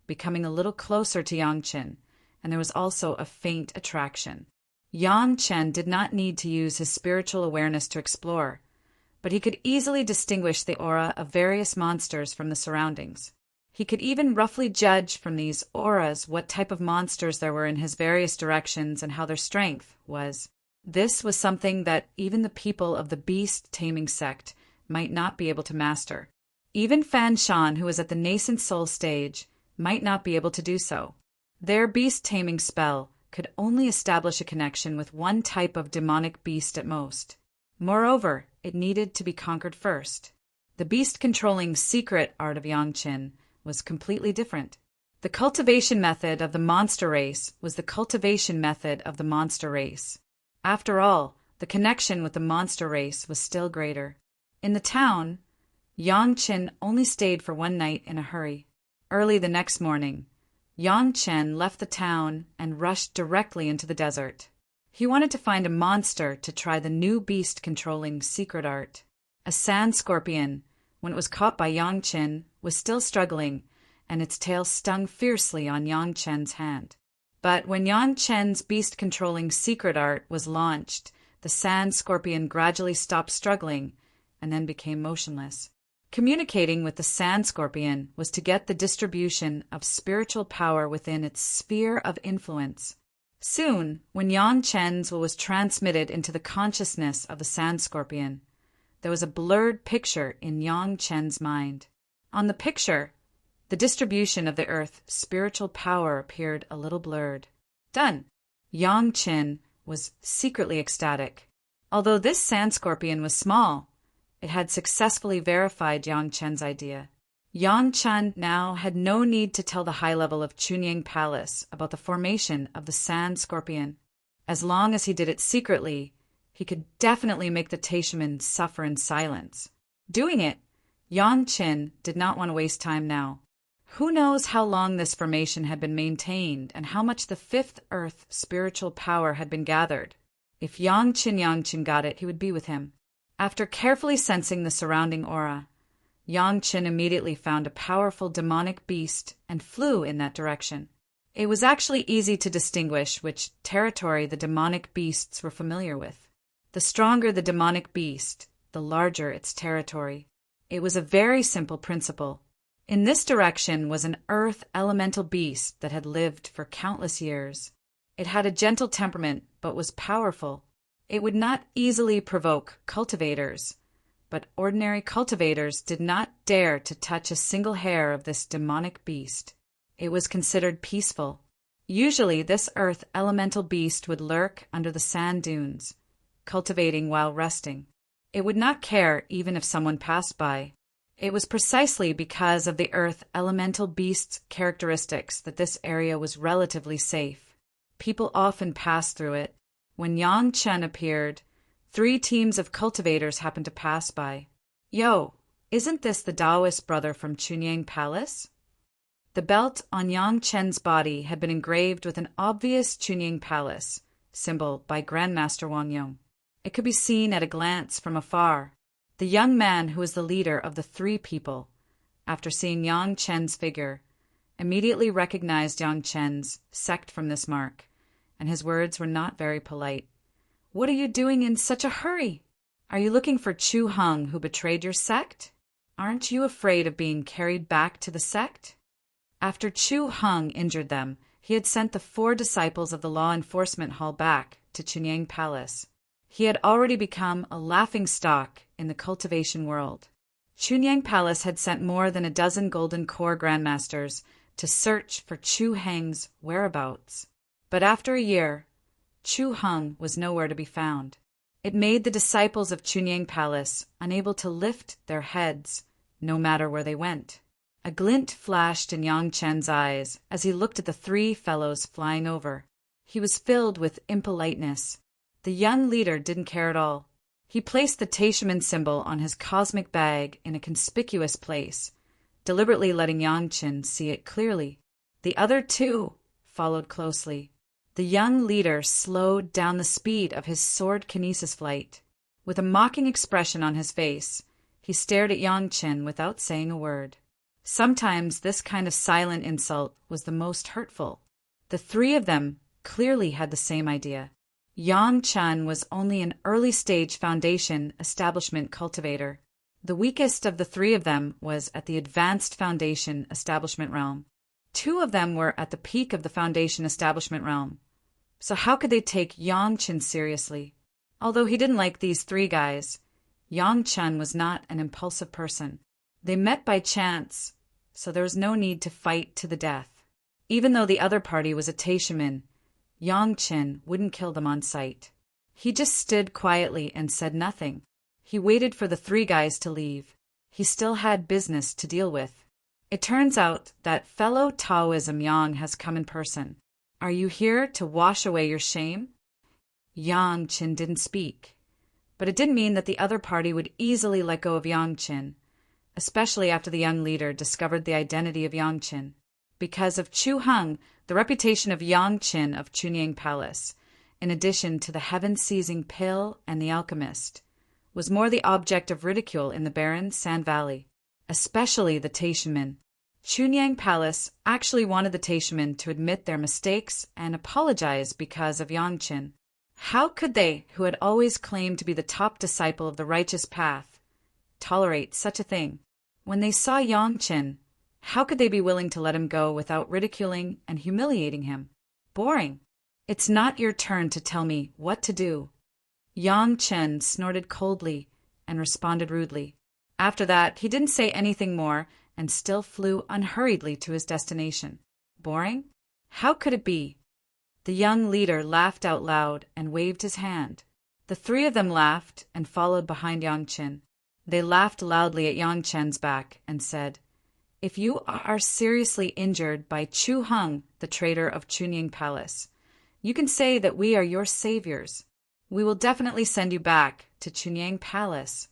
Speaker 1: becoming a little closer to Yang Chen, and there was also a faint attraction. Yang Chen did not need to use his spiritual awareness to explore, but he could easily distinguish the aura of various monsters from the surroundings. He could even roughly judge from these auras what type of monsters there were in his various directions and how their strength was. This was something that even the people of the beast-taming sect might not be able to master. Even Fan Shan, who was at the nascent soul stage, might not be able to do so. Their beast-taming spell could only establish a connection with one type of demonic beast at most. Moreover, it needed to be conquered first. The beast-controlling secret art of Yang Chen was completely different. The cultivation method of the monster race was the cultivation method of the monster race. After all, the connection with the monster race was still greater. In the town, Yang Chen only stayed for one night in a hurry. Early the next morning, Yang Chen left the town and rushed directly into the desert. He wanted to find a monster to try the new beast-controlling secret art. A sand scorpion, when it was caught by Yang Chen, was still struggling, and its tail stung fiercely on Yang Chen's hand. But when Yang Chen's beast-controlling secret art was launched, the sand scorpion gradually stopped struggling and then became motionless. Communicating with the sand scorpion was to get the distribution of spiritual power within its sphere of influence. Soon, when Yang Chen's will was transmitted into the consciousness of the sand scorpion, there was a blurred picture in Yang Chen's mind. On the picture, the distribution of the earth's spiritual power appeared a little blurred. Done! Yang Chen was secretly ecstatic. Although this sand scorpion was small, it had successfully verified Yang Chen's idea. Yang Chen now had no need to tell the high level of Chunying Palace about the formation of the sand scorpion. As long as he did it secretly, he could definitely make the Taishaman suffer in silence. Doing it, Yang Chen did not want to waste time now. Who knows how long this formation had been maintained and how much the fifth earth spiritual power had been gathered. If Yang Chen got it, he would be with him. After carefully sensing the surrounding aura, Yang Chen immediately found a powerful demonic beast and flew in that direction. It was actually easy to distinguish which territory the demonic beasts were familiar with. The stronger the demonic beast, the larger its territory. It was a very simple principle. In this direction was an earth elemental beast that had lived for countless years. It had a gentle temperament but was powerful. It would not easily provoke cultivators, but ordinary cultivators did not dare to touch a single hair of this demonic beast. It was considered peaceful. Usually this earth elemental beast would lurk under the sand dunes, cultivating while resting. It would not care even if someone passed by. It was precisely because of the earth elemental beast's characteristics that this area was relatively safe. People often passed through it. When Yang Chen appeared, 3 teams of cultivators happened to pass by. Yo, isn't this the Taoist brother from Chunying Palace? The belt on Yang Chen's body had been engraved with an obvious Chunying Palace symbol by Grandmaster Wang Yong. It could be seen at a glance from afar. The young man who was the leader of the 3 people, after seeing Yang Chen's figure, immediately recognized Yang Chen's sect from this mark, and his words were not very polite. "What are you doing in such a hurry? Are you looking for Chu Heng who betrayed your sect? Aren't you afraid of being carried back to the sect?" After Chu Heng injured them, he had sent the 4 disciples of the law enforcement hall back to Chunying Palace. He had already become a laughingstock in the cultivation world. Chunying Palace had sent more than a dozen Golden Core Grandmasters to search for Chu Heng's whereabouts. But after a year, Chu Heng was nowhere to be found. It made the disciples of Chunying Palace unable to lift their heads, no matter where they went. A glint flashed in Yang Chen's eyes as he looked at the 3 fellows flying over. He was filled with impoliteness. The young leader didn't care at all. He placed the Taishaman symbol on his cosmic bag in a conspicuous place, deliberately letting Yang Chen see it clearly. The other 2 followed closely. The young leader slowed down the speed of his sword kinesis flight. With a mocking expression on his face, he stared at Yang Chen without saying a word. Sometimes this kind of silent insult was the most hurtful. The three of them clearly had the same idea. Yang Chen was only an early-stage foundation establishment cultivator. The weakest of the three of them was at the advanced foundation establishment realm. Two of them were at the peak of the foundation establishment realm. So how could they take Yang Chen seriously? Although he didn't like these three guys, Yang Chen was not an impulsive person. They met by chance, so there was no need to fight to the death. Even though the other party was a Taishaman, Yang Chen wouldn't kill them on sight. He just stood quietly and said nothing. He waited for the three guys to leave. He still had business to deal with. It turns out that fellow Taoism Yang has come in person. Are you here to wash away your shame? Yang Chen didn't speak, but it didn't mean that the other party would easily let go of Yang Chen, especially after the young leader discovered the identity of Yang Chen. Because of Chu Heng, the reputation of Yang Chen of Chunyang Palace, in addition to the heaven-seizing pill and the alchemist, was more the object of ridicule in the barren Sand Valley, especially the Taishaman. Chunyang Palace actually wanted the Taishaman to admit their mistakes and apologize because of Yang Chen. How could they, who had always claimed to be the top disciple of the righteous path, tolerate such a thing? When they saw Yang Chen, how could they be willing to let him go without ridiculing and humiliating him? Boring. It's not your turn to tell me what to do. Yang Chen snorted coldly and responded rudely. After that, he didn't say anything more and still flew unhurriedly to his destination. Boring? How could it be? The young leader laughed out loud and waved his hand. The three of them laughed and followed behind Yang Chen. They laughed loudly at Yang Chen's back and said, "If you are seriously injured by Chu Heng, the traitor of Chunying Palace, you can say that we are your saviors. We will definitely send you back to Chunyang Palace."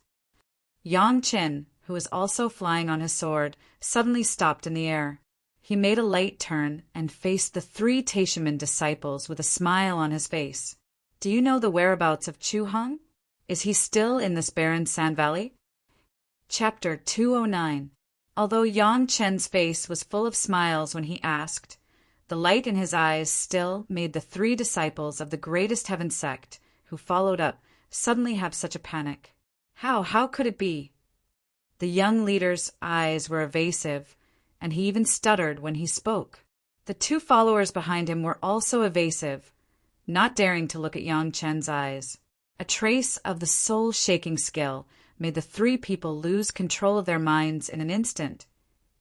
Speaker 1: Yang Chen, who was also flying on his sword, suddenly stopped in the air. He made a light turn and faced the three Taishaman disciples with a smile on his face. "Do you know the whereabouts of Chu Heng? Is he still in this barren Sand Valley?" Chapter 209. Although Yang Chen's face was full of smiles when he asked, the light in his eyes still made the three disciples of the greatest heaven sect, who followed up, suddenly have such a panic. How could it be? The young leader's eyes were evasive, and he even stuttered when he spoke. The two followers behind him were also evasive, not daring to look at Yang Chen's eyes. A trace of the soul-shaking skill made the three people lose control of their minds in an instant,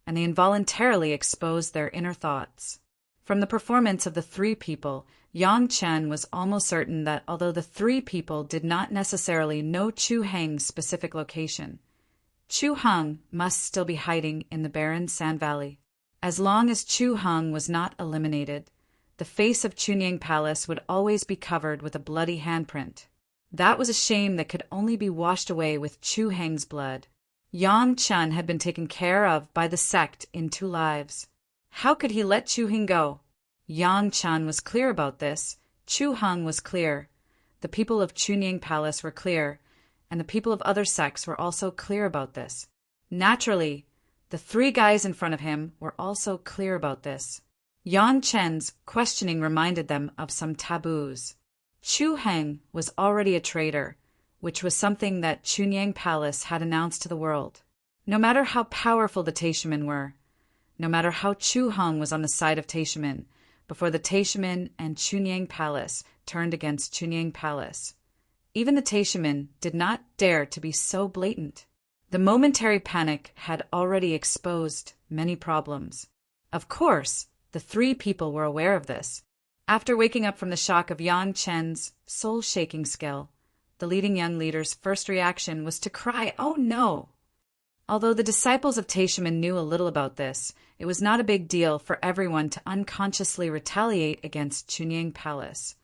Speaker 1: and they involuntarily exposed their inner thoughts. From the performance of the three people, Yang Chen was almost certain that although the three people did not necessarily know Chu Heng's specific location, Chu Heng must still be hiding in the barren Sand Valley. As long as Chu Heng was not eliminated, the face of Chunyang Palace would always be covered with a bloody handprint. That was a shame that could only be washed away with Chu Heng's blood. Yang Chen had been taken care of by the sect in 2 lives. How could he let Chu Heng go? Yang Chen was clear about this. Chu Heng was clear. The people of Chunyang Palace were clear, and the people of other sects were also clear about this. Naturally, the three guys in front of him were also clear about this. Yang Chen's questioning reminded them of some taboos. Chu Heng was already a traitor, which was something that Chunyang Palace had announced to the world. No matter how powerful the Taishaman were, no matter how Chu Heng was on the side of Taishaman, before the Taishaman and Chunyang Palace turned against Chunyang Palace, even the Taishaman did not dare to be so blatant. The momentary panic had already exposed many problems. Of course, the three people were aware of this. After waking up from the shock of Yang Chen's soul-shaking skill, the leading young leader's first reaction was to cry, "Oh no!" Although the disciples of Taishaman knew a little about this, it was not a big deal for everyone to unconsciously retaliate against Chunyang Palace,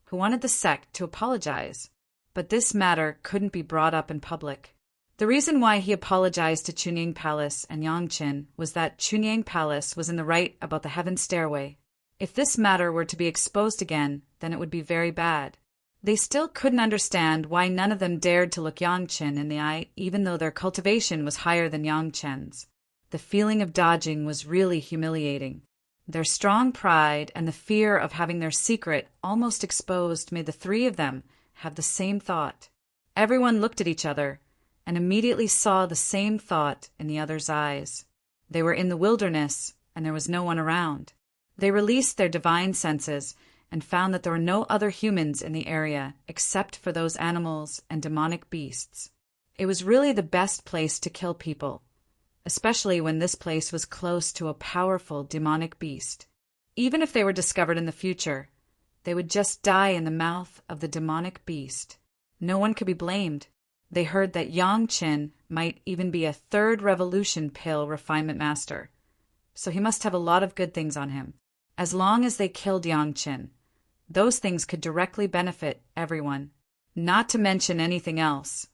Speaker 1: who wanted the sect to apologize. But this matter couldn't be brought up in public. The reason why he apologized to Chunyang Palace and Yang Chen was that Chunyang Palace was in the right about the heaven stairway. If this matter were to be exposed again, then it would be very bad. They still couldn't understand why none of them dared to look Yang Chen in the eye, even though their cultivation was higher than Yang Chen's. The feeling of dodging was really humiliating. Their strong pride and the fear of having their secret almost exposed made the three of them have the same thought. Everyone looked at each other and immediately saw the same thought in the other's eyes. They were in the wilderness, and there was no one around. They released their divine senses and found that there were no other humans in the area except for those animals and demonic beasts. It was really the best place to kill people, especially when this place was close to a powerful demonic beast. Even if they were discovered in the future, they would just die in the mouth of the demonic beast. No one could be blamed. They heard that Yang Chen might even be a third revolution pill refinement master, so he must have a lot of good things on him. As long as they killed Yang Chen, those things could directly benefit everyone. Not to mention anything else.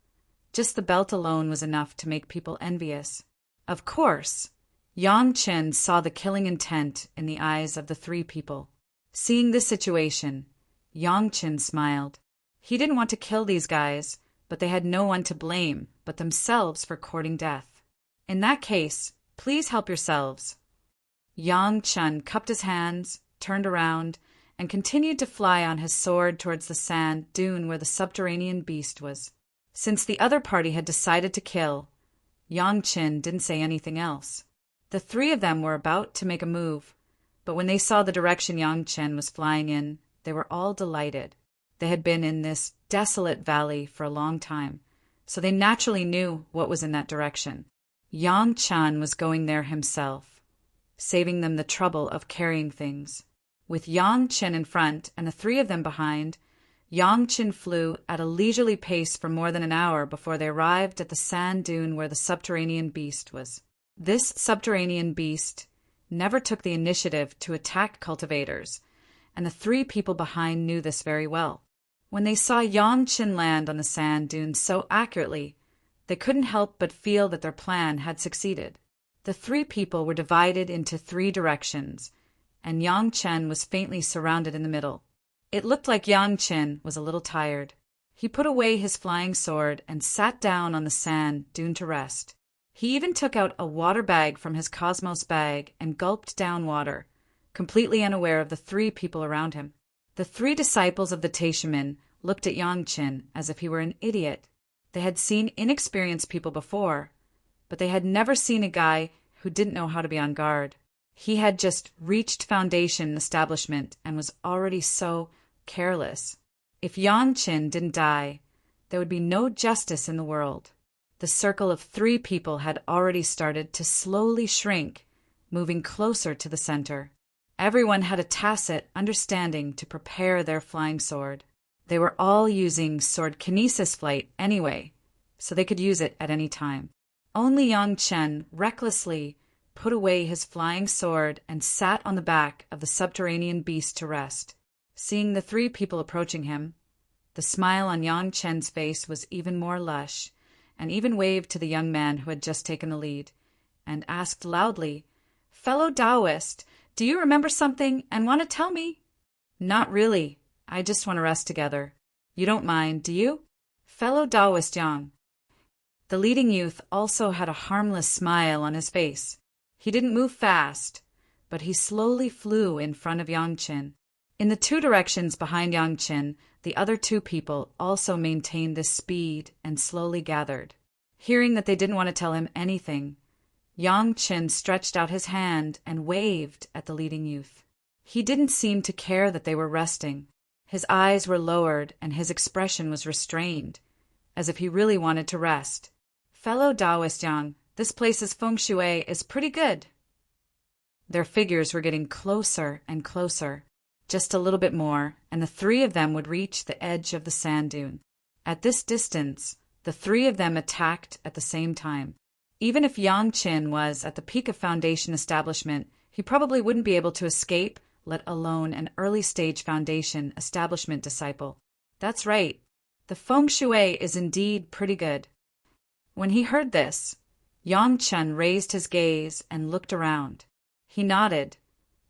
Speaker 1: Just the belt alone was enough to make people envious. Of course, Yang Chen saw the killing intent in the eyes of the three people. Seeing this situation, Yang Chen smiled. He didn't want to kill these guys, but they had no one to blame but themselves for courting death. In that case, please help yourselves. Yang Chen cupped his hands, turned around, and continued to fly on his sword towards the sand dune where the subterranean beast was. Since the other party had decided to kill, Yang Chen didn't say anything else. The three of them were about to make a move, but when they saw the direction Yang Chen was flying in, they were all delighted. They had been in this desolate valley for a long time, so they naturally knew what was in that direction. Yang Chen was going there himself, saving them the trouble of carrying things. With Yang Chen in front and the three of them behind, Yang Chen flew at a leisurely pace for more than an hour before they arrived at the sand dune where the subterranean beast was. This subterranean beast never took the initiative to attack cultivators, and the three people behind knew this very well. When they saw Yang Chen land on the sand dune so accurately, they couldn't help but feel that their plan had succeeded. The three people were divided into three directions, and Yang Chen was faintly surrounded in the middle. It looked like Yang Chen was a little tired. He put away his flying sword and sat down on the sand dune to rest. He even took out a water bag from his cosmos bag and gulped down water, completely unaware of the three people around him. The three disciples of the Taishaman looked at Yang Chen as if he were an idiot. They had seen inexperienced people before, but they had never seen a guy who didn't know how to be on guard. He had just reached foundation establishment and was already so careless. If Yang Chen didn't die, there would be no justice in the world. The circle of three people had already started to slowly shrink, moving closer to the center. Everyone had a tacit understanding to prepare their flying sword. They were all using sword kinesis flight anyway, so they could use it at any time. Only Yang Chen recklessly put away his flying sword and sat on the back of the subterranean beast to rest. Seeing the three people approaching him, the smile on Yang Chen's face was even more lush, and even waved to the young man who had just taken the lead, and asked loudly, "Fellow Taoist, do you remember something and want to tell me?" "Not really. I just want to rest together. You don't mind, do you?" "Fellow Taoist Yang." The leading youth also had a harmless smile on his face. He didn't move fast, but he slowly flew in front of Yang Chen. In the two directions behind Yang Chen, the other two people also maintained this speed and slowly gathered. Hearing that they didn't want to tell him anything, Yang Chen stretched out his hand and waved at the leading youth. He didn't seem to care that they were resting. His eyes were lowered and his expression was restrained, as if he really wanted to rest. "Fellow Taoist Yang, this place's feng shui is pretty good." Their figures were getting closer and closer. Just a little bit more, and the three of them would reach the edge of the sand dune. At this distance, the three of them attacked at the same time. Even if Yang Chen was at the peak of foundation establishment, he probably wouldn't be able to escape, let alone an early-stage foundation establishment disciple. That's right. The feng shui is indeed pretty good. When he heard this, Yang Chen raised his gaze and looked around. He nodded.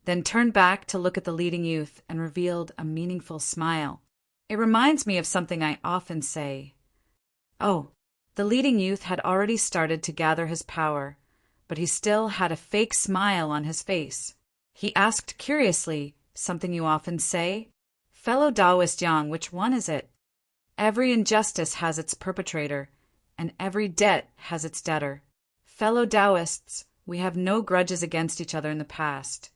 Speaker 1: then turned back to look at the leading youth and revealed a meaningful smile. "It reminds me of something I often say." Oh, the leading youth had already started to gather his power, but he still had a fake smile on his face. He asked curiously, "Something you often say?" "Fellow Taoist Yang, which one is it?" "Every injustice has its perpetrator, and every debt has its debtor. Fellow Taoists, we have no grudges against each other in the past.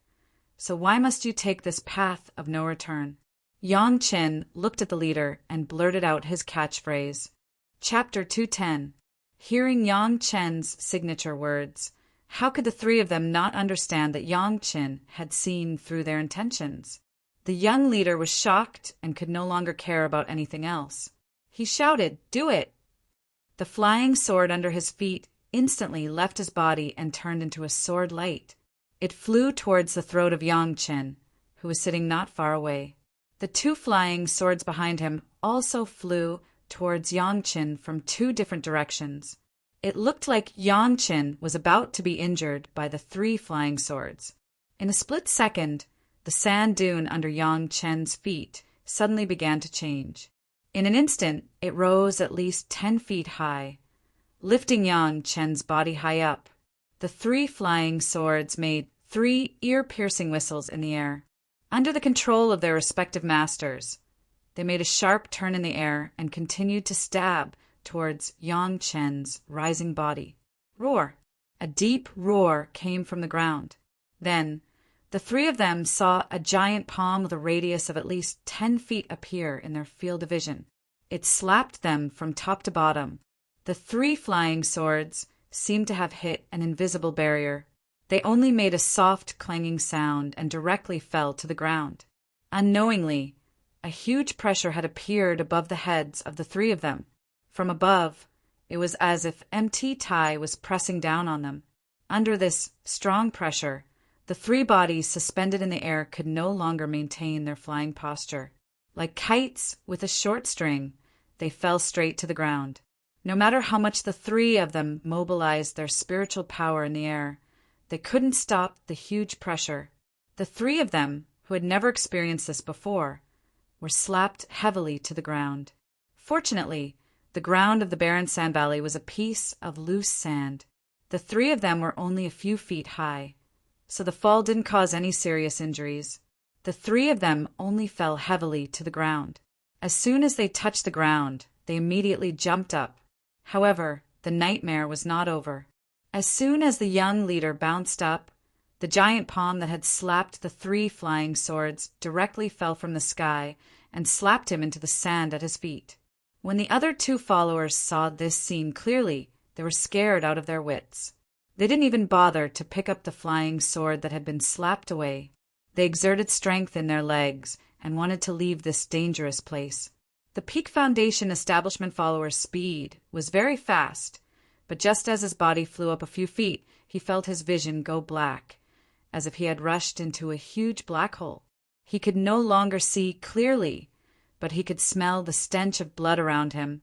Speaker 1: So why must you take this path of no return?" Yang Chen looked at the leader and blurted out his catchphrase. Chapter 210. Hearing Yang Chen's signature words, how could the three of them not understand that Yang Chen had seen through their intentions? The young leader was shocked and could no longer care about anything else. He shouted, "Do it!" The flying sword under his feet instantly left his body and turned into a sword light. It flew towards the throat of Yang Chen, who was sitting not far away. The two flying swords behind him also flew towards Yang Chen from two different directions. It looked like Yang Chen was about to be injured by the three flying swords. In a split second, the sand dune under Yang Chen's feet suddenly began to change. In an instant, it rose at least 10 feet high, lifting Yang Chen's body high up. The three flying swords made 3 ear-piercing whistles in the air. Under the control of their respective masters, they made a sharp turn in the air and continued to stab towards Yang Chen's rising body. Roar! A deep roar came from the ground. Then, the three of them saw a giant palm with a radius of at least 10 feet appear in their field of vision. It slapped them from top to bottom. The three flying swords seemed to have hit an invisible barrier. They only made a soft clanging sound and directly fell to the ground. Unknowingly, a huge pressure had appeared above the heads of the three of them. From above, it was as if MT Tai was pressing down on them. Under this strong pressure, the three bodies suspended in the air could no longer maintain their flying posture. Like kites with a short string, they fell straight to the ground. No matter how much the three of them mobilized their spiritual power in the air, they couldn't stop the huge pressure. The three of them, who had never experienced this before, were slapped heavily to the ground. Fortunately, the ground of the barren sand valley was a piece of loose sand. The three of them were only a few feet high, so the fall didn't cause any serious injuries. The three of them only fell heavily to the ground. As soon as they touched the ground, they immediately jumped up. However, the nightmare was not over. As soon as the young leader bounced up, the giant palm that had slapped the three flying swords directly fell from the sky and slapped him into the sand at his feet. When the other two followers saw this scene clearly, they were scared out of their wits. They didn't even bother to pick up the flying sword that had been slapped away. They exerted strength in their legs and wanted to leave this dangerous place. The Peak Foundation establishment follower's speed was very fast, but just as his body flew up a few feet, he felt his vision go black, as if he had rushed into a huge black hole. He could no longer see clearly, but he could smell the stench of blood around him,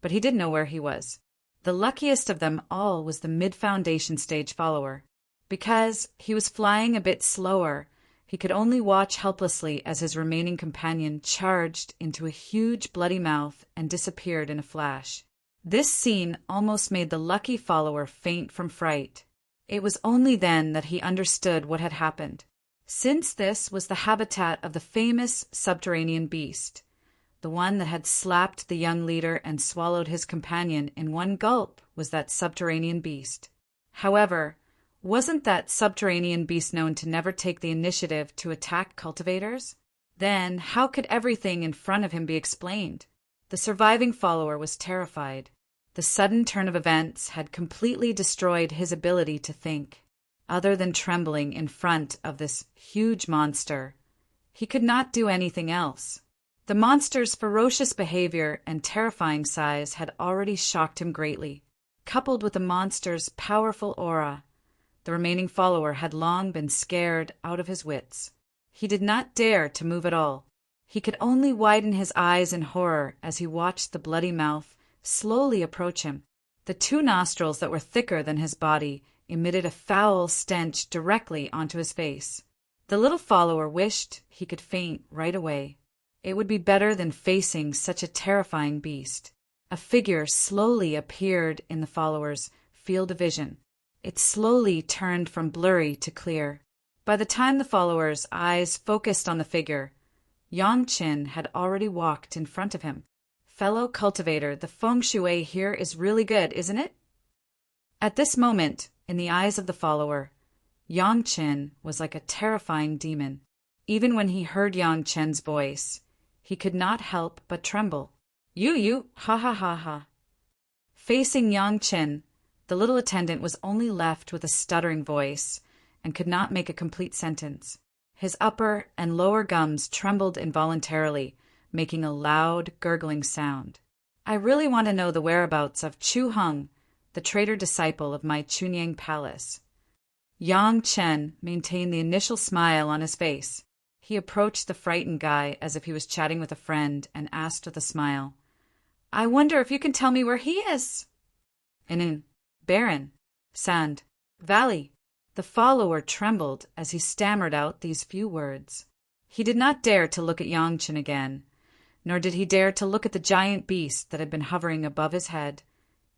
Speaker 1: but he didn't know where he was. The luckiest of them all was the mid-foundation stage follower. Because he was flying a bit slower, he could only watch helplessly as his remaining companion charged into a huge bloody mouth and disappeared in a flash. This scene almost made the lucky follower faint from fright. It was only then that he understood what had happened. Since this was the habitat of the famous subterranean beast, the one that had slapped the young leader and swallowed his companion in one gulp was that subterranean beast. However, wasn't that subterranean beast known to never take the initiative to attack cultivators? Then how could everything in front of him be explained? The surviving follower was terrified. The sudden turn of events had completely destroyed his ability to think. Other than trembling in front of this huge monster, he could not do anything else. The monster's ferocious behavior and terrifying size had already shocked him greatly. Coupled with the monster's powerful aura, the remaining follower had long been scared out of his wits. He did not dare to move at all. He could only widen his eyes in horror as he watched the bloody mouth slowly approach him. The two nostrils that were thicker than his body emitted a foul stench directly onto his face. The little follower wished he could faint right away. It would be better than facing such a terrifying beast. A figure slowly appeared in the follower's field of vision. It slowly turned from blurry to clear. By the time the follower's eyes focused on the figure, Yang Qin had already walked in front of him. Fellow cultivator, the feng shui here is really good, isn't it? At this moment, in the eyes of the follower, Yang Qin was like a terrifying demon. Even when he heard Yang Chen's voice, he could not help but tremble. You, ha ha ha ha. Facing Yang Qin, the little attendant was only left with a stuttering voice and could not make a complete sentence. His upper and lower gums trembled involuntarily, making a loud, gurgling sound. I really want to know the whereabouts of Chu Heng, the traitor disciple of my Chunyang palace. Yang Chen maintained the initial smile on his face. He approached the frightened guy as if he was chatting with a friend and asked with a smile, I wonder if you can tell me where he is? In Barren Sand Valley. The follower trembled as he stammered out these few words. He did not dare to look at Yang Chen again, nor did he dare to look at the giant beast that had been hovering above his head,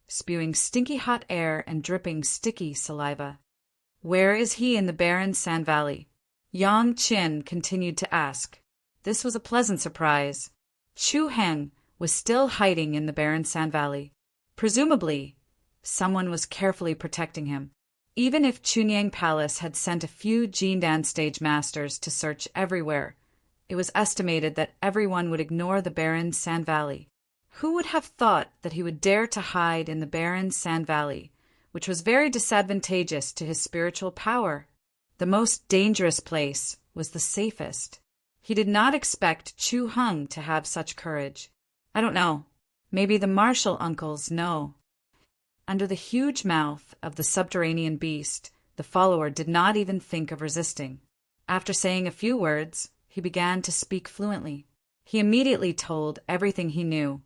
Speaker 1: spewing stinky hot air and dripping sticky saliva. Where is he in the barren Sand Valley? Yang Qin continued to ask. This was a pleasant surprise. Chu Heng was still hiding in the barren Sand Valley. Presumably, someone was carefully protecting him. Even if Chunyang Palace had sent a few Jindan stage masters to search everywhere, it was estimated that everyone would ignore the barren Sand Valley. Who would have thought that he would dare to hide in the barren Sand Valley, which was very disadvantageous to his spiritual power? The most dangerous place was the safest. He did not expect Chu Heng to have such courage. I don't know. Maybe the Marshall uncles know. Under the huge mouth of the subterranean beast, the follower did not even think of resisting. After saying a few words, he began to speak fluently. He immediately told everything he knew,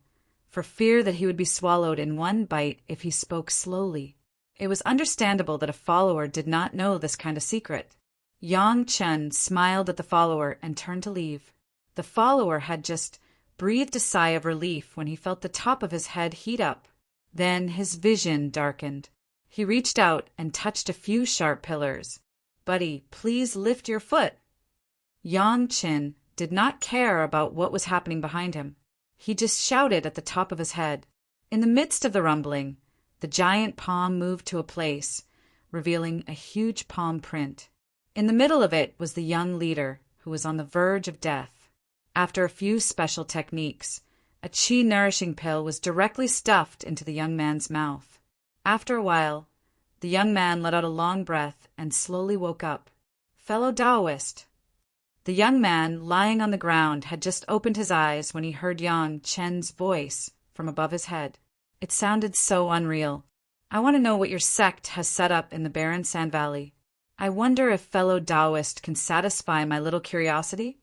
Speaker 1: for fear that he would be swallowed in one bite if he spoke slowly. It was understandable that a follower did not know this kind of secret. Yang Chen smiled at the follower and turned to leave. The follower had just breathed a sigh of relief when he felt the top of his head heat up. Then his vision darkened. He reached out and touched a few sharp pillars. Buddy, please lift your foot. Yang Qin did not care about what was happening behind him. He just shouted at the top of his head. In the midst of the rumbling, the giant palm moved to a place, revealing a huge palm print. In the middle of it was the young leader, who was on the verge of death. After a few special techniques, a qi-nourishing pill was directly stuffed into the young man's mouth. After a while, the young man let out a long breath and slowly woke up. Fellow Taoist. The young man, lying on the ground, had just opened his eyes when he heard Yang Chen's voice from above his head. It sounded so unreal. I want to know what your sect has set up in the barren Sand Valley. I wonder if fellow Taoist can satisfy my little curiosity?